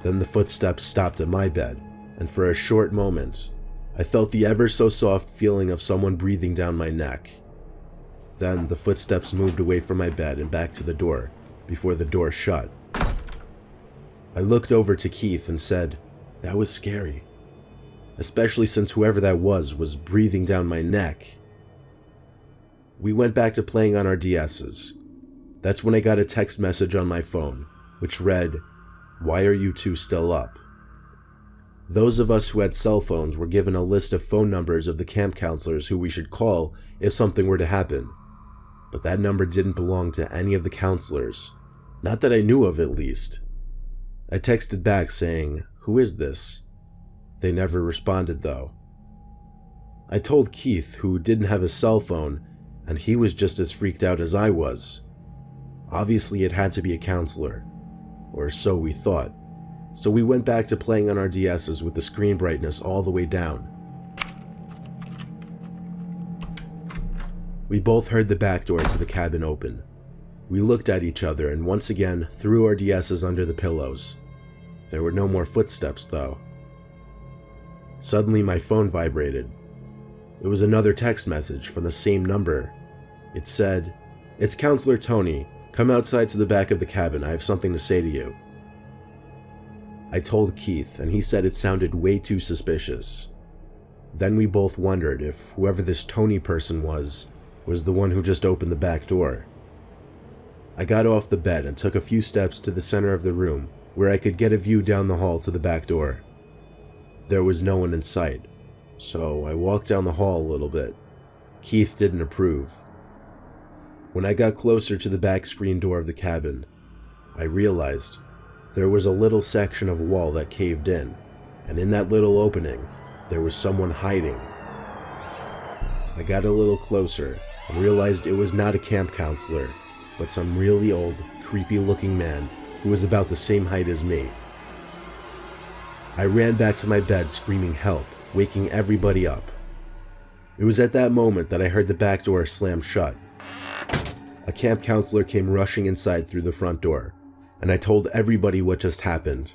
Then the footsteps stopped at my bed, and for a short moment, I felt the ever-so-soft feeling of someone breathing down my neck. Then the footsteps moved away from my bed and back to the door, before the door shut. I looked over to Keith and said, "That was scary. Especially since whoever that was breathing down my neck." We went back to playing on our DS's. That's when I got a text message on my phone, which read, "Why are you two still up?" Those of us who had cell phones were given a list of phone numbers of the camp counselors who we should call if something were to happen. But that number didn't belong to any of the counselors. Not that I knew of, at least. I texted back saying, "Who is this?" They never responded, though. I told Keith, who didn't have a cell phone, and he was just as freaked out as I was. Obviously, it had to be a counselor. Or so we thought. So we went back to playing on our DSs with the screen brightness all the way down. We both heard the back door to the cabin open. We looked at each other and once again threw our DSs under the pillows. There were no more footsteps, though. Suddenly my phone vibrated. It was another text message from the same number. It said, "It's Counselor Tony. Come outside to the back of the cabin. I have something to say to you." I told Keith, and he said it sounded way too suspicious. Then we both wondered if whoever this Tony person was the one who just opened the back door. I got off the bed and took a few steps to the center of the room where I could get a view down the hall to the back door. There was no one in sight, so I walked down the hall a little bit. Keith didn't approve. When I got closer to the back screen door of the cabin, I realized there was a little section of wall that caved in, and in that little opening, there was someone hiding. I got a little closer and realized it was not a camp counselor, but some really old, creepy-looking man who was about the same height as me. I ran back to my bed screaming help, waking everybody up. It was at that moment that I heard the back door slam shut. A camp counselor came rushing inside through the front door, and I told everybody what just happened.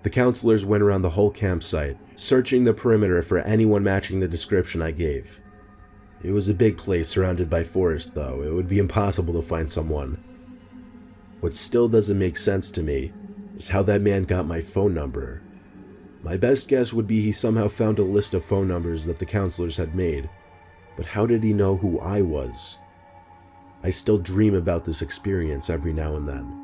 The counselors went around the whole campsite, searching the perimeter for anyone matching the description I gave. It was a big place surrounded by forest, though. It would be impossible to find someone. What still doesn't make sense to me is how that man got my phone number. My best guess would be he somehow found a list of phone numbers that the counselors had made, but how did he know who I was? I still dream about this experience every now and then.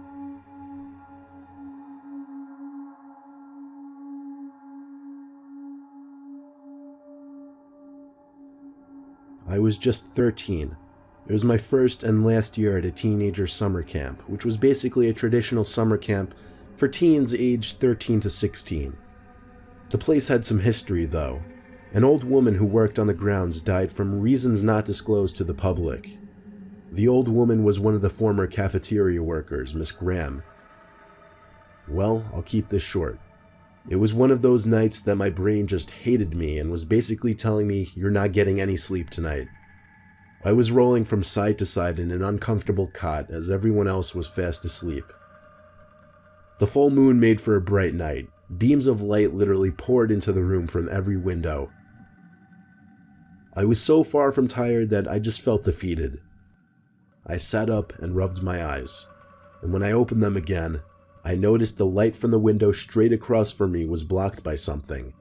I was just 13. It was my first and last year at a teenager summer camp, which was basically a traditional summer camp for teens aged 13 to 16. The place had some history, though. An old woman who worked on the grounds died from reasons not disclosed to the public. The old woman was one of the former cafeteria workers, Miss Graham. Well, I'll keep this short. It was one of those nights that my brain just hated me and was basically telling me, "You're not getting any sleep tonight." I was rolling from side to side in an uncomfortable cot as everyone else was fast asleep. The full moon made for a bright night. Beams of light literally poured into the room from every window. I was so far from tired that I just felt defeated. I sat up and rubbed my eyes, and when I opened them again, I noticed the light from the window straight across from me was blocked by something.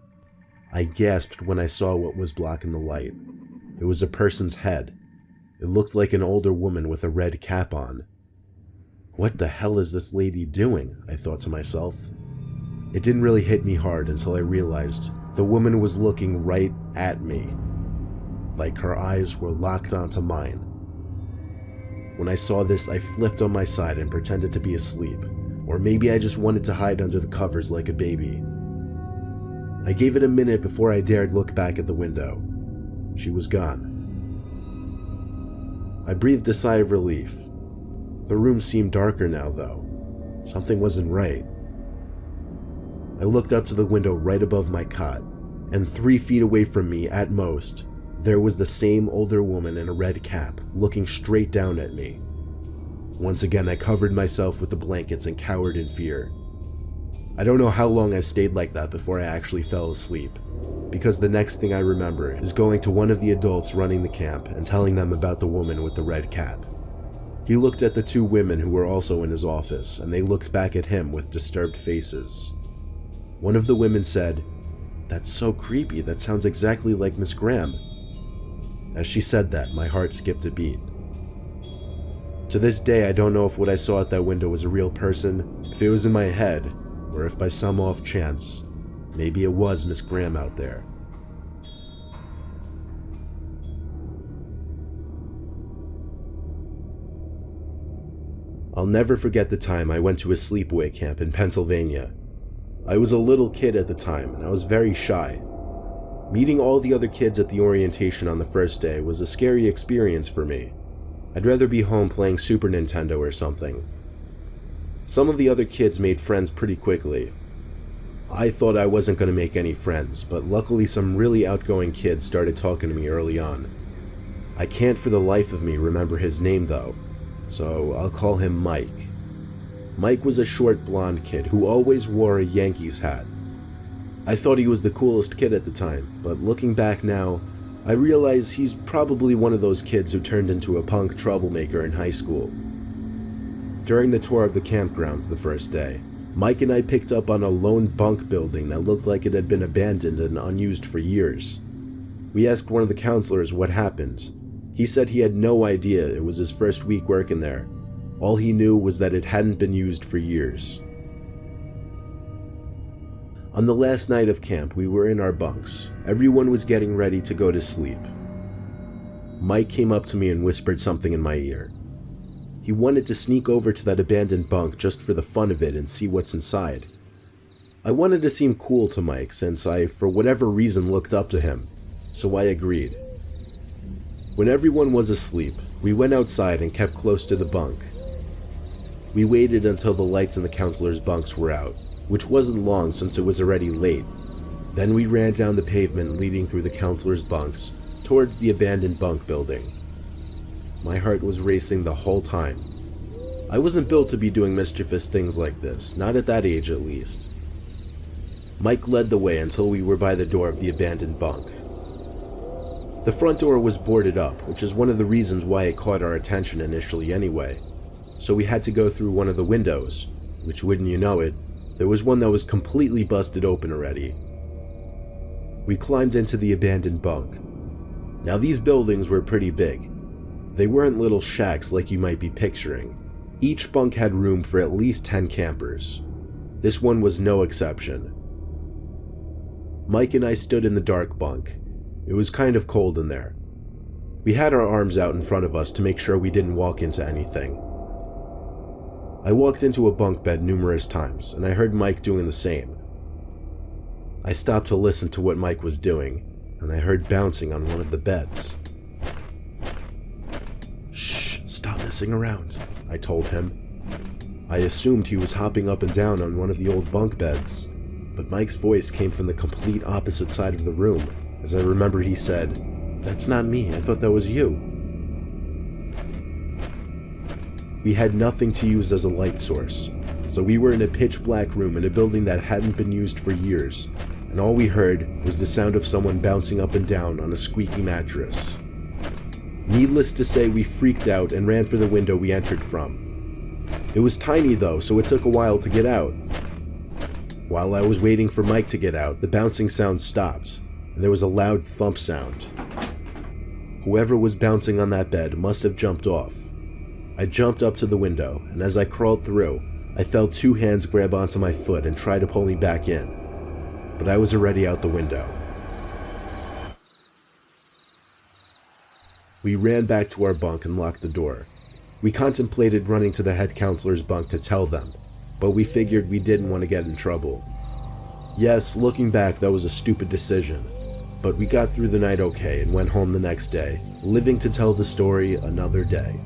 I gasped when I saw what was blocking the light. It was a person's head. It looked like an older woman with a red cap on. What the hell is this lady doing? I thought to myself. It didn't really hit me hard until I realized the woman was looking right at me. Like her eyes were locked onto mine. When I saw this, I flipped on my side and pretended to be asleep. Or maybe I just wanted to hide under the covers like a baby. I gave it a minute before I dared look back at the window. She was gone. I breathed a sigh of relief. The room seemed darker now, though. Something wasn't right. I looked up to the window right above my cot, and 3 feet away from me at most, there was the same older woman in a red cap, looking straight down at me. Once again, I covered myself with the blankets and cowered in fear. I don't know how long I stayed like that before I actually fell asleep, because the next thing I remember is going to one of the adults running the camp and telling them about the woman with the red cap. He looked at the 2 women who were also in his office, and they looked back at him with disturbed faces. One of the women said, "That's so creepy, that sounds exactly like Miss Graham." As she said that, my heart skipped a beat. To this day, I don't know if what I saw at that window was a real person, if it was in my head, or if by some off chance, maybe it was Miss Graham out there. I'll never forget the time I went to a sleepaway camp in Pennsylvania. I was a little kid at the time, and I was very shy. Meeting all the other kids at the orientation on the first day was a scary experience for me. I'd rather be home playing Super Nintendo or something. Some of the other kids made friends pretty quickly. I thought I wasn't going to make any friends, but luckily some really outgoing kids started talking to me early on. I can't for the life of me remember his name though, so I'll call him Mike. Mike was a short blonde kid who always wore a Yankees hat. I thought he was the coolest kid at the time, but looking back now, I realize he's probably one of those kids who turned into a punk troublemaker in high school. During the tour of the campgrounds the first day, Mike and I picked up on a lone bunk building that looked like it had been abandoned and unused for years. We asked one of the counselors what happened. He said he had no idea. It was his first week working there. All he knew was that it hadn't been used for years. On the last night of camp, we were in our bunks. Everyone was getting ready to go to sleep. Mike came up to me and whispered something in my ear. He wanted to sneak over to that abandoned bunk just for the fun of it and see what's inside. I wanted to seem cool to Mike since I, for whatever reason, looked up to him, so I agreed. When everyone was asleep, we went outside and kept close to the bunk. We waited until the lights in the counselors' bunks were out, which wasn't long since it was already late. Then we ran down the pavement leading through the counselors' bunks towards the abandoned bunk building. My heart was racing the whole time. I wasn't built to be doing mischievous things like this, not at that age at least. Mike led the way until we were by the door of the abandoned bunk. The front door was boarded up, which is one of the reasons why it caught our attention initially anyway. So we had to go through one of the windows, which, wouldn't you know it, there was one that was completely busted open already. We climbed into the abandoned bunk. Now these buildings were pretty big. They weren't little shacks like you might be picturing. Each bunk had room for at least 10 campers. This one was no exception. Mike and I stood in the dark bunk. It was kind of cold in there. We had our arms out in front of us to make sure we didn't walk into anything. I walked into a bunk bed numerous times, and I heard Mike doing the same. I stopped to listen to what Mike was doing, and I heard bouncing on one of the beds. "Shh, stop messing around," I told him. I assumed he was hopping up and down on one of the old bunk beds, but Mike's voice came from the complete opposite side of the room, as I remember he said, "That's not me, I thought that was you." We had nothing to use as a light source, so we were in a pitch black room in a building that hadn't been used for years, and all we heard was the sound of someone bouncing up and down on a squeaky mattress. Needless to say, we freaked out and ran for the window we entered from. It was tiny though, so it took a while to get out. While I was waiting for Mike to get out, the bouncing sound stopped, and there was a loud thump sound. Whoever was bouncing on that bed must have jumped off. I jumped up to the window, and as I crawled through, I felt 2 hands grab onto my foot and try to pull me back in. But I was already out the window. We ran back to our bunk and locked the door. We contemplated running to the head counselor's bunk to tell them, but we figured we didn't want to get in trouble. Yes, looking back, that was a stupid decision, but we got through the night okay and went home the next day, living to tell the story another day.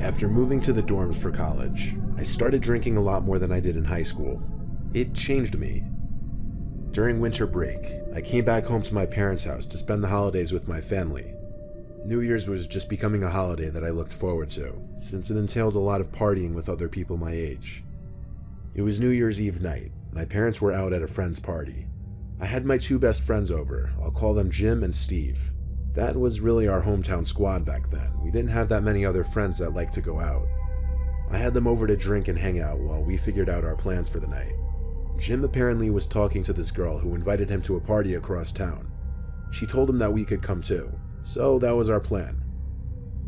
After moving to the dorms for college, I started drinking a lot more than I did in high school. It changed me. During winter break, I came back home to my parents' house to spend the holidays with my family. New Year's was just becoming a holiday that I looked forward to, since it entailed a lot of partying with other people my age. It was New Year's Eve night. My parents were out at a friend's party. I had my two best friends over. I'll call them Jim and Steve. That was really our hometown squad back then. We didn't have that many other friends that liked to go out. I had them over to drink and hang out while we figured out our plans for the night. Jim apparently was talking to this girl who invited him to a party across town. She told him that we could come too, so that was our plan.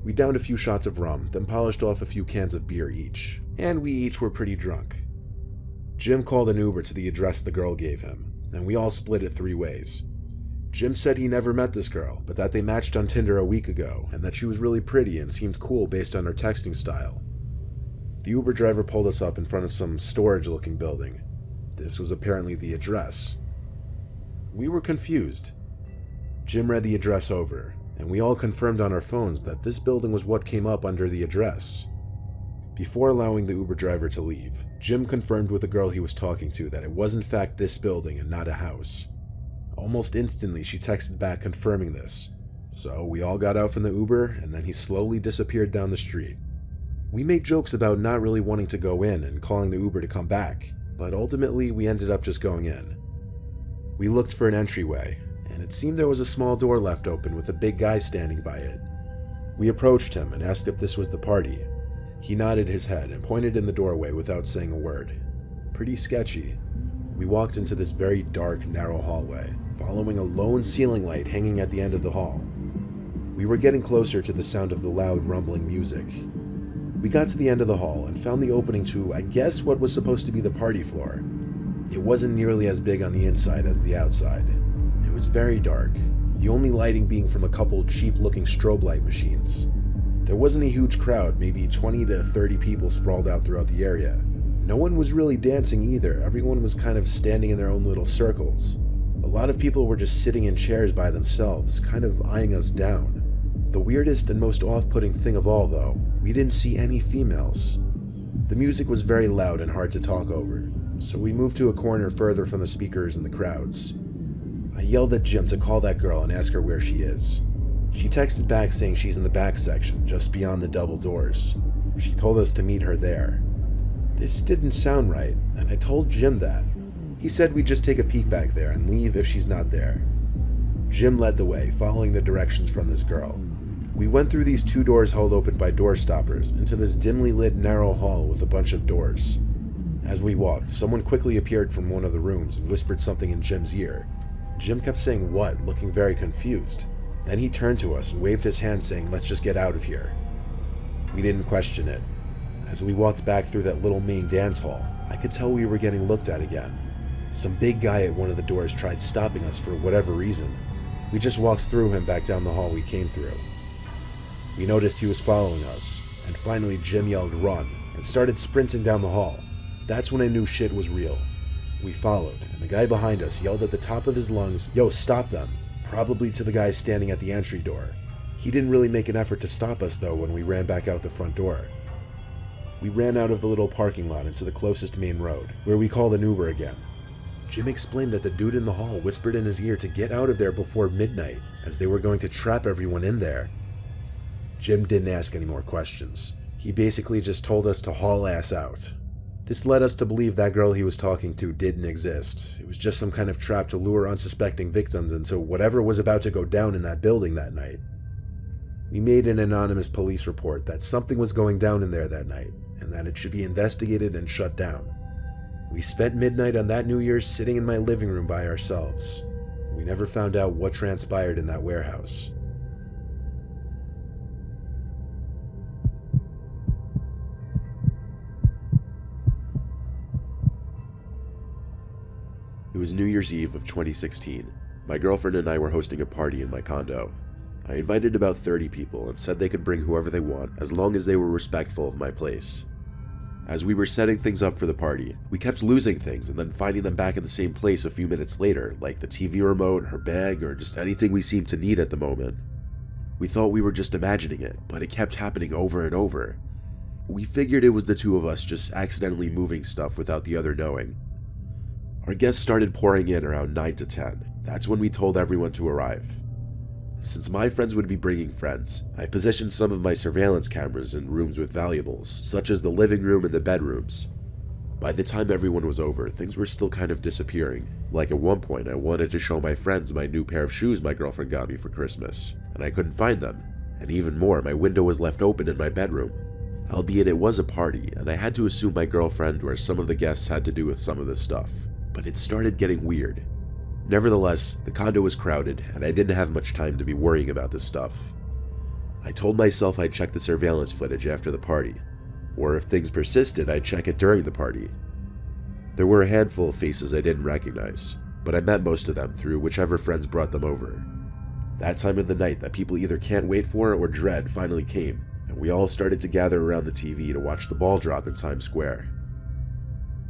We downed a few shots of rum, then polished off a few cans of beer each, and we each were pretty drunk. Jim called an Uber to the address the girl gave him, and we all split it 3 ways. Jim said he never met this girl, but that they matched on Tinder a week ago, and that she was really pretty and seemed cool based on her texting style. The Uber driver pulled us up in front of some storage-looking building. This was apparently the address. We were confused. Jim read the address over, and we all confirmed on our phones that this building was what came up under the address. Before allowing the Uber driver to leave, Jim confirmed with the girl he was talking to that it was in fact this building and not a house. Almost instantly, she texted back confirming this. So we all got out from the Uber, and then he slowly disappeared down the street. We made jokes about not really wanting to go in and calling the Uber to come back, but ultimately we ended up just going in. We looked for an entryway, and it seemed there was a small door left open with a big guy standing by it. We approached him and asked if this was the party. He nodded his head and pointed in the doorway without saying a word. Pretty sketchy. We walked into this very dark, narrow hallway, following a lone ceiling light hanging at the end of the hall. We were getting closer to the sound of the loud, rumbling music. We got to the end of the hall and found the opening to, I guess, what was supposed to be the party floor. It wasn't nearly as big on the inside as the outside. It was very dark, the only lighting being from a couple cheap-looking strobe light machines. There wasn't a huge crowd, maybe 20 to 30 people sprawled out throughout the area. No one was really dancing either, everyone was kind of standing in their own little circles. A lot of people were just sitting in chairs by themselves, kind of eyeing us down. The weirdest and most off-putting thing of all, though, we didn't see any females. The music was very loud and hard to talk over, so we moved to a corner further from the speakers and the crowds. I yelled at Jim to call that girl and ask her where she is. She texted back saying she's in the back section, just beyond the double doors. She told us to meet her there. This didn't sound right, and I told Jim that. He said we'd just take a peek back there and leave if she's not there. Jim led the way, following the directions from this girl. We went through these 2 doors held open by door stoppers into this dimly lit narrow hall with a bunch of doors. As we walked, someone quickly appeared from one of the rooms and whispered something in Jim's ear. Jim kept saying what, looking very confused. Then he turned to us and waved his hand saying, "Let's just get out of here." We didn't question it. As we walked back through that little main dance hall, I could tell we were getting looked at again. Some big guy at one of the doors tried stopping us for whatever reason. We just walked through him back down the hall we came through. We noticed he was following us, and finally Jim yelled "run" and started sprinting down the hall. That's when I knew shit was real. We followed, and the guy behind us yelled at the top of his lungs, "Yo, stop them," probably to the guy standing at the entry door. He didn't really make an effort to stop us though when we ran back out the front door. We ran out of the little parking lot into the closest main road, where we called an Uber again. Jim explained that the dude in the hall whispered in his ear to get out of there before midnight, as they were going to trap everyone in there. Jim didn't ask any more questions. He basically just told us to haul ass out. This led us to believe that girl he was talking to didn't exist. It was just some kind of trap to lure unsuspecting victims into whatever was about to go down in that building that night. We made an anonymous police report that something was going down in there that night, and that it should be investigated and shut down. We spent midnight on that New Year's sitting in my living room by ourselves. We never found out what transpired in that warehouse. It was New Year's Eve of 2016. My girlfriend and I were hosting a party in my condo. I invited about 30 people and said they could bring whoever they want as long as they were respectful of my place. As we were setting things up for the party, we kept losing things and then finding them back in the same place a few minutes later, like the TV remote, her bag, or just anything we seemed to need at the moment. We thought we were just imagining it, but it kept happening over and over. We figured it was the two of us just accidentally moving stuff without the other knowing. Our guests started pouring in around 9 to 10. That's when we told everyone to arrive. Since my friends would be bringing friends, I positioned some of my surveillance cameras in rooms with valuables, such as the living room and the bedrooms. By the time everyone was over, things were still kind of disappearing. Like at one point, I wanted to show my friends my new pair of shoes my girlfriend got me for Christmas, and I couldn't find them. And even more, my window was left open in my bedroom. Albeit it was a party, and I had to assume my girlfriend or some of the guests had to do with some of this stuff. But it started getting weird. Nevertheless, the condo was crowded, and I didn't have much time to be worrying about this stuff. I told myself I'd check the surveillance footage after the party, or if things persisted, I'd check it during the party. There were a handful of faces I didn't recognize, but I met most of them through whichever friends brought them over. That time of the night that people either can't wait for or dread finally came, and we all started to gather around the TV to watch the ball drop in Times Square.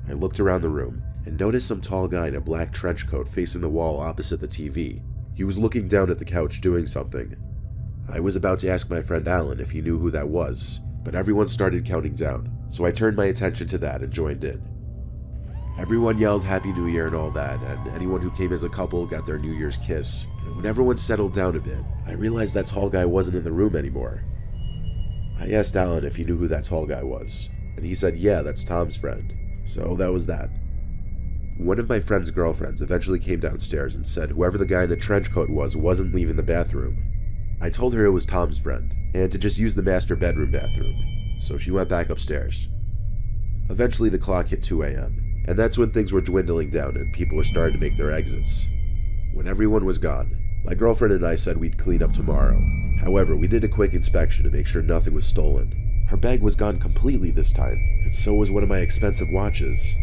I looked around the room and noticed some tall guy in a black trench coat facing the wall opposite the TV. He was looking down at the couch doing something. I was about to ask my friend Alan if he knew who that was, but everyone started counting down, so I turned my attention to that and joined in. Everyone yelled Happy New Year and all that, and anyone who came as a couple got their New Year's kiss. And when everyone settled down a bit, I realized that tall guy wasn't in the room anymore. I asked Alan if he knew who that tall guy was, and he said yeah, that's Tom's friend. So that was that. One of my friend's girlfriends eventually came downstairs and said whoever the guy in the trench coat wasn't leaving the bathroom. I told her it was Tom's friend, and to just use the master bedroom bathroom, so she went back upstairs. Eventually the clock hit 2 a.m., and that's when things were dwindling down and people were starting to make their exits. When everyone was gone, my girlfriend and I said we'd clean up tomorrow. However, we did a quick inspection to make sure nothing was stolen. Her bag was gone completely this time, and so was one of my expensive watches.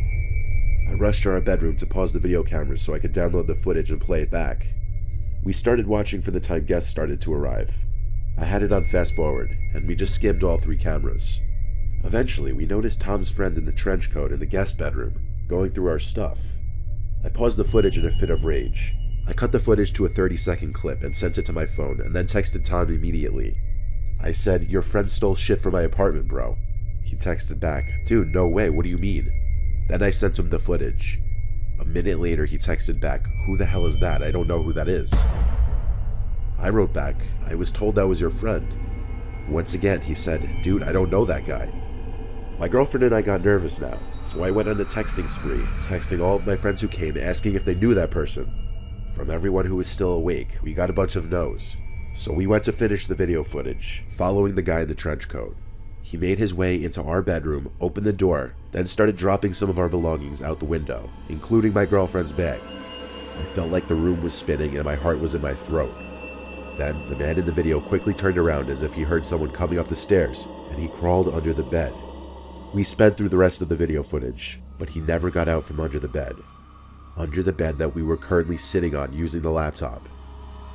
I rushed to our bedroom to pause the video cameras so I could download the footage and play it back. We started watching from the time guests started to arrive. I had it on fast forward, and we just skimmed all 3 cameras. Eventually, we noticed Tom's friend in the trench coat in the guest bedroom, going through our stuff. I paused the footage in a fit of rage. I cut the footage to a 30-second clip and sent it to my phone and then texted Tom immediately. I said, "Your friend stole shit from my apartment, bro." He texted back, "Dude, no way, what do you mean?" Then I sent him the footage. A minute later, he texted back, "Who the hell is that? I don't know who that is." I wrote back, "I was told that was your friend." Once again, he said, "Dude, I don't know that guy." My girlfriend and I got nervous now, so I went on a texting spree, texting all of my friends who came, asking if they knew that person. From everyone who was still awake, we got a bunch of no's. So we went to finish the video footage, following the guy in the trench coat. He made his way into our bedroom, opened the door, then started dropping some of our belongings out the window, including my girlfriend's bag. I felt like the room was spinning and my heart was in my throat. Then, the man in the video quickly turned around as if he heard someone coming up the stairs, and he crawled under the bed. We sped through the rest of the video footage, but he never got out from under the bed. Under the bed that we were currently sitting on using the laptop.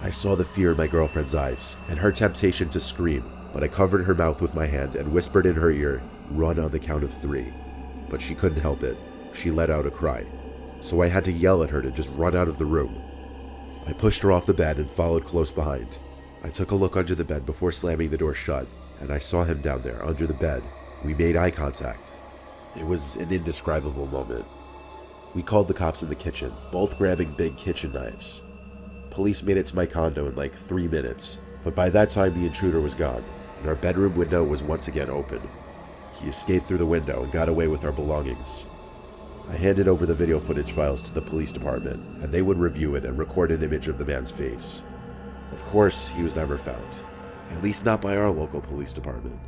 I saw the fear in my girlfriend's eyes, and her temptation to scream, but I covered her mouth with my hand and whispered in her ear, "Run on the count of 3. But she couldn't help it. She let out a cry. So I had to yell at her to just run out of the room. I pushed her off the bed and followed close behind. I took a look under the bed before slamming the door shut, and I saw him down there under the bed. We made eye contact. It was an indescribable moment. We called the cops in the kitchen, both grabbing big kitchen knives. Police made it to my condo in like 3 minutes, but by that time the intruder was gone, and our bedroom window was once again open. He escaped through the window and got away with our belongings. I handed over the video footage files to the police department, and they would review it and record an image of the man's face. Of course, he was never found, at least not by our local police department.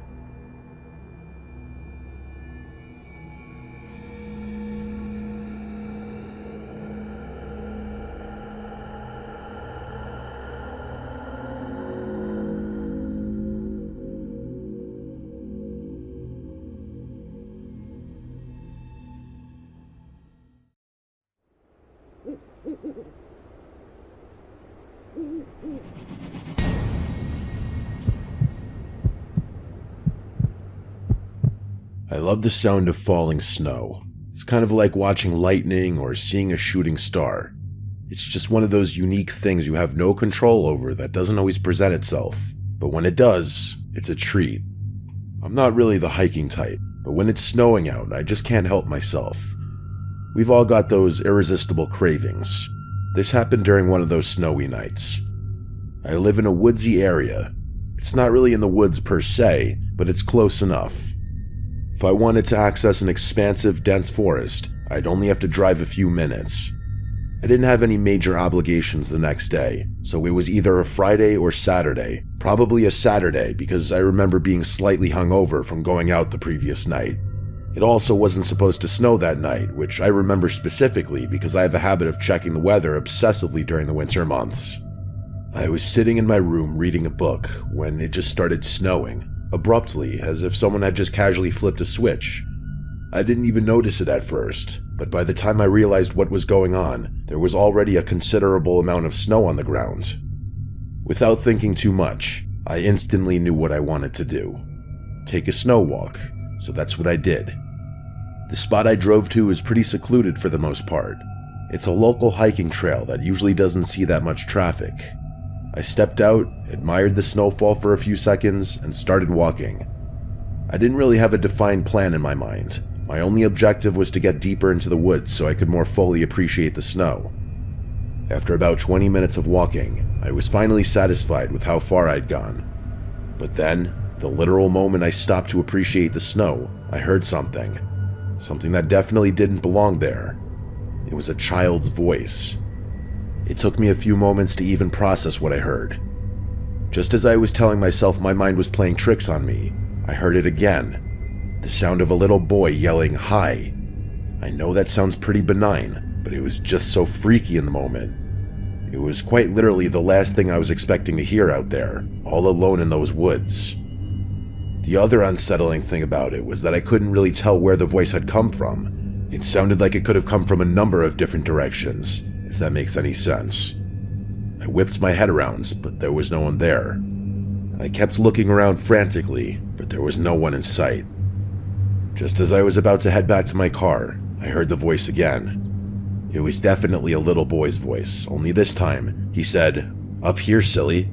I love the sound of falling snow. It's kind of like watching lightning or seeing a shooting star. It's just one of those unique things you have no control over that doesn't always present itself. But when it does, it's a treat. I'm not really the hiking type, but when it's snowing out, I just can't help myself. We've all got those irresistible cravings. This happened during one of those snowy nights. I live in a woodsy area. It's not really in the woods per se, but it's close enough. If I wanted to access an expansive, dense forest, I'd only have to drive a few minutes. I didn't have any major obligations the next day, so it was either a Friday or Saturday. Probably a Saturday because I remember being slightly hungover from going out the previous night. It also wasn't supposed to snow that night, which I remember specifically because I have a habit of checking the weather obsessively during the winter months. I was sitting in my room reading a book when it just started snowing, abruptly, as if someone had just casually flipped a switch. I didn't even notice it at first, but by the time I realized what was going on, there was already a considerable amount of snow on the ground. Without thinking too much, I instantly knew what I wanted to do. Take a snow walk, so that's what I did. The spot I drove to is pretty secluded for the most part. It's a local hiking trail that usually doesn't see that much traffic. I stepped out, admired the snowfall for a few seconds, and started walking. I didn't really have a defined plan in my mind. My only objective was to get deeper into the woods so I could more fully appreciate the snow. After about 20 minutes of walking, I was finally satisfied with how far I'd gone. But then, the literal moment I stopped to appreciate the snow, I heard something. Something that definitely didn't belong there. It was a child's voice. It took me a few moments to even process what I heard. Just as I was telling myself my mind was playing tricks on me, I heard it again. The sound of a little boy yelling, "Hi." I know that sounds pretty benign, but it was just so freaky in the moment. It was quite literally the last thing I was expecting to hear out there, all alone in those woods. The other unsettling thing about it was that I couldn't really tell where the voice had come from. It sounded like it could have come from a number of different directions, if that makes any sense. I whipped my head around, but there was no one there. I kept looking around frantically, but there was no one in sight. Just as I was about to head back to my car, I heard the voice again. It was definitely a little boy's voice, only this time, he said, "Up here, silly."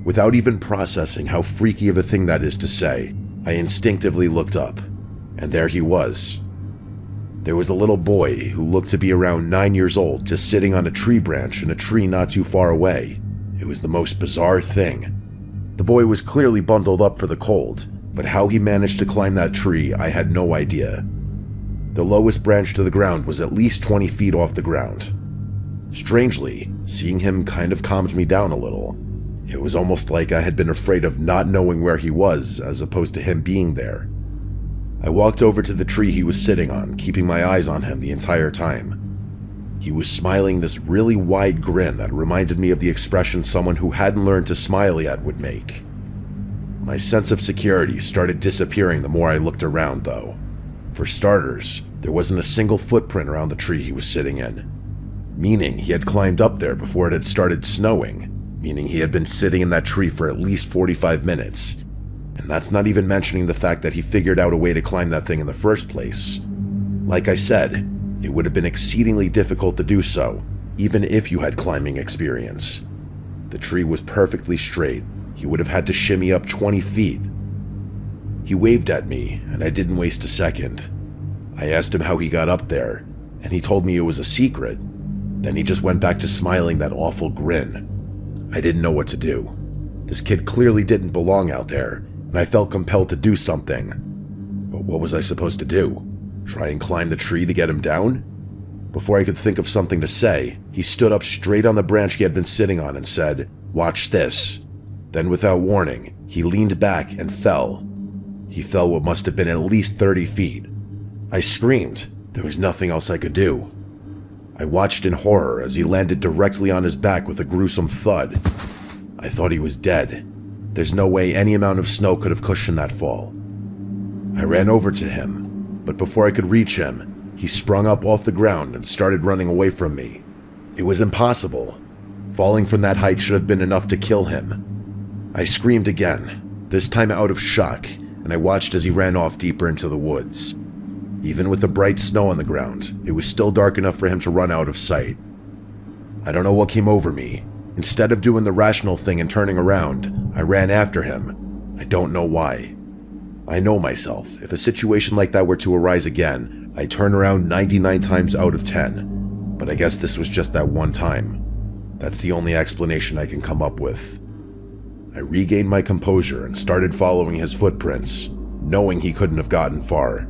Without even processing how freaky of a thing that is to say, I instinctively looked up, and there he was. There was a little boy who looked to be around 9 years old just sitting on a tree branch in a tree not too far away. It was the most bizarre thing. The boy was clearly bundled up for the cold, but how he managed to climb that tree, I had no idea. The lowest branch to the ground was at least 20 feet off the ground. Strangely, seeing him kind of calmed me down a little. It was almost like I had been afraid of not knowing where he was, as opposed to him being there. I walked over to the tree he was sitting on, keeping my eyes on him the entire time. He was smiling this really wide grin that reminded me of the expression someone who hadn't learned to smile yet would make. My sense of security started disappearing the more I looked around, though. For starters, there wasn't a single footprint around the tree he was sitting in, meaning he had climbed up there before it had started snowing, meaning he had been sitting in that tree for at least 45 minutes. And that's not even mentioning the fact that he figured out a way to climb that thing in the first place. Like I said, it would have been exceedingly difficult to do so, even if you had climbing experience. The tree was perfectly straight. He would have had to shimmy up 20 feet. He waved at me, and I didn't waste a second. I asked him how he got up there, and he told me it was a secret. Then he just went back to smiling that awful grin. I didn't know what to do. This kid clearly didn't belong out there, and I felt compelled to do something. But what was I supposed to do? Try and climb the tree to get him down? Before I could think of something to say, he stood up straight on the branch he had been sitting on and said, "Watch this." Then without warning, he leaned back and fell. He fell what must have been at least 30 feet. I screamed. There was nothing else I could do. I watched in horror as he landed directly on his back with a gruesome thud. I thought he was dead. There's no way any amount of snow could have cushioned that fall. I ran over to him, but before I could reach him, he sprung up off the ground and started running away from me. It was impossible. Falling from that height should have been enough to kill him. I screamed again, this time out of shock, and I watched as he ran off deeper into the woods. Even with the bright snow on the ground, it was still dark enough for him to run out of sight. I don't know what came over me. Instead of doing the rational thing and turning around, I ran after him. I don't know why. I know myself. If a situation like that were to arise again, I'd turn around 99 times out of 10. But I guess this was just that one time. That's the only explanation I can come up with. I regained my composure and started following his footprints. knowing he couldn't have gotten far.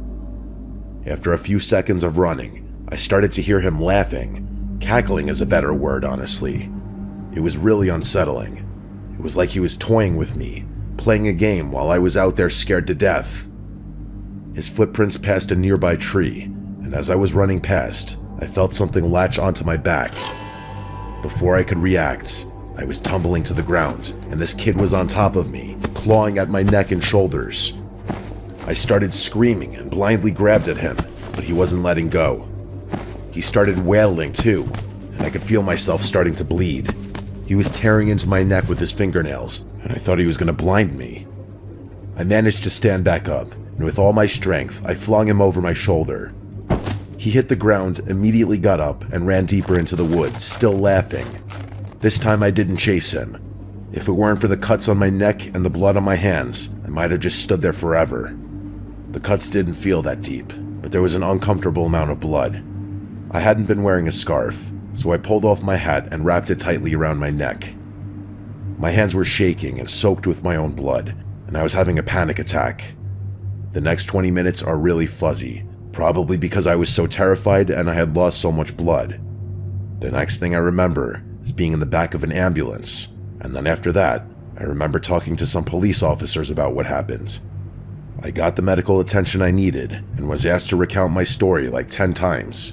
After a few seconds of running, I started to hear him laughing. Cackling is a better word, honestly. It was really unsettling. It was like he was toying with me, playing a game while I was out there scared to death. His footprints passed a nearby tree, and as I was running past, I felt something latch onto my back. Before I could react, I was tumbling to the ground, and this kid was on top of me, clawing at my neck and shoulders. I started screaming and blindly grabbed at him, but he wasn't letting go. He started wailing too, and I could feel myself starting to bleed. He was tearing into my neck with his fingernails, and I thought he was going to blind me. I managed to stand back up, and with all my strength, I flung him over my shoulder. He hit the ground, immediately got up, and ran deeper into the woods, still laughing. This time I didn't chase him. If it weren't for the cuts on my neck and the blood on my hands, I might have just stood there forever. The cuts didn't feel that deep, but there was an uncomfortable amount of blood. I hadn't been wearing a scarf, so I pulled off my hat and wrapped it tightly around my neck. My hands were shaking and soaked with my own blood, and I was having a panic attack. The next 20 minutes are really fuzzy, probably because I was so terrified and I had lost so much blood. The next thing I remember is being in the back of an ambulance, and then after that, I remember talking to some police officers about what happened. I got the medical attention I needed and was asked to recount my story like 10 times.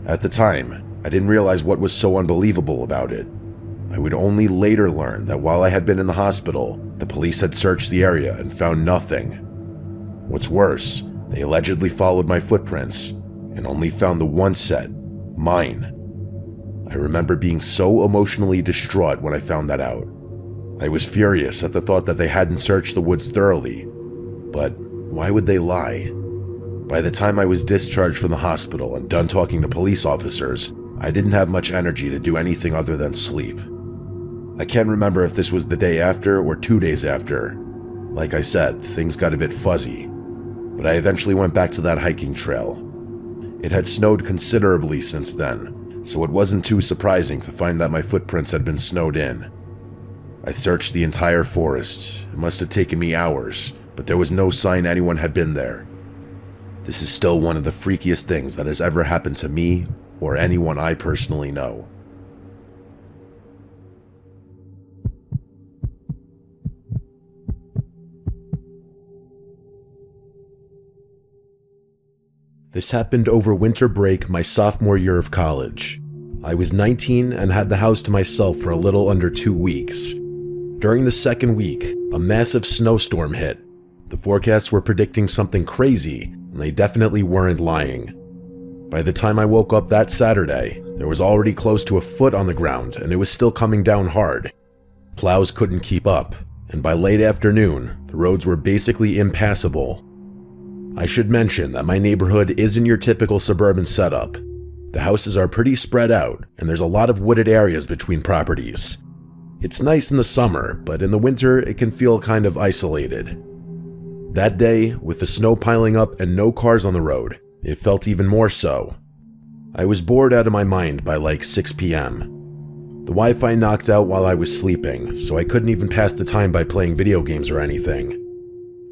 At the time, I didn't realize what was so unbelievable about it. I would only later learn that while I had been in the hospital, the police had searched the area and found nothing. What's worse, they allegedly followed my footprints and only found the one set, mine. I remember being so emotionally distraught when I found that out. I was furious at the thought that they hadn't searched the woods thoroughly. But why would they lie? By the time I was discharged from the hospital and done talking to police officers, I didn't have much energy to do anything other than sleep. I can't remember if this was the day after or 2 days after. Like I said, things got a bit fuzzy, but I eventually went back to that hiking trail. It had snowed considerably since then, so it wasn't too surprising to find that my footprints had been snowed in. I searched the entire forest. It must have taken me hours, but there was no sign anyone had been there. This is still one of the freakiest things that has ever happened to me or anyone I personally know. This happened over winter break my sophomore year of college. I was 19 and had the house to myself for a little under 2 weeks. During the second week, a massive snowstorm hit. The forecasts were predicting something crazy, and they definitely weren't lying. By the time I woke up that Saturday, there was already close to a foot on the ground, and it was still coming down hard. Plows couldn't keep up, and by late afternoon, the roads were basically impassable. I should mention that my neighborhood isn't your typical suburban setup. The houses are pretty spread out, and there's a lot of wooded areas between properties. It's nice in the summer, but in the winter it can feel kind of isolated. That day, with the snow piling up and no cars on the road, it felt even more so. I was bored out of my mind by like 6 p.m. The Wi-Fi knocked out while I was sleeping, so I couldn't even pass the time by playing video games or anything.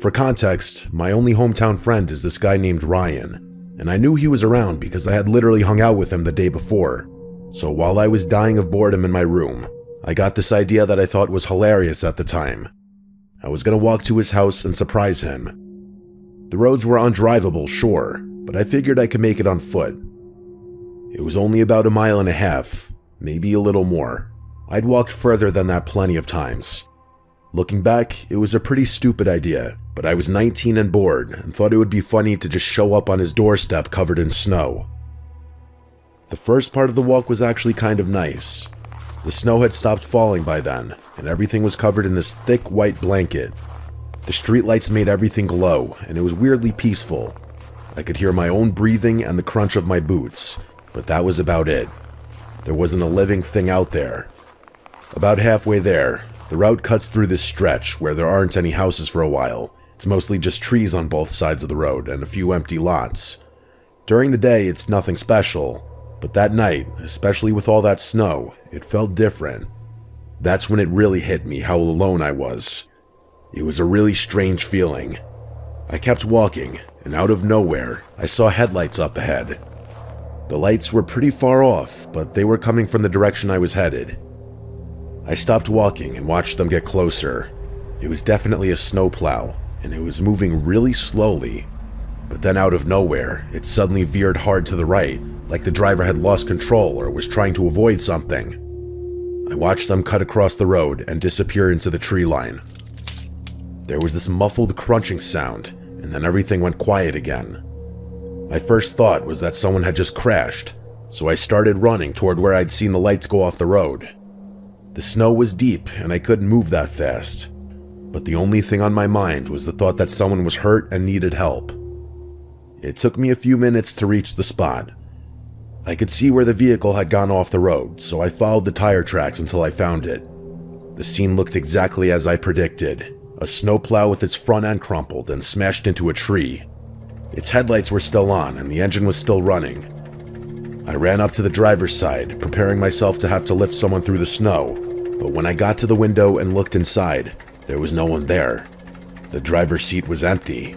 For context, my only hometown friend is this guy named Ryan, and I knew he was around because I had literally hung out with him the day before. So while I was dying of boredom in my room, I got this idea that I thought was hilarious at the time. I was going to walk to his house and surprise him. The roads were undrivable, sure, but I figured I could make it on foot. It was only about 1.5 miles, maybe a little more. I'd walked further than that plenty of times. Looking back, it was a pretty stupid idea, but I was 19 and bored and thought it would be funny to just show up on his doorstep covered in snow. The first part of the walk was actually kind of nice. The snow had stopped falling by then, and everything was covered in this thick white blanket. The streetlights made everything glow, and it was weirdly peaceful. I could hear my own breathing and the crunch of my boots, but that was about it. There wasn't a living thing out there. About halfway there, the route cuts through this stretch where there aren't any houses for a while. It's mostly just trees on both sides of the road and a few empty lots. During the day, it's nothing special. But that night, especially with all that snow, it felt different. That's when it really hit me how alone I was. It was a really strange feeling. I kept walking, and out of nowhere, I saw headlights up ahead. The lights were pretty far off, but they were coming from the direction I was headed. I stopped walking and watched them get closer. It was definitely a snowplow, and it was moving really slowly. But then out of nowhere, it suddenly veered hard to the right, like the driver had lost control or was trying to avoid something. I watched them cut across the road and disappear into the tree line. There was this muffled crunching sound, and then everything went quiet again. My first thought was that someone had just crashed, so I started running toward where I'd seen the lights go off the road. The snow was deep, and I couldn't move that fast. But the only thing on my mind was the thought that someone was hurt and needed help. It took me a few minutes to reach the spot. I could see where the vehicle had gone off the road, so I followed the tire tracks until I found it. The scene looked exactly as I predicted. A snowplow with its front end crumpled and smashed into a tree. Its headlights were still on and the engine was still running. I ran up to the driver's side, preparing myself to have to lift someone through the snow, but when I got to the window and looked inside, there was no one there. The driver's seat was empty.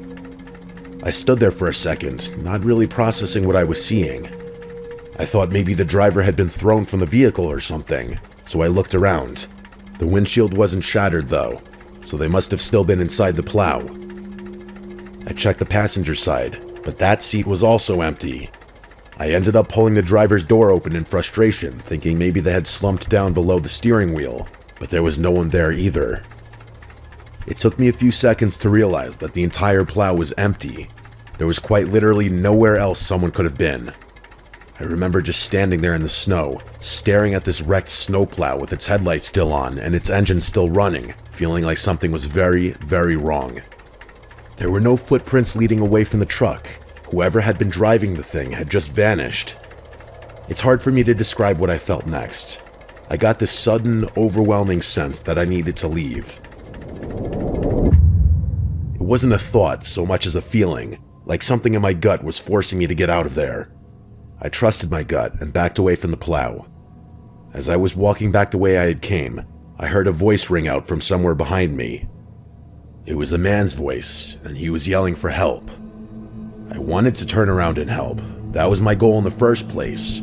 I stood there for a second, not really processing what I was seeing. I thought maybe the driver had been thrown from the vehicle or something, so I looked around. The windshield wasn't shattered though, so they must have still been inside the plow. I checked the passenger side, but that seat was also empty. I ended up pulling the driver's door open in frustration, thinking maybe they had slumped down below the steering wheel, but there was no one there either. It took me a few seconds to realize that the entire plow was empty. There was quite literally nowhere else someone could have been. I remember just standing there in the snow, staring at this wrecked snowplow with its headlights still on and its engine still running, feeling like something was very, very wrong. There were no footprints leading away from the truck. Whoever had been driving the thing had just vanished. It's hard for me to describe what I felt next. I got this sudden, overwhelming sense that I needed to leave. It wasn't a thought so much as a feeling, like something in my gut was forcing me to get out of there. I trusted my gut and backed away from the plow. As I was walking back the way I had came, I heard a voice ring out from somewhere behind me. It was a man's voice, and he was yelling for help. I wanted to turn around and help. That was my goal in the first place,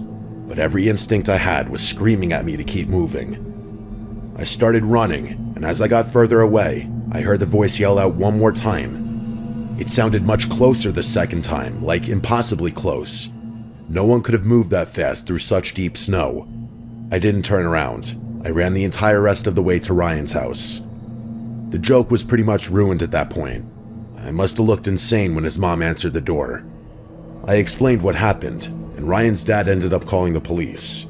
but every instinct I had was screaming at me to keep moving. I started running, and as I got further away, I heard the voice yell out one more time. It sounded much closer the second time, like impossibly close. No one could have moved that fast through such deep snow. I didn't turn around. I ran the entire rest of the way to Ryan's house. The joke was pretty much ruined at that point. I must have looked insane when his mom answered the door. I explained what happened, and Ryan's dad ended up calling the police.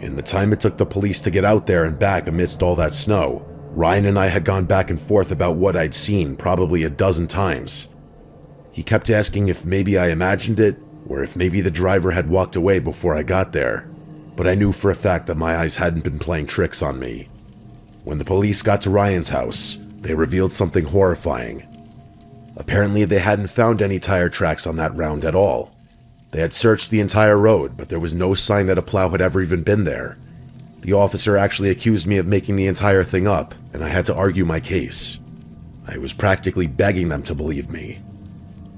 In the time it took the police to get out there and back amidst all that snow, Ryan and I had gone back and forth about what I'd seen probably a dozen times. He kept asking if maybe I imagined it, or if maybe the driver had walked away before I got there, but I knew for a fact that my eyes hadn't been playing tricks on me. When the police got to Ryan's house, they revealed something horrifying. Apparently they hadn't found any tire tracks on that round at all. They had searched the entire road, but there was no sign that a plow had ever even been there. The officer actually accused me of making the entire thing up, and I had to argue my case. I was practically begging them to believe me.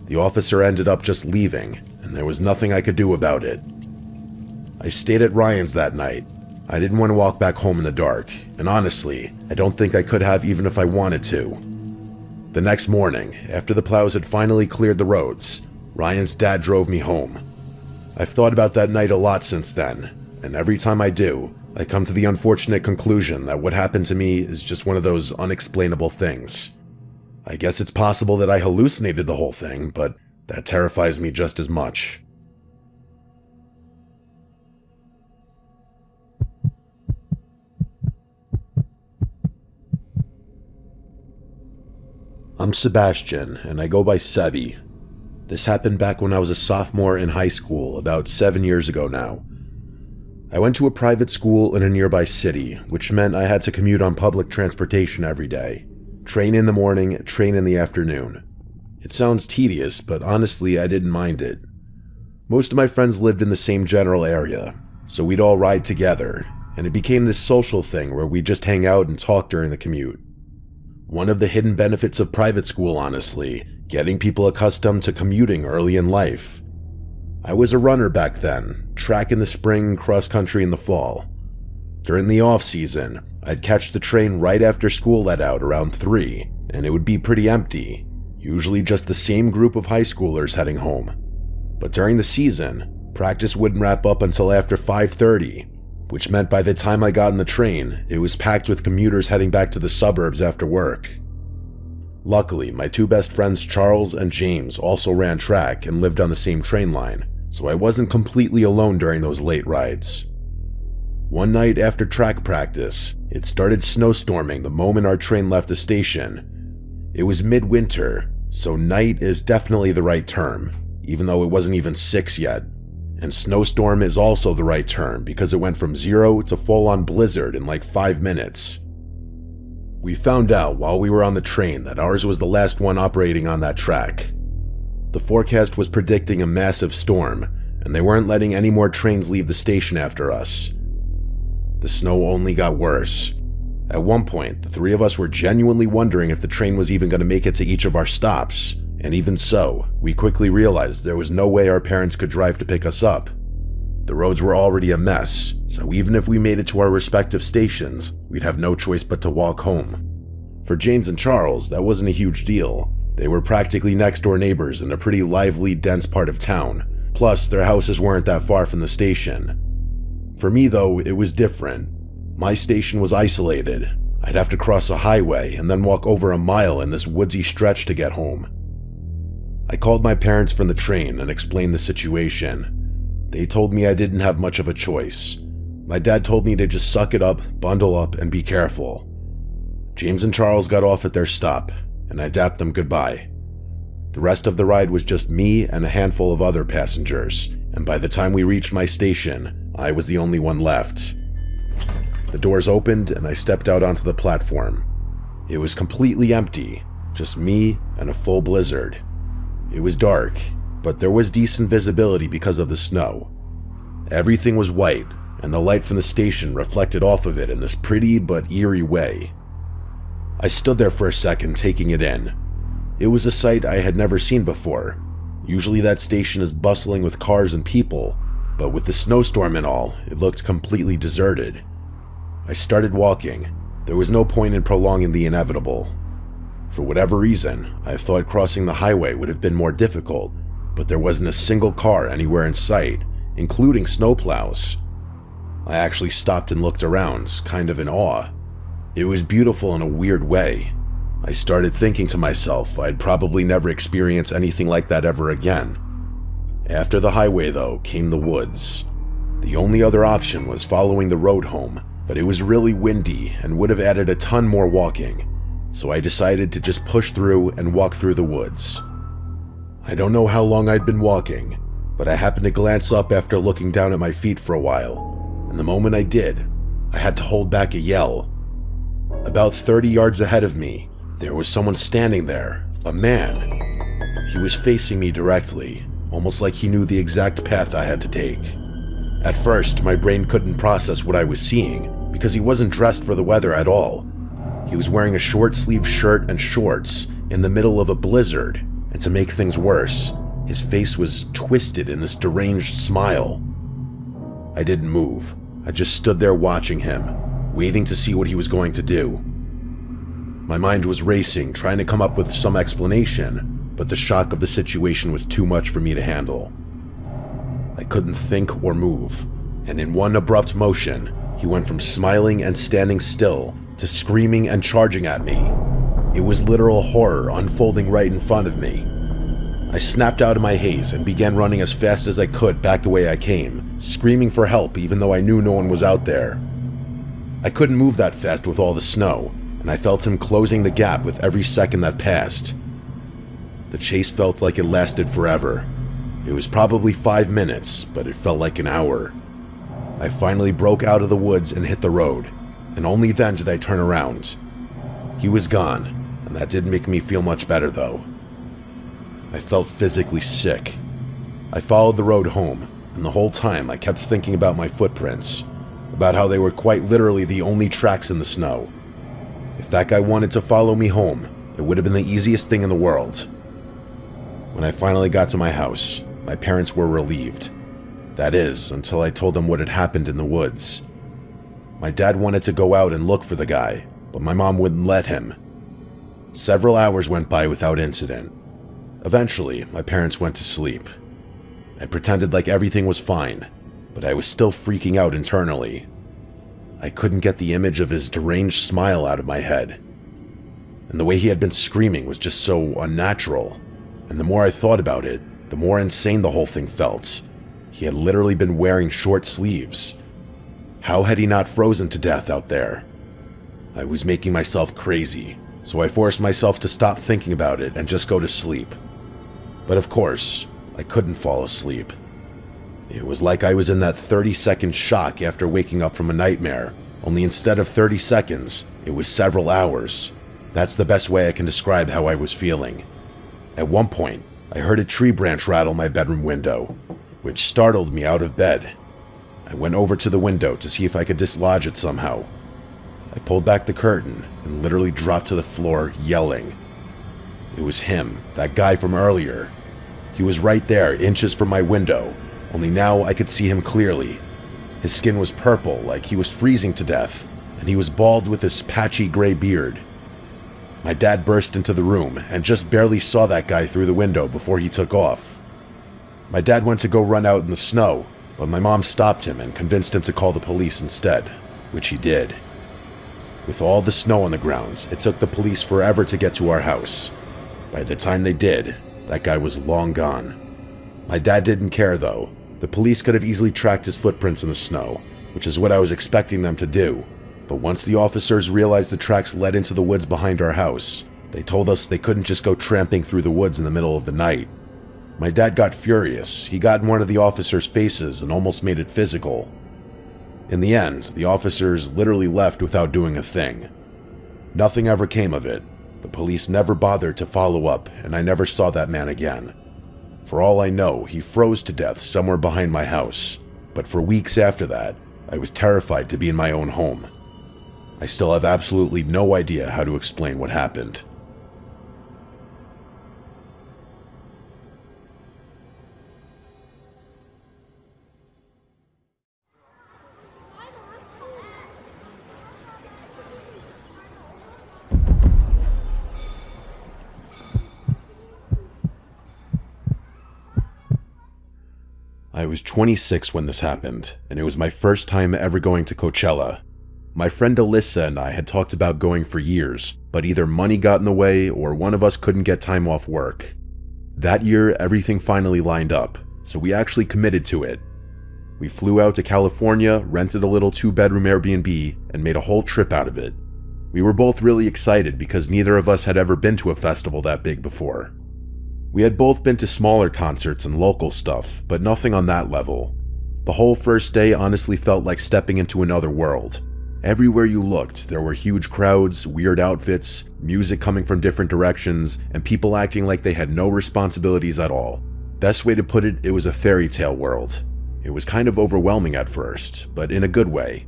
The officer ended up just leaving, and there was nothing I could do about it. I stayed at Ryan's that night. I didn't want to walk back home in the dark, and honestly, I don't think I could have even if I wanted to. The next morning, after the plows had finally cleared the roads, Ryan's dad drove me home. I've thought about that night a lot since then, and every time I do, I come to the unfortunate conclusion that what happened to me is just one of those unexplainable things. I guess it's possible that I hallucinated the whole thing, but that terrifies me just as much. I'm Sebastian, and I go by Sebi. This happened back when I was a sophomore in high school, about 7 years ago now. I went to a private school in a nearby city, which meant I had to commute on public transportation every day. Train in the morning, train in the afternoon. It sounds tedious, but honestly, I didn't mind it. Most of my friends lived in the same general area, so we'd all ride together, and it became this social thing where we'd just hang out and talk during the commute. One of the hidden benefits of private school, honestly, getting people accustomed to commuting early in life. I was a runner back then, track in the spring, cross country in the fall. During the off season, I'd catch the train right after school let out around 3, and it would be pretty empty, usually just the same group of high schoolers heading home. But during the season, practice wouldn't wrap up until after 5:30, which meant by the time I got on the train, it was packed with commuters heading back to the suburbs after work. Luckily, my two best friends Charles and James also ran track and lived on the same train line, so I wasn't completely alone during those late rides. One night after track practice, it started snowstorming the moment our train left the station. It was midwinter, so night is definitely the right term, even though it wasn't even 6 yet. And snowstorm is also the right term because it went from 0 to full-on blizzard in like 5 minutes. We found out while we were on the train that ours was the last one operating on that track. The forecast was predicting a massive storm, and they weren't letting any more trains leave the station after us. The snow only got worse. At one point, the three of us were genuinely wondering if the train was even going to make it to each of our stops, and even so, we quickly realized there was no way our parents could drive to pick us up. The roads were already a mess, so even if we made it to our respective stations, we'd have no choice but to walk home. For James and Charles, that wasn't a huge deal. They were practically next-door neighbors in a pretty lively, dense part of town, plus their houses weren't that far from the station. For me, though, it was different. My station was isolated. I'd have to cross a highway and then walk over a mile in this woodsy stretch to get home. I called my parents from the train and explained the situation. They told me I didn't have much of a choice. My dad told me to just suck it up, bundle up, and be careful. James and Charles got off at their stop, and I dapped them goodbye. The rest of the ride was just me and a handful of other passengers, and by the time we reached my station, I was the only one left. The doors opened and I stepped out onto the platform. It was completely empty, just me and a full blizzard. It was dark, but there was decent visibility because of the snow. Everything was white, and the light from the station reflected off of it in this pretty but eerie way. I stood there for a second, taking it in. It was a sight I had never seen before. Usually that station is bustling with cars and people, but with the snowstorm and all, it looked completely deserted. I started walking. There was no point in prolonging the inevitable. For whatever reason, I thought crossing the highway would have been more difficult, but there wasn't a single car anywhere in sight, including snowplows. I actually stopped and looked around, kind of in awe. It was beautiful in a weird way. I started thinking to myself I'd probably never experience anything like that ever again. After the highway, though, came the woods. The only other option was following the road home, but it was really windy and would have added a ton more walking, so I decided to just push through and walk through the woods. I don't know how long I'd been walking, but I happened to glance up after looking down at my feet for a while, and the moment I did, I had to hold back a yell. About 30 yards ahead of me, there was someone standing there, a man. He was facing me directly, almost like he knew the exact path I had to take. At first, my brain couldn't process what I was seeing, because he wasn't dressed for the weather at all. He was wearing a short-sleeved shirt and shorts in the middle of a blizzard, and to make things worse, his face was twisted in this deranged smile. I didn't move. I just stood there watching him, waiting to see what he was going to do. My mind was racing, trying to come up with some explanation, but the shock of the situation was too much for me to handle. I couldn't think or move, and in one abrupt motion, he went from smiling and standing still to screaming and charging at me. It was literal horror unfolding right in front of me. I snapped out of my haze and began running as fast as I could back the way I came, screaming for help even though I knew no one was out there. I couldn't move that fast with all the snow, and I felt him closing the gap with every second that passed. The chase felt like it lasted forever. It was probably 5 minutes, but it felt like an hour. I finally broke out of the woods and hit the road, and only then did I turn around. He was gone, and that didn't make me feel much better though. I felt physically sick. I followed the road home, and the whole time I kept thinking about my footprints, about how they were quite literally the only tracks in the snow. If that guy wanted to follow me home, it would have been the easiest thing in the world. When I finally got to my house, my parents were relieved. That is, until I told them what had happened in the woods. My dad wanted to go out and look for the guy, but my mom wouldn't let him. Several hours went by without incident. Eventually, my parents went to sleep. I pretended like everything was fine, but I was still freaking out internally. I couldn't get the image of his deranged smile out of my head. And the way he had been screaming was just so unnatural. And the more I thought about it, the more insane the whole thing felt. He had literally been wearing short sleeves. How had he not frozen to death out there? I was making myself crazy, so I forced myself to stop thinking about it and just go to sleep. But of course, I couldn't fall asleep. It was like I was in that 30-second shock after waking up from a nightmare, only instead of 30 seconds, it was several hours. That's the best way I can describe how I was feeling. At one point, I heard a tree branch rattle my bedroom window, which startled me out of bed. I went over to the window to see if I could dislodge it somehow. I pulled back the curtain and literally dropped to the floor, yelling. It was him, that guy from earlier. He was right there, inches from my window, only now I could see him clearly. His skin was purple, like he was freezing to death, and he was bald with this patchy gray beard. My dad burst into the room and just barely saw that guy through the window before he took off. My dad went to go run out in the snow, but my mom stopped him and convinced him to call the police instead, which he did. With all the snow on the grounds, it took the police forever to get to our house. By the time they did, that guy was long gone. My dad didn't care though. The police could have easily tracked his footprints in the snow, which is what I was expecting them to do. But once the officers realized the tracks led into the woods behind our house, they told us they couldn't just go tramping through the woods in the middle of the night. My dad got furious. He got in one of the officers' faces and almost made it physical. In the end, the officers literally left without doing a thing. Nothing ever came of it. The police never bothered to follow up, and I never saw that man again. For all I know, he froze to death somewhere behind my house. But for weeks after that, I was terrified to be in my own home. I still have absolutely no idea how to explain what happened. I was 26 when this happened, and it was my first time ever going to Coachella. My friend Alyssa and I had talked about going for years, but either money got in the way or one of us couldn't get time off work. That year, everything finally lined up, so we actually committed to it. We flew out to California, rented a little 2-bedroom Airbnb, and made a whole trip out of it. We were both really excited because neither of us had ever been to a festival that big before. We had both been to smaller concerts and local stuff, but nothing on that level. The whole first day honestly felt like stepping into another world. Everywhere you looked, there were huge crowds, weird outfits, music coming from different directions, and people acting like they had no responsibilities at all. Best way to put it, it was a fairy tale world. It was kind of overwhelming at first, but in a good way.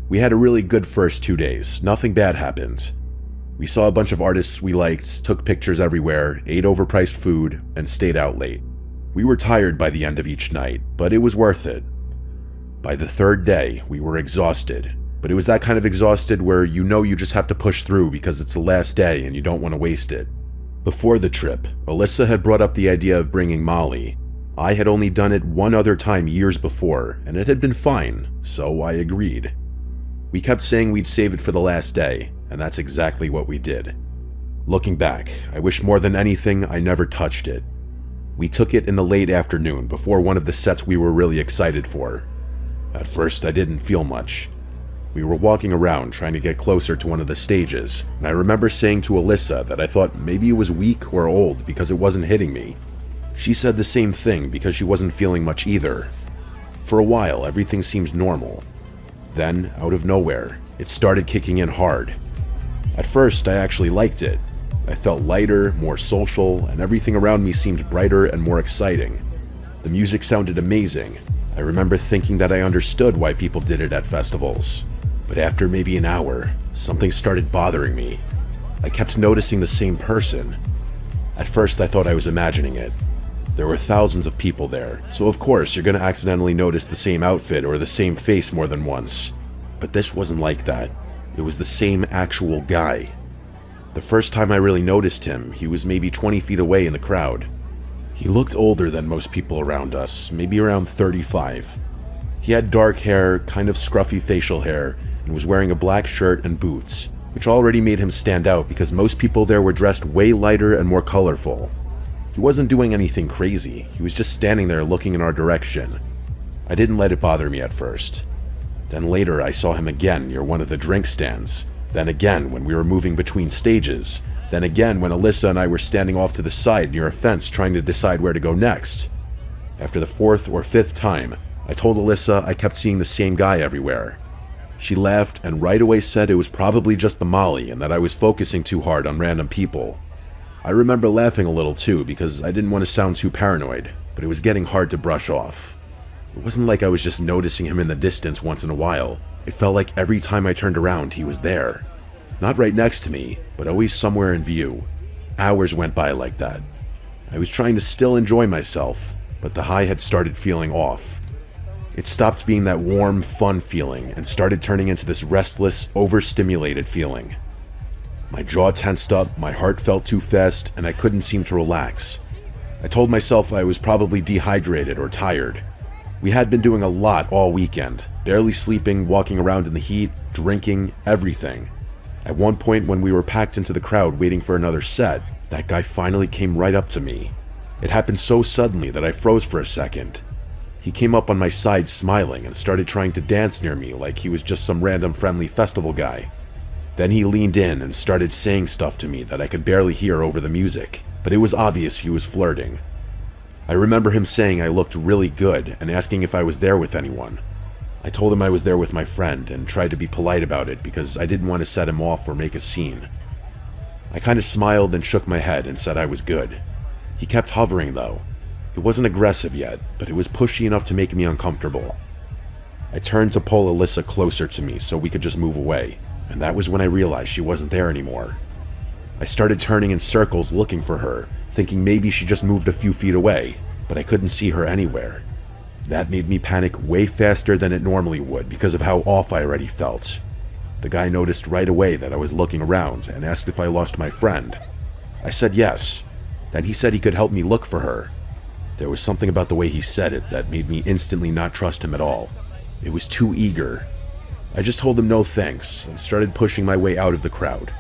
We had a really good first 2 days, nothing bad happened. We saw a bunch of artists we liked, took pictures everywhere, ate overpriced food, and stayed out late. We were tired by the end of each night, but it was worth it. By the third day, we were exhausted, but it was that kind of exhausted where you know you just have to push through because it's the last day and you don't want to waste it. Before the trip, Alyssa had brought up the idea of bringing Molly. I had only done it one other time years before, and it had been fine, so I agreed. We kept saying we'd save it for the last day, and that's exactly what we did. Looking back, I wish more than anything I never touched it. We took it in the late afternoon before one of the sets we were really excited for. At first, I didn't feel much. We were walking around trying to get closer to one of the stages, and I remember saying to Alyssa that I thought maybe it was weak or old because it wasn't hitting me. She said the same thing because she wasn't feeling much either. For a while, everything seemed normal. Then, out of nowhere, it started kicking in hard. At first, I actually liked it. I felt lighter, more social, and everything around me seemed brighter and more exciting. The music sounded amazing. I remember thinking that I understood why people did it at festivals. But after maybe an hour, something started bothering me. I kept noticing the same person. At first I thought I was imagining it. There were thousands of people there, so of course you're gonna accidentally notice the same outfit or the same face more than once. But this wasn't like that. It was the same actual guy. The first time I really noticed him, he was maybe 20 feet away in the crowd. He looked older than most people around us, maybe around 35. He had dark hair, kind of scruffy facial hair, and was wearing a black shirt and boots, which already made him stand out because most people there were dressed way lighter and more colorful. He wasn't doing anything crazy, he was just standing there looking in our direction. I didn't let it bother me at first. Then later I saw him again near one of the drink stands, then again when we were moving between stages, then again when Alyssa and I were standing off to the side near a fence trying to decide where to go next. After the fourth or fifth time, I told Alyssa I kept seeing the same guy everywhere. She laughed and right away said it was probably just the Molly and that I was focusing too hard on random people. I remember laughing a little too because I didn't want to sound too paranoid, but it was getting hard to brush off. It wasn't like I was just noticing him in the distance once in a while. It felt like every time I turned around he was there. Not right next to me, but always somewhere in view. Hours went by like that. I was trying to still enjoy myself, but the high had started feeling off. It stopped being that warm, fun feeling and started turning into this restless, overstimulated feeling. My jaw tensed up, my heart felt too fast, and I couldn't seem to relax. I told myself I was probably dehydrated or tired. We had been doing a lot all weekend, barely sleeping, walking around in the heat, drinking, everything. At one point when we were packed into the crowd waiting for another set, that guy finally came right up to me. It happened so suddenly that I froze for a second. He came up on my side smiling and started trying to dance near me like he was just some random friendly festival guy. Then he leaned in and started saying stuff to me that I could barely hear over the music, but it was obvious he was flirting. I remember him saying I looked really good and asking if I was there with anyone. I told him I was there with my friend and tried to be polite about it because I didn't want to set him off or make a scene. I kind of smiled and shook my head and said I was good. He kept hovering though. It wasn't aggressive yet, but it was pushy enough to make me uncomfortable. I turned to pull Alyssa closer to me so we could just move away, and that was when I realized she wasn't there anymore. I started turning in circles looking for her, thinking maybe she just moved a few feet away, but I couldn't see her anywhere. That made me panic way faster than it normally would because of how off I already felt. The guy noticed right away that I was looking around and asked if I lost my friend. I said yes. Then he said he could help me look for her. There was something about the way he said it that made me instantly not trust him at all. It was too eager. I just told him no thanks and started pushing my way out of the crowd.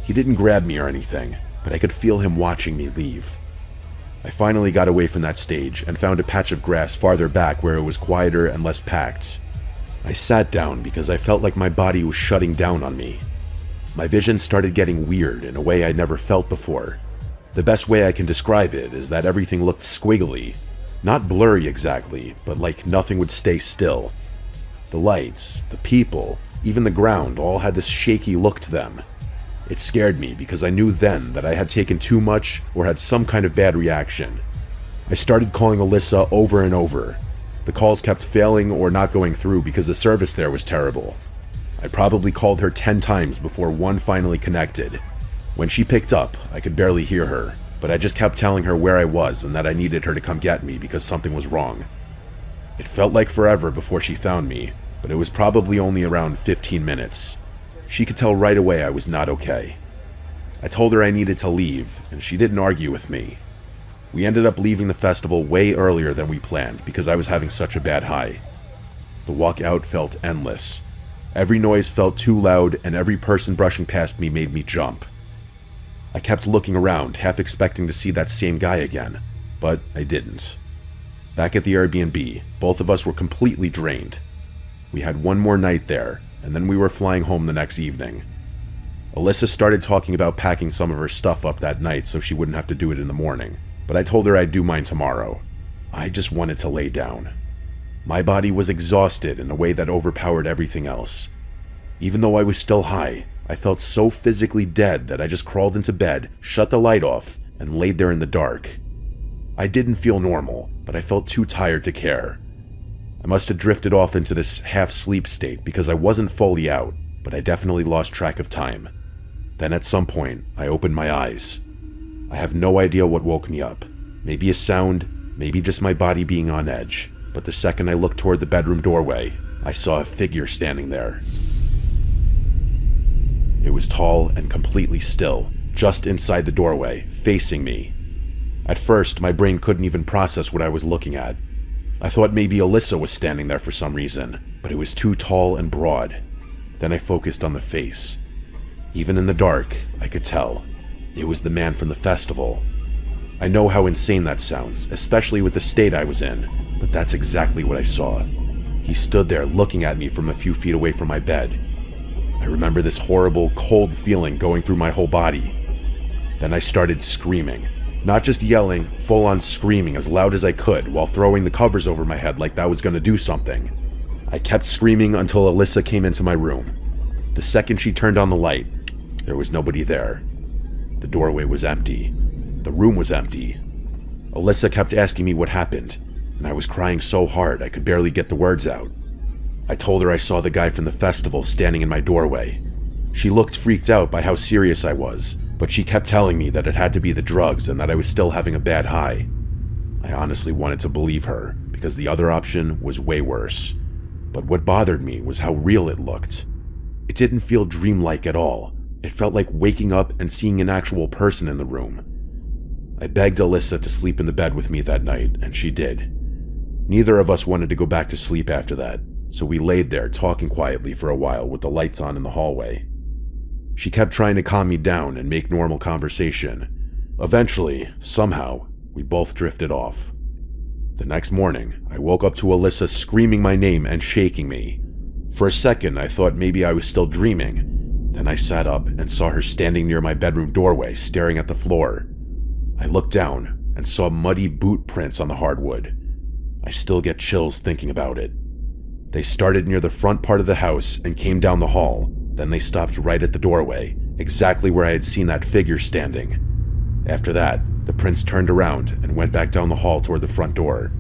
He didn't grab me or anything, but I could feel him watching me leave. I finally got away from that stage and found a patch of grass farther back where it was quieter and less packed. I sat down because I felt like my body was shutting down on me. My vision started getting weird in a way I'd never felt before. The best way I can describe it is that everything looked squiggly. Not blurry exactly, but like nothing would stay still. The lights, the people, even the ground all had this shaky look to them. It scared me because I knew then that I had taken too much or had some kind of bad reaction. I started calling Alyssa over and over. The calls kept failing or not going through because the service there was terrible. I probably called her 10 times before one finally connected. When she picked up, I could barely hear her, but I just kept telling her where I was and that I needed her to come get me because something was wrong. It felt like forever before she found me, but it was probably only around 15 minutes. She could tell right away I was not okay. I told her I needed to leave, and she didn't argue with me. We ended up leaving the festival way earlier than we planned because I was having such a bad high. The walk out felt endless. Every noise felt too loud, and every person brushing past me made me jump. I kept looking around, half expecting to see that same guy again, but I didn't. Back at the Airbnb, both of us were completely drained. We had one more night there, and then we were flying home the next evening. Alyssa started talking about packing some of her stuff up that night so she wouldn't have to do it in the morning, but I told her I'd do mine tomorrow. I just wanted to lay down. My body was exhausted in a way that overpowered everything else. Even though I was still high, I felt so physically dead that I just crawled into bed, shut the light off, and laid there in the dark. I didn't feel normal, but I felt too tired to care. I must have drifted off into this half-sleep state because I wasn't fully out. but I definitely lost track of time. Then at some point, I opened my eyes. I have no idea what woke me up. Maybe a sound, maybe just my body being on edge. But the second I looked toward the bedroom doorway, I saw a figure standing there. It was tall and completely still, just inside the doorway, facing me. At first, my brain couldn't even process what I was looking at. I thought maybe Alyssa was standing there for some reason, but it was too tall and broad. Then I focused on the face. Even in the dark, I could tell. It was the man from the festival. I know how insane that sounds, especially with the state I was in, but that's exactly what I saw. He stood there looking at me from a few feet away from my bed. I remember this horrible, cold feeling going through my whole body. Then I started screaming. Not just yelling, full-on screaming as loud as I could while throwing the covers over my head like that was going to do something. I kept screaming until Alyssa came into my room. The second she turned on the light, there was nobody there. The doorway was empty. The room was empty. Alyssa kept asking me what happened, and I was crying so hard I could barely get the words out. I told her I saw the guy from the festival standing in my doorway. She looked freaked out by how serious I was, but she kept telling me that it had to be the drugs and that I was still having a bad high. I honestly wanted to believe her, because the other option was way worse. But what bothered me was how real it looked. It didn't feel dreamlike at all. It felt like waking up and seeing an actual person in the room. I begged Alyssa to sleep in the bed with me that night, and she did. Neither of us wanted to go back to sleep after that, so we laid there talking quietly for a while with the lights on in the hallway. She kept trying to calm me down and make normal conversation. Eventually, somehow, we both drifted off. The next morning, I woke up to Alyssa screaming my name and shaking me. For a second, I thought maybe I was still dreaming. Then I sat up and saw her standing near my bedroom doorway, staring at the floor. I looked down and saw muddy boot prints on the hardwood. I still get chills thinking about it. They started near the front part of the house and came down the hall. Then they stopped right at the doorway, exactly where I had seen that figure standing. After that, the prints turned around and went back down the hall toward the front door.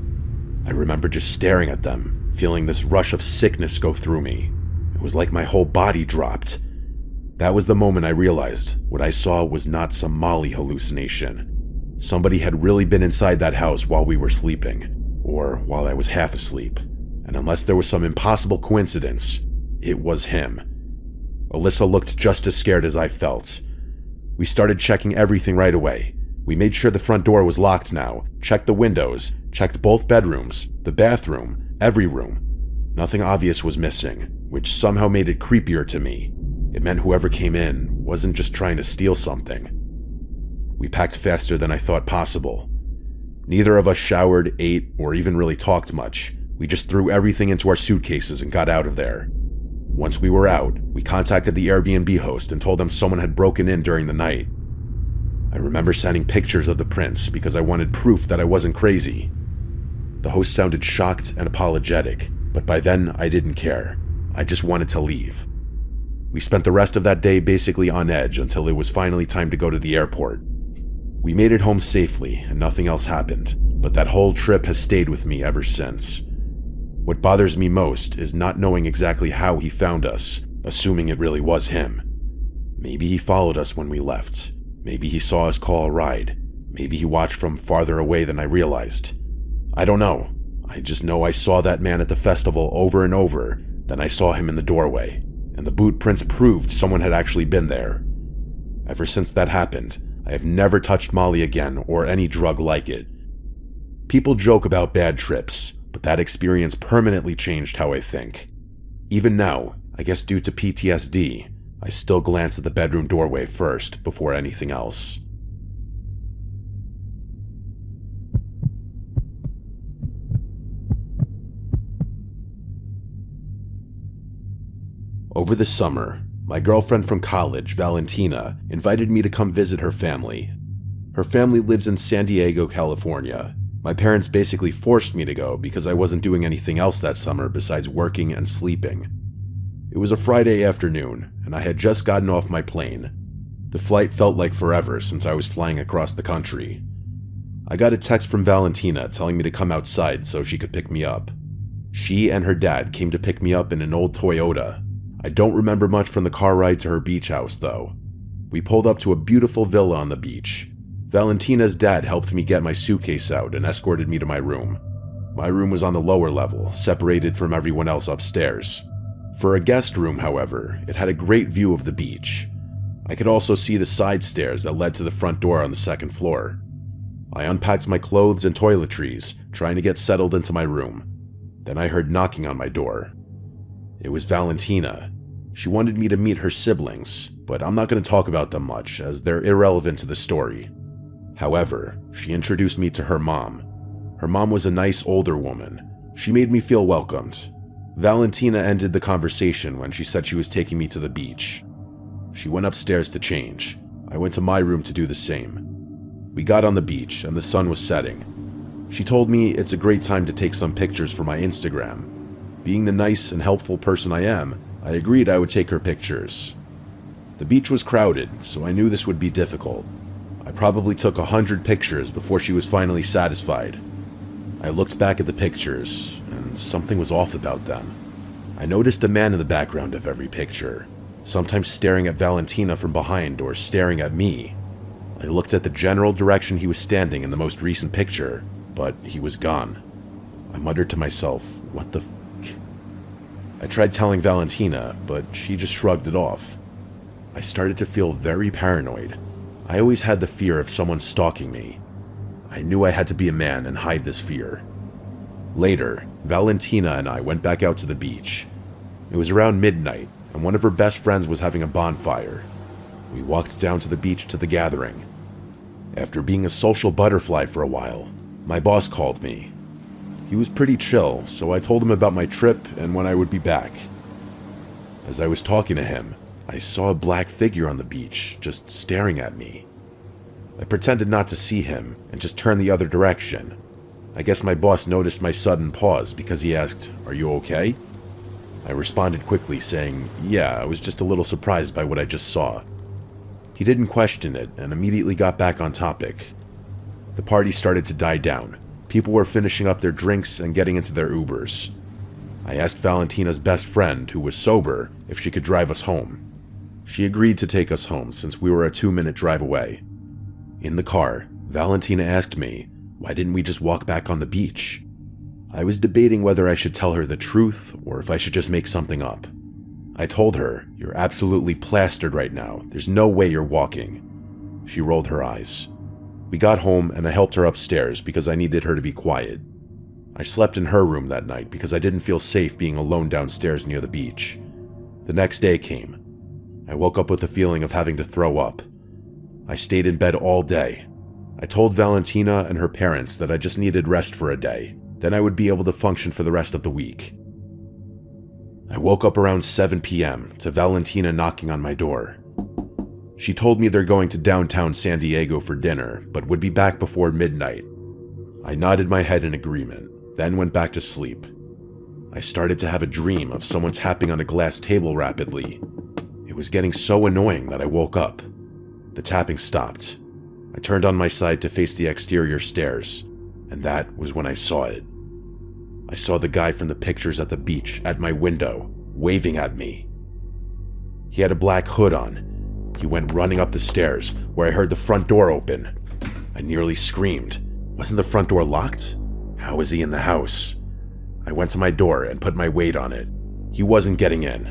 I remember just staring at them, feeling this rush of sickness go through me. It was like my whole body dropped. That was the moment I realized what I saw was not some Molly hallucination. Somebody had really been inside that house while we were sleeping. Or while I was half asleep, and unless there was some impossible coincidence, it was him. Alyssa looked just as scared as I felt. We started checking everything right away. We made sure the front door was locked now, checked the windows, checked both bedrooms, the bathroom, every room. Nothing obvious was missing, which somehow made it creepier to me. It meant whoever came in wasn't just trying to steal something. We packed faster than I thought possible. Neither of us showered, ate, or even really talked much. We just threw everything into our suitcases and got out of there. Once we were out, we contacted the Airbnb host and told them someone had broken in during the night. I remember sending pictures of the prints because I wanted proof that I wasn't crazy. The host sounded shocked and apologetic, but by then I didn't care. I just wanted to leave. We spent the rest of that day basically on edge until it was finally time to go to the airport. We made it home safely and nothing else happened, but that whole trip has stayed with me ever since. What bothers me most is not knowing exactly how he found us, assuming it really was him. Maybe he followed us when we left. Maybe he saw us call a ride. Maybe he watched from farther away than I realized. I don't know. I just know I saw that man at the festival over and over, then I saw him in the doorway, and the boot prints proved someone had actually been there. Ever since that happened, I have never touched Molly again or any drug like it. People joke about bad trips, but that experience permanently changed how I think. Even now, I guess due to PTSD, I still glance at the bedroom doorway first before anything else. Over the summer, my girlfriend from college, Valentina, invited me to come visit her family. Her family lives in San Diego, California. My parents basically forced me to go because I wasn't doing anything else that summer besides working and sleeping. It was a Friday afternoon, and I had just gotten off my plane. The flight felt like forever since I was flying across the country. I got a text from Valentina telling me to come outside so she could pick me up. She and her dad came to pick me up in an old Toyota. I don't remember much from the car ride to her beach house, though. We pulled up to a beautiful villa on the beach. Valentina's dad helped me get my suitcase out and escorted me to my room. My room was on the lower level, separated from everyone else upstairs. For a guest room, however, it had a great view of the beach. I could also see the side stairs that led to the front door on the second floor. I unpacked my clothes and toiletries, trying to get settled into my room. Then I heard knocking on my door. It was Valentina. She wanted me to meet her siblings, but I'm not going to talk about them much, as they're irrelevant to the story. However, she introduced me to her mom. Her mom was a nice older woman. She made me feel welcomed. Valentina ended the conversation when she said she was taking me to the beach. She went upstairs to change. I went to my room to do the same. We got on the beach and the sun was setting. She told me it's a great time to take some pictures for my Instagram. Being the nice and helpful person I am, I agreed I would take her pictures. The beach was crowded, so I knew this would be difficult. I probably took 100 pictures before she was finally satisfied. I looked back at the pictures, and something was off about them. I noticed a man in the background of every picture, sometimes staring at Valentina from behind or staring at me. I looked at the general direction he was standing in the most recent picture, but he was gone. I muttered to myself, what the f***? I tried telling Valentina, but she just shrugged it off. I started to feel very paranoid. I always had the fear of someone stalking me. I knew I had to be a man and hide this fear. Later, Valentina and I went back out to the beach. It was around midnight, and one of her best friends was having a bonfire. We walked down to the beach to the gathering. After being a social butterfly for a while, my boss called me. He was pretty chill, so I told him about my trip and when I would be back. As I was talking to him, I saw a black figure on the beach, just staring at me. I pretended not to see him and just turned the other direction. I guess my boss noticed my sudden pause because he asked, "Are you okay?" I responded quickly saying, "Yeah, I was just a little surprised by what I just saw." He didn't question it and immediately got back on topic. The party started to die down. People were finishing up their drinks and getting into their Ubers. I asked Valentina's best friend, who was sober, if she could drive us home. She agreed to take us home since we were a 2-minute drive away. In the car, Valentina asked me, why didn't we just walk back on the beach? I was debating whether I should tell her the truth or if I should just make something up. I told her, "You're absolutely plastered right now. There's no way you're walking." She rolled her eyes. We got home and I helped her upstairs because I needed her to be quiet. I slept in her room that night because I didn't feel safe being alone downstairs near the beach. The next day came. I woke up with a feeling of having to throw up. I stayed in bed all day. I told Valentina and her parents that I just needed rest for a day. Then I would be able to function for the rest of the week. I woke up around 7 p.m. to Valentina knocking on my door. She told me they're going to downtown San Diego for dinner, but would be back before midnight. I nodded my head in agreement, then went back to sleep. I started to have a dream of someone tapping on a glass table rapidly. It was getting so annoying that I woke up. The tapping stopped. I turned on my side to face the exterior stairs, and that was when I saw it. I saw the guy from the pictures at the beach at my window, waving at me. He had a black hood on. He went running up the stairs, where I heard the front door open. I nearly screamed. Wasn't the front door locked? How was he in the house? I went to my door and put my weight on it. He wasn't getting in.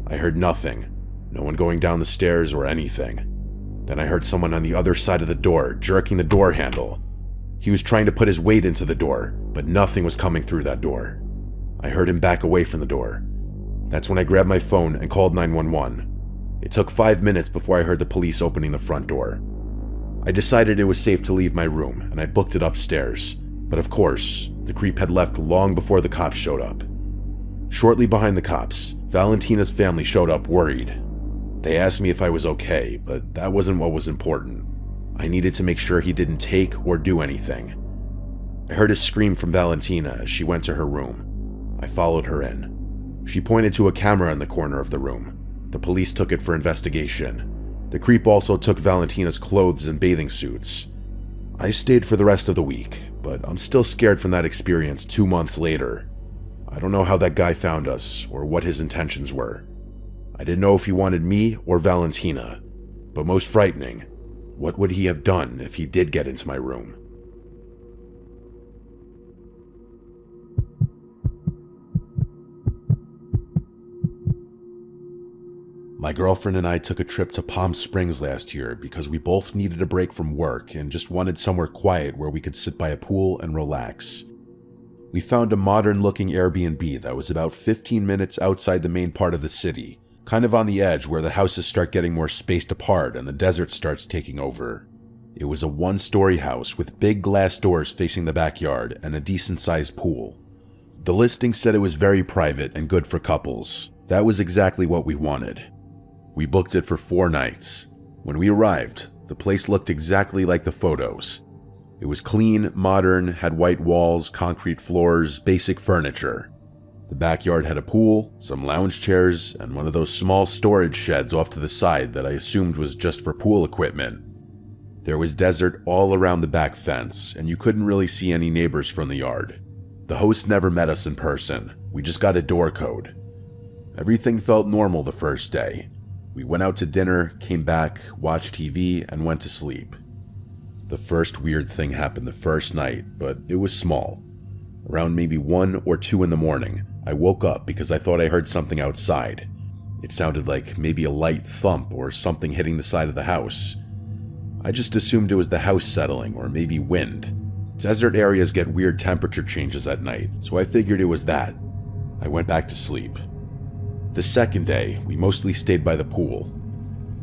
I heard nothing. No one going down the stairs or anything. Then I heard someone on the other side of the door jerking the door handle. He was trying to put his weight into the door, but nothing was coming through that door. I heard him back away from the door. That's when I grabbed my phone and called 911. It took 5 minutes before I heard the police opening the front door. I decided it was safe to leave my room, and I booked it upstairs. But of course, the creep had left long before the cops showed up. Shortly behind the cops, Valentina's family showed up worried. They asked me if I was okay, but that wasn't what was important. I needed to make sure he didn't take or do anything. I heard a scream from Valentina as she went to her room. I followed her in. She pointed to a camera in the corner of the room. The police took it for investigation. The creep also took Valentina's clothes and bathing suits. I stayed for the rest of the week, but I'm still scared from that experience 2 months later. I don't know how that guy found us or what his intentions were. I didn't know if he wanted me or Valentina. But most frightening, what would he have done if he did get into my room? My girlfriend and I took a trip to Palm Springs last year because we both needed a break from work and just wanted somewhere quiet where we could sit by a pool and relax. We found a modern-looking Airbnb that was about 15 minutes outside the main part of the city, kind of on the edge where the houses start getting more spaced apart and the desert starts taking over. It was a one-story house with big glass doors facing the backyard and a decent-sized pool. The listing said it was very private and good for couples. That was exactly what we wanted. We booked it for 4 nights. When we arrived, the place looked exactly like the photos. It was clean, modern, had white walls, concrete floors, basic furniture. The backyard had a pool, some lounge chairs, and one of those small storage sheds off to the side that I assumed was just for pool equipment. There was desert all around the back fence, and you couldn't really see any neighbors from the yard. The host never met us in person. We just got a door code. Everything felt normal the first day. We went out to dinner, came back, watched TV, and went to sleep. The first weird thing happened the first night, but it was small. Around maybe 1 or 2 in the morning, I woke up because I thought I heard something outside. It sounded like maybe a light thump or something hitting the side of the house. I just assumed it was the house settling or maybe wind. Desert areas get weird temperature changes at night, so I figured it was that. I went back to sleep. The second day, we mostly stayed by the pool.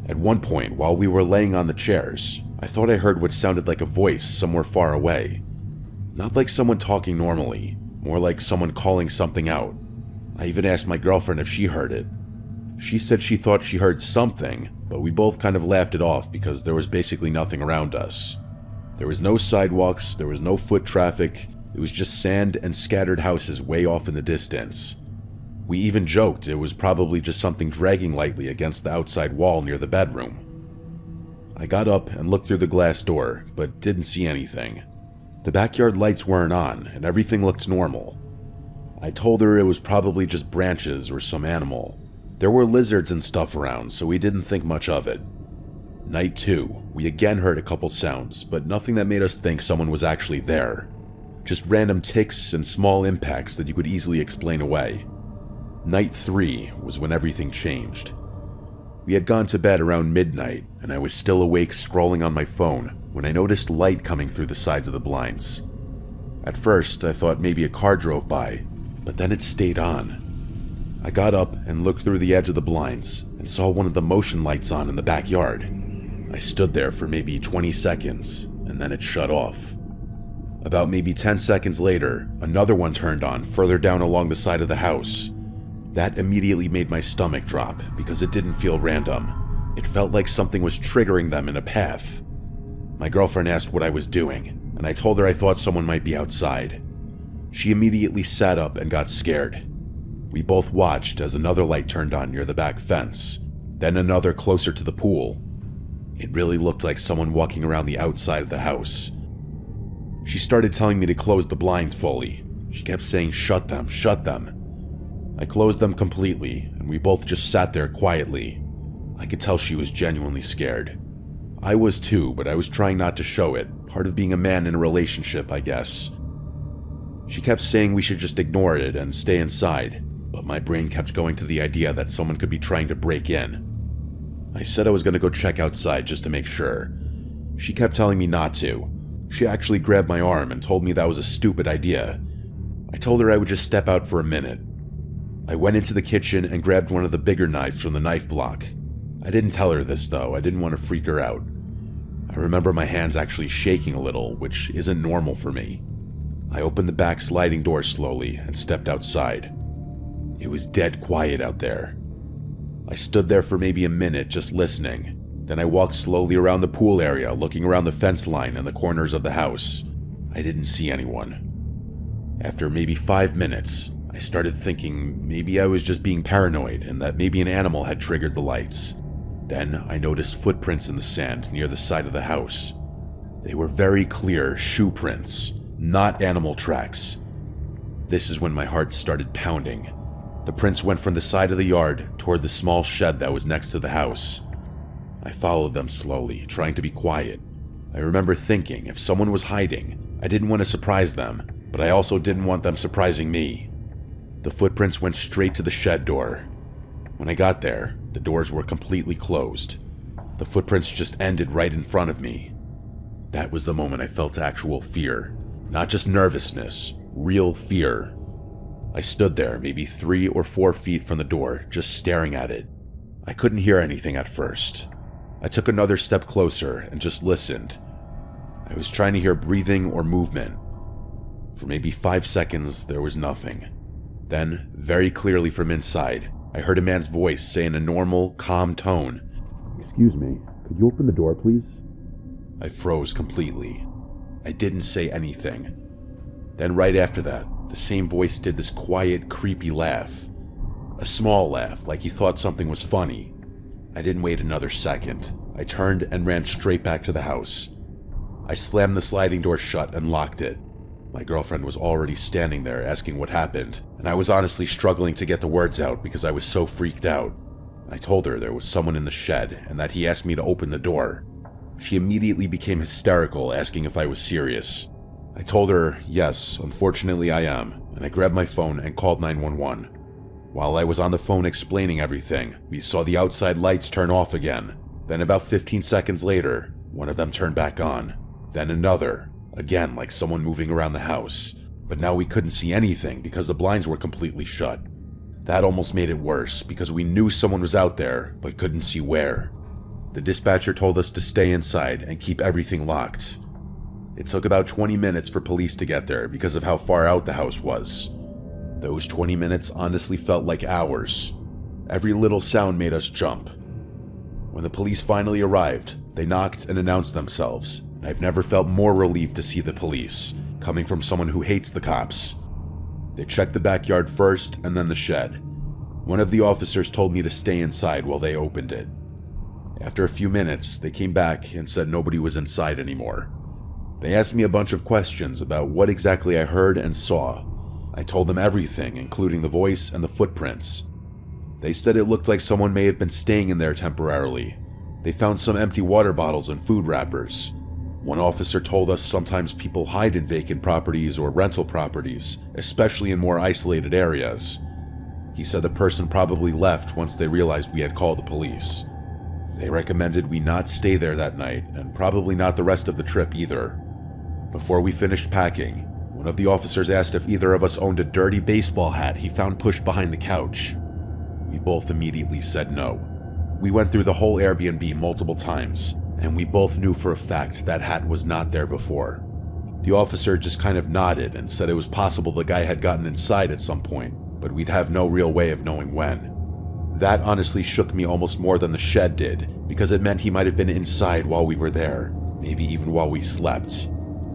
At one point, while we were laying on the chairs, I thought I heard what sounded like a voice somewhere far away. Not like someone talking normally, more like someone calling something out. I even asked my girlfriend if she heard it. She said she thought she heard something, but we both kind of laughed it off because there was basically nothing around us. There was no sidewalks, there was no foot traffic, it was just sand and scattered houses way off in the distance. We even joked it was probably just something dragging lightly against the outside wall near the bedroom. I got up and looked through the glass door, but didn't see anything. The backyard lights weren't on, and everything looked normal. I told her it was probably just branches or some animal. There were lizards and stuff around, so we didn't think much of it. Night 2, we again heard a couple sounds, but nothing that made us think someone was actually there. Just random ticks and small impacts that you could easily explain away. Night 3 was when everything changed. We had gone to bed around midnight, and I was still awake scrolling on my phone when I noticed light coming through the sides of the blinds. At first, I thought maybe a car drove by, but then it stayed on. I got up and looked through the edge of the blinds and saw one of the motion lights on in the backyard. I stood there for maybe 20 seconds, and then it shut off. About maybe 10 seconds later, another one turned on further down along the side of the house. That immediately made my stomach drop because it didn't feel random. It felt like something was triggering them in a path. My girlfriend asked what I was doing, and I told her I thought someone might be outside. She immediately sat up and got scared. We both watched as another light turned on near the back fence, then another closer to the pool. It really looked like someone walking around the outside of the house. She started telling me to close the blinds fully. She kept saying, "Shut them, shut them." I closed them completely, and we both just sat there quietly. I could tell she was genuinely scared. I was too, but I was trying not to show it, part of being a man in a relationship, I guess. She kept saying we should just ignore it and stay inside, but my brain kept going to the idea that someone could be trying to break in. I said I was going to go check outside just to make sure. She kept telling me not to. She actually grabbed my arm and told me that was a stupid idea. I told her I would just step out for a minute. I went into the kitchen and grabbed one of the bigger knives from the knife block. I didn't tell her this though, I didn't want to freak her out. I remember my hands actually shaking a little, which isn't normal for me. I opened the back sliding door slowly and stepped outside. It was dead quiet out there. I stood there for maybe a minute just listening. Then I walked slowly around the pool area, looking around the fence line and the corners of the house. I didn't see anyone. After maybe 5 minutes, I started thinking maybe I was just being paranoid and that maybe an animal had triggered the lights. Then I noticed footprints in the sand near the side of the house. They were very clear shoe prints, not animal tracks. This is when my heart started pounding. The prints went from the side of the yard toward the small shed that was next to the house. I followed them slowly, trying to be quiet. I remember thinking if someone was hiding, I didn't want to surprise them, but I also didn't want them surprising me. The footprints went straight to the shed door. When I got there, the doors were completely closed. The footprints just ended right in front of me. That was the moment I felt actual fear. Not just nervousness, real fear. I stood there maybe 3 or 4 feet from the door, just staring at it. I couldn't hear anything at first. I took another step closer and just listened. I was trying to hear breathing or movement. For maybe 5 seconds, there was nothing. Then, very clearly from inside, I heard a man's voice say in a normal, calm tone, "Excuse me, could you open the door, please?" I froze completely. I didn't say anything. Then right after that, the same voice did this quiet, creepy laugh. A small laugh, like he thought something was funny. I didn't wait another second. I turned and ran straight back to the house. I slammed the sliding door shut and locked it. My girlfriend was already standing there asking what happened, and I was honestly struggling to get the words out because I was so freaked out. I told her there was someone in the shed and that he asked me to open the door. She immediately became hysterical, asking if I was serious. I told her, yes, unfortunately I am, and I grabbed my phone and called 911. While I was on the phone explaining everything, we saw the outside lights turn off again. Then about 15 seconds later, one of them turned back on. Then another, again like someone moving around the house. But now we couldn't see anything because the blinds were completely shut. That almost made it worse because we knew someone was out there, but couldn't see where. The dispatcher told us to stay inside and keep everything locked. It took about 20 minutes for police to get there because of how far out the house was. Those 20 minutes honestly felt like hours. Every little sound made us jump. When the police finally arrived, they knocked and announced themselves, and I've never felt more relieved to see the police, coming from someone who hates the cops. They checked the backyard first and then the shed. One of the officers told me to stay inside while they opened it. After a few minutes, they came back and said nobody was inside anymore. They asked me a bunch of questions about what exactly I heard and saw. I told them everything, including the voice and the footprints. They said it looked like someone may have been staying in there temporarily. They found some empty water bottles and food wrappers. One officer told us sometimes people hide in vacant properties or rental properties, especially in more isolated areas. He said the person probably left once they realized we had called the police. They recommended we not stay there that night, and probably not the rest of the trip either. Before we finished packing, one of the officers asked if either of us owned a dirty baseball hat he found pushed behind the couch. We both immediately said no. We went through the whole Airbnb multiple times, and we both knew for a fact that hat was not there before. The officer just kind of nodded and said it was possible the guy had gotten inside at some point, but we'd have no real way of knowing when. That honestly shook me almost more than the shed did, because it meant he might have been inside while we were there, maybe even while we slept.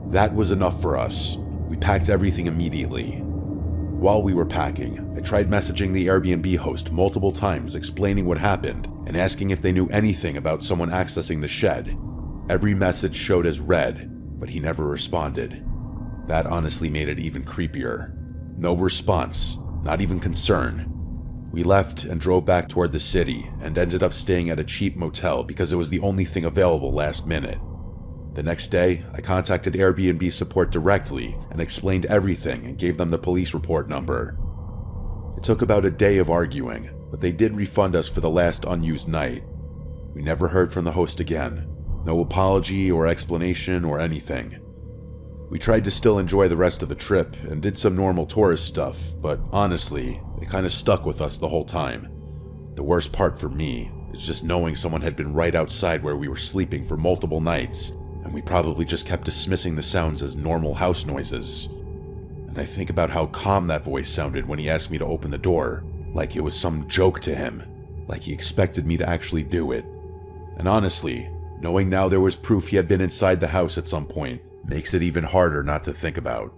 That was enough for us. We packed everything immediately. While we were packing, I tried messaging the Airbnb host multiple times explaining what happened and asking if they knew anything about someone accessing the shed. Every message showed as read, but he never responded. That honestly made it even creepier. No response, not even concern. We left and drove back toward the city and ended up staying at a cheap motel because it was the only thing available last minute. The next day, I contacted Airbnb support directly and explained everything and gave them the police report number. It took about a day of arguing, but they did refund us for the last unused night. We never heard from the host again. No apology or explanation or anything. We tried to still enjoy the rest of the trip and did some normal tourist stuff, but honestly, it kind of stuck with us the whole time. The worst part for me is just knowing someone had been right outside where we were sleeping for multiple nights, and we probably just kept dismissing the sounds as normal house noises. And I think about how calm that voice sounded when he asked me to open the door, like it was some joke to him, like he expected me to actually do it. And honestly, knowing now there was proof he had been inside the house at some point makes it even harder not to think about.